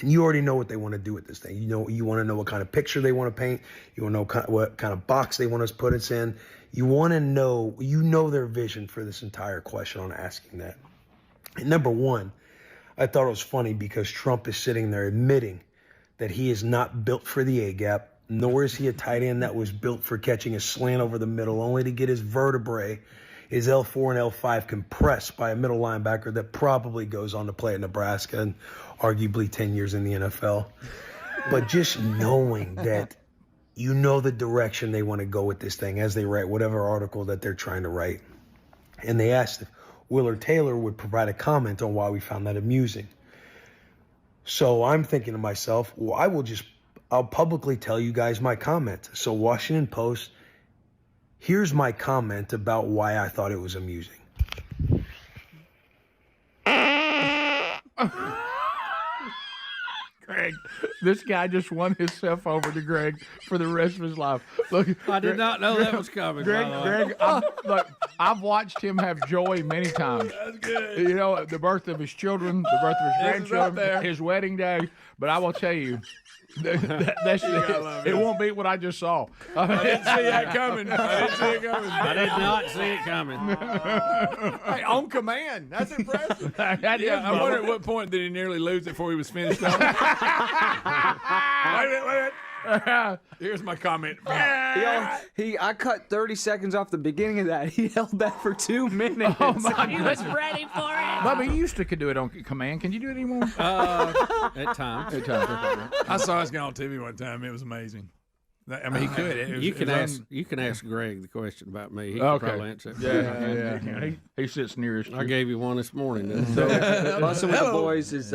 And you already know what they want to do with this thing. You want to know what kind of picture they want to paint. You want to know what kind of box they want us to put us in. You want to know, their vision for this entire question on asking that. And number one, I thought it was funny because Trump is sitting there admitting that he is not built for the A-gap, nor is he a tight end that was built for catching a slant over the middle, only to get his vertebrae, his L4 and L5 compressed by a middle linebacker that probably goes on to play at Nebraska and arguably 10 years in the NFL. But just knowing that the direction they want to go with this thing as they write whatever article that they're trying to write. And they asked if Willard Taylor would provide a comment on why we found that amusing. So I'm thinking to myself, well, I'll publicly tell you guys my comment. So Washington Post, here's my comment about why I thought it was amusing. Greg, this guy just won himself over to Greg for the rest of his life. Look, I did not know that was coming. Greg, I've watched him have joy many times. That's good. You know, the birth of his children, the birth of his grandchildren, his wedding day. But I will tell you, it won't beat what I just saw. I didn't see that coming. I did not see it coming. Hey, on command. That's impressive. I wonder at what point did he nearly lose it before he was finished up. Wait a minute. Here's my comment. I cut 30 seconds off the beginning of that. He held that for 2 minutes. Oh my He was ready for it. Bubba, you used to could do it on command. Can you do it anymore? At times. I saw this guy on TV one time. It was amazing. I mean, he could. You can ask Greg the question about me. He can probably answer it. Yeah. He sits nearest. I gave you one this morning. Busting with the boys is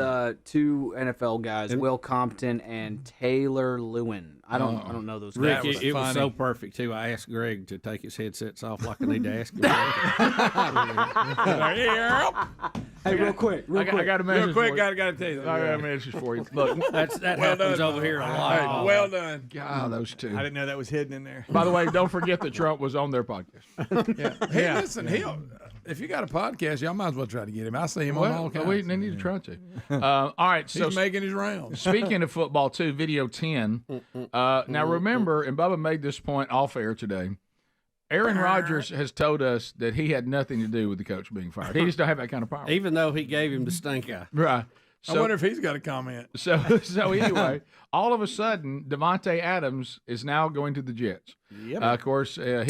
two NFL guys, Will Compton and Taylor Lewin. I don't know those guys. Rick, it was so perfect too. I asked Greg to take his headsets off like I need to ask him. Hey, real quick. I got a message. Real quick, for you. got to tell you. I got a message for you. Look, that happens over here a lot. Hey, well done. God, those two. I didn't know that was hidden in there. By the way, don't forget that Trump was on their podcast. Hey, listen, if you got a podcast, y'all might as well try to get him. I see him on all kinds. We need to try to. All right, so he's making his rounds. Speaking of football, too, video 10. Now, remember, and Bubba made this point off air today, Aaron Rodgers has told us that he had nothing to do with the coach being fired. He just don't have that kind of power. Even though he gave him the stink eye. Right. I wonder if he's got a comment. So anyway, all of a sudden, Davante Adams is now going to the Jets. Yep. Of course, one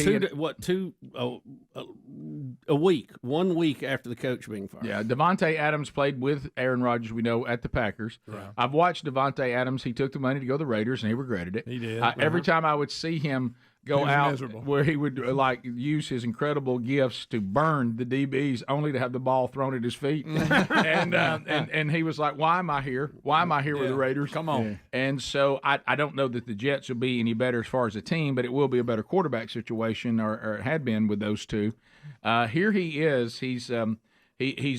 week after the coach being fired. Yeah, Davante Adams played with Aaron Rodgers, we know, at the Packers. Right. I've watched Davante Adams. He took the money to go to the Raiders, and he regretted it. He did. Every time I would see him go out miserable. where he would use his incredible gifts to burn the DBs only to have the ball thrown at his feet. and he was like, why am I here? Why am I here with the Raiders? Come on. Yeah. And so I don't know that the Jets will be any better as far as a team, but it will be a better quarterback situation, or it had been with those two. Here he is. He's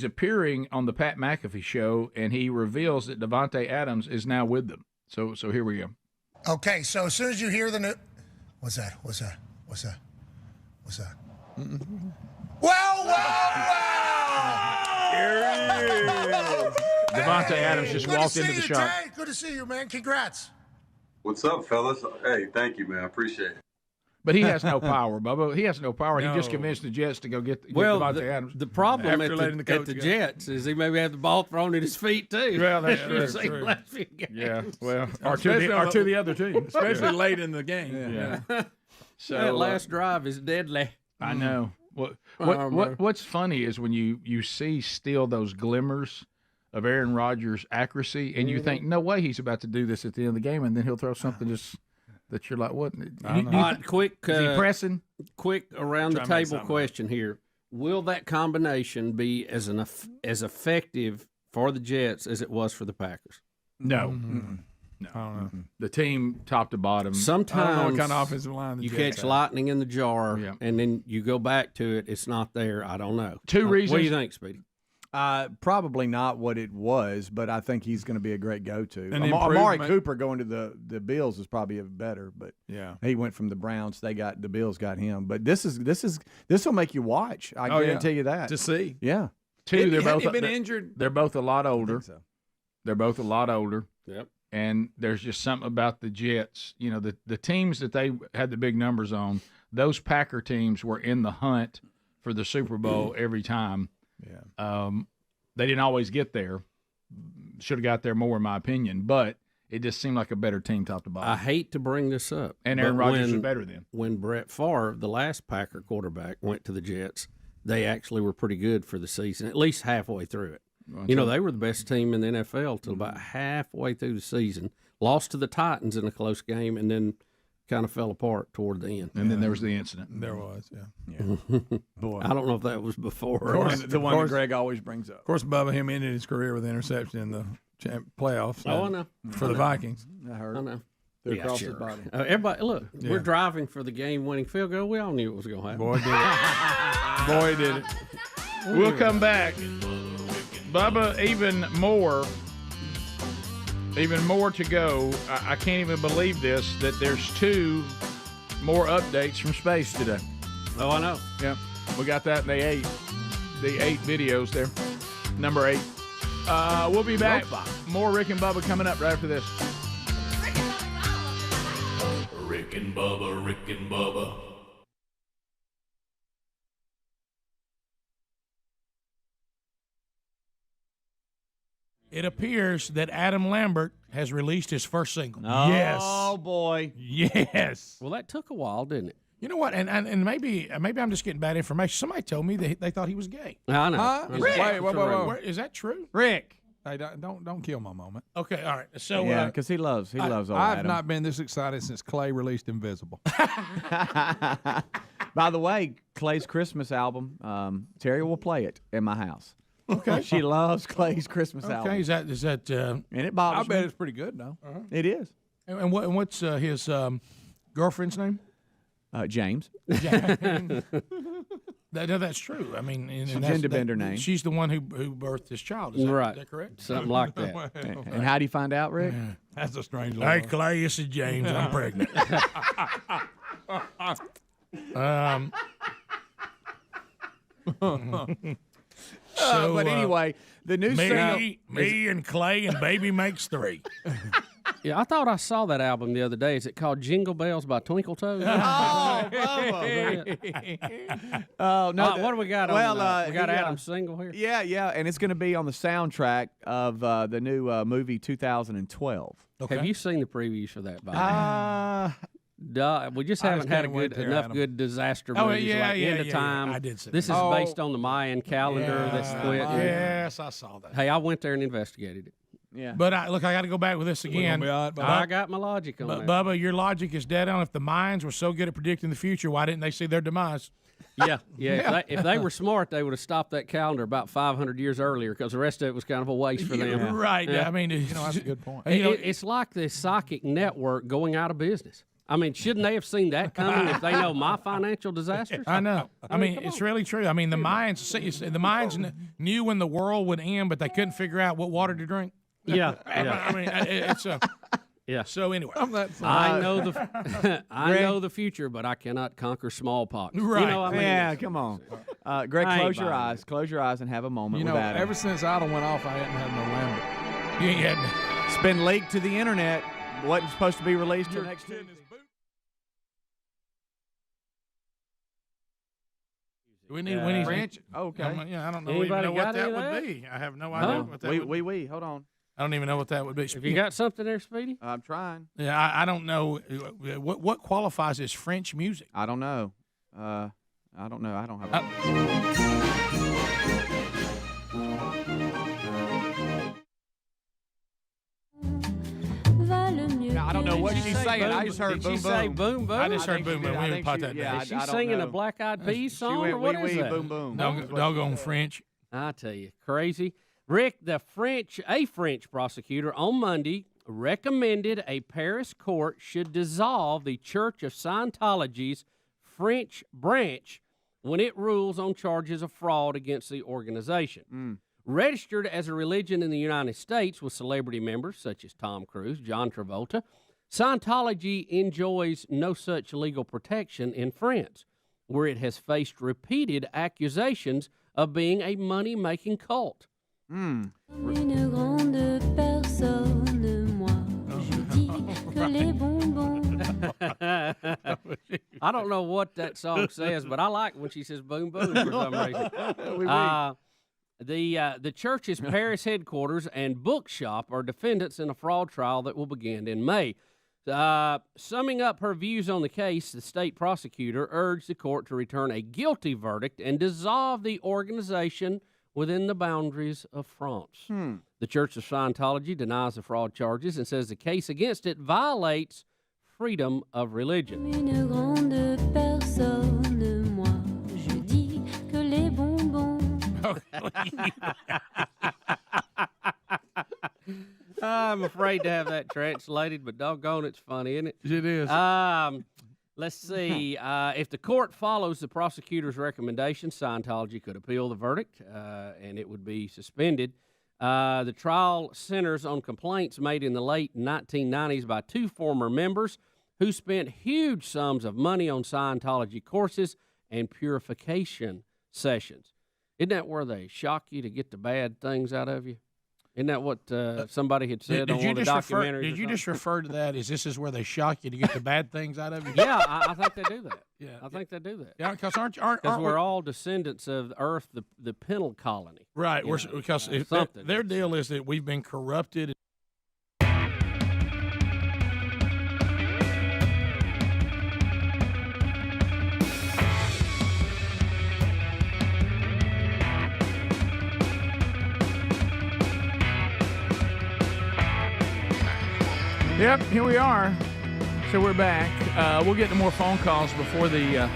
appearing on the Pat McAfee show, and he reveals that Davante Adams is now with them. So here we go. Okay, so as soon as you hear the news, what's that? Well! Here he is. Davante Adams just walked into the shop. Jay. Good to see you, man. Congrats. What's up, fellas? Hey, thank you, man. I appreciate it. But he has no power, Bubba. He has no power. No. He just convinced the Jets to go get Davante Adams. The problem at the Jets is he maybe had the ball thrown at his feet, too. Well, that's true. Yeah, well, or to the other team. Especially late in the game. Yeah. So that last drive is deadly. I know. What's funny is when you see still those glimmers of Aaron Rodgers' accuracy, and you think, no way he's about to do this at the end of the game, and then he'll throw something just that you're like, what? Quick, is he pressing? Quick around the table question here. Will that combination be as effective for the Jets as it was for the Packers? No. Mm-hmm. No. I don't know. The team top to bottom. Sometimes I don't know what kind of offensive line you catch lightning in the jar, and then you go back to it. It's not there. I don't know. Two reasons. What do you think, Speedy? Probably not what it was, but I think he's going to be a great go-to. Amari Cooper going to the Bills is probably better, but he went from the Browns. The Bills got him. But this will make you watch. I guarantee you that to see. Yeah. Two. They're both been injured. They're both a lot older. So. They're both a lot older. Yep. And there's just something about the Jets. You know, the teams that they had the big numbers on. Those Packer teams were in the hunt for the Super Bowl every time. Yeah. They didn't always get there. Should have got there more, in my opinion. But it just seemed like a better team top to bottom. I hate to bring this up. And Aaron Rodgers was better then. When Brett Favre, the last Packer quarterback, went to the Jets, they actually were pretty good for the season, at least halfway through it. They were the best team in the NFL till about halfway through the season. Lost to the Titans in a close game, and then kind of fell apart toward the end. And then there was the incident. There was, Boy, I don't know if that was before. The one that Greg always brings up. Of course, Bubba, him ended his career with an interception in the playoffs. Oh, I know. For the Vikings. I heard. I know. Across his body. Everybody, look, we're driving for the game-winning field goal. We all knew it was going to happen. Boy, did it. We'll come back. Bubba, even more to go. I can't even believe this, that there's 2 more updates from space today. Oh, I know. Yeah. We got that in the 8 videos there. Number 8. We'll be back. More Rick and Bubba coming up right after this. Rick and Bubba, Rick and Bubba. It appears that Adam Lambert has released his first single. Oh, yes. boy. Yes. Well, that took a while, didn't it? You know what? And maybe I'm just getting bad information. Somebody told me that they thought he was gay. I know. Huh? Rick. Is that true? Rick. Hey, don't kill my moment. Okay, all right. So yeah, because he loves old I've Adam. not been this excited since Clay released Invisible. By the way, Clay's Christmas album, Terry will play it in my house. Okay. She loves Clay's Christmas album. Okay, is that? And it bothers I bet me. it's pretty good, though. It is. And what's his girlfriend's name? James. That's true. I mean, and She's that's- gender bender name. She's the one who birthed this child. Is that correct? Something like that. And how do you find out, Rick? That's a strange Hey, little Clay, this is James. I'm pregnant. But anyway, the new single. Me and Clay and Baby makes 3. Yeah, I thought I saw that album the other day. Is it called Jingle Bells by Twinkle Toes? Oh, oh no! What do we got? Well, we got Adam's single here. Yeah, and it's going to be on the soundtrack of the new movie 2012. Okay. Have you seen the previews for that? We just haven't had enough good disaster movies like End of Time. I did see this that. is based on the Mayan calendar that's quit. Yes, I saw that. Hey, I went there and investigated it. Yeah. But I got to go back with this again. I got my logic on that. Bubba, your logic is dead on. If the Mayans were so good at predicting the future, why didn't they see their demise? Yeah. If they were smart, they would have stopped that calendar about 500 years earlier because the rest of it was kind of a waste for them. Yeah. Right. Yeah. I mean, that's a good point. It's like the psychic network going out of business. I mean, shouldn't they have seen that coming if they know my financial disasters? I know. I mean, it's really true. I mean, the Mayans knew when the world would end, but they couldn't figure out what water to drink. Yeah. I mean, it's a. Yeah. So anyway, I know the future, but I cannot conquer smallpox. Right. You know what I mean? Yeah, come on. Greg, close your eyes. Close your eyes and have a moment with Adam. Ever since Adam went off, I hadn't had no Lambert. You ain't had. It's been leaked to the internet. Wasn't supposed to be released till next Tuesday. We need Winnie's French. Okay. I don't know Anybody what got that any of would that? be. I have no idea what that would be. Hold on. I don't even know what that would be. Have you got something there, Speedy? I'm trying. Yeah, I don't know. What qualifies as French music? I don't know. I don't know. I don't have. I don't know what she's saying. I just heard boom, Did she say boom. boom, boom? I just heard boom, boom. We haven't caught that. Yeah, Is she singing a Black Eyed Peas song, or what is that? Boom, boom. Doggone French. I tell you, crazy. Rick, a French prosecutor on Monday recommended a Paris court should dissolve the Church of Scientology's French branch when it rules on charges of fraud against the organization. Registered as a religion in the United States with celebrity members such as Tom Cruise, John Travolta, Scientology enjoys no such legal protection in France, where it has faced repeated accusations of being a money-making cult. Une grande personne, moi, je dis que les bonbons. I don't know what that song says, but I like when she says boom, boom for some reason. The church's Paris headquarters and bookshop are defendants in a fraud trial that will begin in May. Summing up her views on the case, the state prosecutor urged the court to return a guilty verdict and dissolve the organization within the boundaries of France. The Church of Scientology denies the fraud charges and says the case against it violates freedom of religion. Une grande personne, moi, je dis que les bonbons. I'm afraid to have that translated, but doggone, it's funny, isn't it? It is. Let's see. If the court follows the prosecutor's recommendation, Scientology could appeal the verdict, and it would be suspended. The trial centers on complaints made in the late 1990s by two former members who spent huge sums of money on Scientology courses and purification sessions. Isn't that where they shock you to get the bad things out of you? Isn't that what somebody had said on one of the documentaries? Did you just refer to that as this is where they shock you to get the bad things out of you? Yeah, I think they do that. Yeah, I think they do that. Yeah, because aren't we're all descendants of the Earth, the penal colony. Right, because their deal is that we've been corrupted. Yep, here we are. So we're back. We'll get to more phone calls before the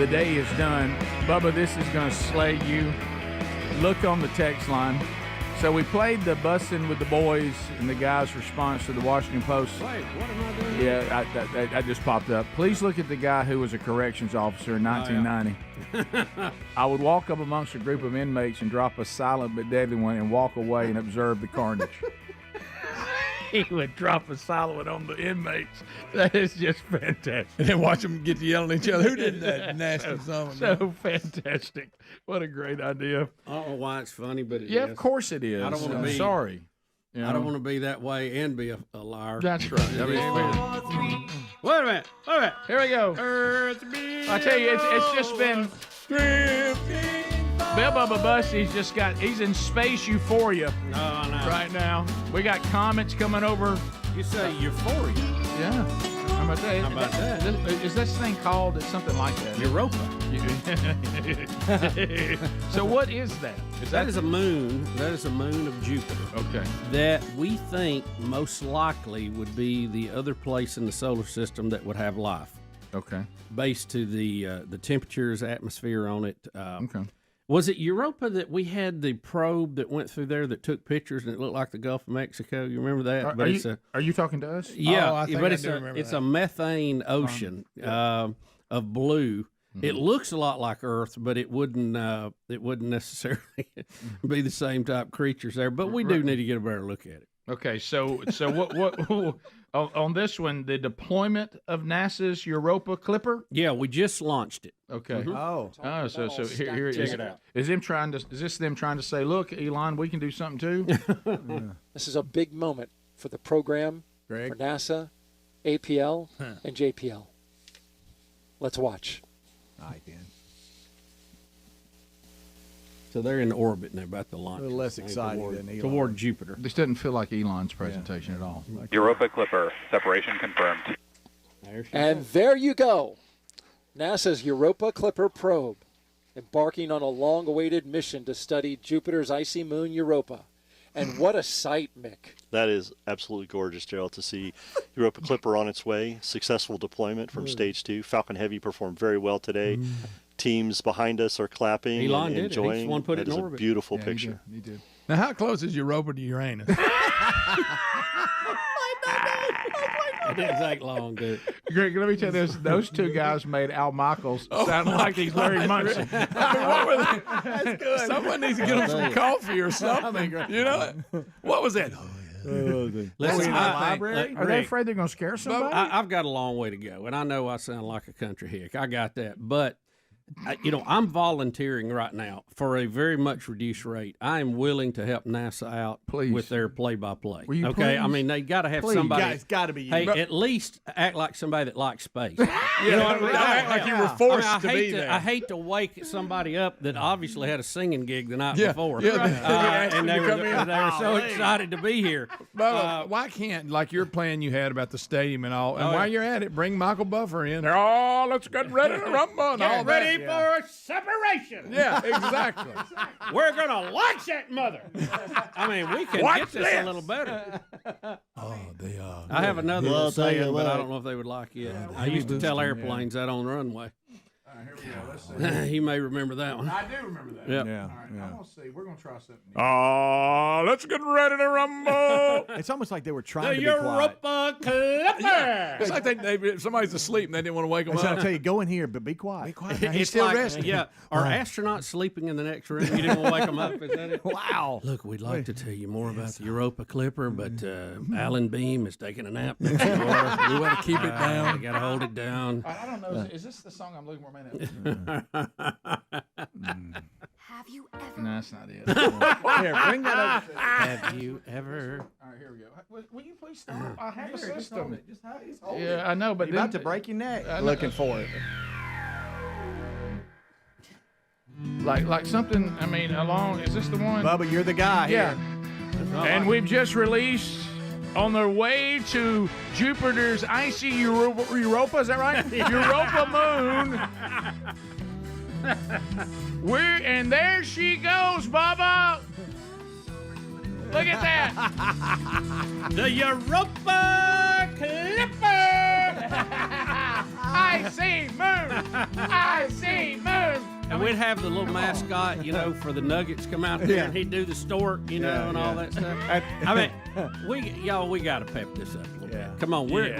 day is done. Bubba, this is going to slay you. Look on the text line. So we played the Bussin' with the Boys and the guy's response to the Washington Post. Wait, what am I doing? Yeah, I just popped up. Please look at the guy who was a corrections officer in 1990. I would walk up amongst a group of inmates and drop a silent but deadly one and walk away and observe the carnage. He would drop a silent one on the inmates. That is just fantastic. And then watch them get to yelling at each other. Who did that nasty song? So fantastic. What a great idea. I don't know why it's funny, but it Yeah, is. of course it is. I don't want to I'm be sorry. You I don't know? want to be that way and be a liar. That's right. I mean, Wait a minute. Here we go. I tell you, it's just been Bill Bubba Bus. He's in space euphoria right now. We got comments coming over. You say euphoria? Yeah. How about that? How about that? Is this thing called something like that? Europa. So what is that? That is a moon. That is a moon of Jupiter. Okay. That we think most likely would be the other place in the solar system that would have life. Okay. Based to the temperatures, atmosphere on it. Okay. Was it Europa that we had the probe that went through there that took pictures and it looked like the Gulf of Mexico? You remember that? Are you talking to us? Yeah, I think but I it's do remember it's that. a methane ocean of blue. Mm-hmm. It looks a lot like Earth, but it wouldn't necessarily be the same type creatures there. But we do need to get a better look at it. Okay, so what on this one, the deployment of NASA's Europa Clipper? Yeah, we just launched it. Okay. Mhm. So here Check it out. Is them trying to? Is this them trying to say, look, Elon, we can do something too? This is a big moment for the program, for NASA, APL, and JPL. Let's watch. All right, then. So they're in orbit and they're about to launch. A little less exciting than Elon. Toward Jupiter. This doesn't feel like Elon's presentation at all. Europa Clipper, separation confirmed. And there you go. NASA's Europa Clipper probe, embarking on a long-awaited mission to study Jupiter's icy moon Europa. And what a sight, Mick. That is absolutely gorgeous, Gerald, to see Europa Clipper on its way. Successful deployment from Stage 2. Falcon Heavy performed very well today. Teams behind us are clapping Elon and did it. He's enjoying. the one put it That in is orbit. a beautiful Yeah, picture. He did. Now, how close is Europa to Uranus? It didn't take long, dude. Greg, let me tell you this. Those two guys made Al Michaels sound like he's Larry Munson. What were they? That's good. Someone needs to get them some coffee or something. You know, what was that? Listen, Are they afraid they're going to scare somebody? I've got a long way to go, and I know I sound like a country hick. I got that, but I'm volunteering right now for a very much reduced rate. I am willing to help NASA out with their play-by-play. Will you okay, please? I mean they got to have Please. somebody. Guys, got to be you. Hey, at least act like somebody that likes space. You know what I mean? Act like you were forced to be there. I hate to wake somebody up that obviously had a singing gig the night before. Yeah, and they were so excited to be here. Why can't, like your plan you had about the stadium and all, and while you're at it, bring Michael Buffer in. Oh, let's get ready to rumble and all that. Ready for separation. Yeah, exactly. We're gonna launch that mother. I mean, we can Watch get this a little better. They are. I have another Well, little tell you saying, but I what. don't know if they would like it. I used to tell airplanes that on the runway. Here we go. Let's see. You may remember that one. I do remember that. Yeah. All right, I'm going to see. We're going to try something. Let's get ready to rumble. It's almost like they were trying The to be quiet. Europa Clipper. It's like they somebody's asleep and they didn't want to wake them So up. I'll tell you, go in here, but be quiet. Be quiet. It's He's still like, resting. yeah. Are astronauts sleeping in the next room? You didn't want to wake them up? Is that it? Wow. Look, we'd like to tell you more about the Europa Clipper, but Alan Beam is taking a nap next door. We want to keep it down. We got to hold it down. I don't know. Is this the song I'm looking for? Man, Have you ever? no, that's not it. Here, bring that over. Have you ever? All right, here we go. Will you please stop? I have a Just hold system. it. Just hold it. Yeah, I know, but You're then, about to break your neck. I know. Looking for it. like something. I mean, along. Is this the one? Bubba, you're the guy Yeah. here. And we've just released on their way to Jupiter's icy Europa. Is that right? Europa moon. And there she goes, Bubba. Look at that. The Europa Clipper. I see moon. I see moon. And we'd have the little mascot, for the Nuggets come out there, and he'd do the stork, and all that stuff. I mean, we got to pep this up a little bit. Come on, we're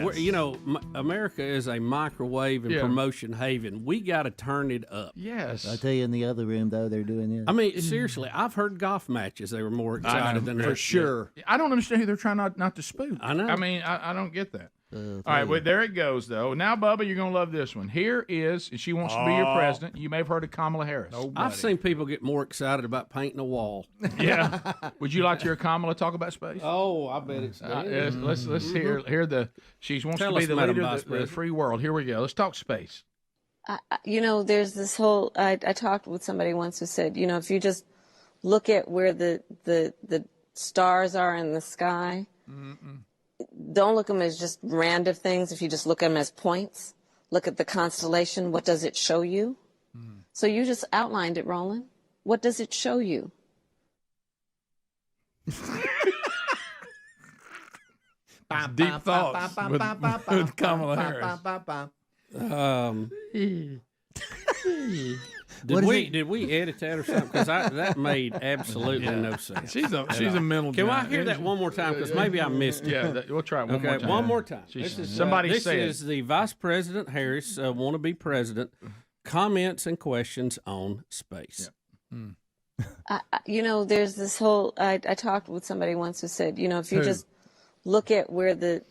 America is a microwave and promotion haven. We got to turn it up. Yes. I tell you, in the other room though, they're doing this. I mean, seriously, I've heard golf matches. They were more excited than for that. sure. I don't understand who they're trying not to spook. I know. I mean, I don't get that. All right, well, there it goes, though. Now, Bubba, you're going to love this one. Here is, and she wants to be your president. You may have heard of Kamala Harris. I've seen people get more excited about painting a wall. Yeah. Would you like to hear Kamala talk about space? Oh, I bet it's let's hear the. She wants to be the leader of the free world. Here we go. Let's talk space. There's this whole. I talked with somebody once who said, if you just look at where the stars are in the sky. Mm-mm. Don't look at them as just random things. If you just look at them as points, look at the constellation. What does it show you? Mm. So you just outlined it, Roland. What does it show you? Deep thoughts with Kamala Harris. Did we edit that or something? Because that made absolutely no sense. She's a mental. Can I hear that one more time? Because maybe I missed it. Yeah, we'll try it one more time. One more time. This is the Vice President Harris, wannabe president, comments and questions on space. Yeah. There's this whole. I talked with somebody once who said, if you just look at where the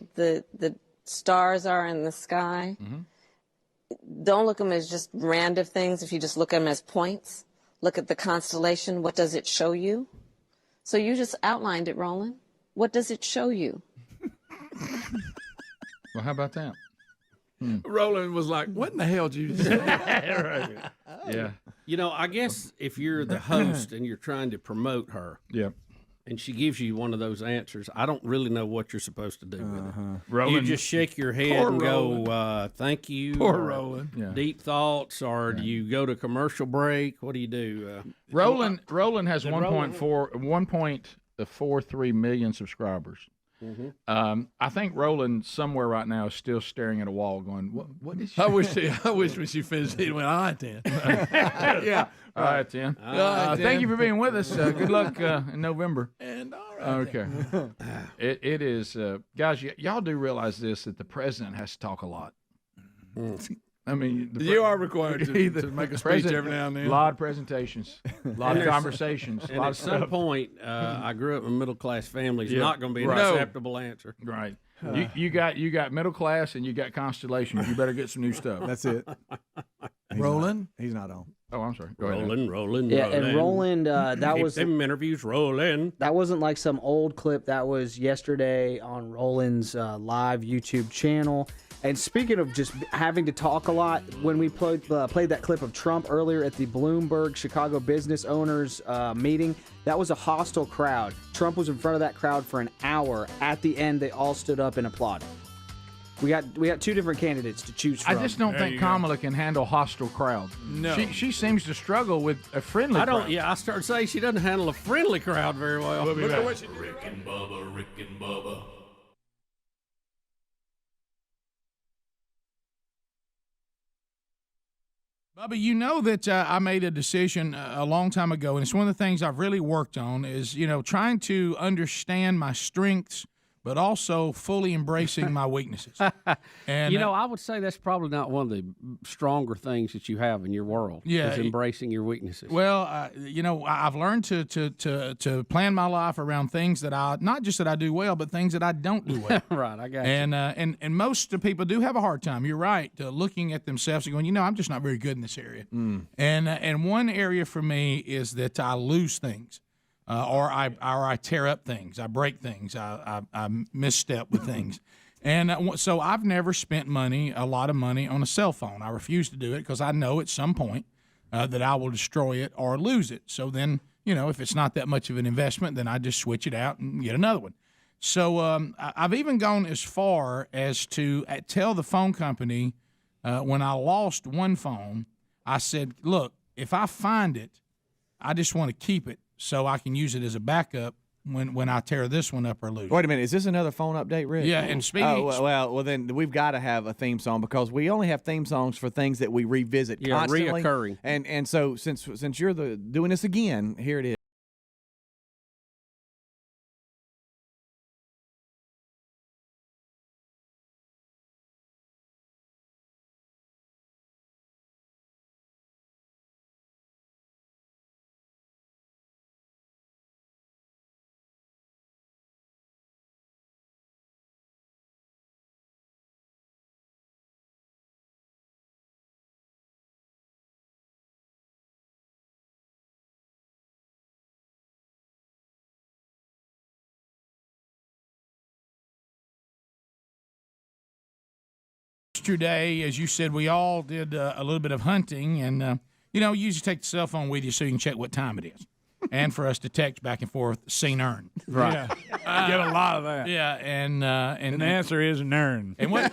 stars are in the sky. Mm-hmm. Don't look at them as just random things. If you just look at them as points, look at the constellation. What does it show you? So you just outlined it, Roland. What does it show you? Well, how about that? Roland was like, what in the hell did you say? Right. Yeah. I guess if you're the host and you're trying to promote her. Yeah. And she gives you one of those answers, I don't really know what you're supposed to do with it. Roland, you just shake your head and go, thank you. Poor Roland. Yeah. Deep thoughts, or do you go to commercial break? What do you do? Roland has 1.43 million subscribers. Mm-hmm. I think Roland somewhere right now is still staring at a wall going, what is she? I wish when she finished it went, all right, then. Yeah. All right, then. Thank you for being with us. Good luck in November. And all right. Okay. It is, guys, y'all do realize this, that the president has to talk a lot. I mean, you are required to make a speech every now and then. A lot of presentations, a lot of conversations. And at some point, I grew up in a middle class family. It's not going to be an acceptable answer. Right. You got middle class and you got constellation. You better get some new stuff. That's it. Roland? He's not on. Oh, I'm sorry. Go ahead. Roland. Yeah, and Roland, that was them interviews rolling. That wasn't like some old clip. That was yesterday on Roland's live YouTube channel. And speaking of just having to talk a lot, when we played that clip of Trump earlier at the Bloomberg Chicago business owners meeting, that was a hostile crowd. Trump was in front of that crowd for an hour. At the end, they all stood up and applauded. We got two different candidates to choose from. I just don't think Kamala can handle hostile crowds. No. She seems to struggle with a friendly crowd. I started saying she doesn't handle a friendly crowd very well. Rick and Bubba, Rick and Bubba. Bubba, you know that I made a decision a long time ago, and it's one of the things I've really worked on is, trying to understand my strengths, but also fully embracing my weaknesses. And I would say that's probably not one of the stronger things that you have in your world. Yeah, is embracing your weaknesses. Well, I've learned to plan my life around things that not just that I do well, but things that I don't do well. Right, I got you. And most people do have a hard time. You're right, looking at themselves and going, I'm just not very good in this area. And one area for me is that I lose things. Or I tear up things, I break things, I misstep with things. And so I've never spent a lot of money on a cell phone. I refuse to do it because I know at some point that I will destroy it or lose it. So then, if it's not that much of an investment, then I just switch it out and get another one. So I've even gone as far as to tell the phone company when I lost one phone, I said, look, if I find it, I just want to keep it so I can use it as a backup when I tear this one up or lose. Wait a minute, is this another phone update, Rick? Yeah, and speaking. Oh, well, then we've got to have a theme song because we only have theme songs for things that we revisit constantly. Reoccurring. And so since you're doing this again, here it is. Yesterday, as you said, we all did a little bit of hunting, and you usually take the cell phone with you so you can check what time it is, and for us to text back and forth, seen earn. Right. Yeah. Get a lot of that. Yeah, and the answer is nern. And what?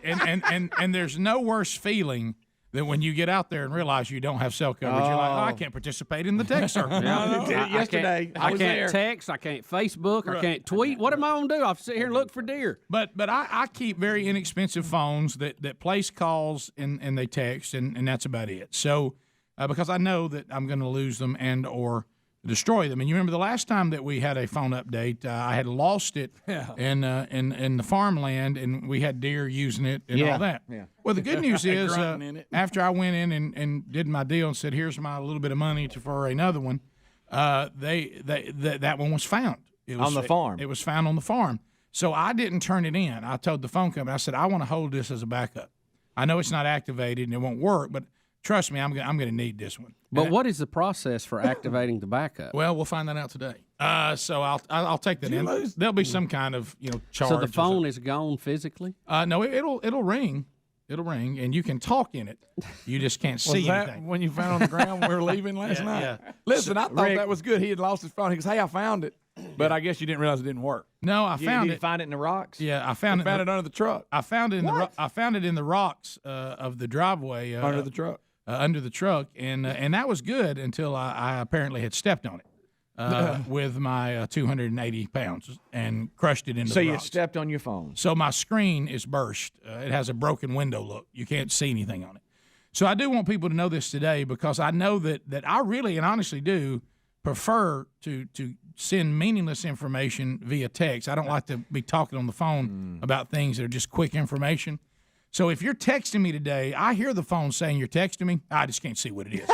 and there's no worse feeling than when you get out there and realize you don't have cell coverage. You're like, I can't participate in the text circle. Yesterday, I can't text, I can't Facebook, I can't tweet. What am I going to do? I'll sit here and look for deer. But I keep very inexpensive phones that place calls and they text, and that's about it. So because I know that I'm going to lose them and or destroy them. And you remember the last time that we had a phone update, I had lost it in the farmland, and we had deer using it and all that. Yeah. Well, the good news is after I went in and did my deal and said, here's my little bit of money for another one, that one was found. It was, on the farm. It was found on the farm. So I didn't turn it in. I told the phone company, I said, I want to hold this as a backup. I know it's not activated and it won't work, but trust me, I'm going to need this one. But what is the process for activating the backup? Well, we'll find that out today. So I'll take that in. There'll be some kind of charge. So the phone is gone physically? No, it'll ring. It'll ring, and you can talk in it. You just can't see was that anything. When you found on the ground when we were leaving last night? Yeah. Listen, I thought that was good. He had lost his phone. He goes, hey, I found it. But I guess you didn't realize it didn't work. No, I found Did it. you find it in the rocks? Yeah, I found it under the truck. I found it in I found it in the rocks of the driveway under the truck. Under the truck, and that was good until I apparently had stepped on it with my 280 pounds and crushed it into So the you rocks. stepped on your phone. So my screen is burst. It has a broken window look. You can't see anything on it. So I do want people to know this today because I know that I really and honestly do prefer to send meaningless information via text. I don't like to be talking on the phone about things that are just quick information. So if you're texting me today, I hear the phone saying you're texting me. I just can't see what it is.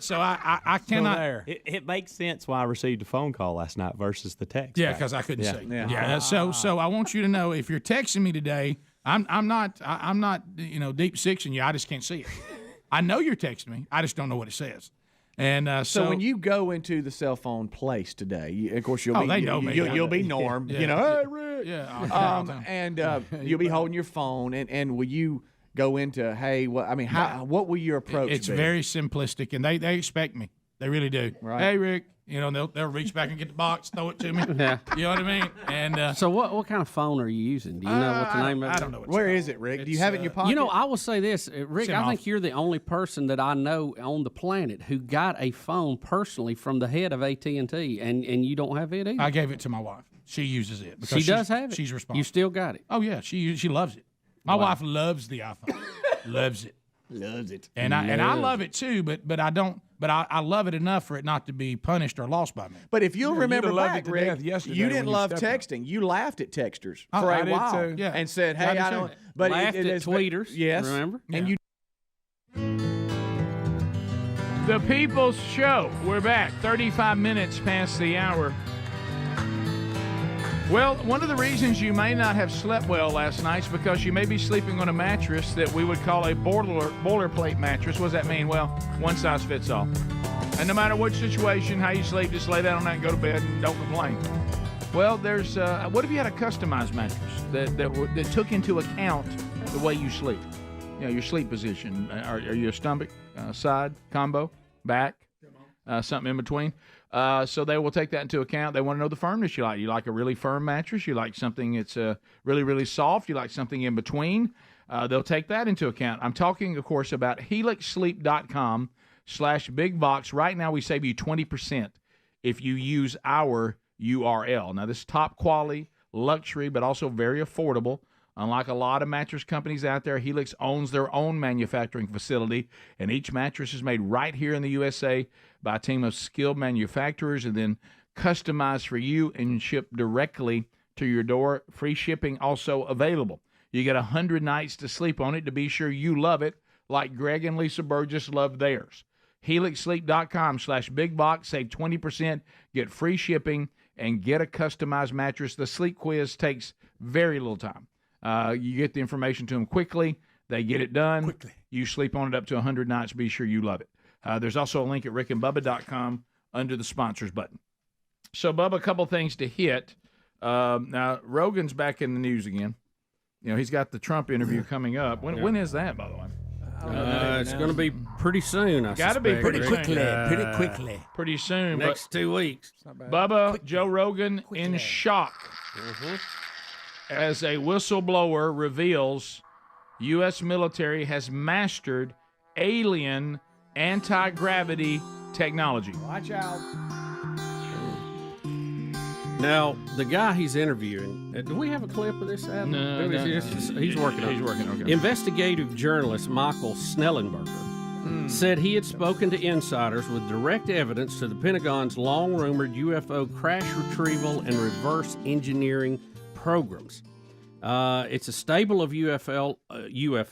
So I cannot. It makes sense why I received a phone call last night versus the text. Yeah, because I couldn't see. Yeah. So I want you to know if you're texting me today, I'm not deep sixing you. I just can't see it. I know you're texting me. I just don't know what it says. And so when you go into the cell phone place today, of course you'll be they know me. You'll be Norm. Yeah. Hey Rick. Yeah. And you'll be holding your phone, and will you go into what will your approach? It's be? very simplistic, and they expect me. They really do. Right. Hey Rick, they'll reach back and get the box, throw it to me. Yeah. You know what I mean? And so what kind of phone are you using? Do you know what the name of it? I don't know. Where is it, Rick? Do you have it in your pocket? I will say this, Rick. I think you're the only person that I know on the planet who got a phone personally from the head of AT&T, and you don't have it either. I gave it to my wife. She uses it. She does have it. She's responsible. You still got it? Oh yeah, she loves it. My wife loves the iPhone. Loves it. Loves it. And I love it too, but I don't. But I love it enough for it not to be punished or lost by me. But if you'll remember loved back, it to Rick, death yesterday you when didn't you love stepped on it. texting. You laughed at texters for I a did while too. Yeah. and said, "Hey, I I did don't." too. But Laughed it at is tweeters. Yes, Remember? and you. The People's Show. We're back. 35 minutes past the hour. Well, one of the reasons you may not have slept well last night is because you may be sleeping on a mattress that we would call a boilerplate mattress. What does that mean? Well, one size fits all. And no matter what situation, how you sleep, just lay down on that and go to bed and don't complain. Well, there's what if you had a customized mattress that took into account the way you sleep? Your sleep position. Are you a stomach, side, combo, back, something in between? So they will take that into account. They want to know the firmness you like. You like a really firm mattress? You like something that's really, really soft? You like something in between? They'll take that into account. I'm talking, of course, about HelixSleep.com/BigBox. Right now, we save you 20% if you use our URL. Now, this is top quality, luxury, but also very affordable. Unlike a lot of mattress companies out there, Helix owns their own manufacturing facility, and each mattress is made right here in the USA by a team of skilled manufacturers and then customized for you and shipped directly to your door. Free shipping also available. You get 100 nights to sleep on it to be sure you love it like Greg and Lisa Burgess love theirs. HelixSleep.com/bigbox. Save 20%, get free shipping, and get a customized mattress. The sleep quiz takes very little time. You get the information to them quickly. They get it done. Quickly. You sleep on it up to 100 nights. Be sure you love it. There's also a link at rickandbubba.com under the sponsors button. So, Bubba, a couple things to hit. Now, Rogan's back in the news again. You know, he's got the Trump interview coming up. When is that, by the way? It's going to be pretty soon, I Got to be suspect. pretty quickly. Pretty soon. Next 2 weeks. Bubba, Joe Rogan in shock as a whistleblower reveals U.S. military has mastered alien anti-gravity technology. Watch out. Now, the guy he's interviewing, do we have a clip of this, Adam? No, He's working on it. He's working, okay. Investigative journalist Michael Shellenberger said he had spoken to insiders with direct evidence to the Pentagon's long-rumored UFO crash retrieval and reverse engineering programs. It's a stable of UFO lore.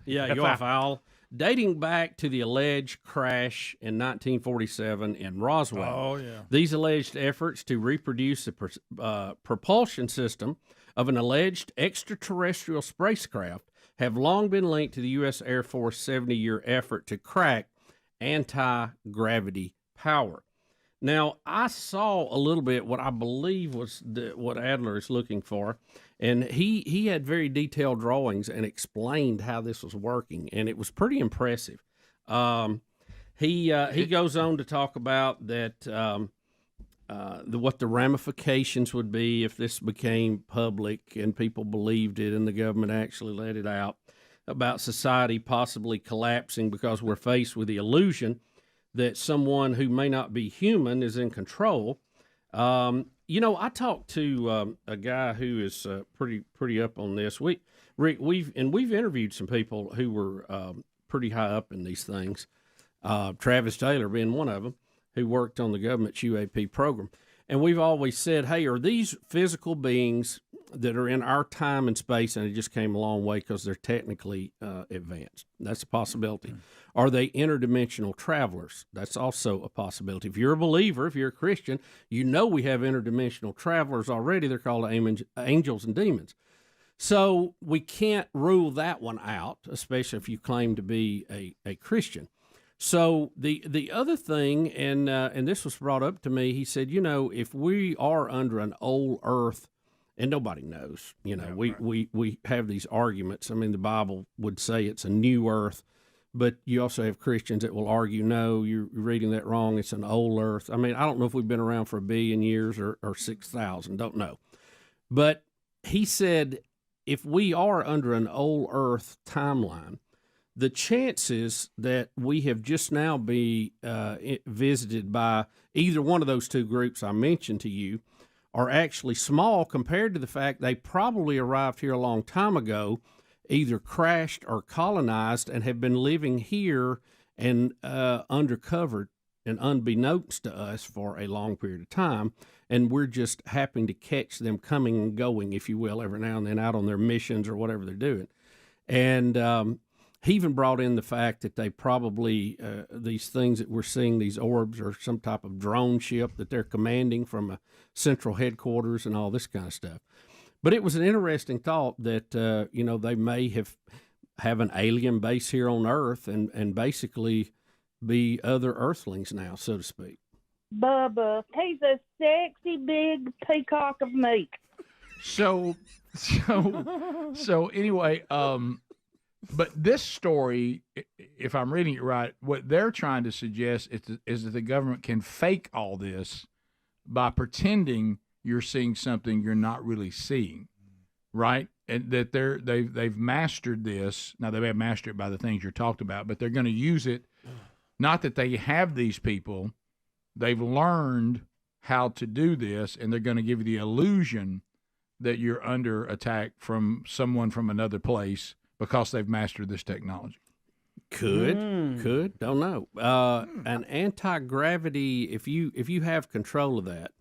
UFO. Dating back to the alleged crash in 1947 in Roswell. Oh, yeah. These alleged efforts to reproduce the propulsion system of an alleged extraterrestrial spacecraft have long been linked to the U.S. Air Force 70-year effort to crack anti-gravity power. Now, I saw a little bit what I believe was what Adler is looking for, and he had very detailed drawings and explained how this was working, and it was pretty impressive. He goes on to talk about that what the ramifications would be if this became public and people believed it and the government actually let it out, about society possibly collapsing because we're faced with the illusion that someone who may not be human is in control. I talked to a guy who is pretty up on this. We've interviewed some people who were pretty high up in these things. Travis Taylor being one of them, who worked on the government's UAP program. And we've always said, hey, are these physical beings that are in our time and space, and it just came a long way because they're technically advanced? That's a possibility. Are they interdimensional travelers? That's also a possibility. If you're a believer, if you're a Christian, you know we have interdimensional travelers already. They're called angels and demons. So we can't rule that one out, especially if you claim to be a Christian. So the other thing, and this was brought up to me, he said, if we are under an old earth, and nobody knows, we have these arguments. I mean, the Bible would say it's a new earth, but you also have Christians that will argue, no, you're reading that wrong. It's an old earth. I mean, I don't know if we've been around for 1 billion years or 6,000, don't know. But he said, if we are under an old earth timeline, the chances that we have just now be visited by either one of those two groups I mentioned to you are actually small compared to the fact they probably arrived here a long time ago, either crashed or colonized, and have been living here and undercover and unbeknownst to us for a long period of time. And we're just happening to catch them coming and going, if you will, every now and then out on their missions or whatever they're doing. And he even brought in the fact that they probably, these things that we're seeing, these orbs, are some type of drone ship that they're commanding from a central headquarters and all this kind of stuff. But it was an interesting thought that, they may have an alien base here on Earth and basically be other Earthlings now, so to speak. Bubba, he's a sexy big peacock of meat. So anyway, but this story, if I'm reading it right, what they're trying to suggest is that the government can fake all this by pretending you're seeing something you're not really seeing, right? And that they've mastered this. Now, they may have mastered it by the things you're talked about, but they're going to use it Not that they have these people. They've learned how to do this, and they're going to give you the illusion that you're under attack from someone from another place because they've mastered this technology. Could, don't know. An anti-gravity, if you have control of that,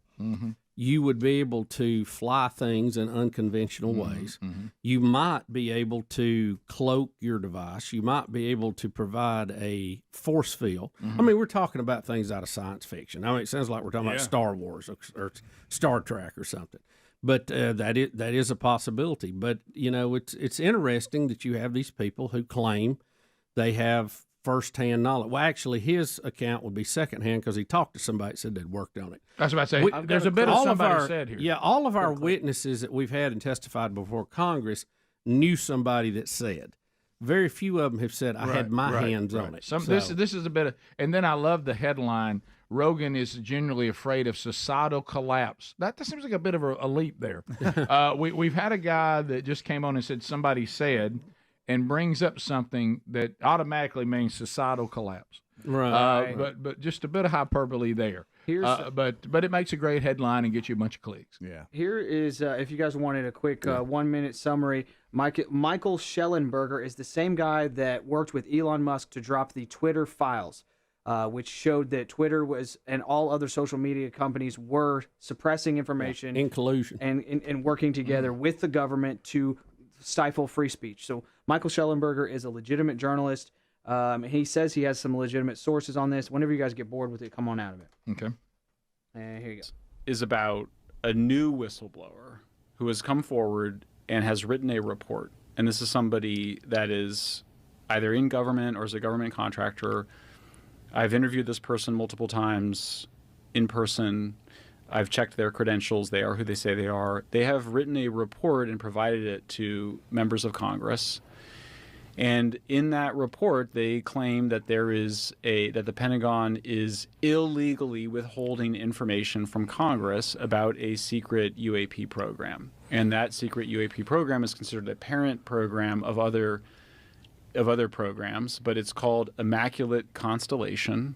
you would be able to fly things in unconventional ways. You might be able to cloak your device. You might be able to provide a force field. I mean, we're talking about things out of science fiction. I mean, it sounds like we're talking about Star Wars or Star Trek or something. But that is a possibility. But, you know, it's interesting that you have these people who claim they have first-hand knowledge. Well, actually, his account would be second-hand because he talked to somebody that said they'd worked on it. That's what I say. There's a bit of somebody said here. Yeah, all of our witnesses that we've had and testified before Congress knew somebody that said. Very few of them have said, I had my hands on it. This is a bit of, and then I love the headline, Rogan is genuinely afraid of societal collapse. That seems like a bit of a leap there. We've had a guy that just came on and said somebody said, and brings up something that automatically means societal collapse. Right. But just a bit of hyperbole there. But it makes a great headline and gets you a bunch of clicks. Yeah. Here is, if you guys wanted a quick 1 minute summary, Michael Shellenberger is the same guy that worked with Elon Musk to drop the Twitter files, which showed that Twitter was and all other social media companies were suppressing information in collusion and working together with the government to stifle free speech. So Michael Shellenberger is a legitimate journalist. He says he has some legitimate sources on this. Whenever you guys get bored with it, come on out of it. Okay. And here you go. Is about a new whistleblower who has come forward and has written a report. And this is somebody that is either in government or is a government contractor. I've interviewed this person multiple times in person. I've checked their credentials. They are who they say they are. They have written a report and provided it to members of Congress. And in that report, they claim that that the Pentagon is illegally withholding information from Congress about a secret UAP program. And that secret UAP program is considered a parent program of other programs, but it's called Immaculate Constellation.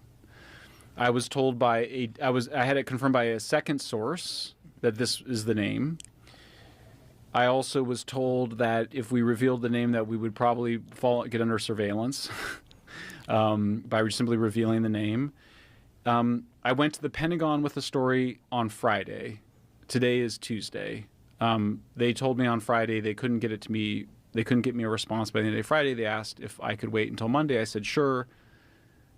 I was told I had it confirmed by a second source that this is the name. I also was told that if we revealed the name that we would probably get under surveillance by simply revealing the name. I went to the Pentagon with the story on Friday. Today is Tuesday. They told me on Friday they couldn't get it to me. They couldn't get me a response by the end of Friday. They asked if I could wait until Monday. I said, sure.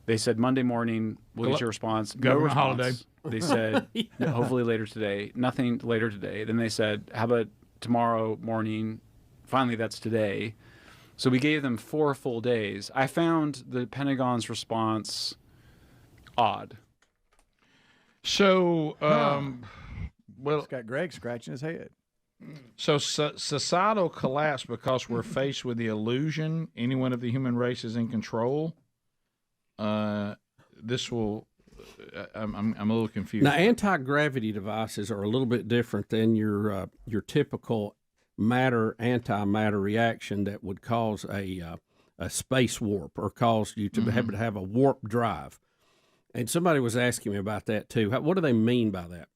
They said Monday morning we'll get your response. No response. Holiday. They said hopefully later today. Nothing later today. Then they said, how about tomorrow morning? Finally, that's today. So we gave them 4 full days. I found the Pentagon's response odd. So, well, it's got Greg scratching his head. So societal collapse because we're faced with the illusion anyone of the human race is in control. This will. I'm a little confused. Now, anti-gravity devices are a little bit different than your typical antimatter reaction that would cause a space warp or cause you to have a warp drive. And somebody was asking me about that too. What do they mean by that?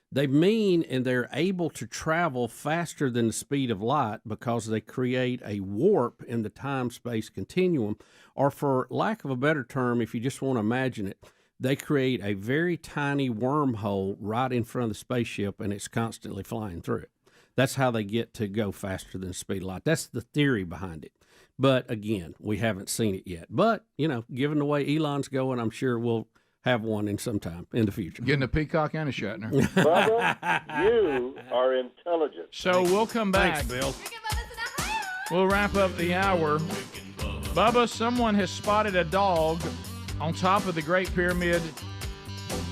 They mean, and they're able to travel faster than the speed of light because they create a warp in the time-space continuum, or for lack of a better term, if you just want to imagine it, they create a very tiny wormhole right in front of the spaceship, and it's constantly flying through it. That's how they get to go faster than the speed of light. That's the theory behind it. But again, we haven't seen it yet. But, you know, given the way Elon's going, I'm sure we'll have one in some time in the future. Getting a Peacock and a Shatner. Bubba, you are intelligent. So we'll come back. Thanks, Bill. We'll wrap up the hour. Bubba, someone has spotted a dog on top of the Great Pyramid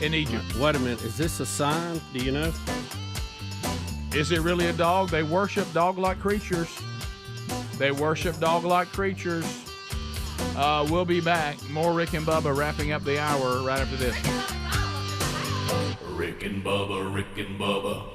in Egypt. Wait a minute. Is this a sign? Do you know? Is it really a dog? They worship dog-like creatures. They worship dog-like creatures. We'll be back. More Rick and Bubba wrapping up the hour right after this. Rick and Bubba, Rick and Bubba.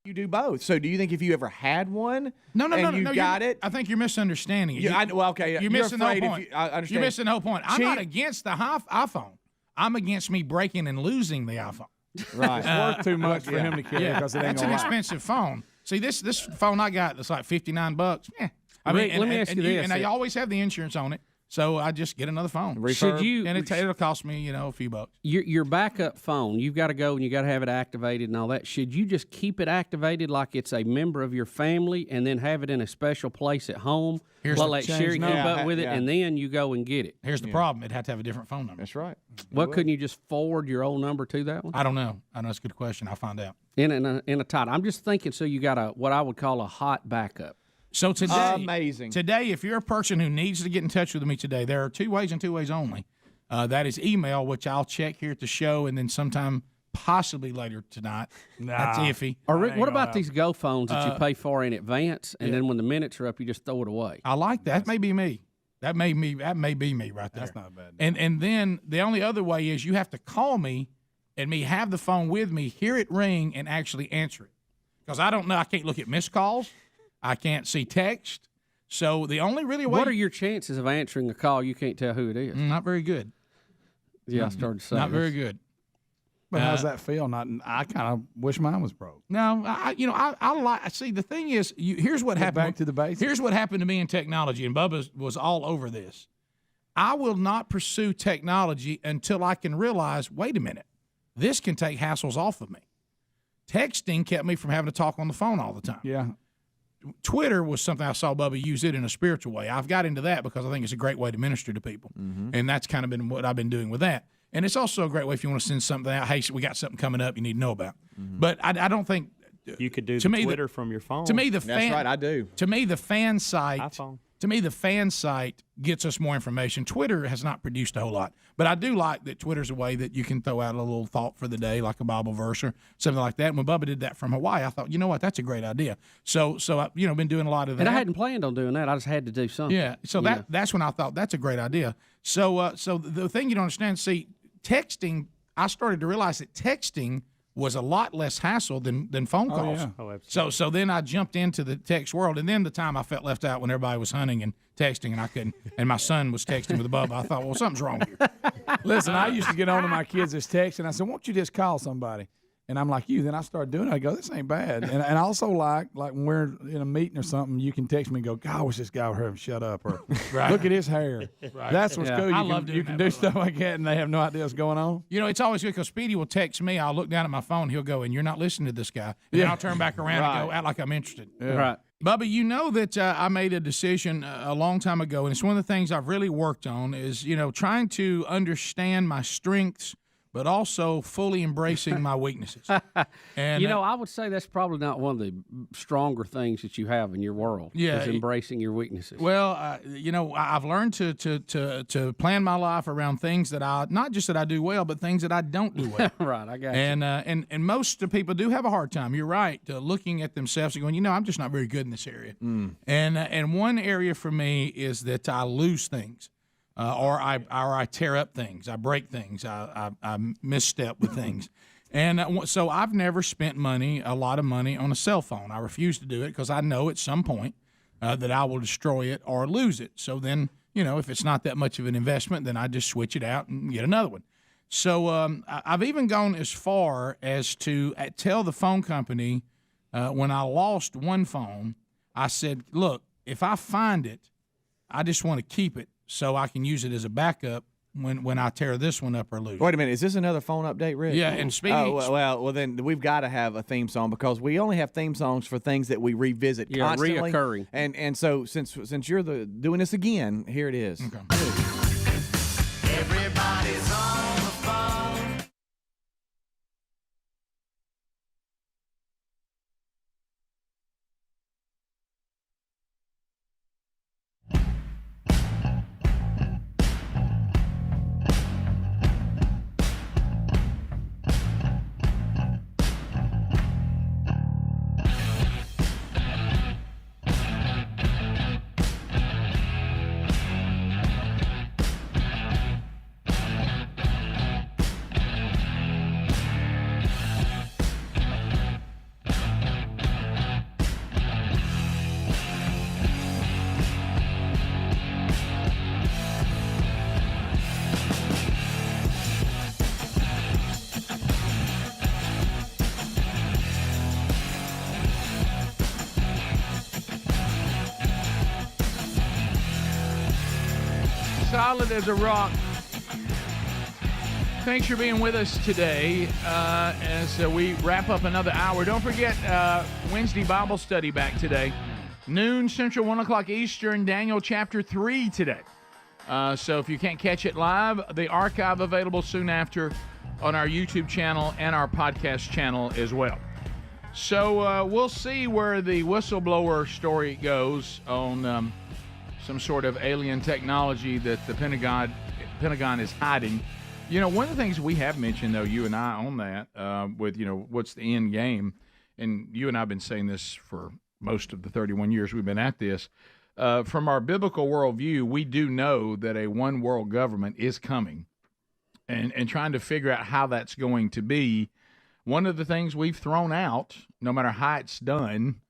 You do both. So do you think if you ever had one, no, you got it? I think you're misunderstanding it. Okay, you're missing the whole point. I understand. You're missing the whole point. I'm not against the iPhone. I'm against me breaking and losing the iPhone. Right. It's worth too much for him to carry because it ain't That's an expensive phone. See, this phone I got that's like $59. Yeah. I mean, Rick, let me ask you this. And I always have the insurance on it. So I just get another phone. Should you? And it'll cost me, a few bucks. Your backup phone, you've got to go and you got to have it activated and all that. Should you just keep it activated like it's a member of your family, and then have it in a special place at home? Let Sherry keep up with it, and then you go and get it. Here's the problem: it had to have a different phone number. That's right. Well, couldn't you just forward your old number to that one? I don't know. That's a good question. I'll find out. In a title. I'm just thinking. So you got what I would call a hot backup. So today, amazing. Today, if you're a person who needs to get in touch with me today, there are 2 ways and 2 ways only. That is email, which I'll check here at the show, and then sometime possibly later tonight. That's iffy. Or Rick, what about these Go phones that you pay for in advance, and then when the minutes are up, you just throw it away? I like that. That may be me. That may be me right there. That's not bad. And then the only other way is you have to call me, and me have the phone with me, hear it ring, and actually answer it. Because I don't know. I can't look at missed calls. I can't see text. So the only really way. What are your chances of answering a call you can't tell who it is? Not very good. Yeah, I started to say not very good. But how's that feel? I kind of wish mine was broke. No, I like. See, the thing is, here's what happened. Back to the basics. Here's what happened to me in technology, and Bubba was all over this. I will not pursue technology until I can realize, wait a minute, this can take hassles off of me. Texting kept me from having to talk on the phone all the time. Yeah. Twitter was something I saw Bubba use it in a spiritual way. I've got into that because I think it's a great way to minister to people. Mm-hmm. And that's kind of been what I've been doing with that. And it's also a great way if you want to send something out. Hey, we got something coming up you need to know about. Mm-hmm. But I don't think you could do Twitter from your phone. To me, That's right, I do. To me, the fan site. iPhone. To me, the fan site gets us more information. Twitter has not produced a whole lot, but I do like that Twitter's a way that you can throw out a little thought for the day, like a Bible verse or something like that. And when Bubba did that from Hawaii, I thought, you know what, that's a great idea. So I've been doing a lot of that. And I hadn't planned on doing that. I just had to do something. Yeah. So that's when I thought that's a great idea. So the thing you don't understand, see, texting. I started to realize that texting was a lot less hassle than phone calls. Yeah. Oh, absolutely. So then I jumped into the text world, and then the time I felt left out when everybody was hunting and texting, and I couldn't, and my son was texting with a Bubba. I thought, well, something's wrong here. Listen, I used to get on to my kids this text, and I said, won't you just call somebody? And I'm like you. Then I started doing it. I go, this ain't bad. And I also like when we're in a meeting or something, you can text me and go, God, I wish this guy would hurry and shut up. Or look at his hair. Right. That's what's cool. You can do stuff like that, and they have no idea what's going on. It's always good because Speedy will text me. I'll look down at my phone. He'll go, and you're not listening to this guy. And then I'll turn back around and go, act like I'm interested. Yeah. Right. Bubba, you know that I made a decision a long time ago, and it's one of the things I've really worked on is, trying to understand my strengths, but also fully embracing my weaknesses. And I would say that's probably not one of the stronger things that you have in your world. Yeah, is embracing your weaknesses. Well, I've learned to plan my life around things that not just that I do well, but things that I don't do well. Right, I got you. And most people do have a hard time. You're right, looking at themselves and going, I'm just not very good in this area. And one area for me is that I lose things. Or I tear up things, I break things, I misstep with things. And so I've never spent a lot of money on a cell phone. I refuse to do it because I know at some point that I will destroy it or lose it. So then, if it's not that much of an investment, then I just switch it out and get another one. So I've even gone as far as to tell the phone company when I lost one phone, I said, look, if I find it, I just want to keep it so I can use it as a backup when I tear this one up or lose. Wait a minute, is this another phone update, Rick? Yeah, and Speedy. Oh, well, then we've got to have a theme song because we only have theme songs for things that we revisit constantly. Reoccurring. And so since you're doing this again, here it is. Okay. Everybody's on the phone. solid as a rock. Thanks for being with us today as we wrap up another hour. Don't forget Wednesday Bible study back today. Noon Central, 1 o'clock Eastern, Daniel chapter 3 today. So if you can't catch it live, the archive available soon after on our YouTube channel and our podcast channel as well. So we'll see where the whistleblower story goes on some sort of alien technology that the Pentagon is hiding. You know, one of the things we have mentioned, though, you and I on that, with, what's the end game, and you and I have been saying this for most of the 31 years we've been at this, from our biblical worldview, we do know that a one-world government is coming, and trying to figure out how that's going to be. One of the things we've thrown out, no matter how it's done,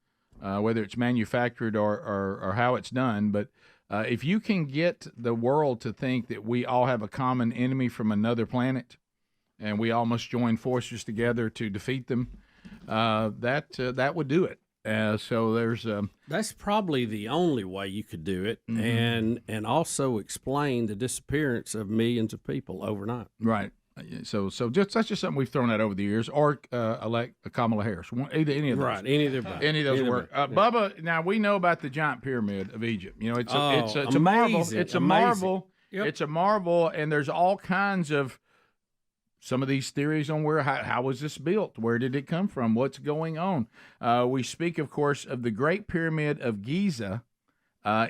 whether it's manufactured or how it's done, but if you can get the world to think that we all have a common enemy from another planet, and we all must join forces together to defeat them, that would do it. So there's that's probably the only way you could do it, and also explain the disappearance of millions of people overnight. Right. So that's just something we've thrown out over the years, or elect Kamala Harris. Any of those. Right. Any of those work. Bubba, now we know about the giant pyramid of Egypt. It's a amazing. marvel. It's a marvel. Yep. It's a marvel, and there's all kinds of some of these theories on how was this built? Where did it come from? What's going on? We speak, of course, of the Great Pyramid of Giza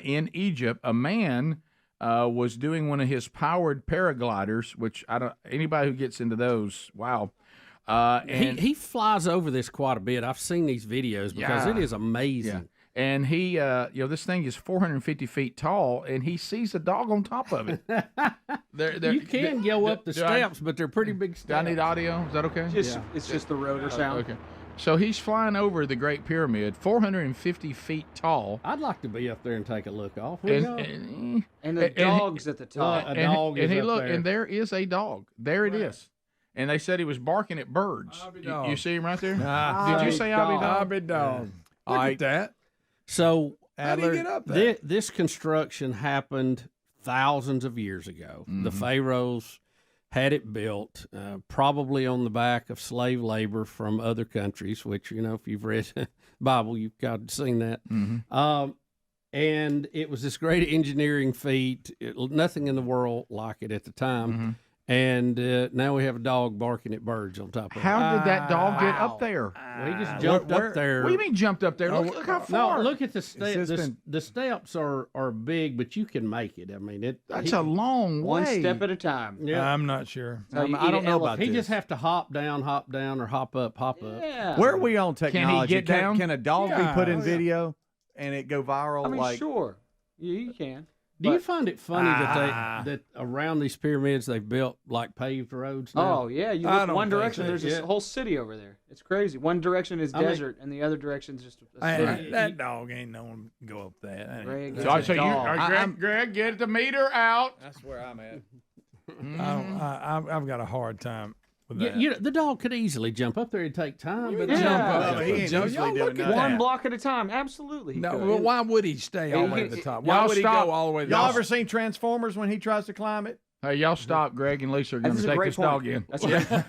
in Egypt. A man was doing one of his powered paragliders, which anybody who gets into those, wow. And he flies over this quite a bit. I've seen these videos because it is amazing. Yeah. And he, this thing is 450 feet tall, and he sees a dog on top of it. You can go up the steps, but they're pretty big steps. Do I need audio? Is that okay? It's just the rotor sound. Okay. So he's flying over the Great Pyramid, 450 feet tall. I'd like to be up there and take a look off. And the dog's at the top. And there is a dog. There it is. And they said he was barking at birds. You see him right there? Did you say I'll be dog? Look at that. So how did he get up there? This construction happened thousands of years ago. The pharaohs had it built, probably on the back of slave labor from other countries, which, if you've read the Bible, you've got seen that. And it was this great engineering feat, nothing in the world like it at the time. And now we have a dog barking at birds on top of it. How did that dog get up there? Well, he just jumped up there. What do you mean jumped up there? Look how far. No, look at the steps. The steps are big, but you can make it. I mean, that's a long way. One step at a time. Yeah. I'm not sure. I don't know about this. He just have to hop down, or hop up. Yeah. Where are we on technology? Can he get down? Can a dog be put in video and it go viral? I mean, sure. Yeah, you can. Do you find it funny that around these pyramids they've built like paved roads now? Oh yeah, you look one direction. There's this whole city over there. It's crazy. One direction is desert, and the other direction is just a city. That dog ain't no one go up that. Greg, get the meter out. That's where I'm at. I've got a hard time with that. The dog could easily jump up there. It'd take time, but jump up. He ain't usually doing that. One block at a time. Absolutely. No, well, why would he stay all the way to the top? Why would he go all the way to the top? Y'all ever seen Transformers when he tries to climb it? Hey, y'all stop. Greg and Lisa are going to take this dog in. That's Lisa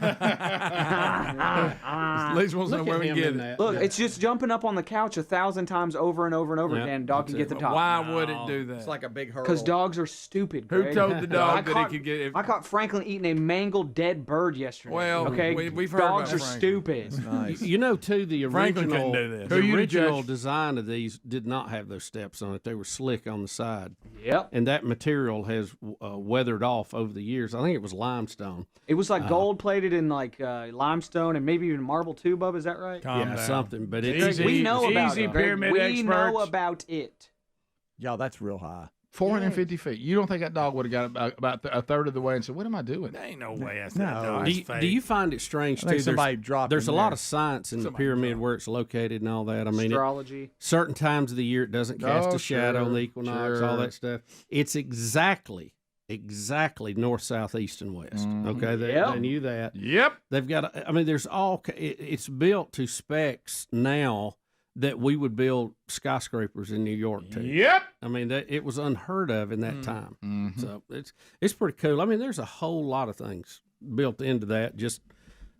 wants to know where we get it. Look, it's just jumping up on the couch 1,000 times over and over and over again. Dog can get the top. Why would it do that? It's like a big hurdle. Because dogs are stupid, Greg. Who told the dog that he could get it? I caught Franklin eating a mangled dead bird yesterday. Well, okay, we've heard dogs about are Franklin. stupid. Nice. Too, the Franklin couldn't original, do this. the original design of these did not have those steps on it. They were slick on the side. Yep. And that material has weathered off over the years. I think it was limestone. It was like gold plated in like limestone and maybe even marble too, Bubba. Is that right? Something. But we know about it. Pyramid we experts. know about it. Y'all, that's real high. 450 feet. You don't think that dog would have got about a third of the way and said, "What am I doing?" There ain't no way that's No. that dog's fake. Do you find it strange I think too? somebody dropped There's a him lot there. of science in the pyramid where it's located and all that. I mean, Astrology. certain times of the year it doesn't cast a shadow on the sure, equinox, all that stuff. It's exactly north, south, east, and west. Okay, they knew that. Yep. They've got. There's all. It's built to specs now that we would build skyscrapers in New York too. Yep. I mean, it was unheard of in that time. Mm-hmm. So it's pretty cool. I mean, there's a whole lot of things built into that. Just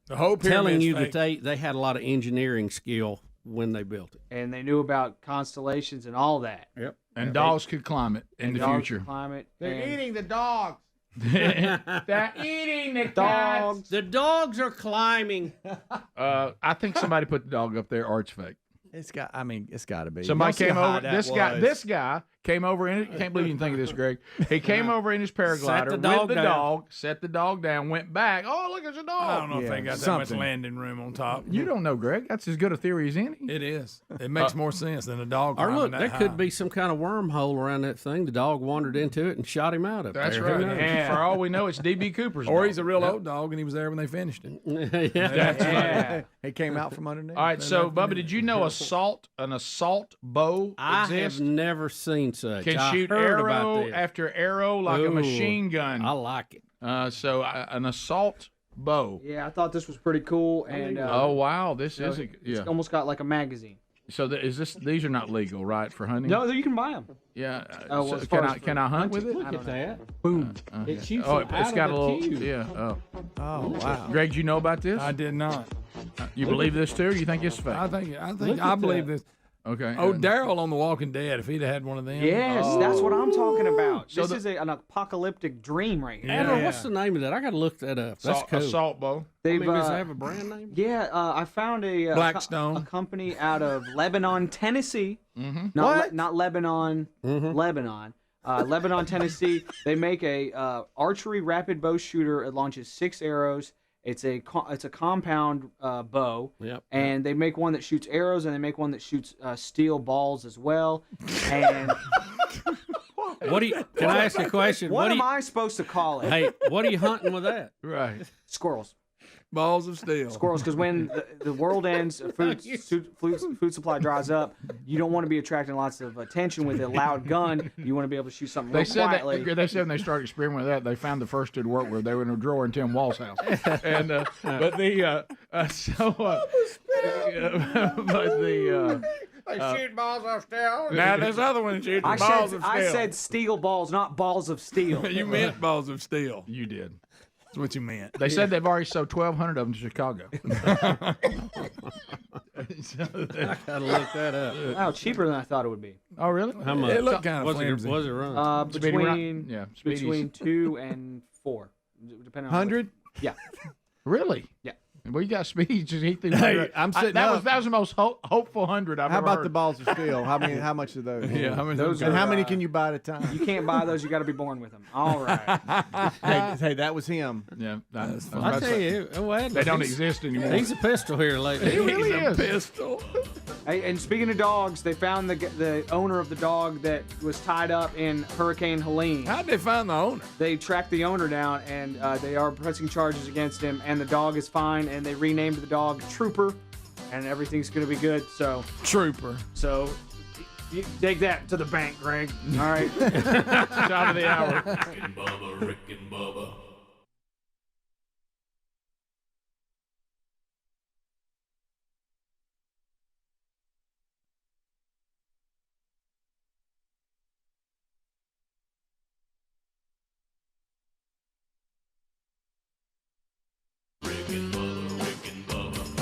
the whole telling you fake. that they had a lot of engineering skill when they built it. And they knew about constellations and all that. Yep. And dogs could climb it in the dogs future. could climb it. They're and- eating the dogs. They're eating the Dogs. cats. The dogs are climbing. I think somebody put the dog up there, or it's fake. It's got to be. Somebody Don't see came how over. that This was. guy came over in it. Can't believe you can think of this, Greg. He came over in his paraglider the dog with the down. dog, set the dog down, went back. Oh, look, it's a dog. I don't know if Yeah, they got something. that much landing room on top. You don't know, Greg. That's as good a theory as any. It is. It makes more sense than a dog. Or climbing look, that there high. could be some kind of wormthole around that thing. The dog wandered into it and shot him out of That's there. right. Who knows? And for all we know, it's DB Cooper's Or dog. he's a real old dog and he was there when they finished it. Yeah. That's right. He came out from underneath. All right, so Bubba, did you know an assault bow I exists? have never seen such. Can I shoot heard about arrow this. after arrow like a Ooh, machine gun. I like it. An assault bow. Yeah, I thought this was pretty cool. And Oh wow, this you know, is it's almost got like a magazine. So these are not legal, right, for hunting? No, you can buy them. Yeah. Oh, well, so as can far I as can I hunt with it? Look at that. Boom. It shoots Oh, it it's out got of a the little. tube. Yeah. Oh. Oh wow. Greg, do you know about this? I did not. You believe this too, or you think it's fake? I Look I at believe that. this. Okay. Oh, Daryl on The Walking Dead. If he'd have had one of them. Yes, that's what I'm talking about. So This is an apocalyptic dream right here. Adler, what's the name of that? I got to look that up. That's cool. Assault bow. They've, does it have a brand name? Yeah, I found a Blackstone. a company out of Lebanon, Tennessee. Mm-hmm. Not Lebanon, Lebanon. Lebanon, Tennessee. They make a archery rapid bow shooter. It launches 6 arrows. It's a compound bow. Yep. And they make one that shoots arrows, and they make one that shoots steel balls as well. And What do you? Can I ask a question? what do am you, I supposed to call it? Hey, what are you hunting with that? Right. Squirrels. Balls of steel. Squirrels, because when the world ends, food supply dries up, you don't want to be attracting lots of attention with a loud gun. You want to be able to shoot something They real said quietly. they said when they started experimenting with that, they found the first to work with. They were in a drawer in Tim Wall's house, and but the They shoot balls of steel. Now this other one shooting I balls said, of steel. I said steel balls, not balls of steel. You meant balls of steel. You did. That's what you meant. They said they've already sold 1,200 of them to Chicago. I gotta look that up. Wow, cheaper than I thought it would be. Oh, really? How much? It looked kind of Was flimsy. it run? Speedy run? Between Yeah, Speedy's. between 2 and 4, depending on 100? Yeah. Really? Yeah. Well, you got Speedy. Just he thinks Hey, I'm sitting that up. was the most hopeful 100 I've How ever about heard. the balls of steel? How much are those? Yeah, how many Those And are, how many can you buy at a time? You can't buy those. You got to be born with them. All right. Hey, that was him. Yeah, that's I tell you, well, they don't exist anymore. He's a pistol here lately. He really is. Pistol. Hey, and speaking of dogs, they found the owner of the dog that was tied up in Hurricane Helene. How'd they find the owner? They tracked the owner down, and they are pressing charges against him. And the dog is fine, and they renamed the dog Trooper, and everything's gonna be good. So Trooper. So you take that to the bank, Greg. All right. Top of the hour. Rick and Bubba, Rick and Bubba.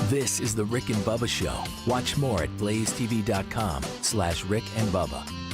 This is the Rick and Bubba Show. Watch more at blazetv.com/Rick and Bubba.